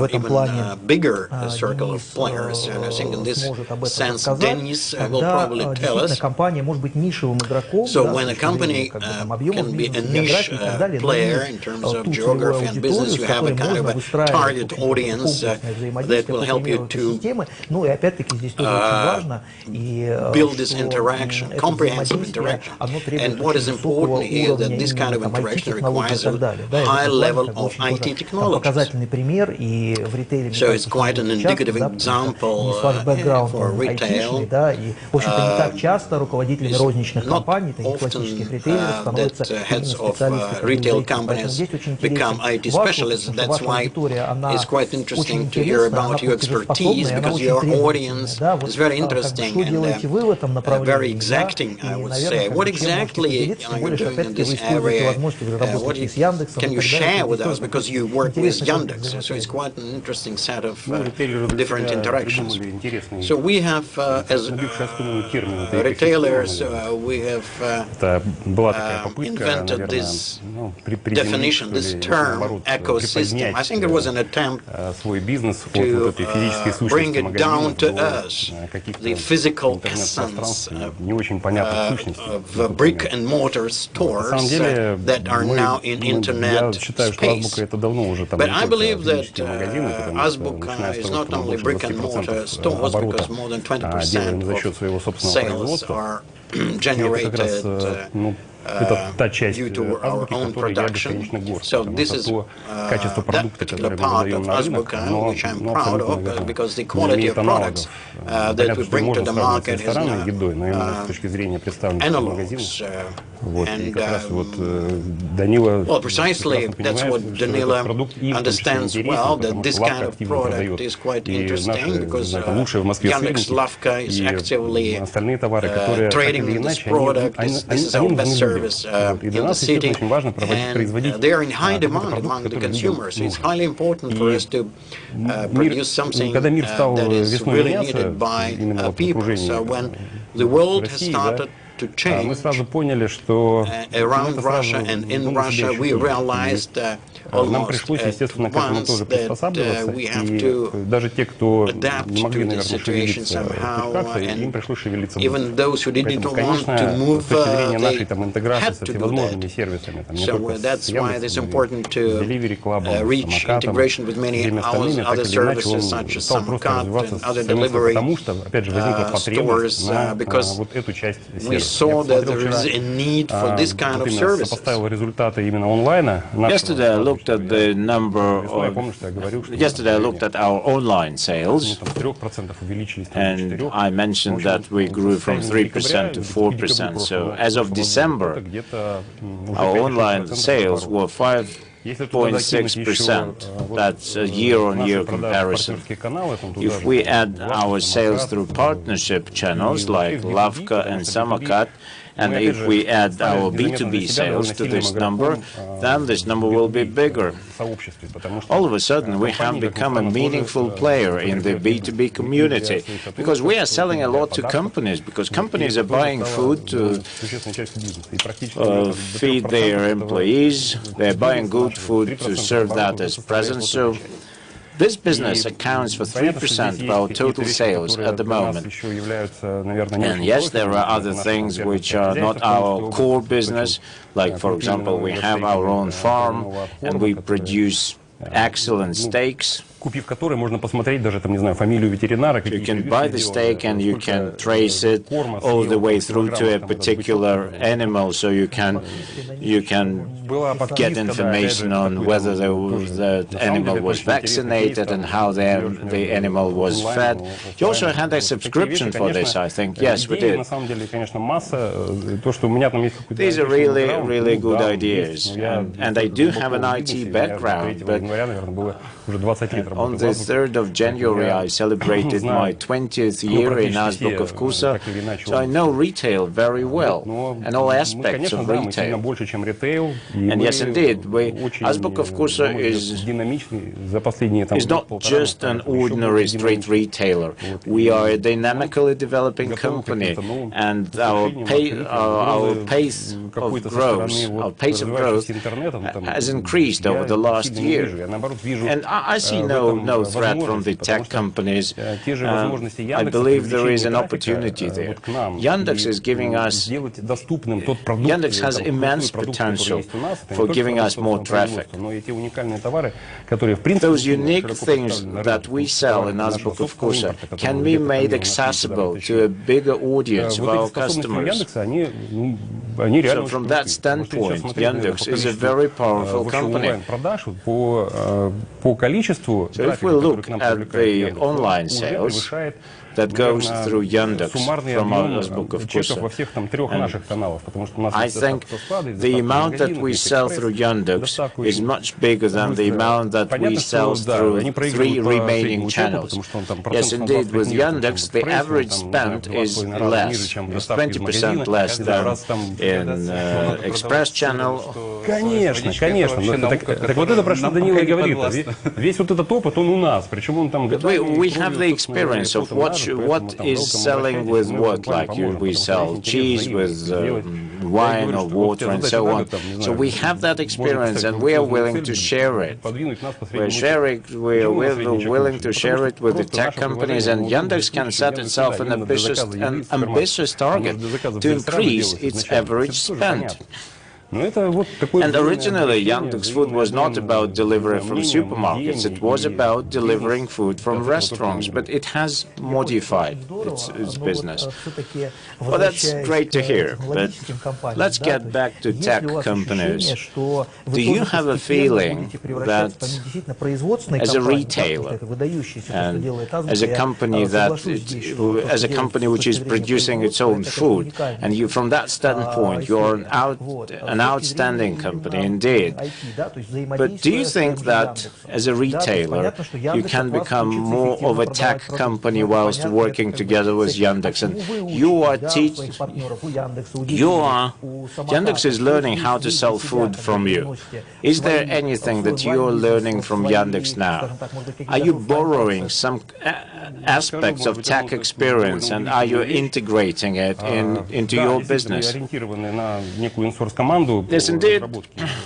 S7: в этом плане Денис сможет об этом рассказать, когда действительно компания может быть нишевым игроком, да, с точки зрения как бы, там, объемов бизнеса, географии и так далее, но ту целевую аудиторию, с которой можно выстраивать комплексное взаимодействие, определенные системы. Ну и опять-таки здесь тоже очень важно, и что это взаимодействие, оно требует
S4: And what is important here that this kind of interaction requires a high level of IT technologies. So it's quite an indicative example for retail. Not often that heads of retail companies become IT specialists. That's why it's quite interesting to hear about your expertise, because your audience is very interesting and very exacting, I would say. What exactly are you doing in this area? Can you share with us, because you work with Yandex, so it's quite an interesting set of different interactions. So we have, as retailers, we have invented this definition, this term, ecosystem. I think it was an attempt to bring it down to us, the physical essence of brick and mortar stores that are now in internet space. But I believe that Azbuka is not only brick and mortar stores, because more than 20% of sales are generated due to our own production. So this is that particular part of Azbuka, which I'm proud of, because the quality of products that we bring to the market has analogs. Well, precisely, that's what Danila understands well, that this kind of product is quite interesting, because Yandex Lavka is actively trading in this product. This is our best service in the city, and they are in high demand among the consumers. So it's highly important for us to produce something that is really needed by people. So when the world has started to change around Russia and in Russia, we realized almost at once that we have to adapt to the situation somehow, and even those who didn't want to move, they had to do that. So that's why it's important to reach integration with many other services, such as Samokhat and other delivery stores, because we saw that there is a need for this kind of services.
S2: Yesterday I looked at the number of, yesterday I looked at our online sales, and I mentioned that we grew from 3% to 4%. So as of December, our online sales were 5.6%. That's a year-on-year comparison. If we add our sales through partnership channels like Lavka and Samokhat, and if we add our B2B sales to this number, then this number will be bigger. All of a sudden, we have become a meaningful player in the B2B community, because we are selling a lot to companies, because companies are buying food to feed their employees, they're buying good food to serve that as presents. So this business accounts for 3% of our total sales at the moment. And yes, there are other things which are not our core business, like, for example, we have our own farm and we produce excellent steaks. You can buy the steak and you can trace it all the way through to a particular animal, so you can get information on whether the animal was vaccinated and how the animal was fed. You also had a subscription for this, I think. Yes, we did. These are really, really good ideas. And I do have an IT background, but on the 3rd of January, I celebrated my 20th year in Azbuka of Kusa, so I know retail very well, and all aspects of retail. And yes, indeed, Azbuka of Kusa is not just an ordinary street retailer. We are a dynamically developing company, and our pace of growth has increased over the last year. And I see no threat from the tech companies. I believe there is an opportunity there. Yandex is giving us, Yandex has immense potential for giving us more traffic. Those unique things that we sell in Azbuka of Kusa can be made accessible to a bigger audience of our customers. So from that standpoint, Yandex is a very powerful company. So if we look at the online sales that goes through Yandex from our book of Kusa, I think the amount that we sell through Yandex is much bigger than the amount that we sell through 3 remaining channels. Yes, indeed, with Yandex, the average spend is less. It's 20% less than in Express channel.
S3: Конечно, конечно. Так вот это про что Данила и говорит. Весь вот этот опыт, он у нас. Причем он там...
S2: We have the experience of what is selling with what, like we sell cheese with wine or water and so on. So we have that experience and we are willing to share it. We are willing to share it with the tech companies, and Yandex can set itself an ambitious target to increase its average spend. And originally, Yandex Food was not about delivery from supermarkets, it was about delivering food from restaurants, but it has modified its business. Well, that's great to hear, but let's get back to tech companies. Do you have a feeling that as a retailer and as a company which is producing its own food, and you, from that standpoint, you're an outstanding company indeed. But do you think that as a retailer you can become more of a tech company whilst working together with Yandex? And Yandex is learning how to sell food from you. Is there anything that you're learning from Yandex now? Are you borrowing some aspects of tech experience and are you integrating it into your business? Yes, indeed.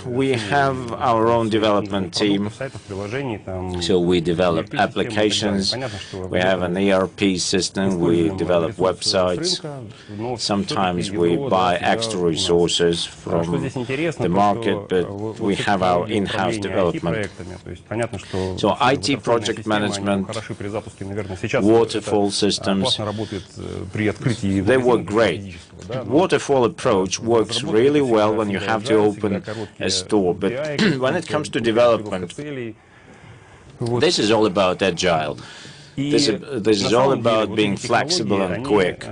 S2: We have our own development team. So we develop applications, we have an ERP system, we develop websites. Sometimes we buy extra resources from the market, but we have our in-house development. So IT project management, waterfall systems, they work great. Waterfall approach works really well when you have to open a store, but when it comes to development, this is all about agile. This is all about being flexible and quick.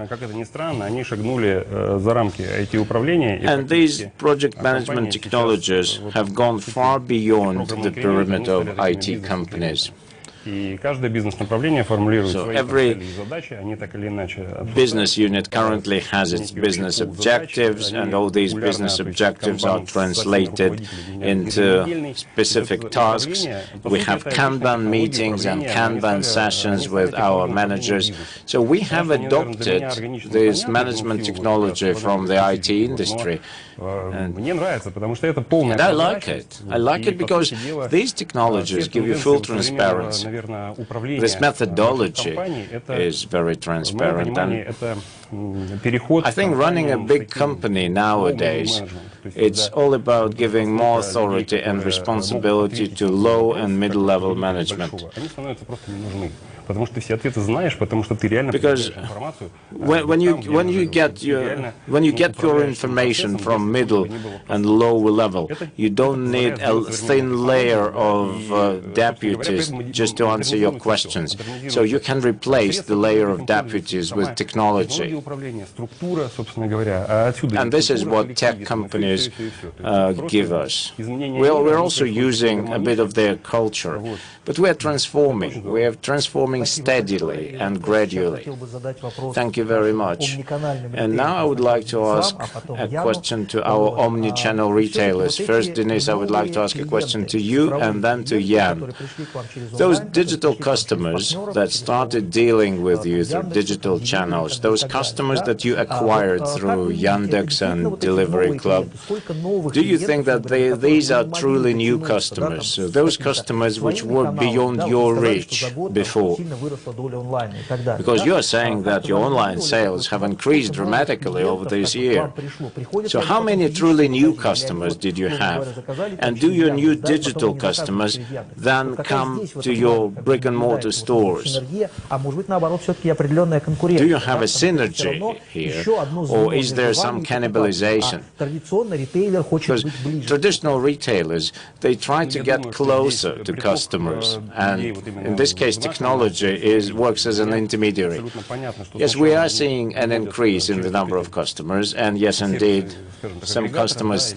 S2: And these project management technologies have gone far beyond the perimeter of IT companies. So every business unit currently has its business objectives, and all these business objectives are translated into specific tasks. We have Kanban meetings and Kanban sessions with our managers. So we have adopted this management technology from the IT industry. And I like it. I like it because these technologies give you full transparency. This methodology is very transparent, and I think running a big company nowadays, it's all about giving more authority and responsibility to low and middle-level management. Because when you get your information from middle and low level, you don't need a thin layer of deputies just to answer your questions. So you can replace the layer of deputies with technology. And this is what tech companies give us. We're also using a bit of their culture, but we are transforming. We are transforming steadily and gradually. Thank you very much. And now I would like to ask a question to our omni-channel retailers. First, Denise, I would like to ask a question to you and then to Jan. Those digital customers that started dealing with you through digital channels, those customers that you acquired through Yandex and Delivery Club, Do you think that these are truly new customers, those customers which were beyond your reach before? Because you are saying that your online sales have increased dramatically over this year. So how many truly new customers did you have? And do your new digital customers then come to your brick-and-mortar stores? Do you have a synergy here, or is there some cannibalization? Because traditional retailers, they try to get closer to customers, and in this case, technology works as an intermediary. Yes, we are seeing an increase in the number of customers, and yes, indeed, some customers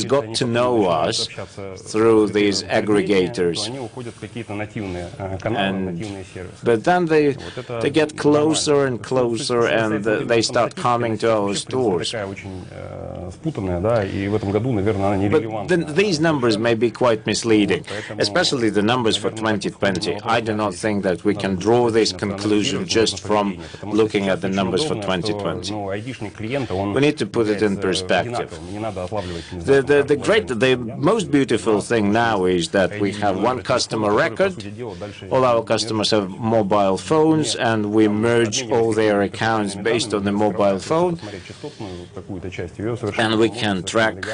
S2: got to know us through these aggregators. But then they get closer and closer, and they start coming to our stores. But these numbers may be quite misleading, especially the numbers for 2020. I do not think that we can draw this conclusion just from looking at the numbers for 2020. We need to put it in perspective. The most beautiful thing now is that we have one customer record. All our customers have mobile phones, and we merge all their accounts based on the mobile phone, and we can track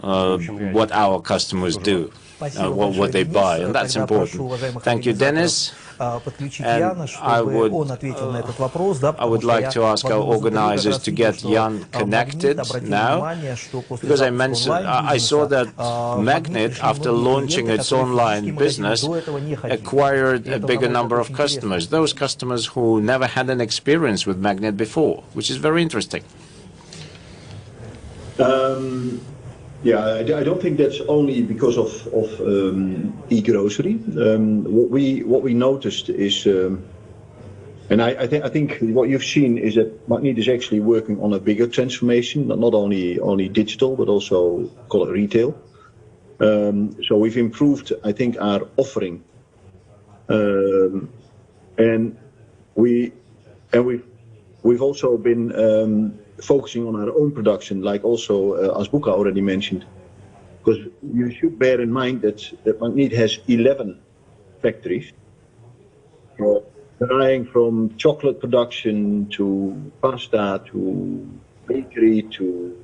S2: what our customers do, what they buy, and that's important. Thank you, Dennis. And I would like to ask our organizers to get Jan connected now, because I saw that Magnet, after launching its online business, acquired a bigger number of customers, those customers who never had an experience with Magnet before, which is very interesting.
S21: Yeah, I don't think that's only because of e-grocery. What we noticed is, and I think what you've seen is that Magnet is actually working on a bigger transformation, not only digital, but also call it retail. So we've improved, I think, our offering, and we've also been focusing on our own production, like also Azbuka already mentioned, because you should bear in mind that Magnet has 11 factories, varying from chocolate production to pasta to bakery to...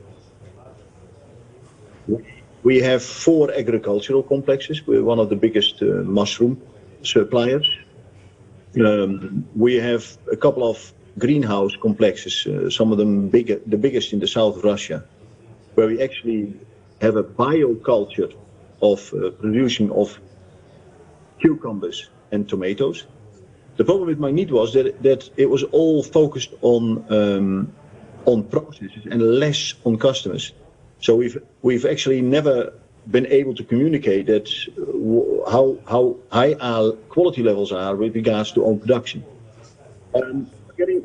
S21: We have 4 agricultural complexes. We're one of the biggest mushroom suppliers. We have a couple of greenhouse complexes, some of them the biggest in the south of Russia, where we actually have a bioculture of producing of cucumbers and tomatoes. The problem with Magnet was that it was all focused on processes and less on customers. So we've actually never been able to communicate that how high our quality levels are with regards to own production.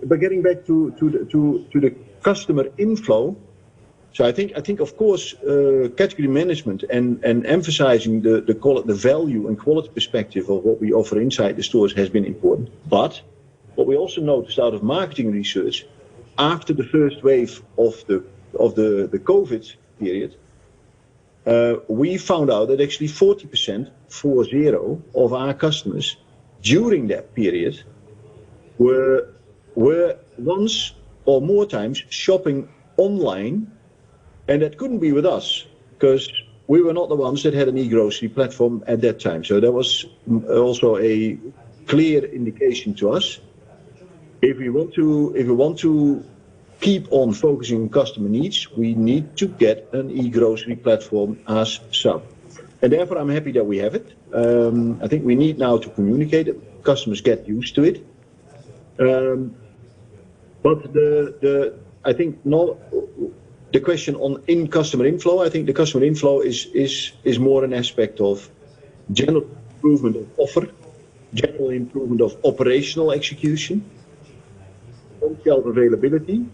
S21: But getting back to the customer inflow, so I think of course category management and emphasizing the value and quality perspective of what we offer inside the stores has been important. But what we also noticed out of marketing research, after the first wave of the COVID period, we found out that actually 40% of our customers during that period were once or more times shopping online, and that couldn't be with us because we were not the ones that had an e-grocery platform at that time. So that was also a clear indication to us. If we want to keep on focusing on customer needs, we need to get an e-grocery platform as sub. And therefore I'm happy that we have it. I think we need now to communicate it. Customers get used to it. But I think not the question on customer inflow. I think the customer inflow is more an aspect of general improvement of offer, general improvement of operational execution, on-shelf availability,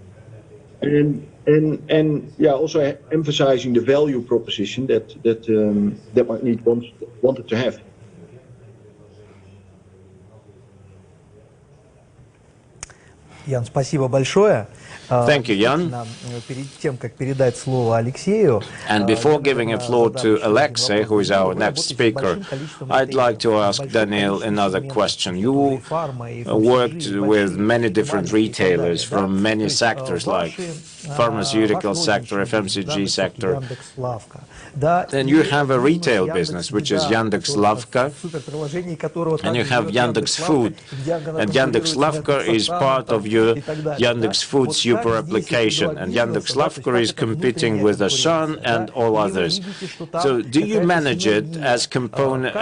S21: and yeah, also emphasizing the value proposition that Magnet wanted to have.
S7: Ян, спасибо большое.
S2: Thank you, Jan. And before giving the floor to Alexei, who is our next speaker, I'd like to ask Daniel another question. You worked with many different retailers from many sectors, like pharmaceutical sector, FMCG sector. Then you have a retail business, which is Yandex Lavka, and you have Yandex Food. And Yandex Lavka is part of your Yandex Food super application, and Yandex Lavka is competing with Ashan and all others. So do you manage it as component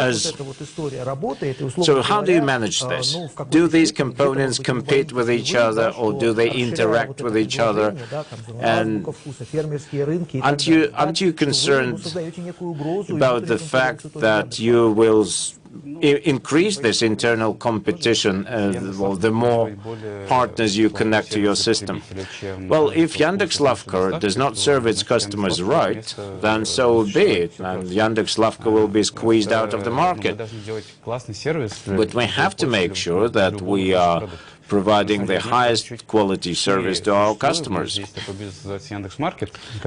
S2: so how do you manage this? Do these components compete with each other, or do they interact with each other? And aren't you concerned about the fact that you will increase this internal competition the more partners you connect to your system? Well, if Yandex Lavka does not serve its customers right, then so be it, and Yandex Lavka will be squeezed out of the market. But we have to make sure that we are providing the highest quality service to our customers.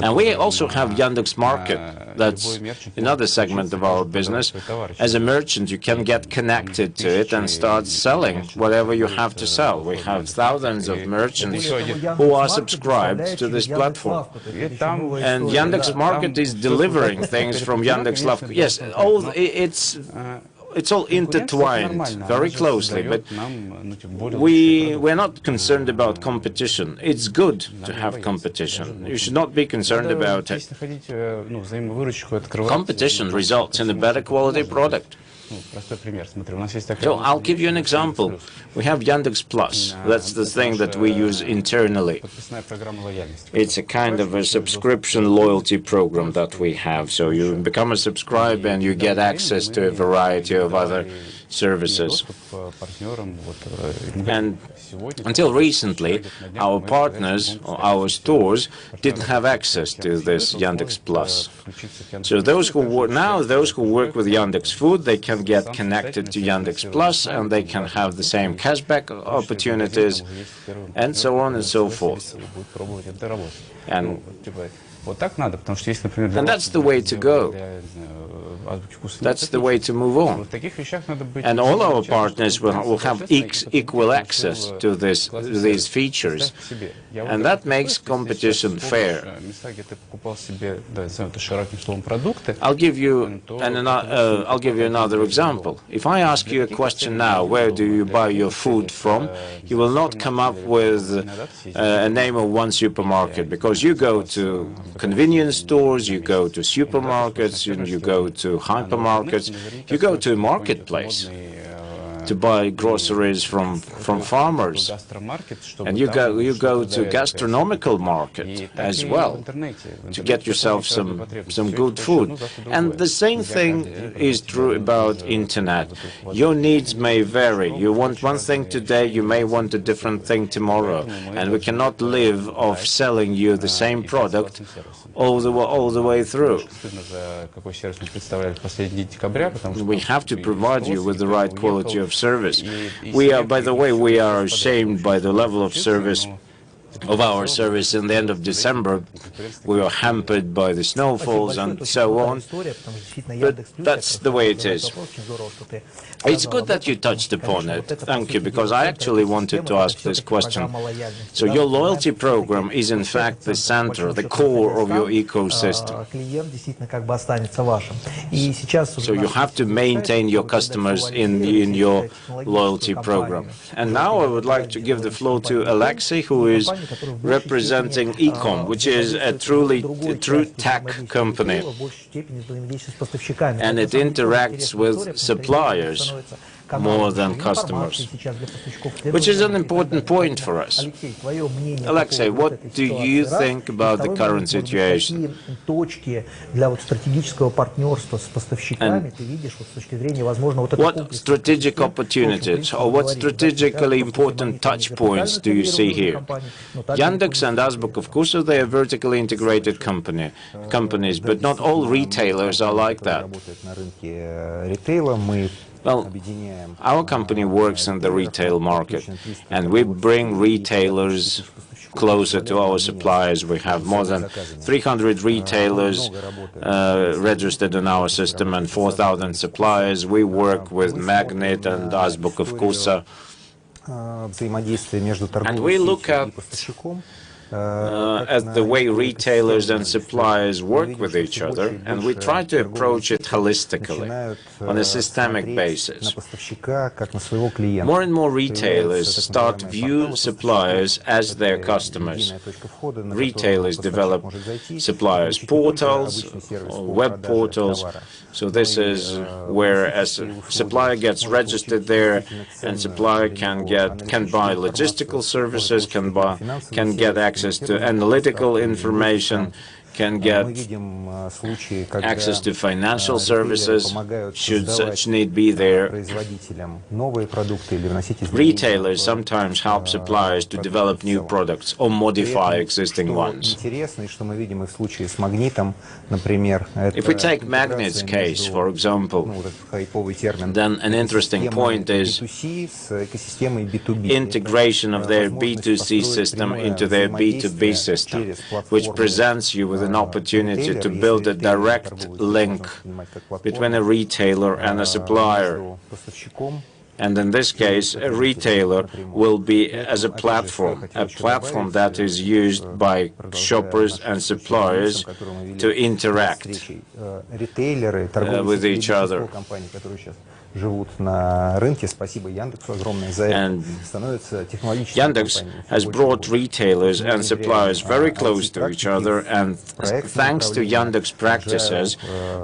S2: And we also have Yandex Market. That's another segment of our business. As a merchant, you can get connected to it and start selling whatever you have to sell. We have thousands of merchants who are subscribed to this platform. And Yandex Market is delivering things from Yandex Lavka. Yes, it's all intertwined very closely, but we're not concerned about competition. It's good to have competition. You should not be concerned about it. Competition results in a better quality product. So I'll give you an example. We have Yandex Plus. That's the thing that we use internally. It's a kind of a subscription loyalty program that we have. So you become a subscriber and you get access to a variety of other services. And until recently, our partners or our stores didn't have access to this Yandex Plus. So those who work with Yandex Food, they can get connected to Yandex Plus, and they can have the same cashback opportunities, and so on and so forth. And that's the way to go. That's the way to move on. And all our partners will have equal access to these features. And that makes competition fair. I'll give you another example. If I ask you a question now, where do you buy your food from? You will not come up with a name of one supermarket, because you go to convenience stores, you go to supermarkets, and you go to hypermarkets, you go to a marketplace to buy groceries from farmers, and you go to gastronomical market as well to get yourself some good food. And the same thing is true about internet. Your needs may vary. You want one thing today, you may want a different thing tomorrow, and we cannot live off selling you the same product all the way through. We have to provide you with the right quality of service. By the way, we are ashamed by the level of service of our service in the end of December. We were hampered by the snowfalls and so on, but that's the way it is. It's good that you touched upon it. Thank you, because I actually wanted to ask this question. So your loyalty program is in fact the center, the core of your ecosystem. So you have to maintain your customers in your loyalty program. And now I would like to give the floor to Alexei, who is representing Ecom, which is a true tech company, and it interacts with suppliers more than customers, which is an important point for us. Alexei, what do you think about the current situation? And what strategic opportunities or what strategically important touch points do you see here? Yandex and Azbuk, of course, they are vertically integrated companies, but not all retailers are like that. Well, our company works in the retail market, and we bring retailers closer to our suppliers. We have more than 300 retailers registered in our system and 4,000 suppliers. We work with Magnet and Azbuka Vkusa. And we look at the way retailers and suppliers work with each other, and we try to approach it holistically, on a systemic basis. More and more retailers start to view suppliers as their customers. Retailers develop suppliers portals or web portals. So this is where a supplier gets registered there, and supplier can buy logistical services, can get access to analytical information, can get access to financial services, should such need be there. Retailers sometimes help suppliers to develop new products or modify existing ones. If we take Magnet's case, for example, then an interesting point is integration of their B2C system into their B2B system, which presents you with an opportunity to build a direct link between a retailer and a supplier. And in this case, a retailer will be as a platform that is used by shoppers and suppliers to interact with each other. And Yandex has brought retailers and suppliers very close to each other, and thanks to Yandex practices,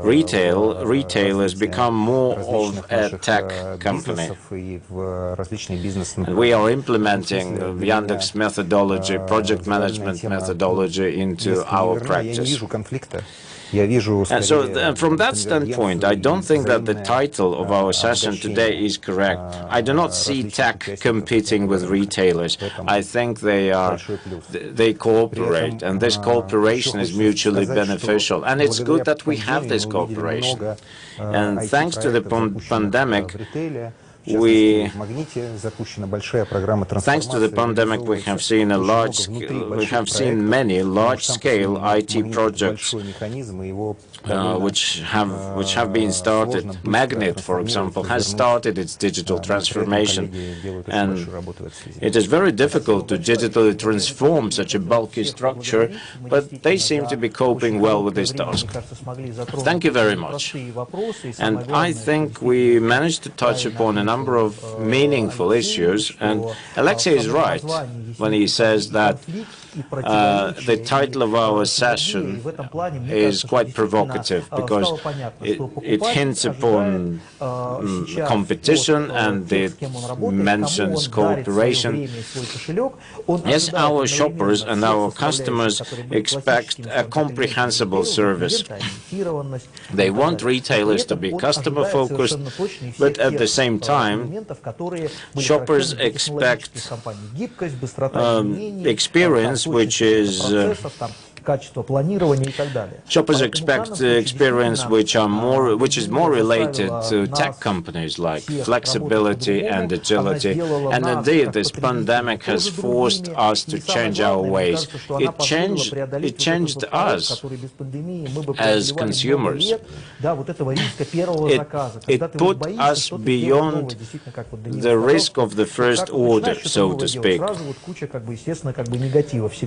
S2: retailers become more of a tech company. And we are implementing Yandex methodology, project management methodology into our practice. And so from that standpoint, I don't think that the title of our session today is correct. I do not see tech competing with retailers. I think they cooperate, and this cooperation is mutually beneficial. And it's good that we have this cooperation. And thanks to the pandemic, we have seen many large-scale IT projects which have been started. Magnet, for example, has started its digital transformation, and it is very difficult to digitally transform such a bulky structure, but they seem to be coping well with this task. Thank you very much. And I think we managed to touch upon a number of meaningful issues, and Alexei is right when he says that the title of our session is quite provocative, because it hints upon competition and it mentions cooperation. Yes, our shoppers and our customers expect a comprehensible service. They want retailers to be customer-focused, but at the same time, shoppers expect experience which is shoppers expect experience which is more related to tech companies, like flexibility and agility. And indeed, this pandemic has forced us to change our ways. It changed us as consumers. It put us beyond the risk of the first order, so to speak.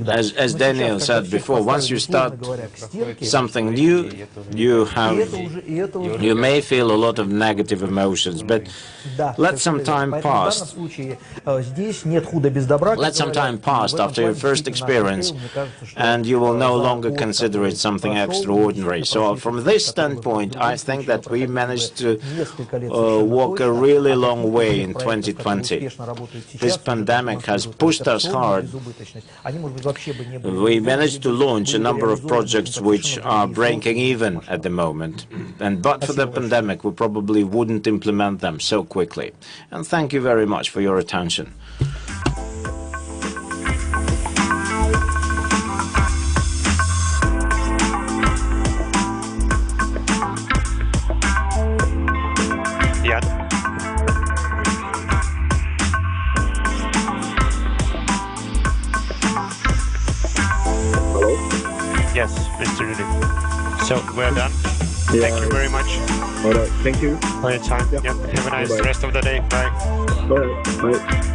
S2: As Daniel said before, once you start something new, you may feel a lot of negative emotions, but let some time pass. Let some time pass after your first experience, and you will no longer consider it something extraordinary. So from this standpoint, I think that we managed to walk a really long way in 2020. This pandemic has pushed us hard. We managed to launch a number of projects which are breaking even at the moment, and but for the pandemic, we probably wouldn't implement them so quickly. And thank you very much for your attention.
S5: So we're done.
S21: Yeah.
S5: Thank you very much.
S21: All right. Thank you
S5: for your time.
S21: Yeah.
S5: Yep. Have a nice
S21: Bye-bye.
S5: rest of the day. Bye.
S21: All right. Bye.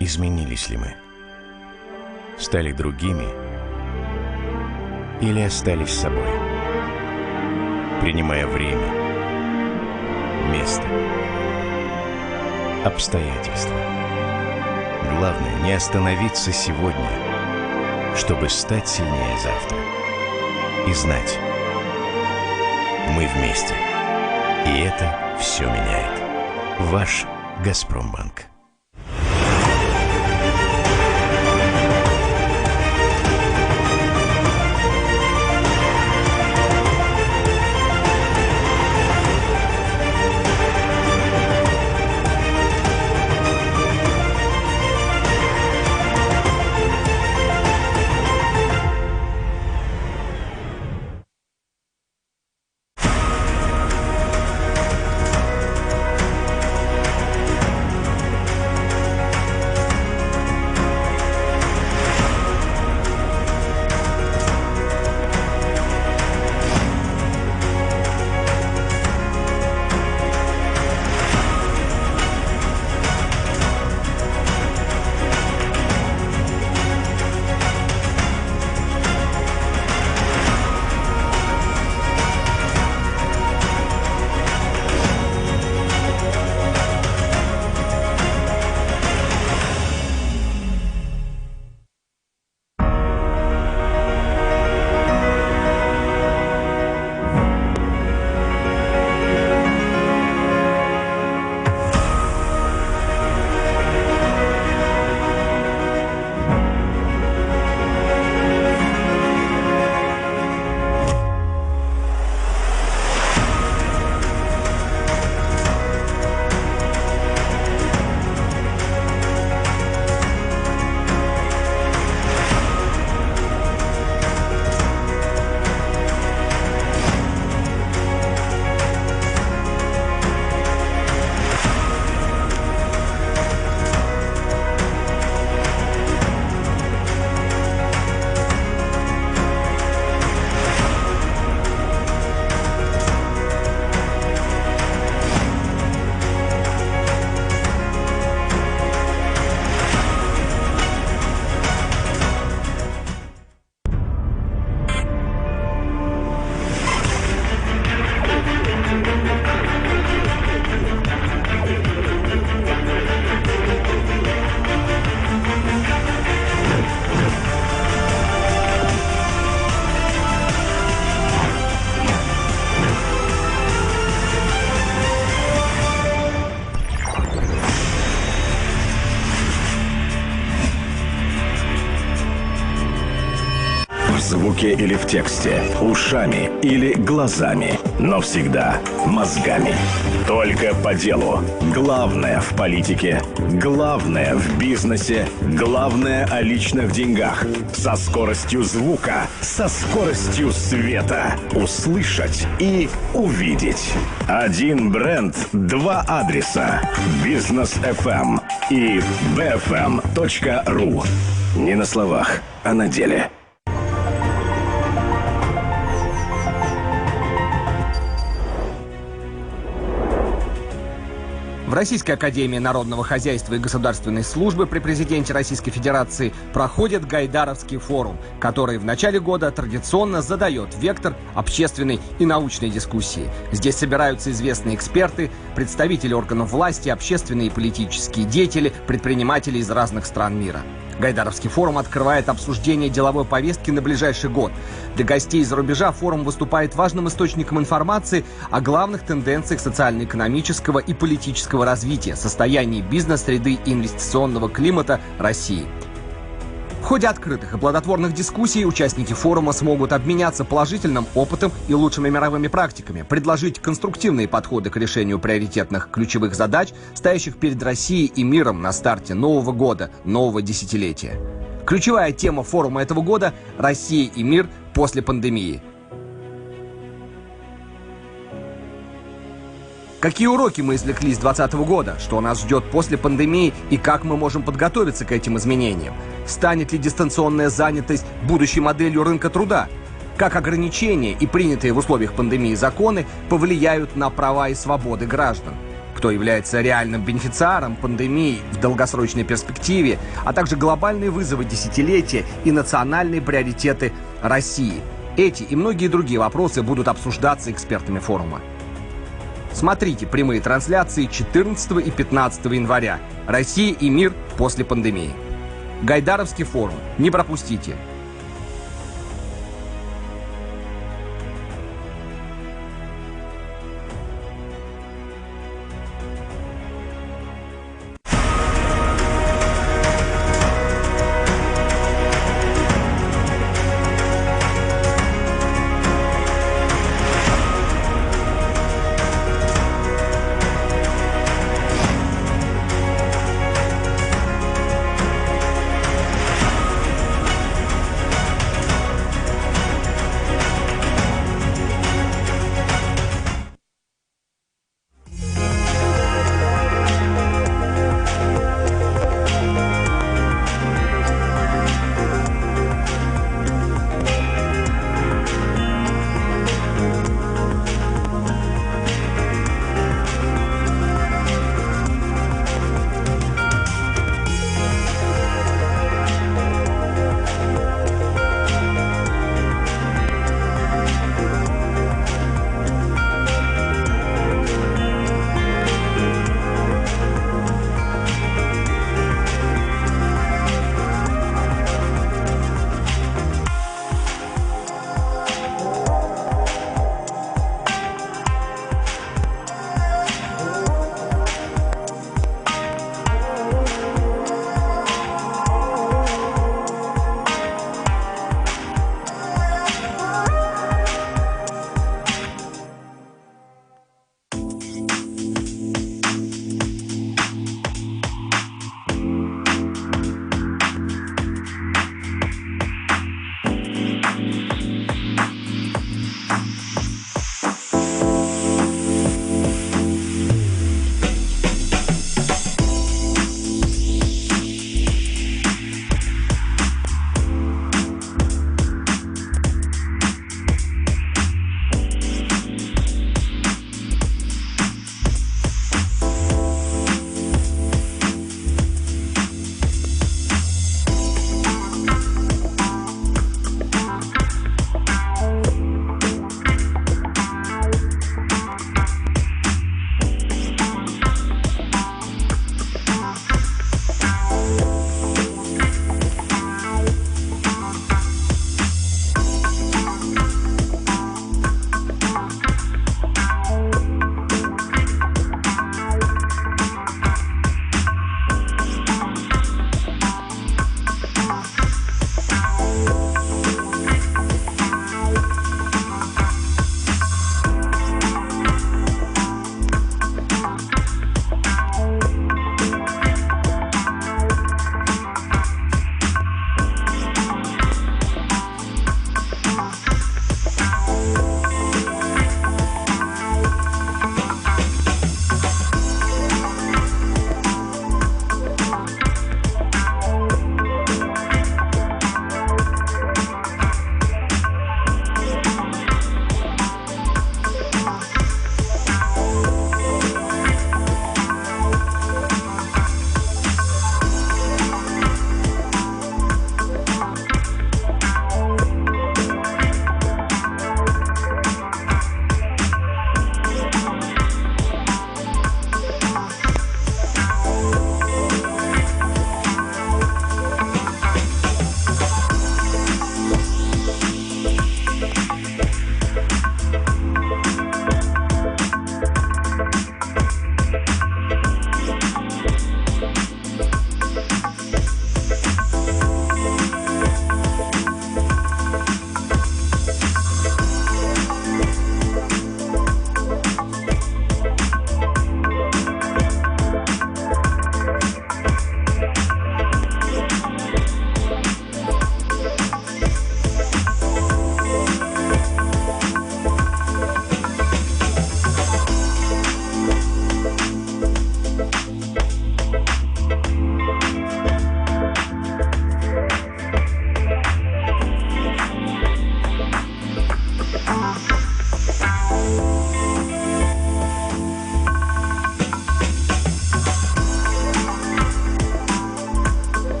S14: Изменились ли мы? Стали другими или остались собой? Принимая время, место, обстоятельства. Главное не остановиться сегодня, чтобы стать сильнее завтра. И знать, мы вместе. И это все меняет. Ваш Газпромбанк.
S15: или в тексте, ушами или глазами, но всегда мозгами. Только по делу. Главное в политике, главное в бизнесе, главное о личных деньгах. Со скоростью звука, со скоростью света. Услышать и увидеть. Один бренд, два адреса. Бизнес FM и bfm.ru. Не на словах, а на деле.
S9: В Российской академии народного хозяйства и государственной службы при президенте Российской Федерации проходит Гайдаровский форум, который в начале года традиционно задает вектор общественной и научной дискуссии. Здесь собираются известные эксперты, представители органов власти, общественные и политические деятели, предприниматели из разных стран мира. Гайдаровский форум открывает обсуждение деловой повестки на ближайший год. Для гостей из-за рубежа форум выступает важным источником информации о главных тенденциях социально-экономического и политического развития, состоянии бизнес-среды и инвестиционного климата России. В ходе открытых и плодотворных дискуссий участники форума смогут обменяться положительным опытом и лучшими мировыми практиками, предложить конструктивные подходы к решению приоритетных ключевых задач, стоящих перед Россией и миром на старте нового года, нового десятилетия. Ключевая тема форума этого года – «Россия и мир после пандемии». Какие уроки мы извлекли с 2020 года? Что нас ждет после пандемии и как мы можем подготовиться к этим изменениям? Станет ли дистанционная занятость будущей моделью рынка труда? Как ограничения и принятые в условиях пандемии законы повлияют на права и свободы граждан? Кто является реальным бенефициаром пандемии в долгосрочной перспективе, а также глобальные вызовы десятилетия и национальные приоритеты России? Эти и многие другие вопросы будут обсуждаться экспертами форума. Смотрите прямые трансляции 14 и 15 января. «Россия и мир после пандемии». Гайдаровский форум. Не пропустите.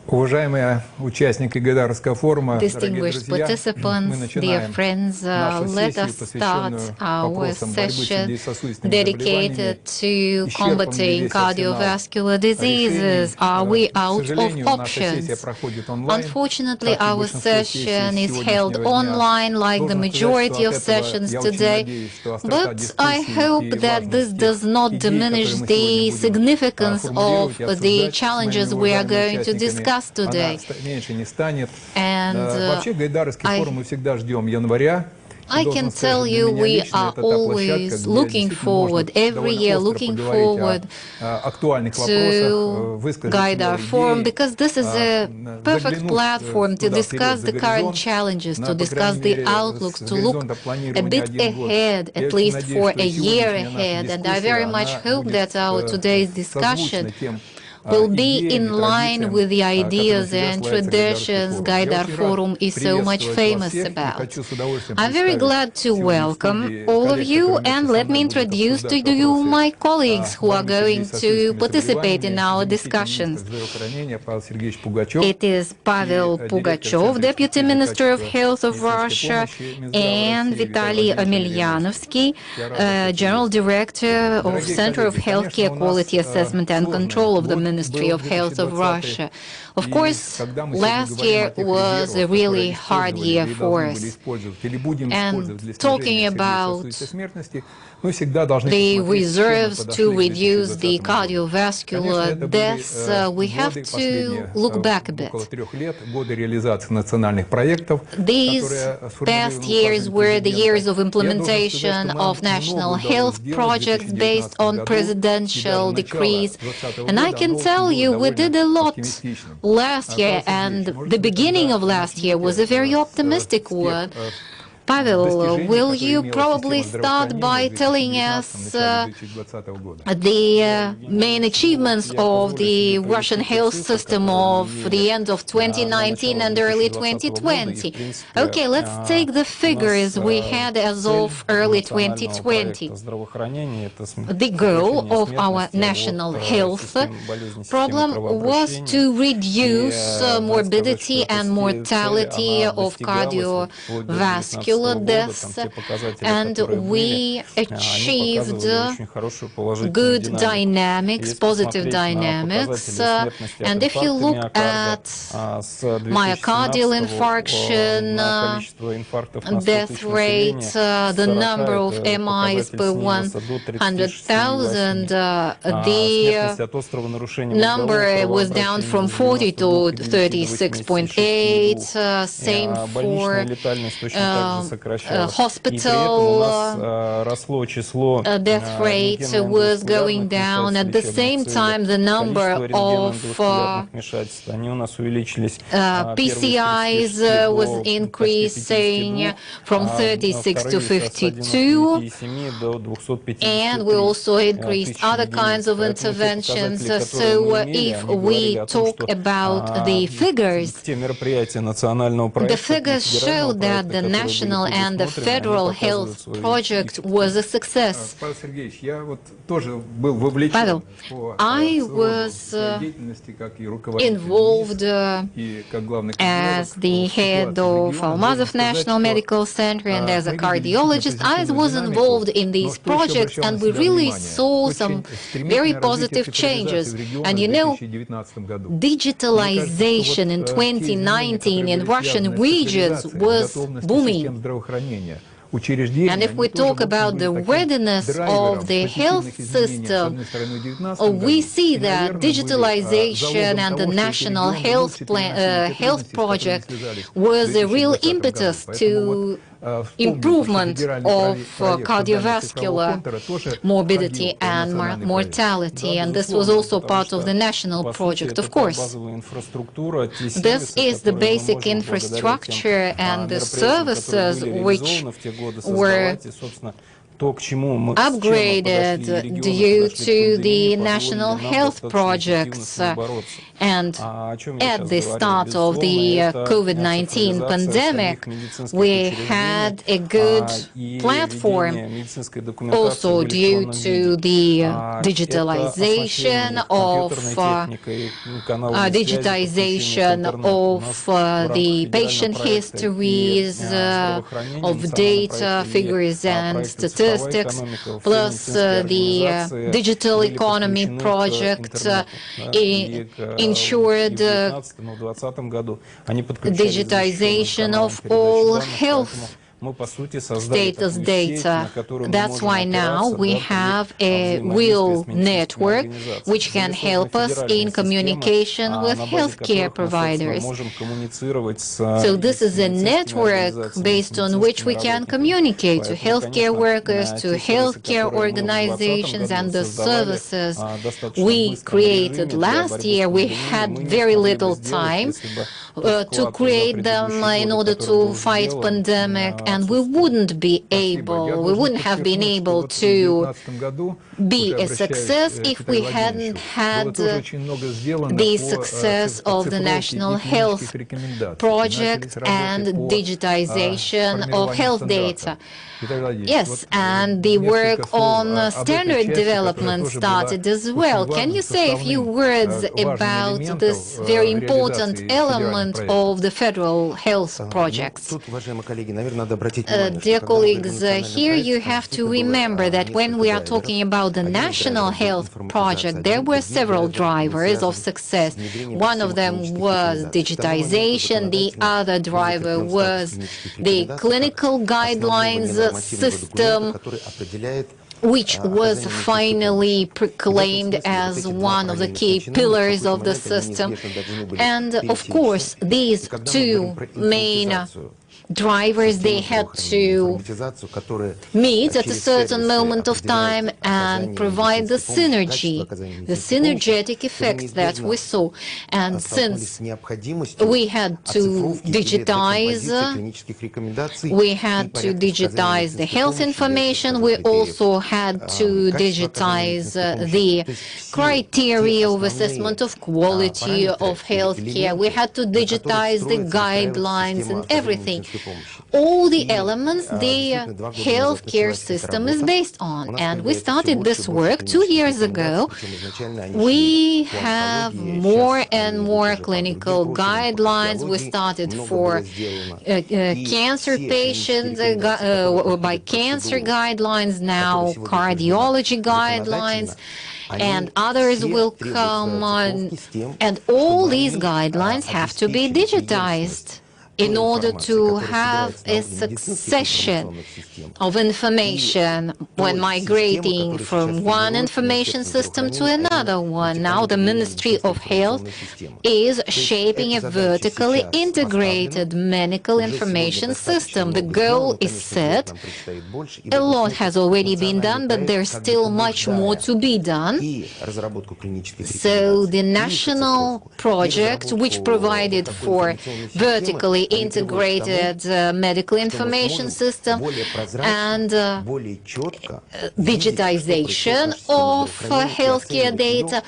S6: Уважаемые участники Гайдаровского форума,
S5: Distinguished participants, dear friends, let us start our session dedicated to combating cardiovascular diseases. Are we out of options? Unfortunately, our session is held online like the majority of sessions today, but I hope that this does not diminish the significance of the challenges we are going to discuss today. And I can tell you we are always looking forward, every year looking forward to Gaidar Forum, because this is a perfect platform to discuss the current challenges, to discuss the outlooks, to look a bit ahead, at least for a year ahead. And I very much hope that our today's discussion will be in line with the ideas and traditions Gaidar Forum is so much famous about. I'm very glad to welcome all of you, and let me introduce to you my colleagues who are going to participate in our discussions. It is Pavel Pugachev, Deputy Minister of Health of Russia, and Vitaly Omilyanovsky, General Director of Center of Healthcare Quality Assessment and Control of the Ministry of Health of Russia. Of course, last year was a really hard year for us. And talking about the reserves to reduce the cardiovascular deaths, we have to look back a bit. These past years were the years of implementation of national health projects based on presidential decrees. And I can tell you we did a lot last year, and the beginning of last year was a very optimistic one. Pavel, will you probably start by telling us the main achievements of the Russian health system of the end of 2019 and early 2020? Okay, let's take the figures we had as of early 2020. The goal of our national health program was to reduce morbidity and mortality of cardiovascular deaths, and we achieved good dynamics, positive dynamics. And if you look at myocardial infarction, death rate, the number of MIs per 100,000, the number was down from 40 to 36.8, same for hospital death rate was going down. At the same time, the number of PCIs was increasing from 36 to 52, and we also increased other kinds of interventions. So if we talk about the figures show that the national and the federal health project was a success. Pavel, I was involved as the head of Almazov National Medical Center and as a cardiologist. I was involved in these projects, and we really saw some very positive changes. And you know, digitalization in 2019 in Russian regions was booming. And if we talk about the readiness of the health system, we see that digitalization and the national health project was a real impetus to improvement of cardiovascular morbidity and mortality, and this was also part of the national project, of course. This is the basic infrastructure and the services which were upgraded due to the national health projects. And at the start of the COVID-19 pandemic, we had a good platform also due to the digitalization of the patient histories, of data, figures and statistics, plus the digital economy project ensured digitization of all health status data. That's why now we have a real network which can help us in communication with healthcare providers. So this is a network based on which we can communicate to healthcare workers, to healthcare organizations, and the services we created last year. We had very little time to create them in order to fight pandemic, and we wouldn't have been able to be a success if we hadn't had the success of the National Health Project and digitization of health data. Yes, and the work on standard development started as well. Can you say a few words about this very important element of the federal health projects? Dear colleagues, here you have to remember that when we are talking about the National Health Project, there were several drivers of success. One of them was digitization, the other driver was the clinical guidelines system, which was finally proclaimed as one of the key pillars of the system. And of course, these two main drivers, they had to meet at a certain moment of time and provide the synergy, the synergetic effects that we saw. And since we had to digitize the health information, we also had to digitize the criteria of assessment of quality of healthcare. We had to digitize the guidelines and everything. All the elements the healthcare system is based on. And we started this work 2 years ago. We have more and more clinical guidelines. We started for cancer patients by cancer guidelines, now cardiology guidelines, and others will come on. And all these guidelines have to be digitized in order to have a succession of information when migrating from one information system to another one. Now the Ministry of Health is shaping a vertically integrated medical information system. The goal is set. A lot has already been done, but there's still much more to be done. So the national project, which provided for vertically integrated medical information system and digitization of healthcare data,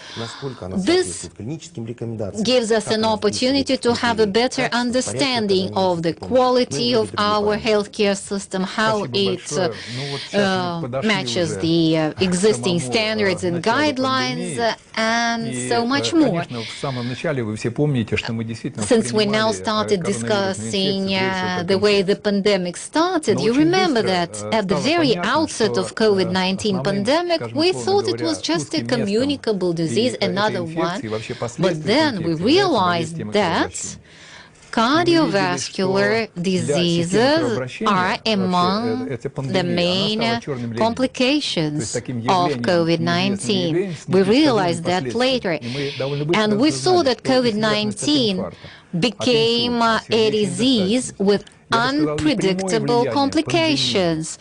S5: this gives us an opportunity to have a better understanding of the quality of our healthcare system, how it matches the existing standards and guidelines, and so much more. Since we now started discussing the way the pandemic started, you remember that at the very outset of COVID-19 pandemic, we thought it was just a communicable disease, another one. But then we realized that cardiovascular diseases are among the main complications of COVID-19. We realized that later. And we saw that COVID-19 became a disease with unpredictable complications,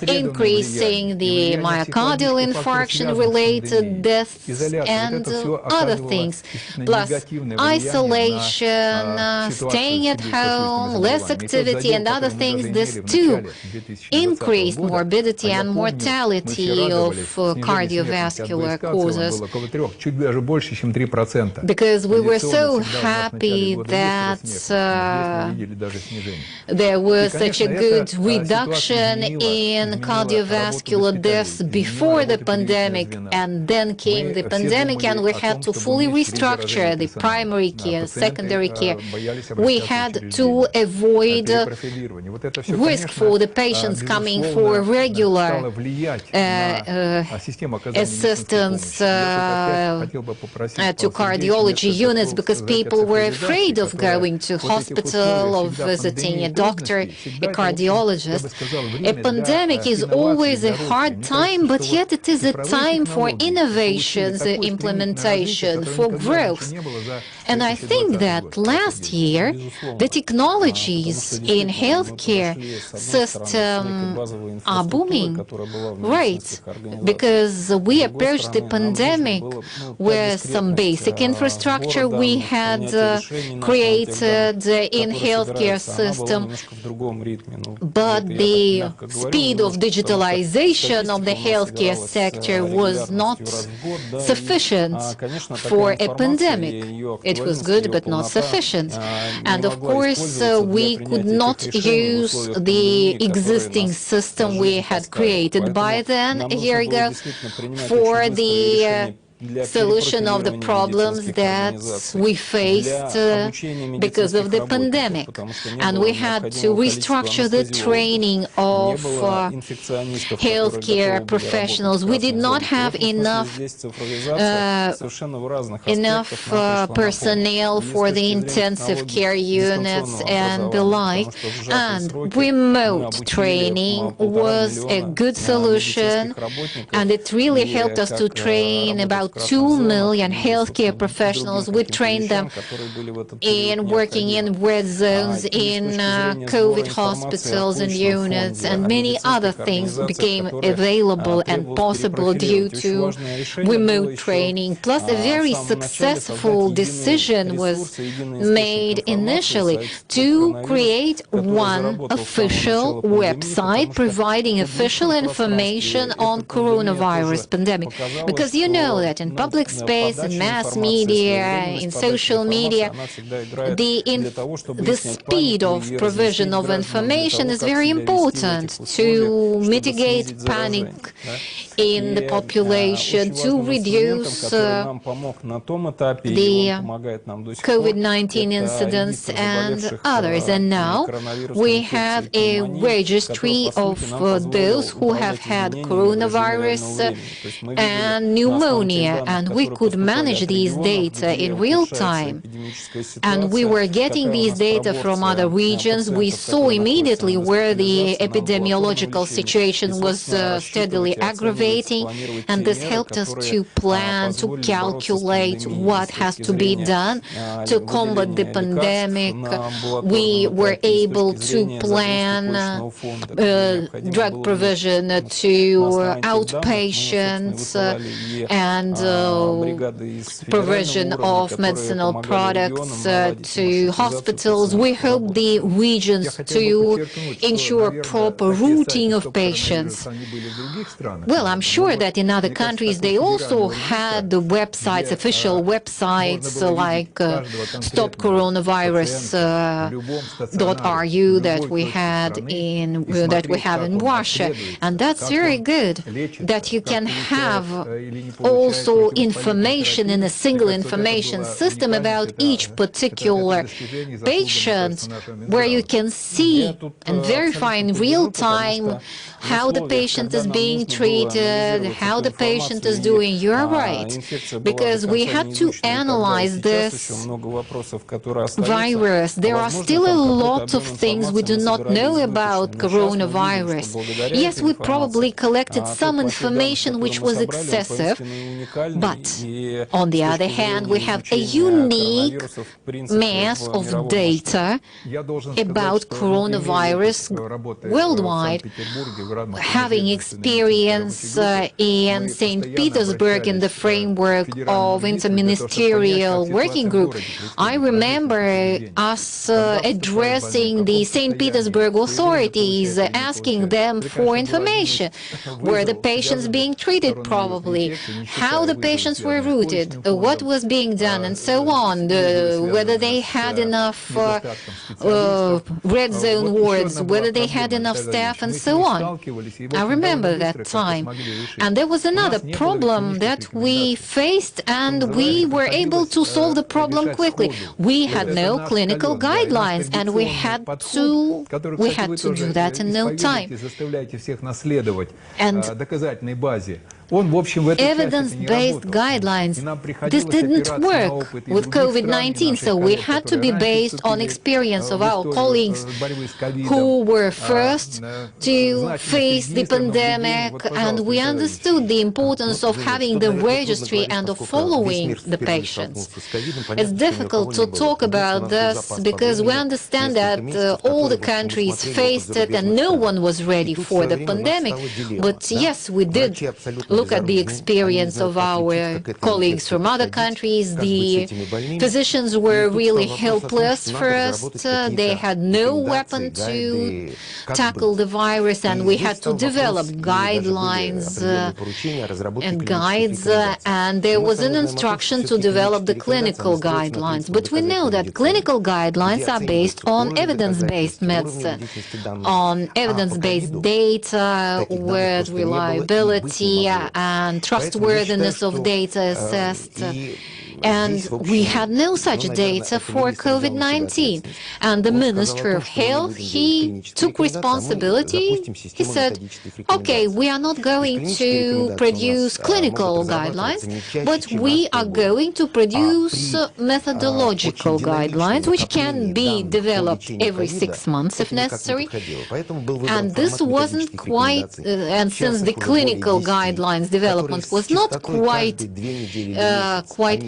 S5: increasing the myocardial infarction-related deaths and other things, plus isolation, staying at home, less activity and other things. This too increased morbidity and mortality of cardiovascular causes. Because we were so happy that there was such a good reduction in cardiovascular deaths before the pandemic, and then came the pandemic and we had to fully restructure the primary care, secondary care. We had to avoid risk for the patients coming for regular assistance to cardiology units, because people were afraid of going to hospital, of visiting a doctor, a cardiologist. A pandemic is always a hard time, but yet it is a time for innovations, implementation, for growth. And I think that last year, the technologies in healthcare system are booming, right? Because we approached the pandemic with some basic infrastructure we had created in healthcare system, but the speed of digitalization of the healthcare sector was not sufficient for a pandemic. It was good, but not sufficient. And of course, we could not use the existing system we had created by then, a year ago, for the solution of the problems that we faced because of the pandemic. And we had to restructure the training of healthcare professionals. We did not have enough personnel for the intensive care units and the like. And remote training was a good solution, and it really helped us to train about 2 million healthcare professionals. We trained them in working in red zones, in COVID hospitals and units, and many other things became available and possible due to remote training. Plus, a very successful decision was made initially to create one official website providing official information on coronavirus pandemic. Because you know that in public space, in mass media, in social media, the speed of provision of information is very important to mitigate panic in the population, to reduce the COVID-19 incidents and others. And now we have a registry of those who have had coronavirus and pneumonia, and we could manage these data in real time. And we were getting these data from other regions. We saw immediately where the epidemiological situation was steadily aggravating, and this helped us to plan, to calculate what has to be done to combat the pandemic. We were able to plan drug provision to outpatients and provision of medicinal products to hospitals. We hope the regions to ensure proper routing of patients. Well, I'm sure that in other countries they also had the websites, official websites like stopcoronavirus.ru that we have in Russia, and that's very good that you can have also information in a single information system about each particular patient, where you can see and verify in real time how the patient is being treated, how the patient is doing. You're right, because we had to analyze this virus. There are still a lot of things we do not know about coronavirus. Yes, we probably collected some information which was excessive, But, on the other hand, we have a unique mass of data about coronavirus worldwide. Having experience in St. Petersburg in the framework of interministerial working group, I remember us addressing the St. Petersburg authorities, asking them for information. Were the patients being treated properly? How the patients were routed? What was being done? And so on. Whether they had enough red zone wards, whether they had enough staff, and so on. I remember that time. And there was another problem that we faced, and we were able to solve the problem quickly. We had no clinical guidelines, and we had to do that in no time. And evidence-based guidelines, this didn't work with COVID-19, so we had to be based on experience of our colleagues who were first to face the pandemic, and we understood the importance of having the registry and of following the patients. It's difficult to talk about this because we understand that all the countries faced it and no one was ready for the pandemic, but yes, we did look at the experience of our colleagues from other countries. The physicians were really helpless first. They had no weapon to tackle the virus, and we had to develop guidelines and guides, and there was an instruction to develop the clinical guidelines. But we know that clinical guidelines are based on evidence-based medicine, on evidence-based data with reliability and trustworthiness of data assessed. And we had no such data for COVID-19. And the Minister of Health, he took responsibility. He said, okay, we are not going to produce clinical guidelines, but we are going to produce methodological guidelines, which can be developed every 6 months if necessary. And this wasn't quite, and since the clinical guidelines development was not quite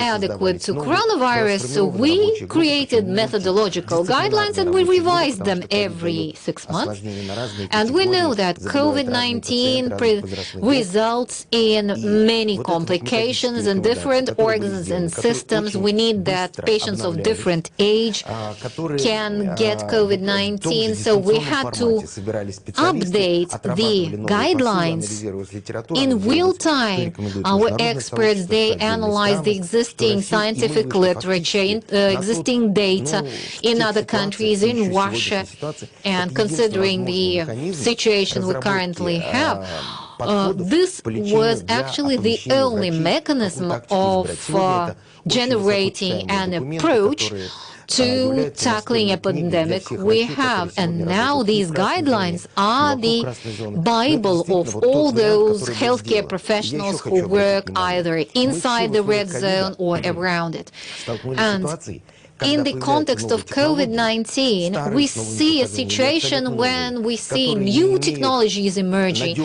S5: adequate to coronavirus, so we created methodological guidelines and we revised them every 6 months. And we know that COVID-19 results in many complications in different organs and systems. We need that patients of different age can get COVID-19, so we had to update the guidelines in real time. Our experts, they analyze the existing scientific literature, existing data in other countries, in Russia, and considering the situation we currently have, this was actually the only mechanism of generating an approach to tackling a pandemic we have. And now these guidelines are the Bible of all those healthcare professionals who work either inside the red zone or around it. And in the context of COVID-19, we see a situation when we see new technologies emerging,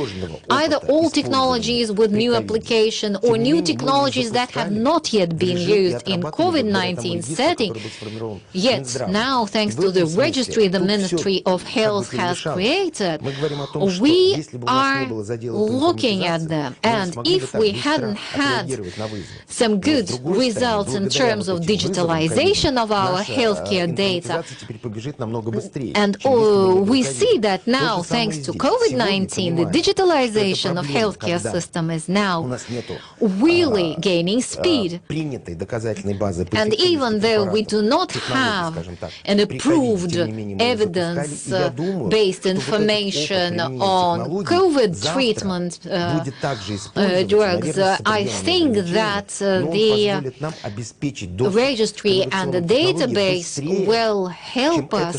S5: either old technologies with new application or new technologies that have not yet been used in COVID-19 setting. Yet now, thanks to the registry the Ministry of Health has created, we are looking at them. And if we hadn't had some good results in terms of digitalization of our healthcare data, and we see that now, thanks to COVID-19, the digitalization of healthcare system is now really gaining speed. And even though we do not have an approved evidence-based information on COVID treatment drugs, I think that the registry and the database will help us,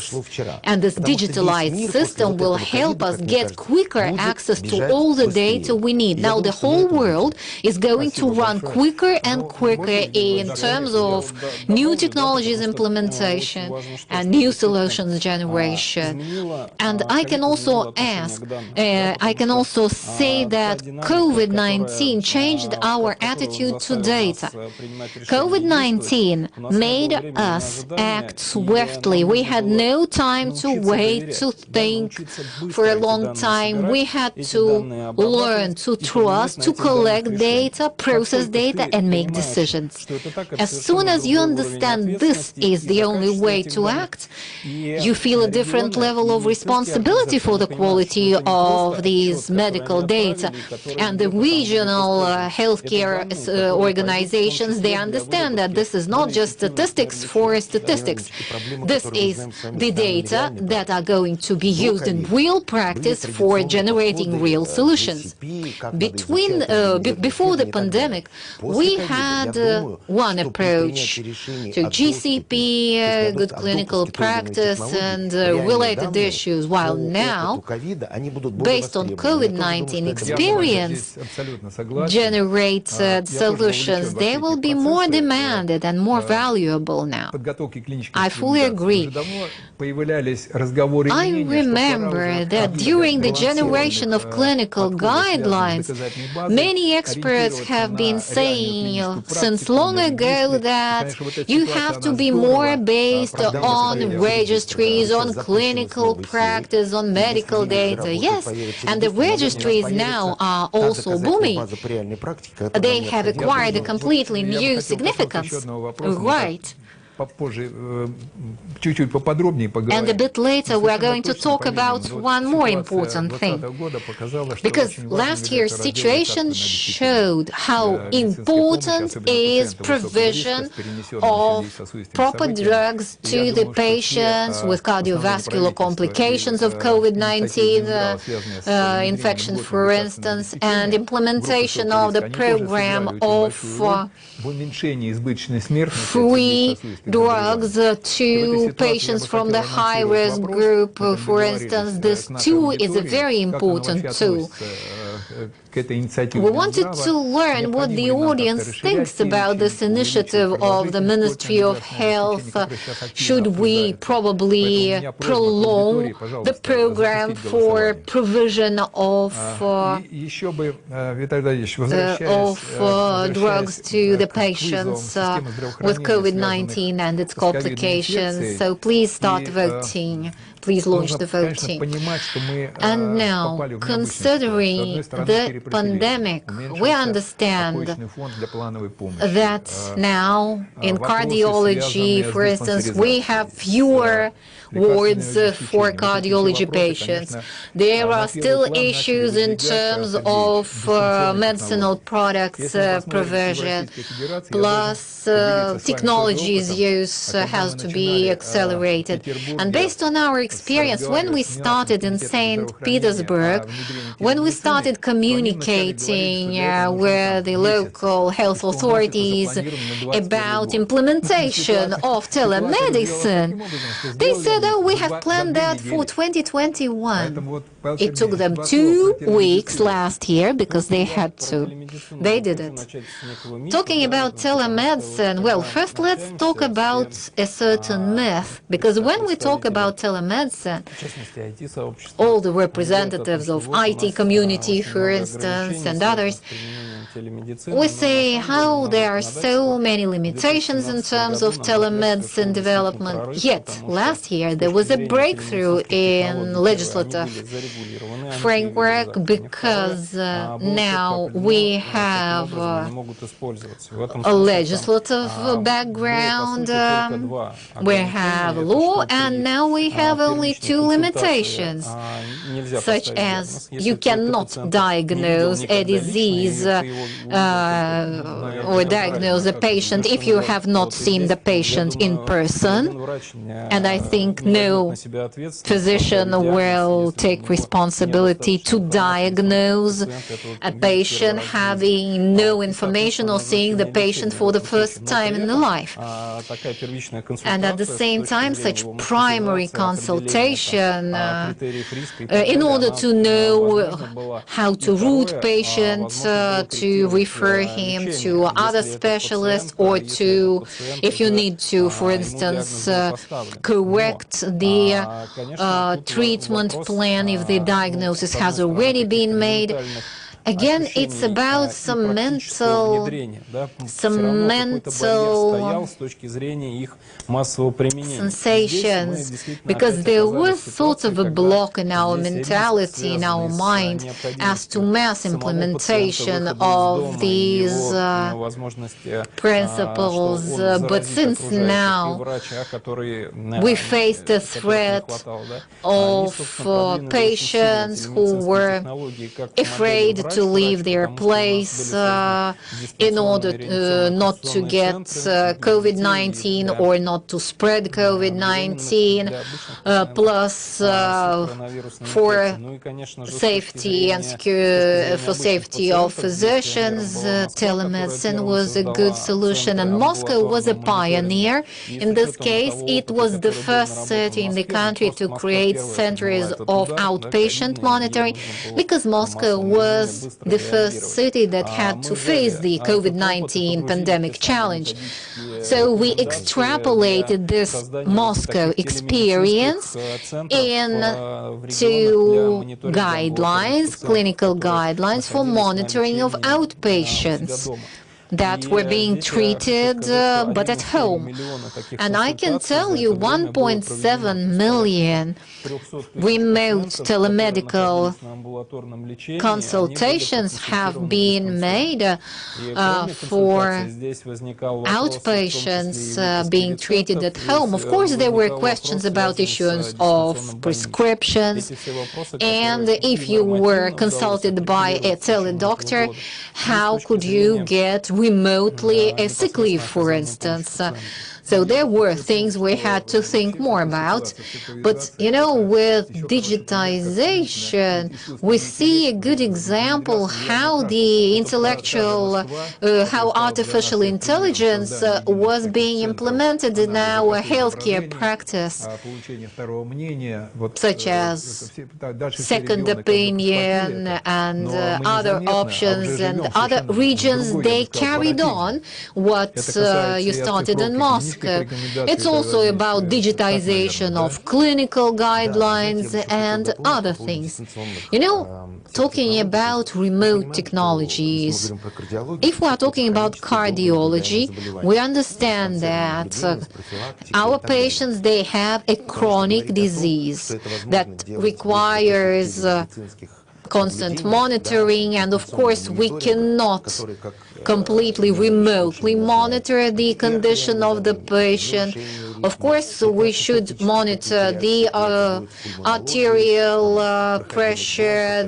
S5: and this digitalized system will help us get quicker access to all the data we need. Now the whole world is going to run quicker and quicker in terms of new technologies implementation and new solutions generation. And I can also say that COVID-19 changed our attitude to data. COVID-19 made us act swiftly. We had no time to wait, to think for a long time. We had to learn to trust, to collect data, process data, and make decisions. As soon as you understand this is the only way to act, you feel a different level of responsibility for the quality of these medical data. And the regional healthcare organizations, they understand that this is not just statistics for statistics. This is the data that are going to be used in real practice for generating real solutions. Before the pandemic, we had one approach to GCP, good clinical practice, and related issues, while now, based on COVID-19 experience generated solutions, they will be more demanded and more valuable now. I fully agree. I remember that during the generation of clinical guidelines, many experts have been saying since long ago that you have to be more based on registries, on clinical practice, on medical data. Yes, and the registries now are also booming. They have acquired a completely new significance. Right. And a bit later we are going to talk about one more important thing. Because last year's situation showed how important is provision of proper drugs to the patients with cardiovascular complications of COVID-19 infection, for instance, and implementation of the program of free drugs to patients from the high-risk group, for instance. This too is a very important tool. We wanted to learn what the audience thinks about this initiative of the Ministry of Health. Should we probably prolong the program for provision of drugs to the patients with COVID-19 and its complications? So please start voting. Please launch the voting. And now, considering the pandemic, we understand that now in cardiology, for instance, we have fewer wards for cardiology patients. There are still issues in terms of medicinal products provision, plus technologies use has to be accelerated. And based on our experience, when we started in St. Petersburg, when we started communicating with the local health authorities about implementation of telemedicine, they said, oh, we have planned that for 2021. It took them 2 weeks last year because they had to. They did it. Talking about telemedicine, well, first let's talk about a certain myth, because when we talk about telemedicine, all the representatives of IT community, for instance, and others, we say how there are so many limitations in terms of telemedicine development. Yet, last year there was a breakthrough in legislative framework because now we have a legislative background, we have law, and now we have only 2 limitations, such as you cannot diagnose a disease or diagnose a patient if you have not seen the patient in person. And I think no physician will take responsibility to diagnose a patient having no information or seeing the patient for the first time in their life. And at the same time, such primary consultation in order to know how to route patients, to refer him to other specialists, or to, if you need to, for instance, correct the treatment plan if the diagnosis has already been made. Again, it's about some mental sensations, because there was sort of a block in our mentality, in our mind, as to mass implementation of these principles. But since now we faced the threat of patients who were afraid to leave their place in order not to get COVID-19 or not to spread COVID-19, plus for safety and for safety of physicians, telemedicine was a good solution, and Moscow was a pioneer. In this case, it was the first city in the country to create centers of outpatient monitoring, because Moscow was the first city that had to face the COVID-19 pandemic challenge. So we extrapolated this Moscow experience into guidelines, clinical guidelines for monitoring of outpatients that were being treated but at home. And I can tell you 1.7 million remote telemedical consultations have been made for outpatients being treated at home. Of course, there were questions about issuance of prescriptions, and if you were consulted by a teledoctor, how could you get remotely a sick leave, for instance? So there were things we had to think more about. But, you know, with digitization, we see a good example how the how artificial intelligence was being implemented in our healthcare practice, such as second opinion and other options, and other regions, they carried on what you started in Moscow. It's also about digitization of clinical guidelines and other things. You know, talking about remote technologies, if we are talking about cardiology, we understand that our patients, they have a chronic disease that requires constant monitoring, and of course we cannot completely remotely monitor the condition of the patient. Of course, we should monitor the arterial pressure.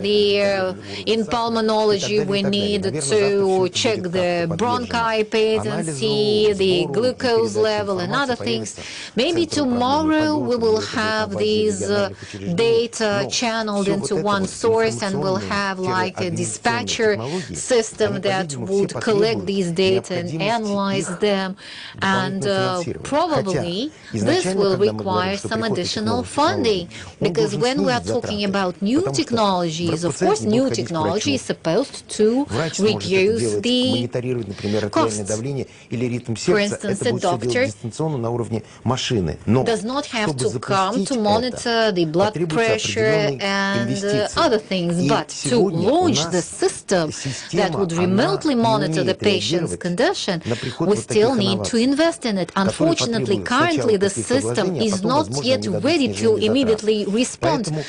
S5: In pulmonology, we need to check the bronchi patency, the glucose level, and other things. Maybe tomorrow we will have these data channeled into one source, and we'll have like a dispatcher system that would collect these data and analyze them, and probably this will require some additional funding, because when we are talking about new technologies, of course new technology is supposed to reduce the costs. For instance, a doctor does not have to come to monitor the blood pressure and other things, but to launch the system that would remotely monitor the patient's condition, we still need to invest in it. Unfortunately, currently currently the system is not yet ready to immediately respond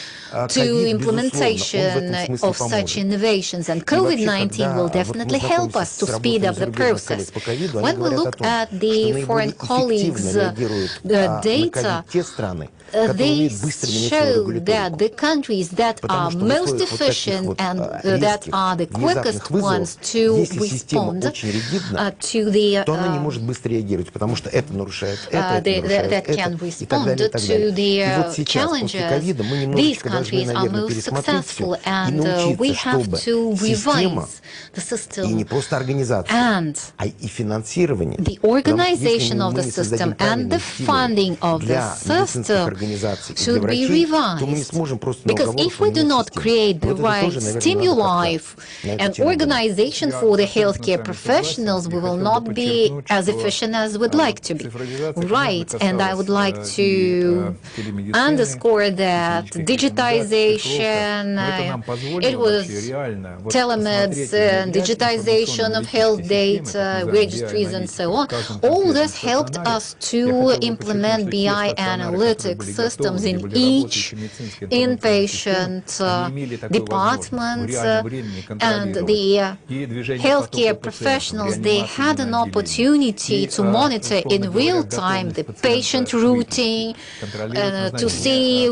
S5: to implementation of such innovations, and COVID-19 will definitely help us to speed up the process. When we look at the foreign colleagues' data, they show that the countries that are most efficient and that are the quickest ones to respond to the that can respond to the challenges, these countries are most successful, and we have to revise the system and the organization of the system and the funding of the system should be revised, because if we do not create the right stimuli and organization for the healthcare professionals, we will not be as efficient as we'd like to be. Right, and I would like to underscore that digitization, it was telemedicine, digitization of health data, registries and so on. All this helped us to implement BI analytics systems in each inpatient department, and the healthcare professionals, they had an opportunity to monitor in real time the patient routine, to see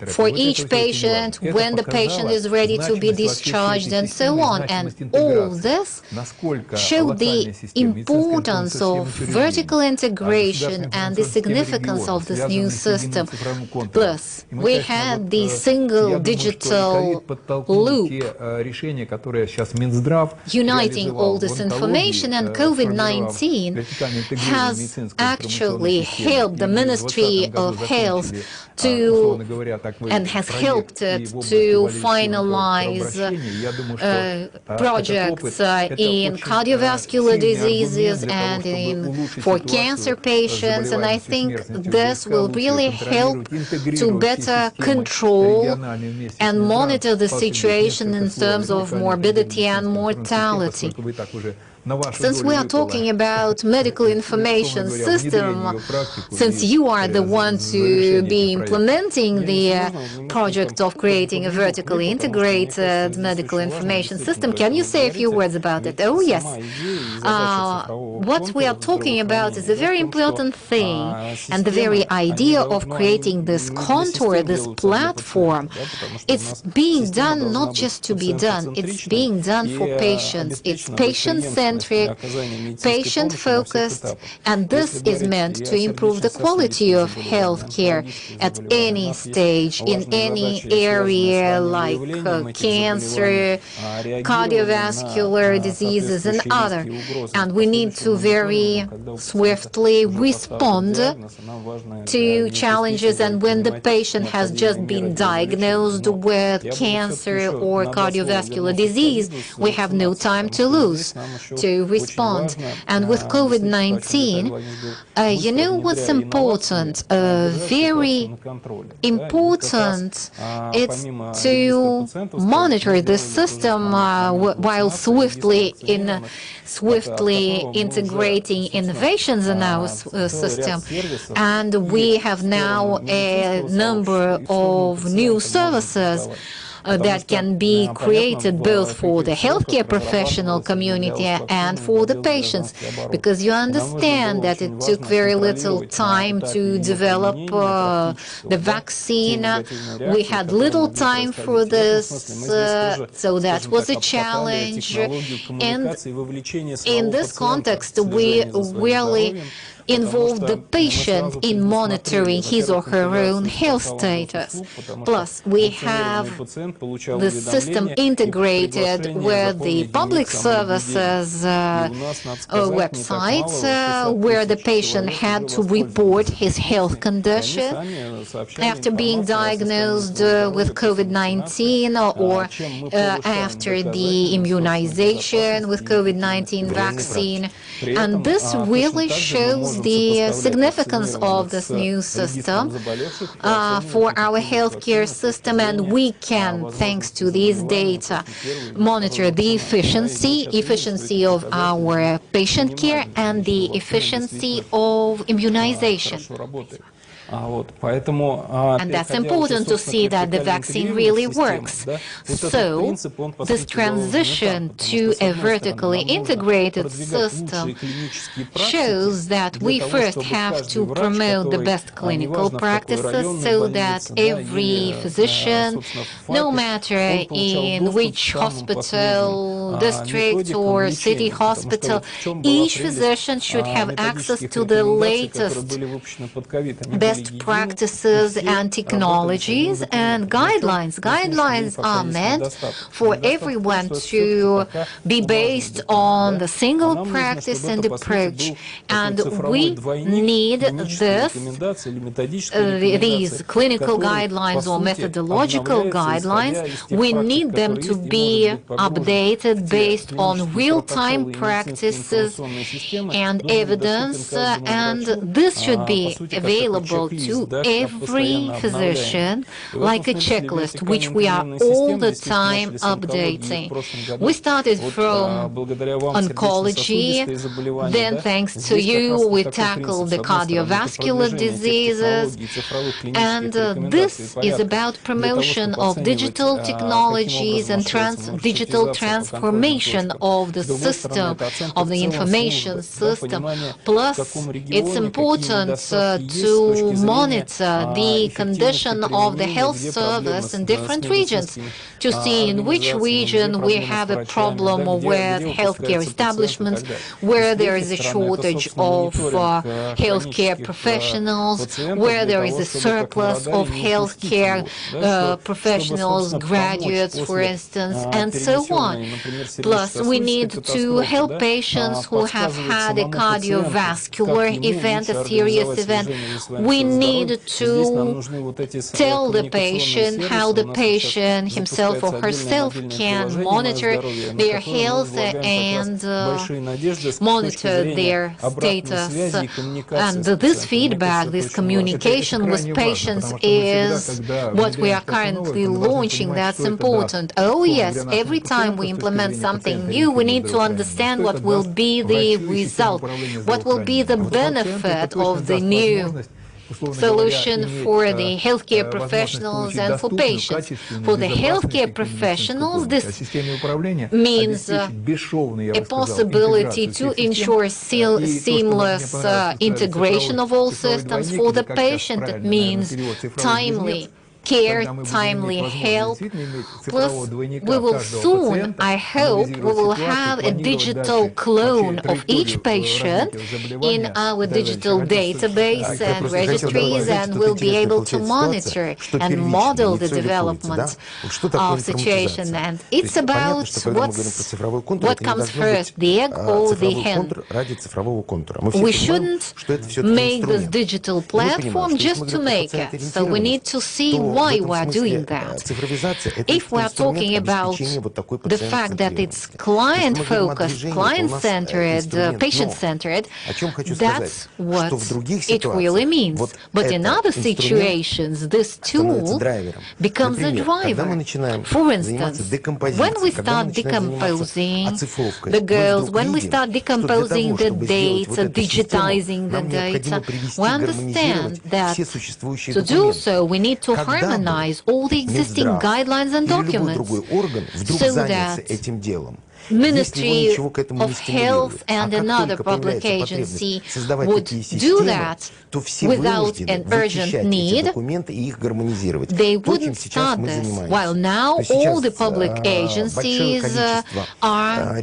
S5: for each patient when the patient is ready to be discharged and so on. And all this showed the importance of vertical integration and the significance of this new system. Plus, we had the single digital loop uniting all this information, and COVID-19 has actually helped the Ministry of Health to, and has helped it to finalize projects in cardiovascular diseases and for cancer patients, and I think this will really help to better control and monitor the situation in terms of morbidity and mortality. Since we are talking about medical information system, since you are the one to be implementing the project of creating a vertically integrated medical information system, can you say a few words about it? Oh, yes. What we are talking about is a very important thing, and the very idea of creating this contour, this platform, it's being done not just to be done, it's being done for patients. It's patient-centered, patient-focused, and this is meant to improve the quality of healthcare at any stage, in any area like cancer, cardiovascular diseases, and other. And we need to very swiftly respond to challenges, and when the patient has just been diagnosed with cancer or cardiovascular disease, we have no time to lose to respond. And with COVID-19, you know what's important? Very important, it's to monitor the system while swiftly integrating innovations in our system. And we have now a number of new services that can be created both for the healthcare professional community and for the patients, because you understand that it took very little time to develop the vaccine. We had little time for this, so that was a challenge. And in this context, we really involve the patient in monitoring his or her own health status. Plus, we have the system integrated with the public services websites, where the patient had to report his health condition after being diagnosed with COVID-19 or after the immunization with COVID-19 vaccine. And this really shows is the significance of this new system for our healthcare system, and we can, thanks to these data, monitor the efficiency of our patient care and the efficiency of immunization. And that's important to see that the vaccine really works. So this transition to a vertically integrated system shows that we first have to promote the best clinical practices so that every physician, no matter in which hospital, district or city hospital, each physician should have access to the latest best practices and technologies and guidelines. Guidelines are meant for everyone to be based on the single practice and approach, and we need these clinical guidelines or methodological guidelines. We need them to be updated based on real-time practices and evidence, and this should be available to every physician like a checklist, which we are all the time updating. We started from oncology, then thanks to you we tackled the cardiovascular diseases, and this is about promotion of digital technologies and digital transformation of the system, of the information system. Plus, it's important to monitor the condition of the health service in different regions to see in which region we have a problem with healthcare establishments, where there is a shortage of healthcare professionals, where there is a surplus of healthcare professionals, graduates, for instance, and so on. Plus, we need to help patients who have had a cardiovascular event, a serious event. We need to tell the patient how the patient himself or herself can monitor their health and monitor their status. And this feedback, this communication with patients is what we are currently launching. That's important. Oh yes, every time we implement something new, we need to understand what will be the result, what will be the benefit of the new solution for the healthcare professionals and for patients. For the healthcare professionals, this means a possibility to ensure seamless integration of all systems. For the patient, it means timely care, timely help. Plus, we will soon, I hope, we will have a digital clone of each patient in our digital database and registries, and we'll be able to monitor and model the development of situation. And it's about what comes first, the egg or the hen. We shouldn't make this digital platform just to make it. So we need to see why we are doing that. If we are talking about the fact that it's client-focused, client-centered, patient-centered, that's what it really means. But in other situations, this tool becomes a driver. For instance, when we start decomposing the goals, when we start decomposing the data, digitizing the data, we understand that to do so, we need to harmonize all the existing guidelines and documents so that Ministry of Health and another public agency would do that without an urgent need. They wouldn't start this, while now all the public agencies are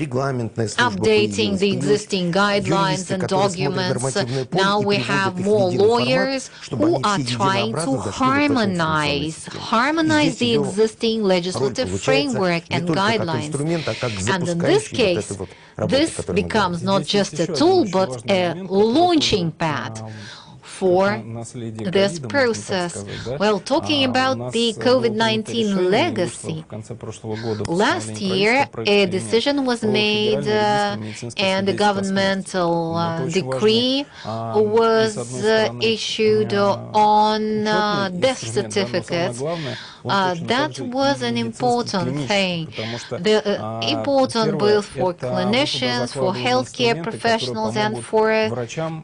S5: updating the existing guidelines and documents. Now we have more lawyers who are trying to harmonize the existing legislative framework and guidelines. And in this case, this becomes not just a tool, but a launching pad for this process. Well, talking about the COVID-19 legacy, last year a decision was made and a governmental decree was issued on death certificates. That was an important thing, important both for clinicians, for healthcare professionals, and for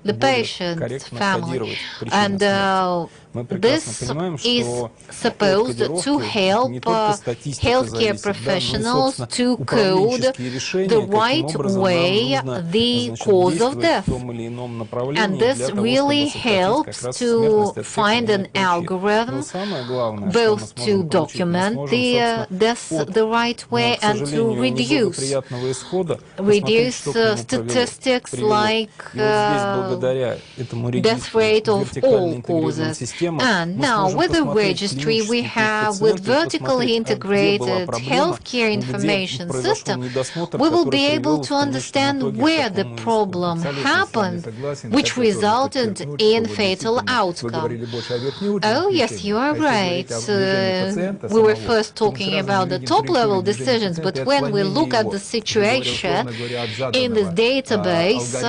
S5: the patient's family. And this is supposed to help healthcare professionals to code the right way the cause of death. And this really helps to find an algorithm both to document the death the right way and to reduce statistics like death rate of all causes. And now, with the registry we have, with vertically integrated healthcare information system, we will be able to understand where the problem happened, which resulted in fatal outcome. Oh, yes, you are right. We were first talking about the top-level decisions, but when we look at the situation in this database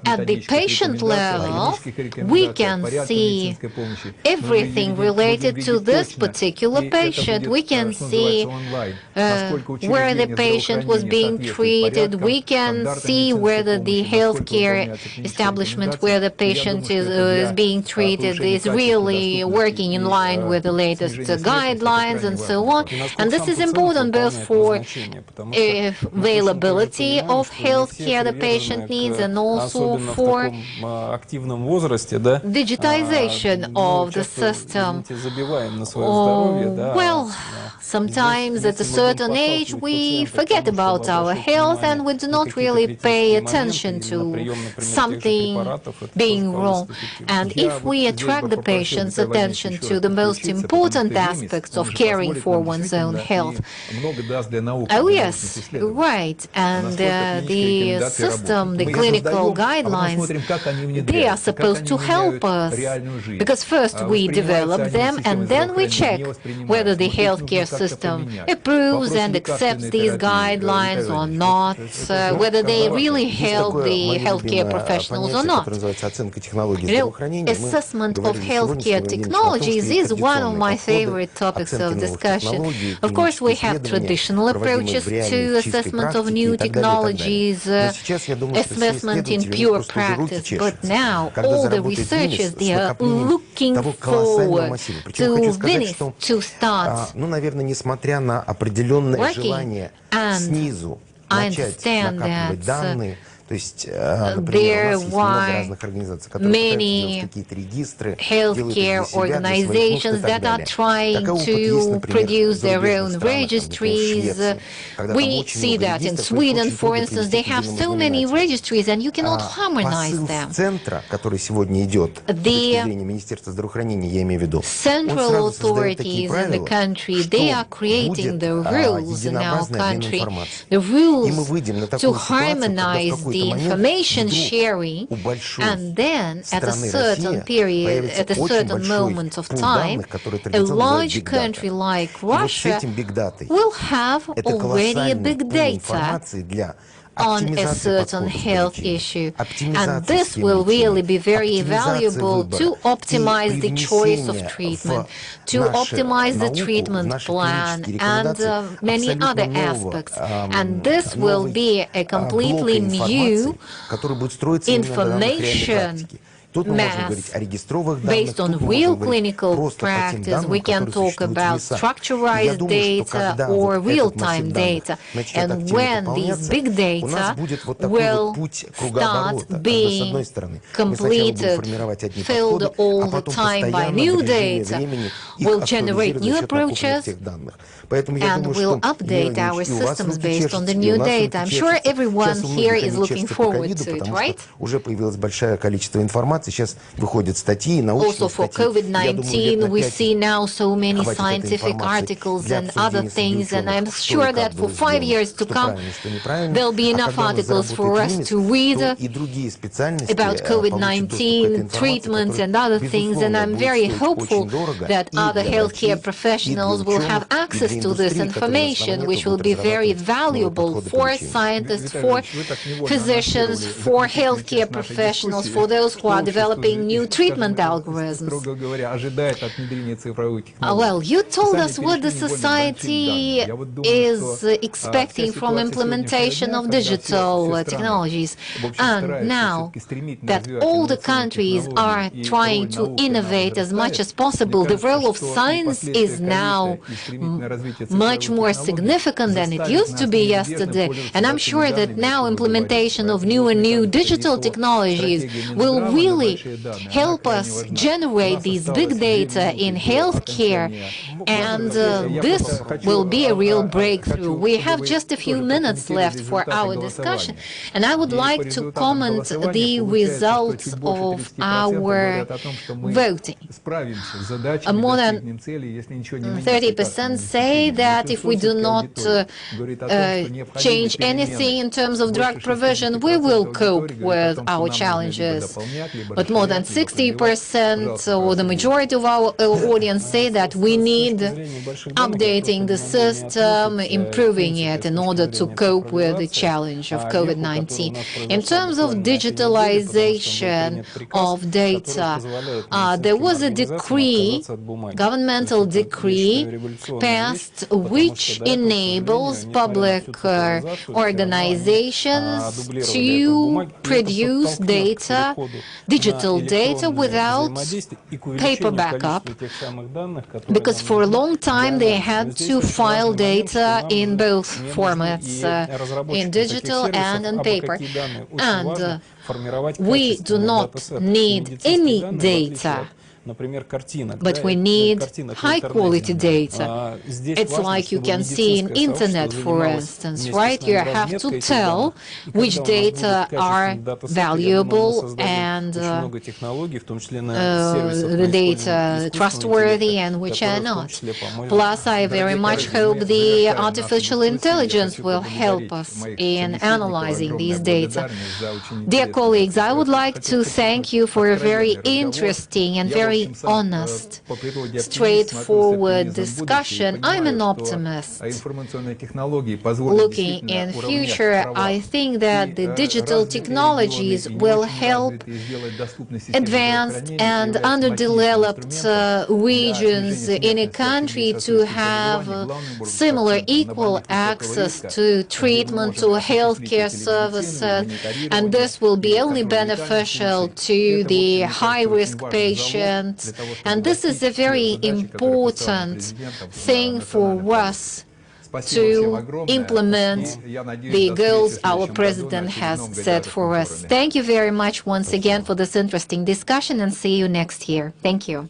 S5: at the patient level, we can see everything related to this particular patient. We can see where the patient was being treated. We can see whether the healthcare establishment where the patient is being treated is really working in line with the latest guidelines and so on. And this is important both for availability of healthcare the patient needs and also for digitization of the system. Well, sometimes at a certain age we forget about our health and we do not really pay attention to something being wrong. And if we attract the patient's attention to the most important aspects of caring for one's own health, oh yes, right, and the system, the clinical guidelines, they are supposed to help us, because first we develop them and then we check whether the healthcare system approves and accepts these guidelines or not, whether they really help the healthcare professionals or not. Assessment of healthcare technologies is one of my favorite topics of discussion. Of course, we have traditional approaches to assessment of new technologies, assessment in pure practice, but now all the researchers, they are looking forward to finish, to start working. And I understand that there are many healthcare organizations that are trying to produce their own registries. We see that in Sweden, for instance, they have so many registries and you cannot harmonize them. The central authorities in the country, they are creating the rules in our country, the rules to harmonize the information sharing, and then at a certain period, at a certain moment of time, a large country like Russia will have already a big data on a certain health issue. And this will really be very valuable to optimize the choice of treatment, to optimize the treatment plan, and many other aspects. And this will be a completely new information mass based on real clinical practice. We can talk about structurized data or real-time data. And when these big data will start being completed, filled all the time by new data, we'll generate new approaches and we'll update our systems based on the new data. I'm sure everyone here is looking forward to it, right?
S1: информации. Сейчас выходят статьи, научные
S5: Also for
S1: статьи.
S5: COVID-19, we see now so many scientific articles and other things, and I'm sure that for 5 years to come, there'll be enough articles for us to read about COVID-19 treatments and other things, and I'm very hopeful that other healthcare professionals will have access to this information, which will be very valuable for scientists, for physicians, for healthcare professionals, for those who are developing new treatment algorithms. Well, you told us what the society is expecting from implementation of digital technologies. And now that all the countries are trying to innovate as much as possible, the role of science is now much more significant than it used to be yesterday. And I'm sure that now implementation of new and new digital technologies will really help us generate these big data in healthcare, and this will be a real breakthrough. We have just a few minutes left for our discussion, and I would like to comment the results of our voting. More than 30% say that if we do not change anything in terms of drug provision, we will cope with our challenges. But more than 60%, or the majority of our audience, say that we need updating the system, improving it in order to cope with the challenge of COVID-19. In terms of digitalization of data, there was a decree, governmental decree, passed which enables public organizations to produce data, digital data, without paper backup, because for a long time they had to file data in both formats, in digital and in paper. And we do not need any data, but we need high-quality data. It's like you can see in internet, for instance, right? You have to tell which data are valuable and the data trustworthy and which are not. Plus, I very much hope the artificial intelligence will help us in analyzing these data. Dear colleagues, I would like to thank you for a very interesting and very honest, straightforward discussion. I'm an optimist. Looking in future, I think that the digital technologies will help advanced and underdeveloped regions in a country to have similar equal access to treatment, to healthcare services, and this will be only beneficial to the high-risk patients. And this is a very important thing for us to implement the goals our president has set for us. Thank you very much once again for this interesting discussion, and see you next year. Thank you.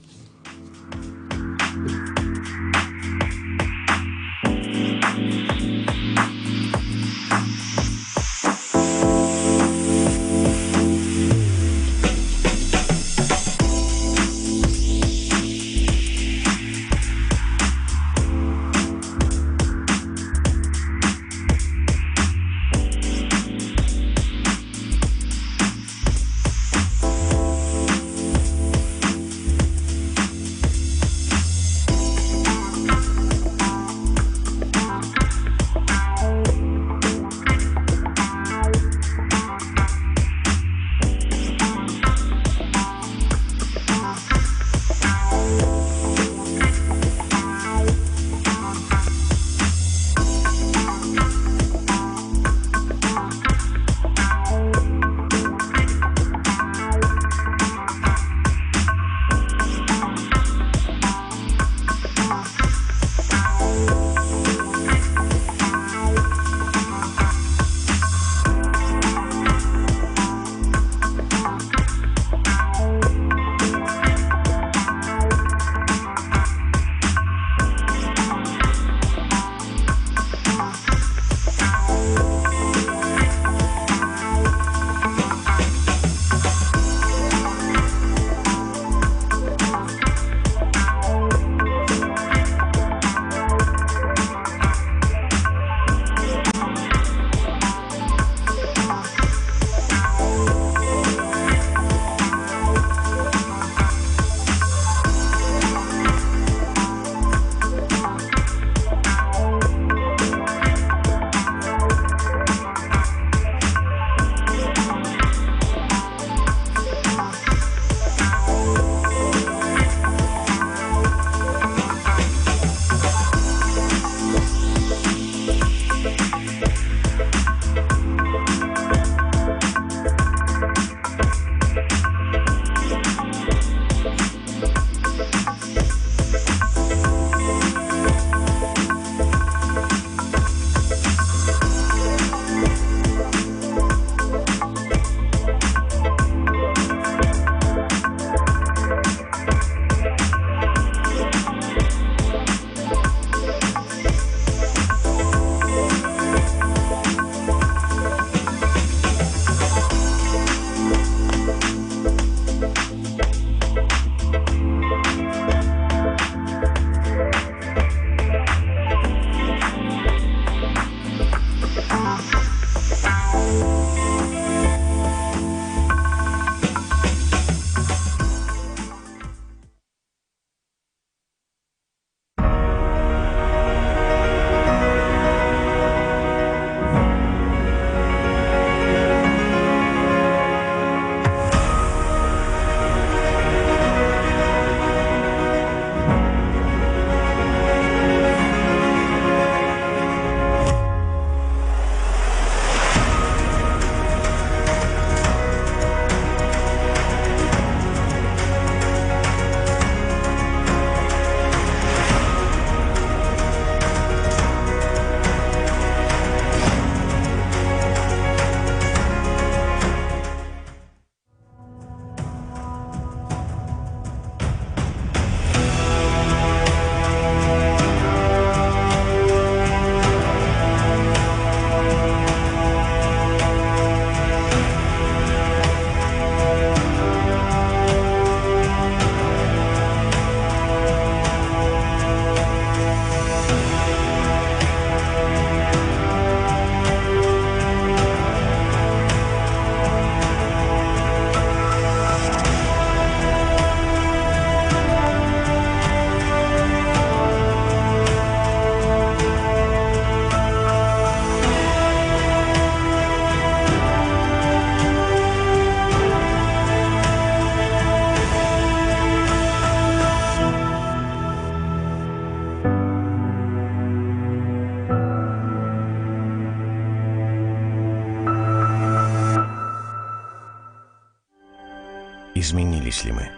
S14: Изменились ли мы?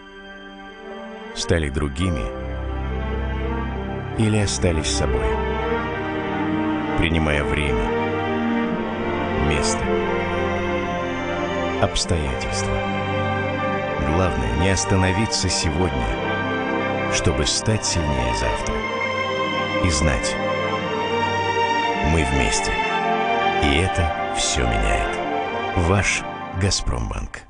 S14: Стали другими или остались собой? Принимая время, место, обстоятельства. Главное не остановиться сегодня, чтобы стать сильнее завтра. И знать, мы вместе. И это все меняет. Ваш Газпромбанк.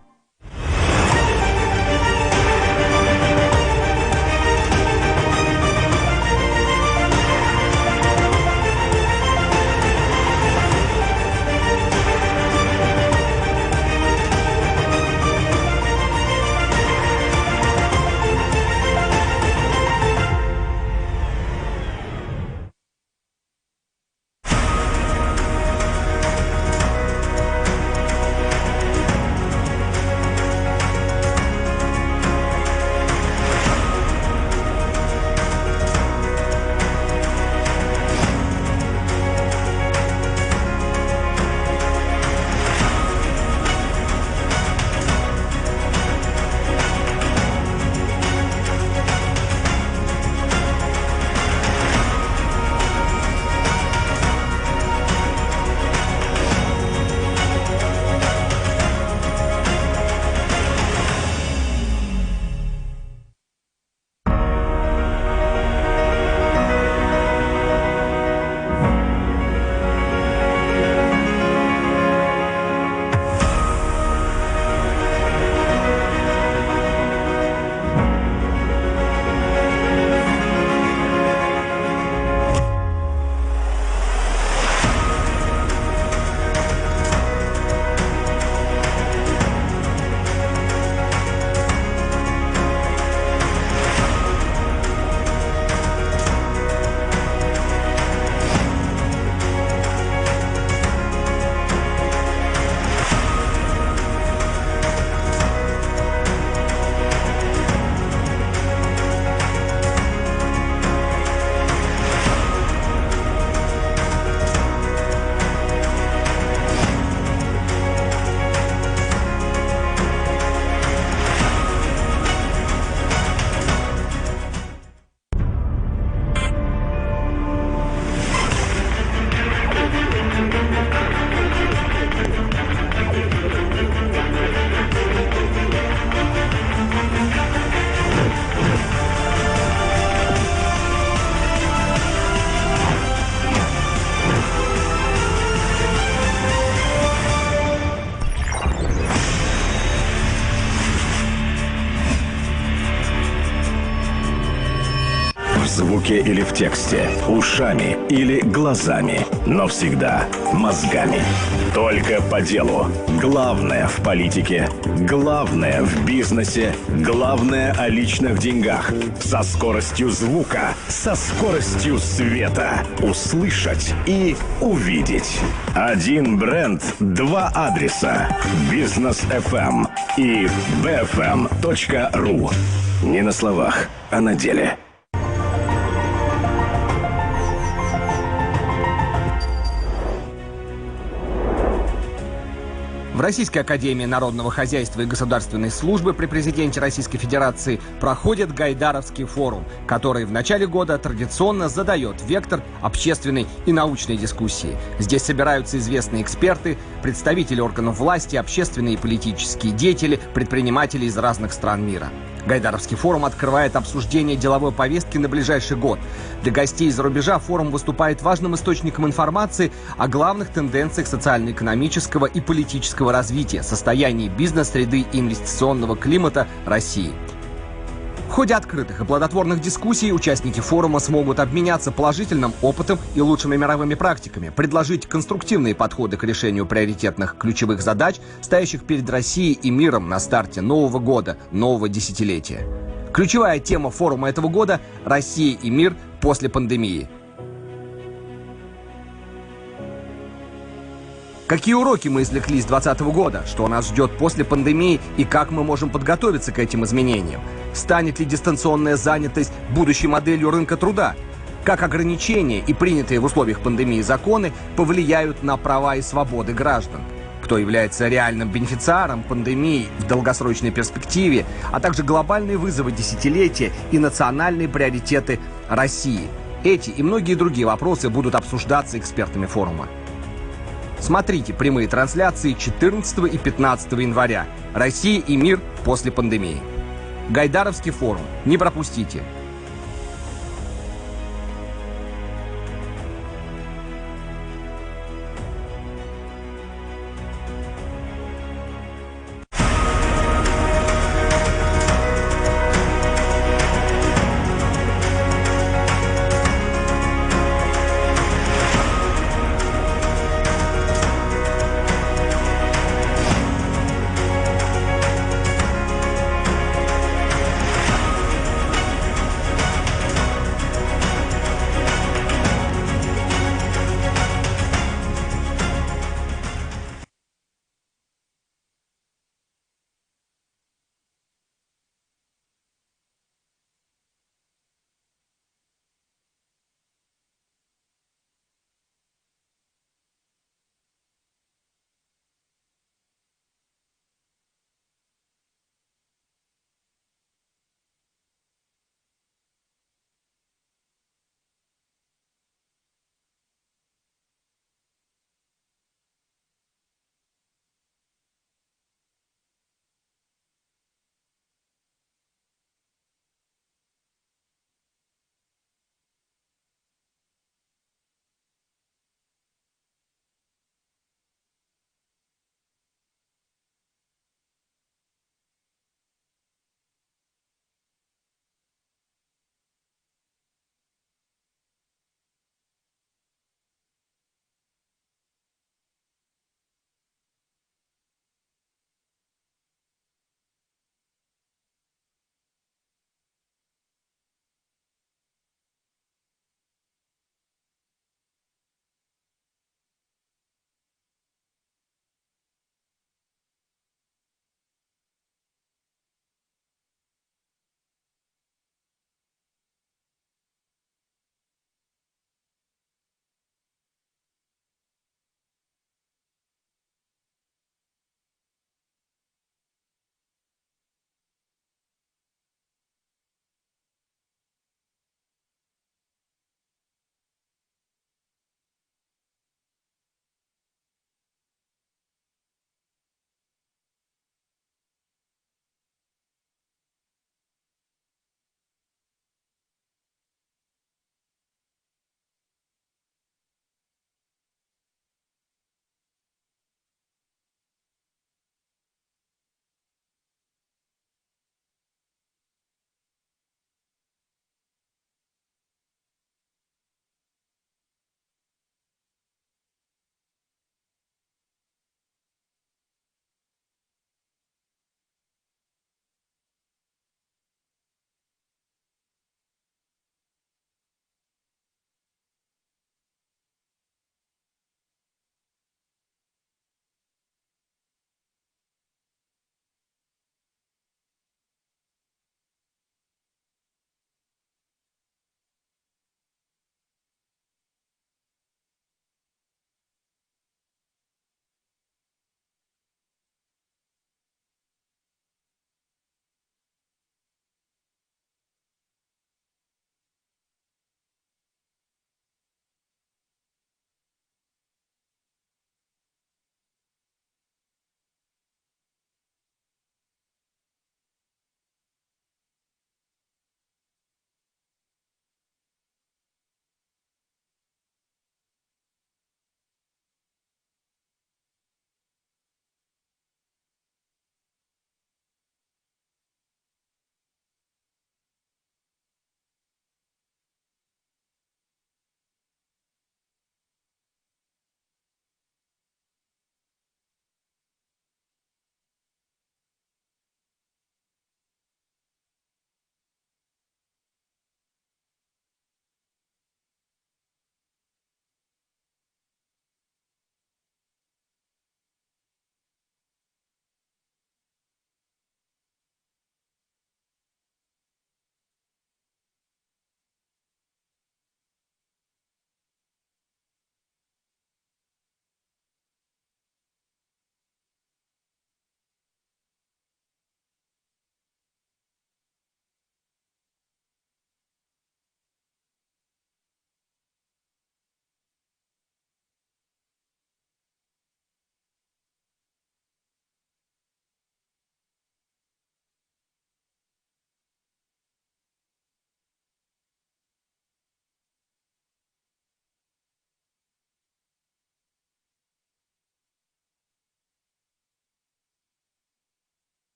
S15: звуке или в тексте, ушами или глазами, но всегда мозгами. Только по делу. Главное в политике, главное в бизнесе, главное о личных деньгах. Со скоростью звука, со скоростью света. Услышать и увидеть. Один бренд, два адреса. Бизнес FM и bfm.ru. Не на словах, а на деле.
S9: В Российской академии народного хозяйства и государственной службы при президенте Российской Федерации проходит Гайдаровский форум, который в начале года традиционно задает вектор общественной и научной дискуссии. Здесь собираются известные эксперты, представители органов власти, общественные и политические деятели, предприниматели из разных стран мира. Гайдаровский форум открывает обсуждение деловой повестки на ближайший год. Для гостей из-за рубежа форум выступает важным источником информации о главных тенденциях социально-экономического и политического развития, состоянии бизнес-среды и инвестиционного климата России. В ходе открытых и плодотворных дискуссий участники форума смогут обменяться положительным опытом и лучшими мировыми практиками, предложить конструктивные подходы к решению приоритетных ключевых задач, стоящих перед Россией и миром на старте нового года, нового десятилетия. Ключевая тема форума этого года – «Россия и мир после пандемии». Какие уроки мы извлекли с 2020 года? Что нас ждет после пандемии и как мы можем подготовиться к этим изменениям? Станет ли дистанционная занятость будущей моделью рынка труда? Как ограничения и принятые в условиях пандемии законы повлияют на права и свободы граждан? кто является реальным бенефициаром пандемии в долгосрочной перспективе, а также глобальные вызовы десятилетия и национальные приоритеты России. Эти и многие другие вопросы будут обсуждаться экспертами форума. Смотрите прямые трансляции 14 и 15 января. Россия и мир после пандемии. Гайдаровский форум. Не пропустите.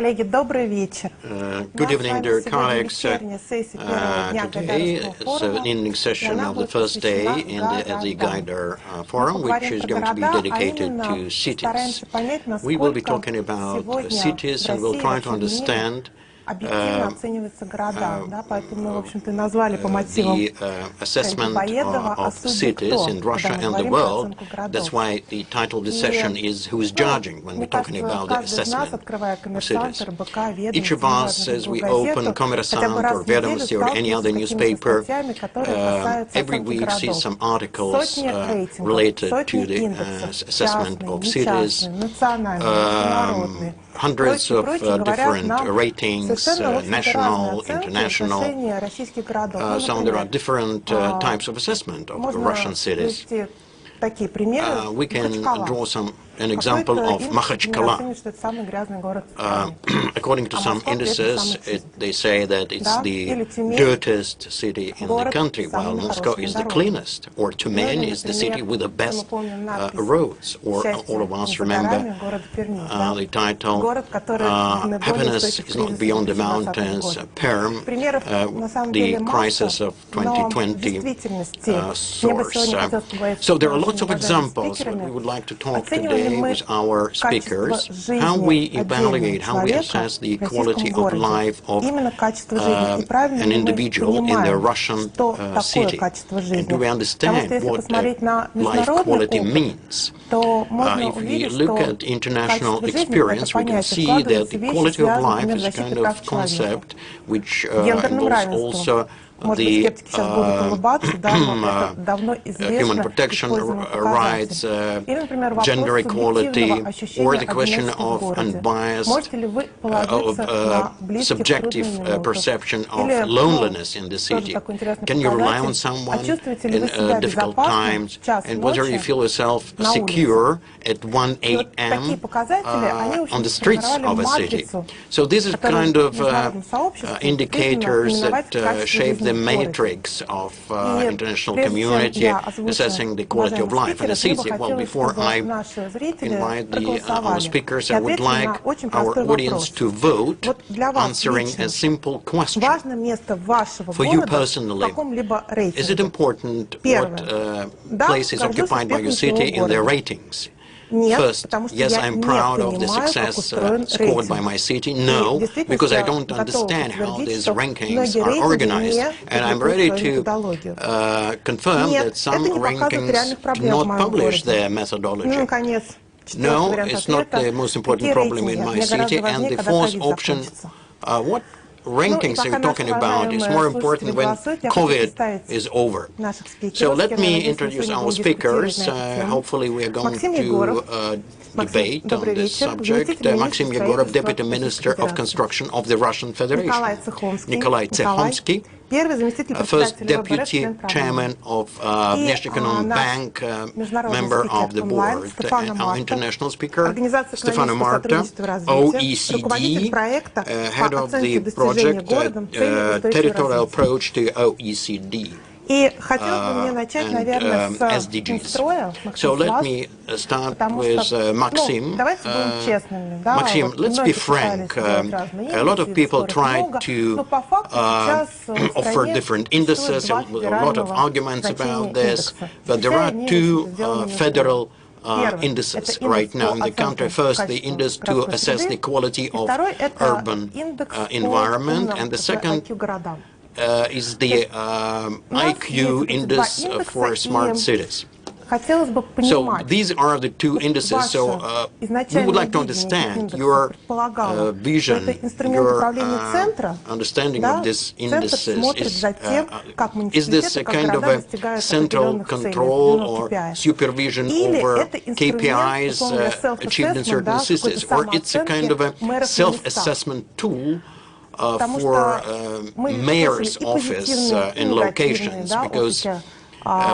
S4: Good evening, dear colleagues. Today is an evening session of the first day at the Gaidar Forum, which is going to be dedicated to cities. We will be talking about cities, and we'll try to understand the assessment of cities in Russia and the world. That's why the title of the session is Who's Judging, when we're talking about the assessment of cities. Each of us, as we open Kommersant or Vedomosti or any other newspaper, every week sees some articles related to the assessment of cities. Hundreds of different ratings, national, international. So there are different types of assessment of Russian cities. We can draw an example of Makhachkala. According to some indices, they say that it's the dirtiest city in the country, while Moscow is the cleanest, or Tyumen is the city with the best roads. Or all of us remember the title, Happiness is not beyond the mountains, Perm, the crisis of 2020 source. So there are lots of examples. What we would like to talk today with our speakers, how we evaluate, how we assess the quality of life of an individual in the Russian city. And do we understand what life quality means? If we look at international experience, we can see that the quality of life is a kind of concept which involves also the human protection rights, gender equality, or the question of unbiased, subjective perception of loneliness in the city. Can you rely on someone in difficult times, and whether you feel yourself secure at 1 a.m. On the streets of a city. So these are kind of indicators that shape the matrix of international community assessing the quality of life in a city. Well, before I invite our speakers, I would like our audience to vote, answering a simple question. For you personally, is it important what place is occupied by your city in their ratings? First, yes, I'm proud of the success scored by my city. No, because I don't understand how these rankings are organized. And I'm ready to confirm that some rankings do not publish their methodology. No, it's not the most important problem in my city. And the fourth option, what rankings are you talking about is more important when COVID is over. So let me introduce our speakers. Hopefully we are going to debate on this subject. Maxim Yegorov, Deputy Minister of Construction of the Russian Federation. Nikolai Tsekhonsky, First Deputy Chairman of Внешнеэкономический Bank, member of the board. And our international speaker, Stefano Marta, OECD, head of the project Territorial Approach to OECD. And SDGs. So let me start with Maxim. Maxim, let's be frank. A lot of people try to offer different indices, a lot of arguments about this, but there are two federal indices right now in the country. First, the index to assess the quality of urban environment, and the second is the IQ index for smart cities. So these are the two indices. So we would like to understand your vision, your understanding of these indices. Is this a kind of a central control or supervision over KPIs achieved in certain cities, or it's a kind of a self-assessment tool for mayor's office in locations, because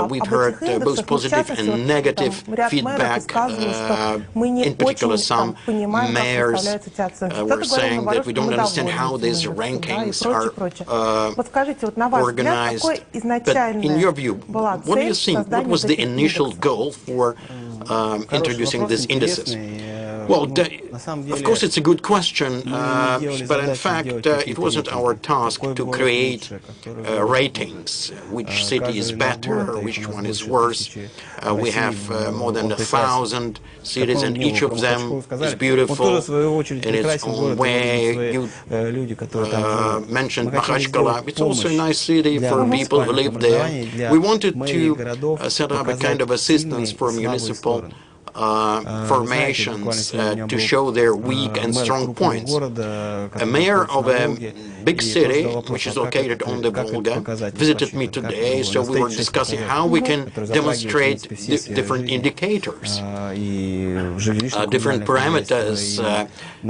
S4: we've heard both positive and negative feedback. In particular, some mayors were saying that we don't understand how these rankings are organized. But in your view, what do you think? What was the initial goal for introducing these indices? Well, of course, it's a good question, but in fact, it wasn't our task to create ratings, which city is better, which one is worse. We have more than 1,000 cities, and each of them is beautiful in its own way. You mentioned Makhachkala. It's also a nice city for people who live there. We wanted to set up a kind of assistance for municipal formations to show their weak and strong points. A mayor of a big city, which is located on the Volga, visited me today, so we were discussing how we can demonstrate different indicators, different parameters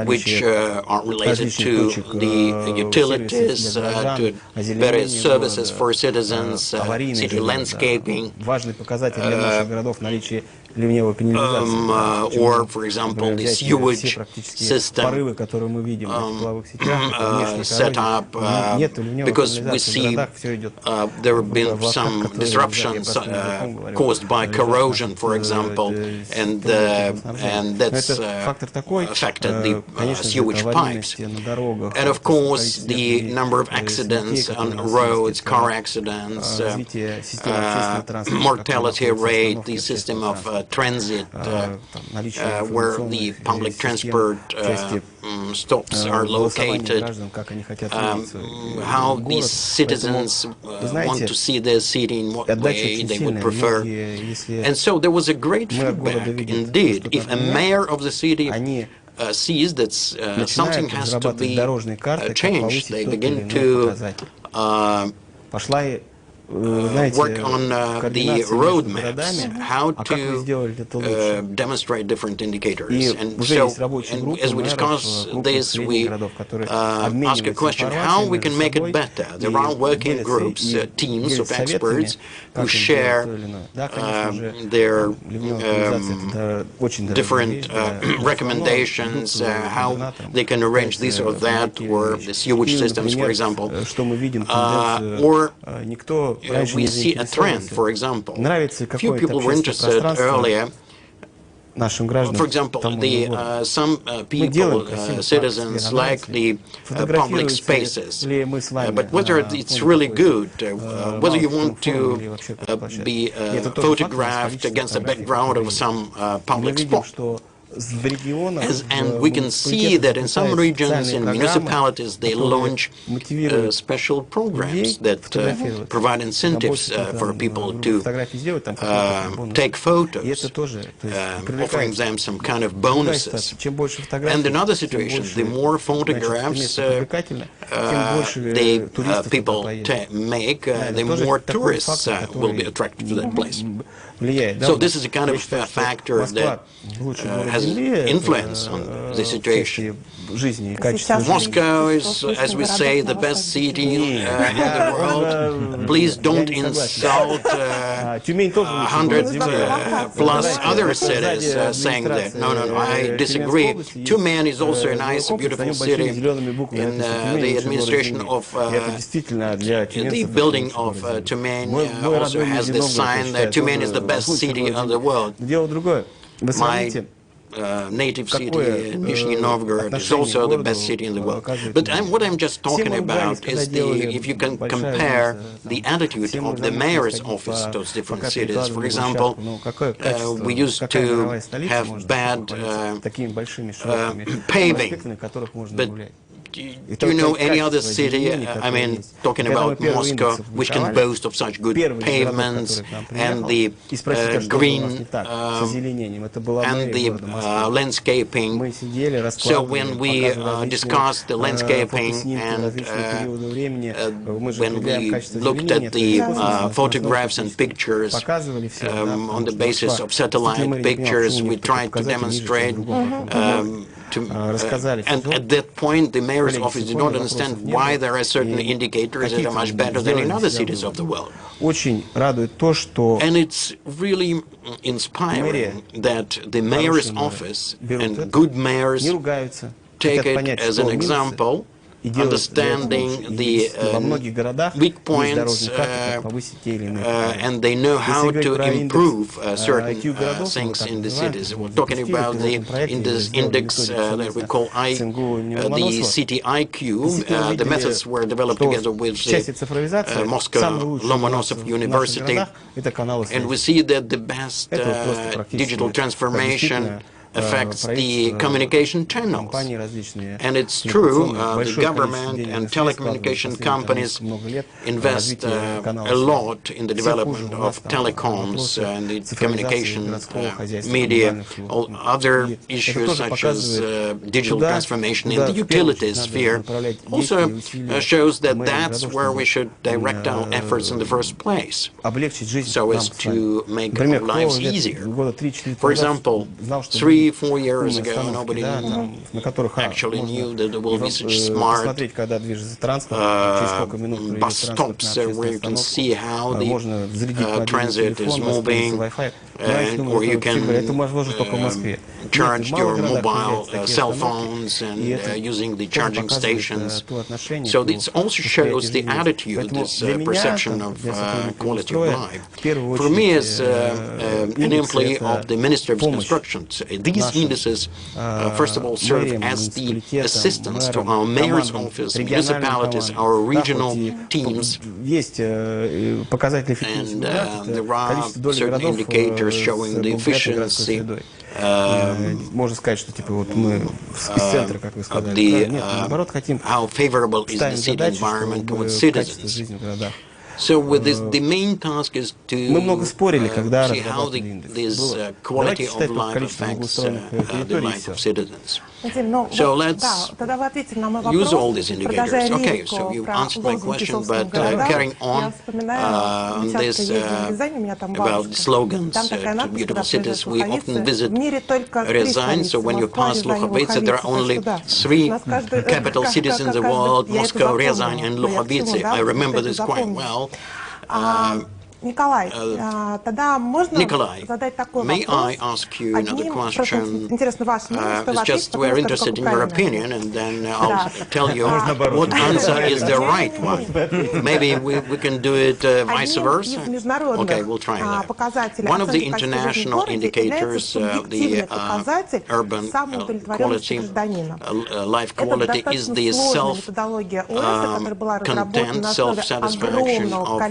S4: which are related to the utilities, to various services for citizens, city landscaping, or, for example, the sewage system set up, because we see there have been some disruptions caused by corrosion, for example, and that's affected the sewage pipes. And of course, the number of accidents on roads, car accidents, mortality rate, the system of transit, where the public transport stops are located, how these citizens want to see their city, in what way they would prefer. And so there was a great feedback indeed. If a mayor of the city sees that something has to be changed, they begin to work on the roadmaps, how to demonstrate different indicators. And so, as we discuss this, we ask a question, how we can make it better. There are working groups, teams of experts who share their different recommendations, how they can arrange this or that, or the sewage systems, for example, or we see a trend, for example. Few people were interested earlier. For example, some people, citizens, like the public spaces, but whether it's really good, whether you want to be photographed against a background of some public spot. And we can see that in some regions, in municipalities, they launch special programs that provide incentives for people to take photos, offering them some kind of bonuses. And in other situations, the more photographs people make, the more tourists will be attracted to that place. So this is a kind of factor that has influence on the situation. Moscow is, as we say, the best city in the world. Please don't insult 100 plus other cities saying that. No, I disagree. Tyumen is also a nice, beautiful city. In the administration of the building of Tyumen also has this sign that Tyumen is the best city of the world. My native city, Nizhny Novgorod, is also the best city in the world. But what I'm just talking about is if you can compare the attitude of the mayor's office to those different cities. For example, we used to have bad paving, but do you know any other city, I mean, talking about Moscow, which can boast of such good pavements and the green and the landscaping? So when we discussed the landscaping and when we looked at the photographs and pictures on the basis of satellite pictures, we tried to demonstrate and at that point, the mayor's office did not understand why there are certain indicators that are much better than in other cities of the world. And it's really inspiring that the mayor's office and good mayors take it as an example understanding the weak points, and they know how to improve certain things in the cities. We're talking about the index that we call the city IQ. The methods were developed together with the Moscow Lomonosov University, and we see that the best digital transformation affects the communication channels. And it's true, the government and telecommunication companies invest a lot in the development of telecoms and the communication media. All other issues such as digital transformation in the utility sphere also shows that that's where we should direct our efforts in the first place, so as to make our lives easier. For example, 3-4 years ago, nobody actually knew that there will be such smart bus stops where you can see how the transit is moving, or you can charge your mobile cell phones and using the charging stations. So this also shows the attitude, this perception of quality of life. For me, as an employee of the Ministry of Construction, these indices, first of all, serve as the assistance to our mayor's office, municipalities, our regional teams, and there are certain indicators showing the efficiency how favorable is the city environment towards citizens. So with this, the main task is to see how this quality of life affects the life of citizens. So let's use all these indicators. Okay, so you answered my question, but carrying on this about the slogans to beautiful cities, we often visit Ryazan. So when you pass Lukhovice, there are only 3 capital cities in the world: Moscow, Ryazan, and Lukhovice. I remember this quite well. Nikolai, may I ask you another question? It's just we're interested in your opinion, and then I'll tell you what answer is the right one. Maybe we can do it vice versa. Okay, we'll try that. One of the international indicators, the urban quality, life quality, is the self-content, self-satisfaction of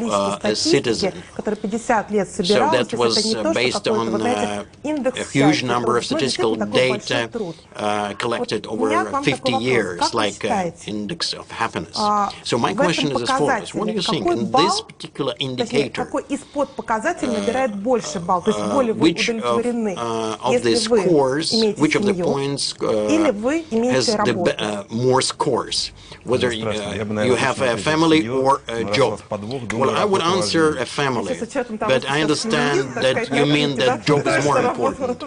S4: a citizen. So that was based on a huge number of statistical data collected over 50 years, like index of happiness. So my question is as follows: what do you think in this particular indicator, which of the scores, which of the points has the more scores? Whether you have a family or a job? Well, I would answer a family, but I understand that you mean that job is more important.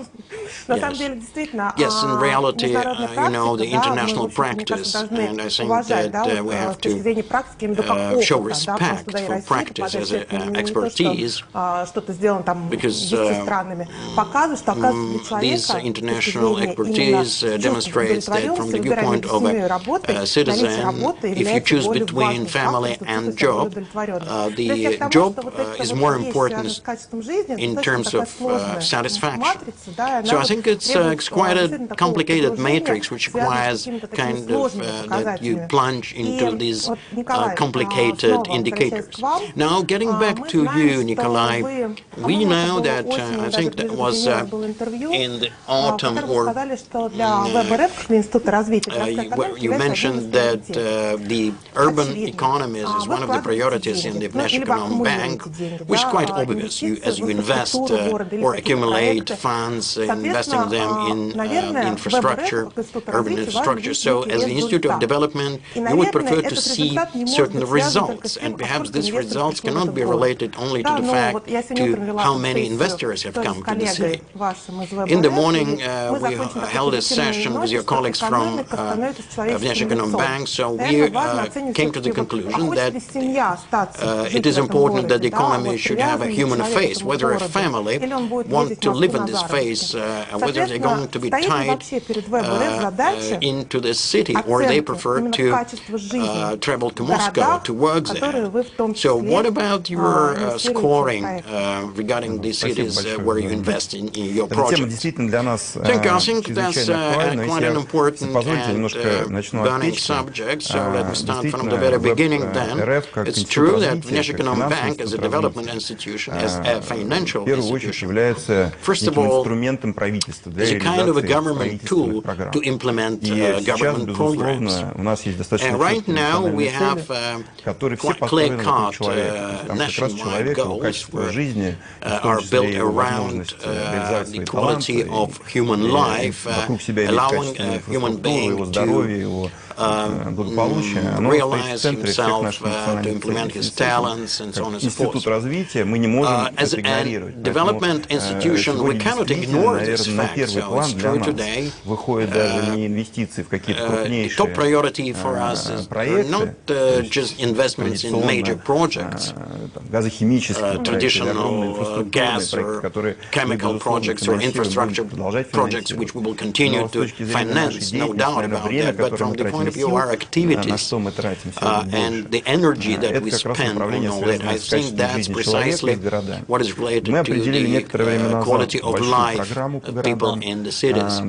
S4: Yes, in reality, you know, the international practice, and I think that we have to show respect for practice as an expertise, because this international expertise demonstrates that from the viewpoint of a citizen, if you choose between family and job, the job is more important in terms of satisfaction. So I think it's quite a complicated matrix, which requires kind of that you plunge into these complicated indicators. Now, getting back to you, Nikolai, we know that I think that was in the autumn, or you mentioned that the urban economy is one of the priorities in the Vneshekonom Bank, which is quite obvious. As you invest or accumulate funds, investing them in infrastructure, urban infrastructure. So as the Institute of Development, you would prefer to see certain results, and perhaps these results cannot be related only to the fact to how many investors have come to the city. In the morning, we held a session with your colleagues from Vneshekonom Bank, so we came to the conclusion that it is important that the economy economy should have a human face, whether a family wants to live in this face, whether they're going to be tied into the city, or they prefer to travel to Moscow to work there. So what about your scoring regarding the cities where you invest in your projects? Thank you. I think that's quite an important and burning subject, so let me start from the very beginning then. It's true that Внешний Economic Bank as a development institution, as a financial institution, first of all, is a kind of a government tool to implement government programs. And right now we have quite clear-cut nationwide goals which are built around the quality of human life, allowing a human being to realize himself, to implement his talents, and so on and so forth. As a development institution, we cannot ignore this fact. So it's true today. The top priority for us is not just investments in major projects, traditional gas or chemical projects or infrastructure projects, which we will continue to finance, no doubt about that. But from the point of view of our activities and the energy that we spend on all that, I think that's precisely what is related to the quality of life of people in the cities.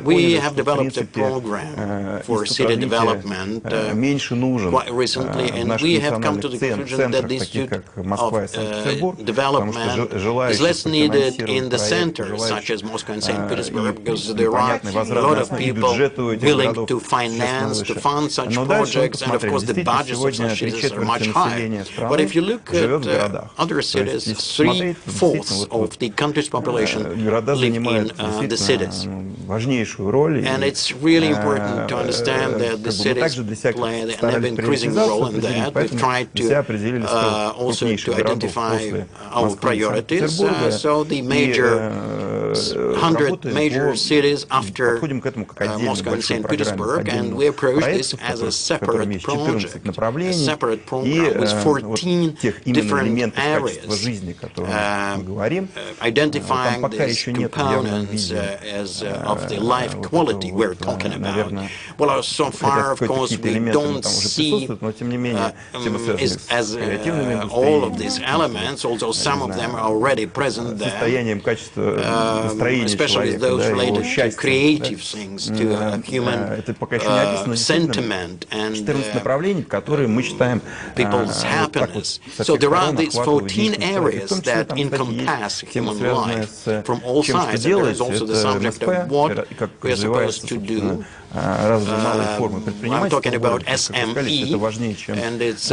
S4: We have developed a program for city development quite recently, and we have come to the conclusion that the Institute of Development is less needed in the centers, such as Moscow and St. Petersburg, because there are a lot of people willing to finance, to fund such projects, and of course the budgets of such cities are much higher. But if you look at other cities, 3/4 of the country's population live in the cities. And it's really important to understand that the cities play an ever-increasing role in that. We've tried to also to identify our priorities. So the major 100 major cities after Moscow and St. Petersburg, and we approach this as a separate project, a separate program with 14 different areas, identifying these components of the life quality we're talking about. Well, so far, of course, we don't see as all of these elements, although some of them are already present there, especially those related to creative things, to human sentiment and people's happiness. So there are these 14 areas that encompass human life from all sides. And there is also the subject of what we are supposed to do. I'm talking about SME, and it's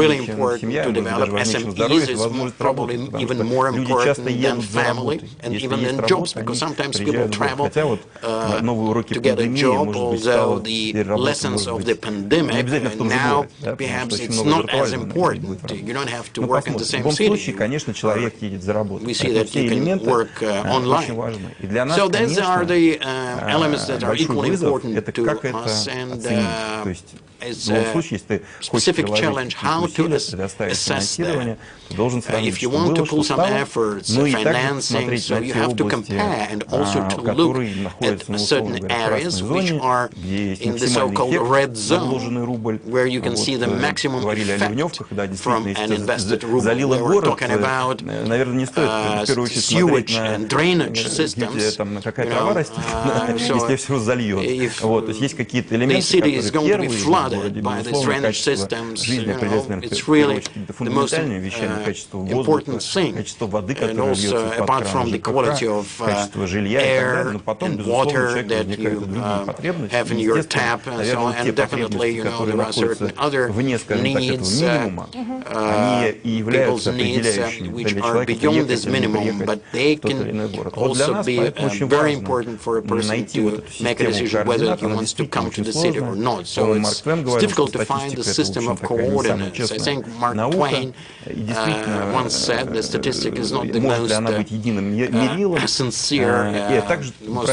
S4: really important to develop SMEs. It's probably even more important than family and even than jobs, because sometimes people travel to get a job, although the lessons of the pandemic now perhaps it's not as important. You don't have to work in the same city. We see that you can work online. So these are the elements that are equally important to us, and it's a specific challenge how to assess that. If you want to pull some efforts, financing, so you have to compare and also to look at certain areas which are in the so-called red zone, where you can see the maximum effect from an invested ruble. We're talking about sewage and drainage systems. So if the city is going to be flooded by these drainage systems, it's really the most important thing. And also, apart from the quality of air and water that you have in your tap and so on, and definitely, there are certain other needs, people's needs, which are beyond this minimum, but they can also be very important for a person to make a decision whether he wants to come to the city or not. So it's difficult to find the system of coordinates. I think Mark Twain once said that statistics is not the most sincere, most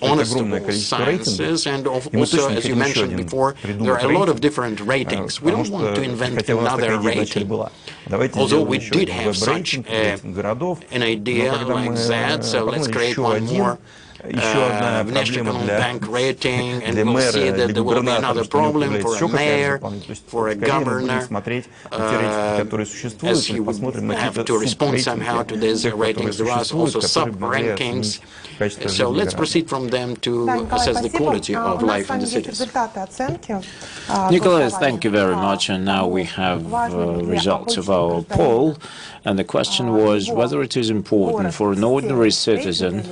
S4: honest of all sciences, and also, as you mentioned before, there are a lot of different ratings. We don't want to invent another rating. Although we did have such an idea like that, so let's create one more National Bank rating, and we'll see that there will be another problem for a mayor, for a governor, as he would have to respond somehow to these ratings. There are also sub-rankings, so let's proceed from them to assess the quality of life in the cities.
S2: Nicholas, thank you very much, and now we have results of our poll, and the question was whether it is important for an ordinary citizen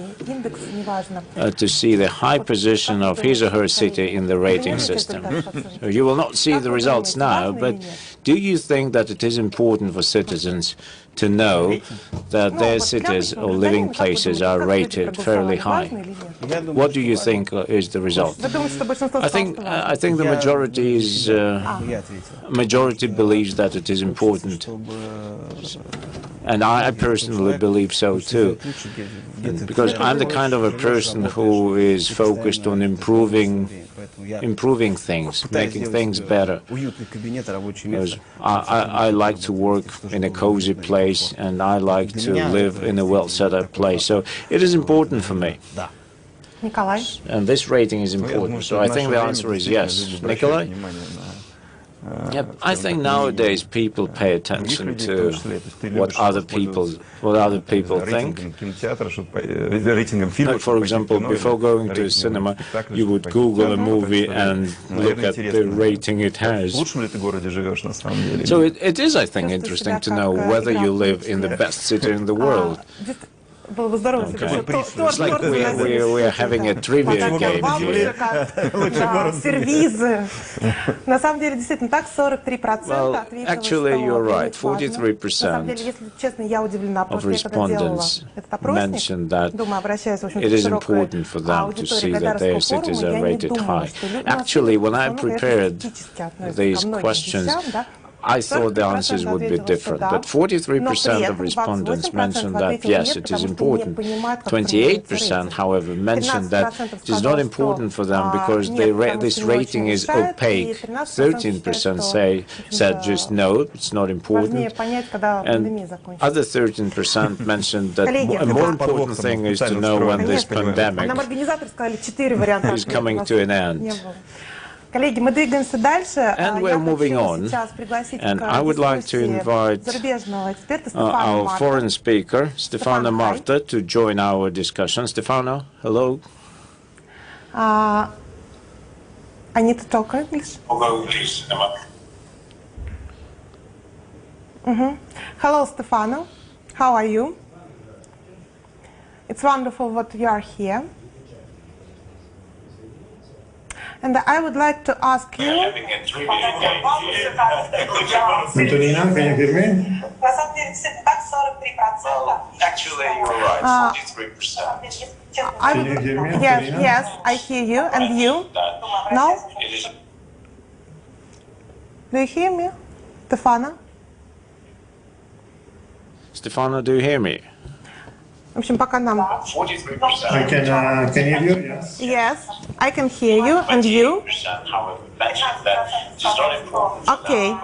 S2: to see the high position of his or her city in the rating system. So you will not see the results now, but do you think that it is important for citizens to know that their cities or living places are rated fairly high? What do you think is the result? I think the majority believes that it is important, and I personally believe so too, because I'm the kind of a person who is focused on improving things, making things better. Because I like to work in a cozy place, and I like to live in a well-set-up place. So it is important for me. And this rating is important. So I think the answer is yes. Nikolai? Yep. I think nowadays people pay attention to what other people think. For example, before going to a cinema, you would Google a movie and look at the rating it has. So it is, I think, interesting to know whether you live in the best city in the world. Okay. It's like we are having a trivia game here. Well, actually, you're right. 43% of respondents mentioned that it is important for them to see that their cities are rated high. Actually, when I prepared these questions, I thought the answers would be different, but 43% of respondents mentioned that, yes, it is important. 28%, however, mentioned that it is not important for them because this rating is opaque. 13% said just no, it's not important. And other 13% mentioned that a more important thing is to know when this pandemic is coming to an end. And we're moving on, and I would like to invite our foreign speaker, Stefano Marta, to join our discussion. Stefano, hello.
S8: I need to talk English. Hello, Stefano. How are you? It's wonderful that you are here. And I would like to ask you...
S18: Antonina, can you hear me?
S8: Actually, you're right, 43%. Can you hear me, Antonina? Yes, I hear you. And you? No? Do you hear me, Stefano?
S2: Stefano, do you hear me?
S8: В общем, пока нам...
S18: Can you hear you?
S8: Yes, I can hear you, and you? Okay.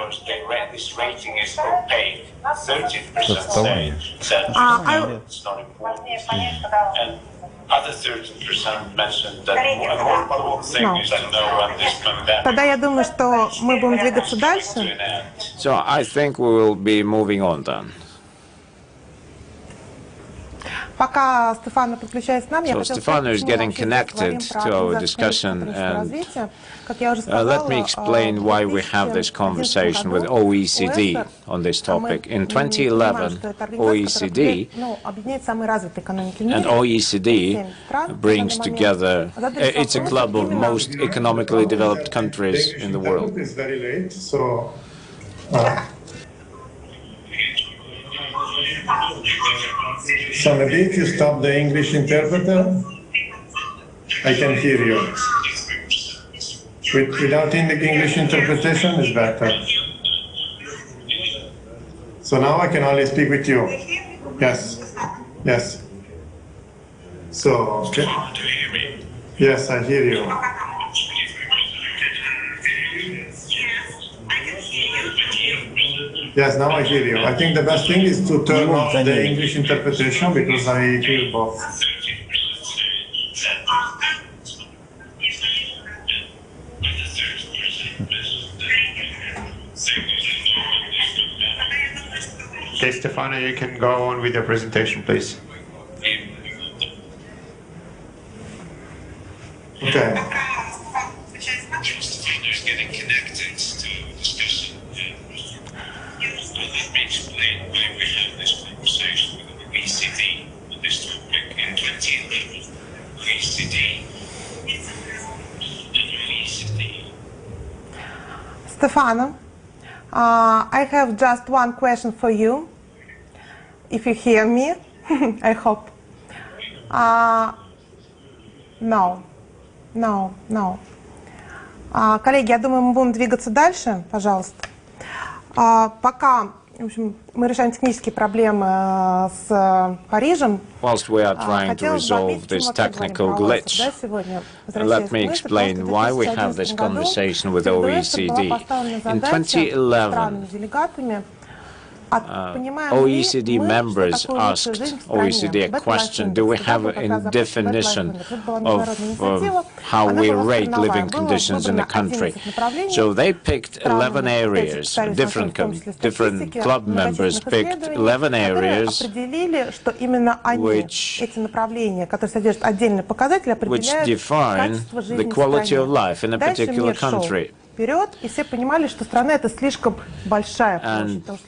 S2: This rating is opaque. 13% said it's not important. And other 13% mentioned that a more important thing is to know when this pandemic.
S8: Тогда я думаю, что мы будем двигаться дальше.
S2: So I think we will be moving on then.
S8: Пока Стефано подключается к нам, я
S2: хотела сказать, Stefano is getting connected to our discussion, and let me explain why we have this conversation with OECD on this topic. In 2011, OECD and OECD brings together, it's a club of most economically developed countries in the world.
S18: So maybe if you stop the English interpreter.
S11: I can hear you. Without English interpretation is better. So now I can only speak with you. Yes. Yes. So, okay. Yes, I hear you. Yes, now I hear you. I think the best thing is to turn off the English interpretation because I hear both. Okay, Stefano, you can go on with your presentation, please. Okay.
S22: Let me explain why we have this conversation with OECD on this topic in 2011.
S8: Stefano, I have just one question for you. If you hear me, I hope. No. Коллеги, я думаю, мы будем двигаться дальше, пожалуйста. Пока, в общем, мы решаем технические проблемы с Парижем.
S2: Whilst we are trying to resolve this technical glitch, let me explain why we have this conversation with OECD. In 2011, OECD members asked OECD a question: do we have a definition of how we rate living conditions in the country? So they picked 11 areas. Different club members picked 11 areas which define the quality of life in a particular country. And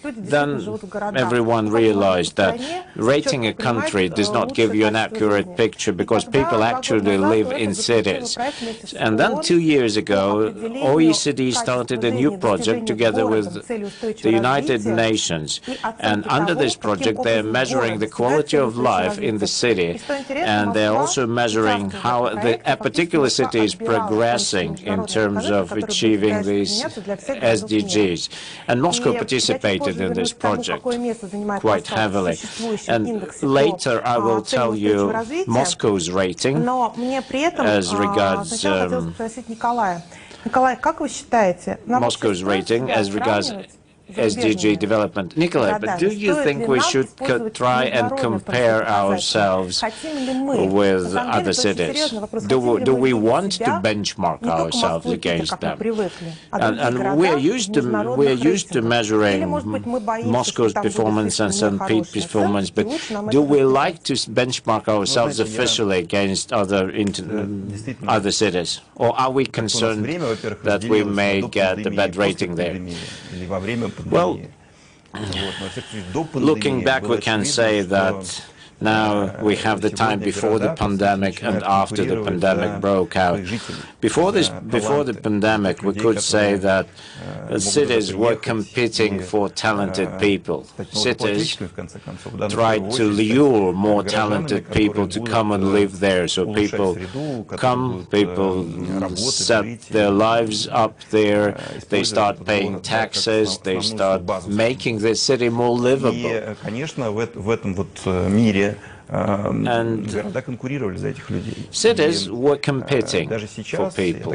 S2: then everyone realized that rating a country does not give you an accurate picture because people actually live in cities. And then 2 years ago, OECD started a new project together with the United Nations. And under this project, they're measuring the quality of life in the city. And they're also measuring how a particular city is progressing in terms of achieving these SDGs. And Moscow participated in this project quite heavily. And later I will tell you Moscow's rating as regards Moscow's rating as regards SDG development. Nikolai, but do you think we should try and compare ourselves with other cities? Do we want to benchmark ourselves against them? And we are used to measuring Moscow's performance and St. Petersburg's performance, but do we like to benchmark ourselves officially against other cities? Or are we concerned that we may get a bad rating there? Well, looking back, we can say that now we have the time before the pandemic and after the pandemic broke out. Before the pandemic, we could say that cities were competing for talented people. Cities tried to lure more talented people to come and live there. So people come, people set their lives up there, they start paying taxes, they start making the city more livable. And cities were competing for people.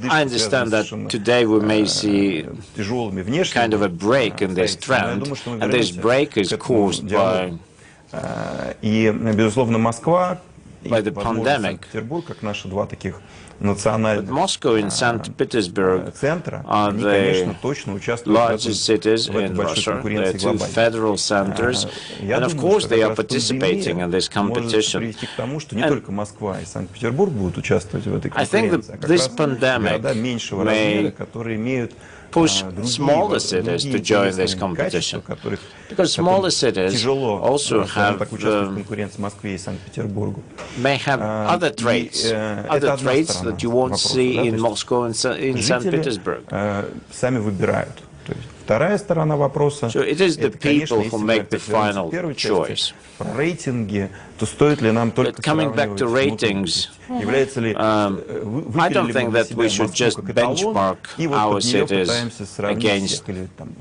S2: I understand that today we may see kind of a break in this trend, and this break is caused by the pandemic. But Moscow and St. Petersburg are the largest cities in Russia. They are two federal centers, and of course they are participating in this competition. And I think that this pandemic may push smaller cities to join this competition, because smaller cities also have may have other traits that you won't see in Moscow and in St. Petersburg.
S10: Вторая сторона вопроса,
S2: So it is the
S10: это, конечно,
S2: people
S10: если
S2: who
S10: мы
S2: make the
S10: опять вернемся
S2: final
S10: к первой части,
S2: choice.
S10: про рейтинги, то стоит ли нам только
S2: But coming back to ratings,
S10: является ли
S2: I don't think that we should just benchmark our cities against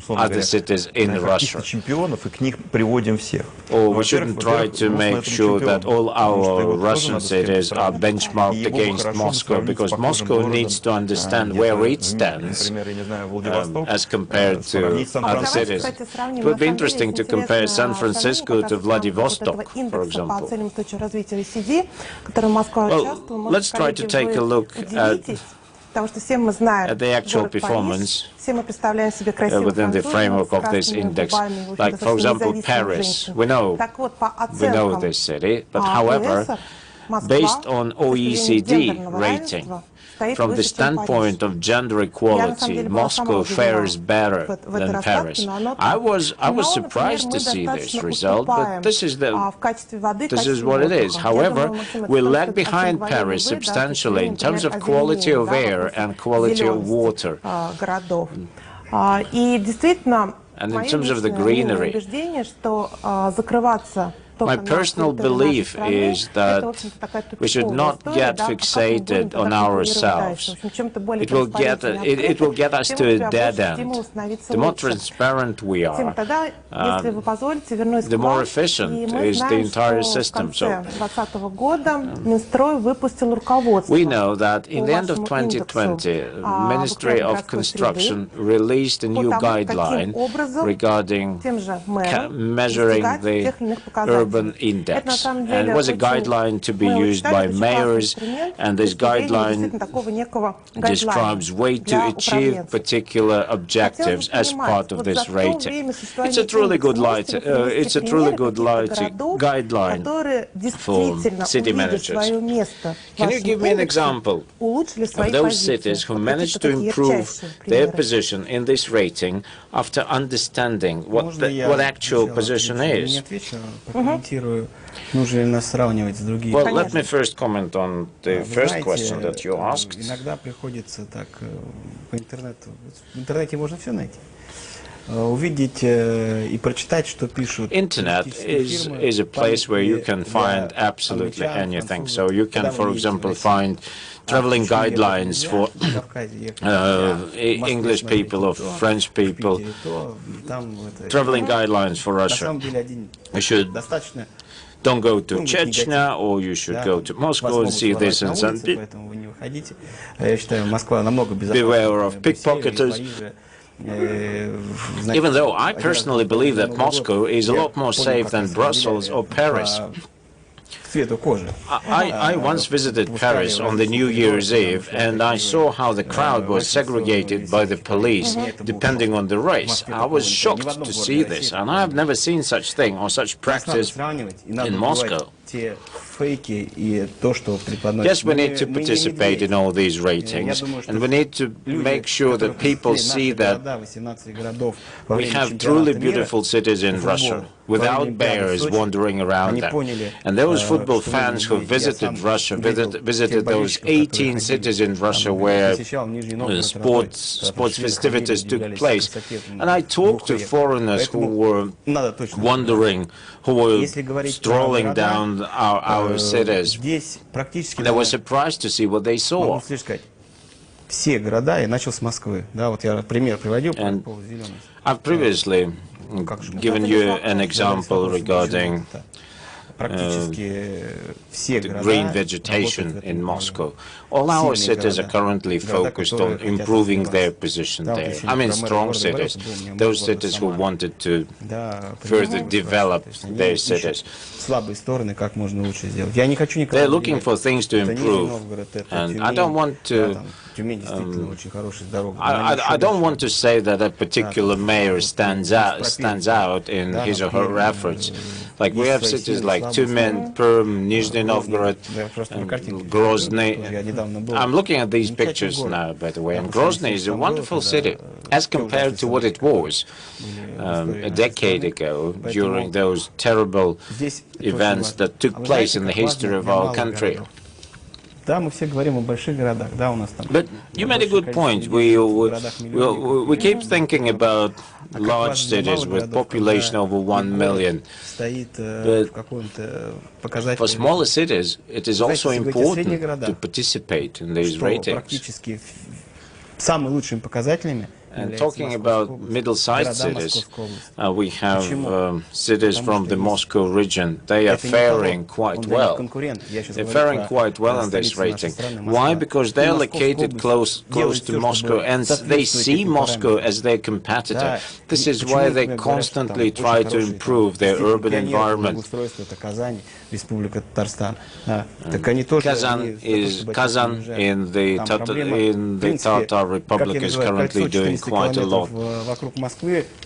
S2: other cities in Russia.
S10: чемпионов и к них приводим всех.
S2: Or we shouldn't try to make sure that all our Russian cities are benchmarked against Moscow, because Moscow needs to understand where it stands as compared to other cities. It would be interesting to compare San Francisco to Vladivostok, for example. Well, let's try to take a look at the actual performance within the framework of this index. Like, for example, Paris. We know this city, but however, based on OECD rating, from the standpoint of gender equality, Moscow fares better than Paris. I was surprised to see this result, but this is what it is. However, we lag behind Paris substantially in terms of quality of air and quality of water. And in terms of the greenery. My personal belief is that we should not get fixated on ourselves. It will get us to a dead end. The more transparent we are, the more efficient is the entire system. So we know that in the end of 2020, Ministry of Construction released a new guideline regarding measuring the urban index, and it was a guideline to be used by mayors, and this guideline describes way to achieve particular objectives as part of this rating. It's a truly good guideline for city managers. Can you give me an example of those cities who managed to improve their position in this rating after understanding what actual position is? Well, let me first comment on the first question that you asked. Internet is a place where you can find absolutely anything. So you can, for example, find traveling guidelines for English people or French people, traveling guidelines for Russia. You should don't go to Chechnya, or you should go to Moscow and see this and that. Beware of pickpocketers. Even though I personally believe that Moscow is a lot more safe than Brussels or Paris. I once visited Paris on the New Year's Eve, and I saw how the crowd was segregated by the police depending on the race. I was shocked to see this, and I have never seen such thing or such practice in Moscow. Yes, we need to participate in all these ratings, and we need to make sure that people see that we have truly beautiful cities in Russia, without bears wandering around them. And those football fans who visited Russia, visited those 18 cities in Russia where sports festivities took place. And I talked to foreigners who were wandering, who were strolling down our cities. They were surprised to see what they saw. And I've previously given you an example regarding the green vegetation in Moscow. All our cities are currently focused on improving their position there. I mean, strong cities, those cities who wanted to further develop their cities. They're looking for things to improve, and I don't want to I don't want to say that a particular mayor stands out in his or her efforts. Like, we have cities like Tyumen, Perm, Nizhny Novgorod, and Grozny. I'm looking at these pictures now, by the way, and Grozny is a wonderful city as compared to what it was a decade ago during those terrible events that took place in the history of our country.
S13: Да, мы все говорим о больших городах, да, у нас там.
S2: But you made a good point. We keep thinking about large cities with population over 1 million. But for smaller cities, it is also important to participate in these ratings.
S13: Самыми лучшими показателями.
S2: And talking about middle-sized cities, we have cities from the Moscow region. They are faring quite well. They're faring quite well in this rating. Why? Because they're located close to Moscow, and they see Moscow as their competitor. This is why they constantly try to improve their urban environment. Kazan in the Tatar Republic is currently doing quite a lot.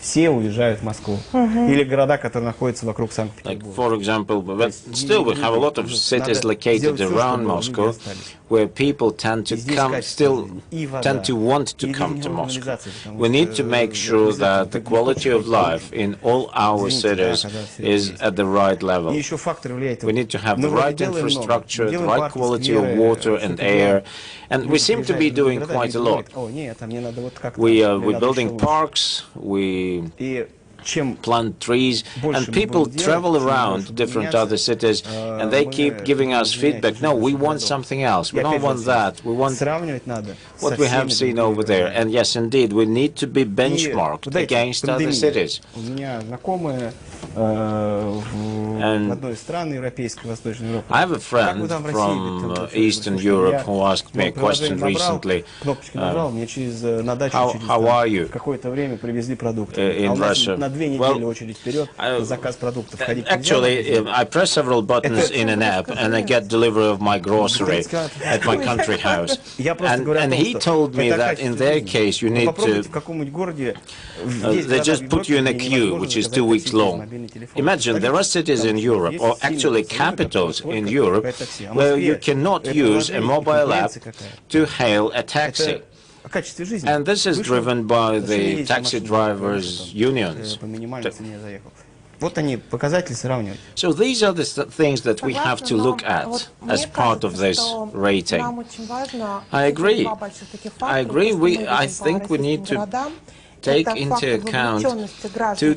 S13: Все уезжают в Москву. Или города, которые находятся вокруг Санкт-Петербурга.
S2: For example, but still we have a lot of cities located around Moscow where people tend to want to come to Moscow. We need to make sure that the quality of life in all our cities is at the right level. We need to have the right infrastructure, the right quality of water and air, and we seem to be doing quite a lot. We're building parks, we plant trees, and people travel around different other cities, and they keep giving us feedback. No, we want something else. We don't want that. We want what we have seen over there. And yes, indeed, we need to be benchmarked against other cities. And I have a friend from Eastern Europe who asked me a question recently. How are you in Russia? Well, actually, I press several buttons in an app and I get delivery of my grocery at my country house. And he told me that in their case you need to, they just put you in a queue, which is 2 weeks long. Imagine there are cities in Europe, or actually capitals in Europe, where you cannot use a mobile app to hail a taxi. And this is driven by the taxi drivers' unions. So these are the things that we have to look at as part of this rating. I agree. I think we need to take into account two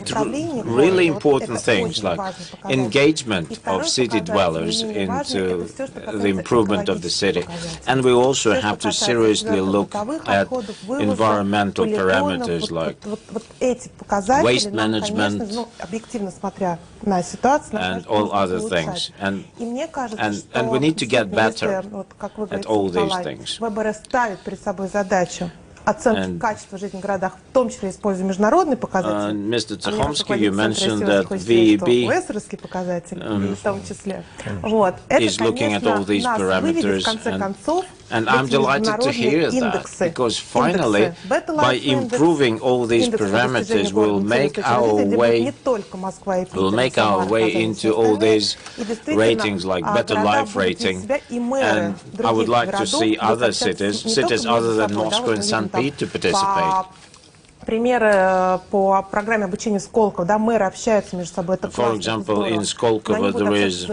S2: really important things, like engagement of city dwellers into the improvement of the city. And we also have to seriously look at environmental parameters like waste management and all other things. And we need to get better at all these things.
S8: Оценки качества жизни в городах, в том числе используя международные показатели.
S2: Mr. Tsakhomsky, you mentioned that VEB is looking at all these parameters, and I'm delighted to hear that, because finally, by improving all these parameters, we'll make our way into all these ratings, like Better Life rating, and I would like to see other cities other than Moscow and St. Pete to participate.
S8: Примеры по программе обучения в Сколково, да, мэры общаются между собой. Это
S2: For example, in Skolkovo there is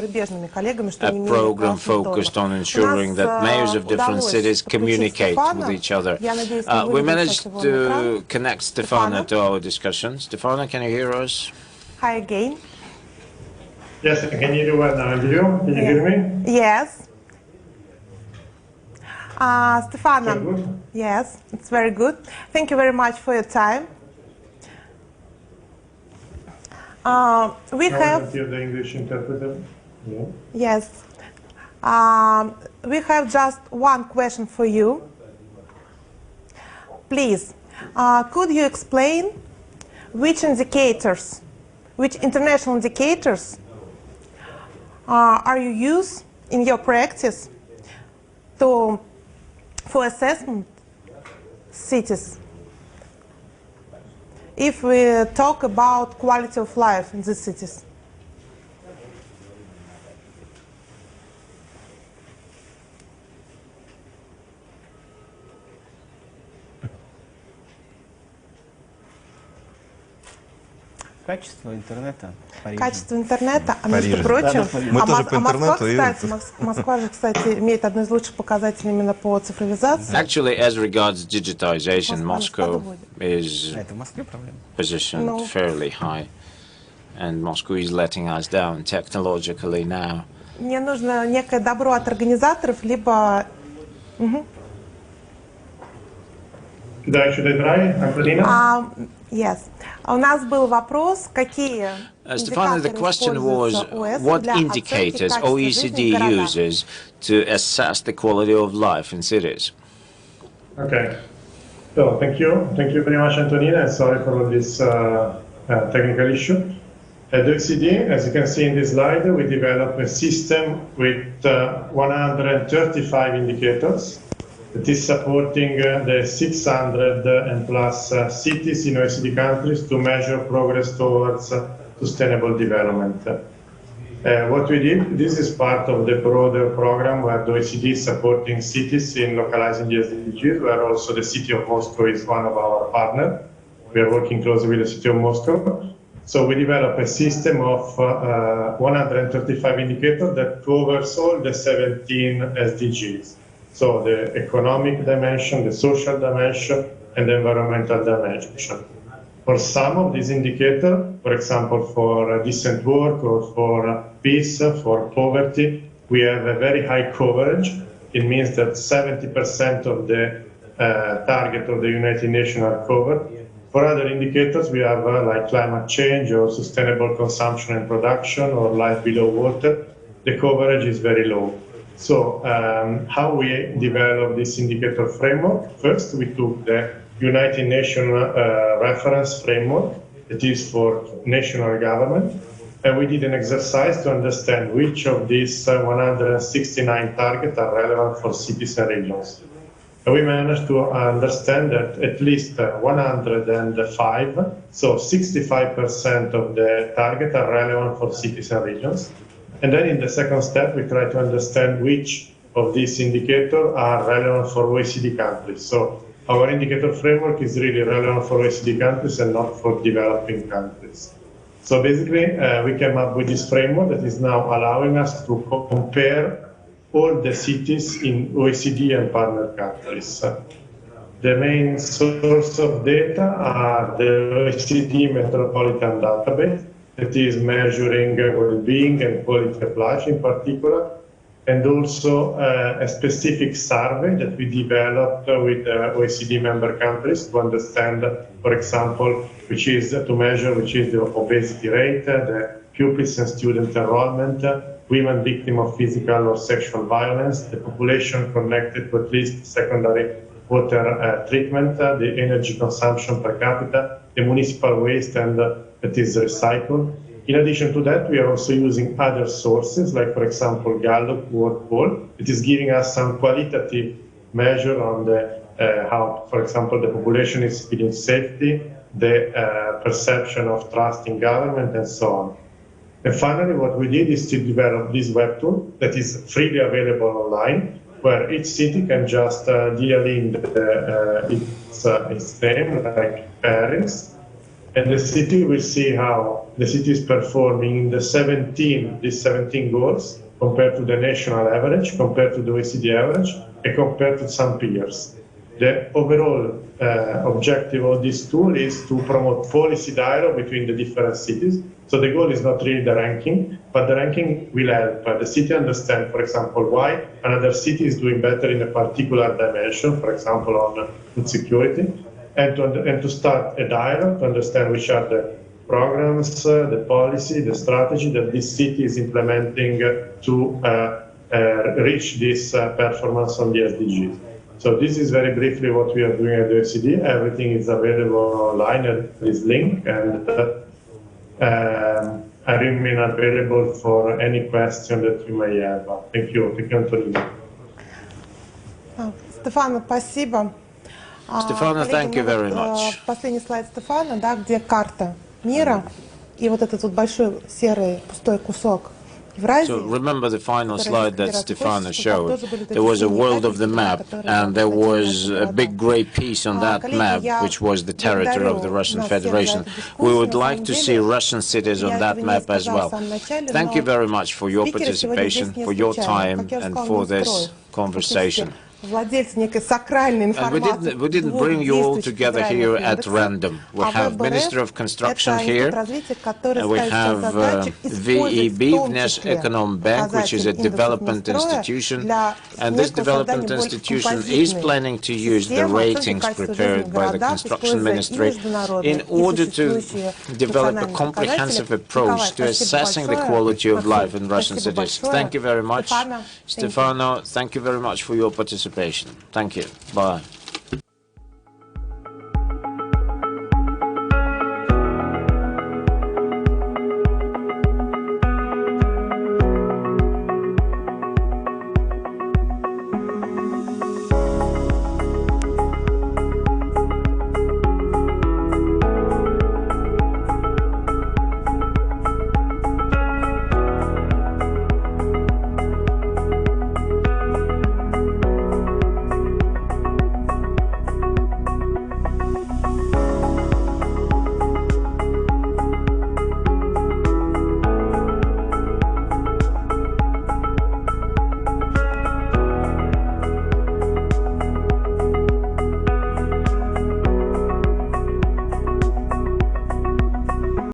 S2: a program focused on ensuring that mayors of different cities communicate with each other. We managed to connect Stefana to our discussion. Stefana, can you hear us?
S8: Hi again.
S11: Yes, I can hear you well now. And you? Can you hear me?
S8: Yes. Stefana, yes, it's very good. Thank you very much for your time. We have
S11: the English interpreter. Yeah.
S8: Yes. We have just one question for you. Please, could you explain which indicators, which international indicators are you use in your practice for assessment cities? If we talk about quality of life in the cities.
S13: Качество интернета.
S8: Качество интернета, а между прочим, Москва, кстати, Москва же, кстати, имеет одну из лучших показателей именно по цифровизации.
S2: Actually, as regards digitization, Moscow is positioned fairly high, and Moscow is letting us down technologically now.
S8: Мне нужно некое добро от организаторов, либо...
S11: Should I try, Antonina?
S8: Yes. У нас был вопрос, какие
S2: Stefano, the question was, what indicators OECD uses to assess the quality of life in cities?
S11: Okay. So, thank you. Thank you very much, Antonina, and sorry for this technical issue. At OECD, as you can see in this slide, we developed a system with 135 indicators that is supporting the 600 and plus cities in OECD countries to measure progress towards sustainable development. What we did, this is part of the broader program where the OECD is supporting cities in localizing the SDGs, where also the city of Moscow is one of our partners. We are working closely with the city of Moscow. So we developed a system of 135 indicators that covers all the 17 SDGs. So the economic dimension, the social dimension, and the environmental dimension. For some of these indicators, for example, for decent work or for peace, for poverty, we have a very high coverage. It means that 70% of the target of the United Nations are covered. For other indicators, we have like climate change or sustainable consumption and production or life below water. The coverage is very low. So how we develop this indicator framework? First, we took the United Nations reference framework that is for national government, and we did an exercise to understand which of these 169 targets are relevant for cities and regions. And we managed to understand that at least 105, so 65% of the targets are relevant for cities and regions. And then in the second step, we try to understand which of these indicators are relevant for OECD countries. So our indicator framework is really relevant for OECD countries and not for developing countries. So basically, we came up with this framework that is now allowing us to compare all the cities in OECD and partner countries. The main source of data are the OECD Metropolitan Database, that is measuring well-being and quality of life in particular, and also a specific survey that we developed with OECD member countries to understand, for example, which is the obesity rate, the pupils and student enrollment, women victims of physical or sexual violence, the population connected to at least secondary water treatment, the energy consumption per capita, the municipal waste and that is recycled. In addition to that, we are also using other sources, like, for example, Gallup World Poll. It is giving us some qualitative measure on the how, for example, the population is feeling safety, the perception of trust in government, and so on. And finally, what we did is to develop this web tool that is freely available online, where each city can just deal in its name, like Paris, and the city will see how the city is performing in these 17 goals compared to the national average, compared to the OECD average, and compared to some peers. The overall objective of this tool is to promote policy dialogue between the different cities. So the goal is not really the ranking, but the ranking will help the city understand, for example, why another city is doing better in a particular dimension, for example, on food security, and to start a dialogue to understand which are the programs, the policy, the strategy that this city is implementing to reach this performance on the SDGs. So this is very briefly what we are doing at the OECD. Everything is available online at this link, and I remain available for any question that you may have. Thank you. Thank you, Antonina.
S8: Стефано, спасибо.
S2: Stefano, thank you very much.
S8: Последний слайд Стефана, да, где карта мира, и вот этот вот большой серый пустой кусок
S2: So remember the final slide that Stefano showed. There was a world of the map, and there was a big grey piece on that map, which was the territory of the Russian Federation. We would like to see Russian cities on that map as well. Thank you very much for your participation, for your time, and for this conversation. And we didn't bring you all together here at random. We have Minister of Construction here, and we have VEB, Vneshekonombank, which is a development institution, and this development institution is planning to use the ratings prepared by the Construction Ministry in order to develop a comprehensive approach to assessing the quality of life in Russian cities. Thank you very much. Stefano, thank you very much for your participation. Thank you. Bye.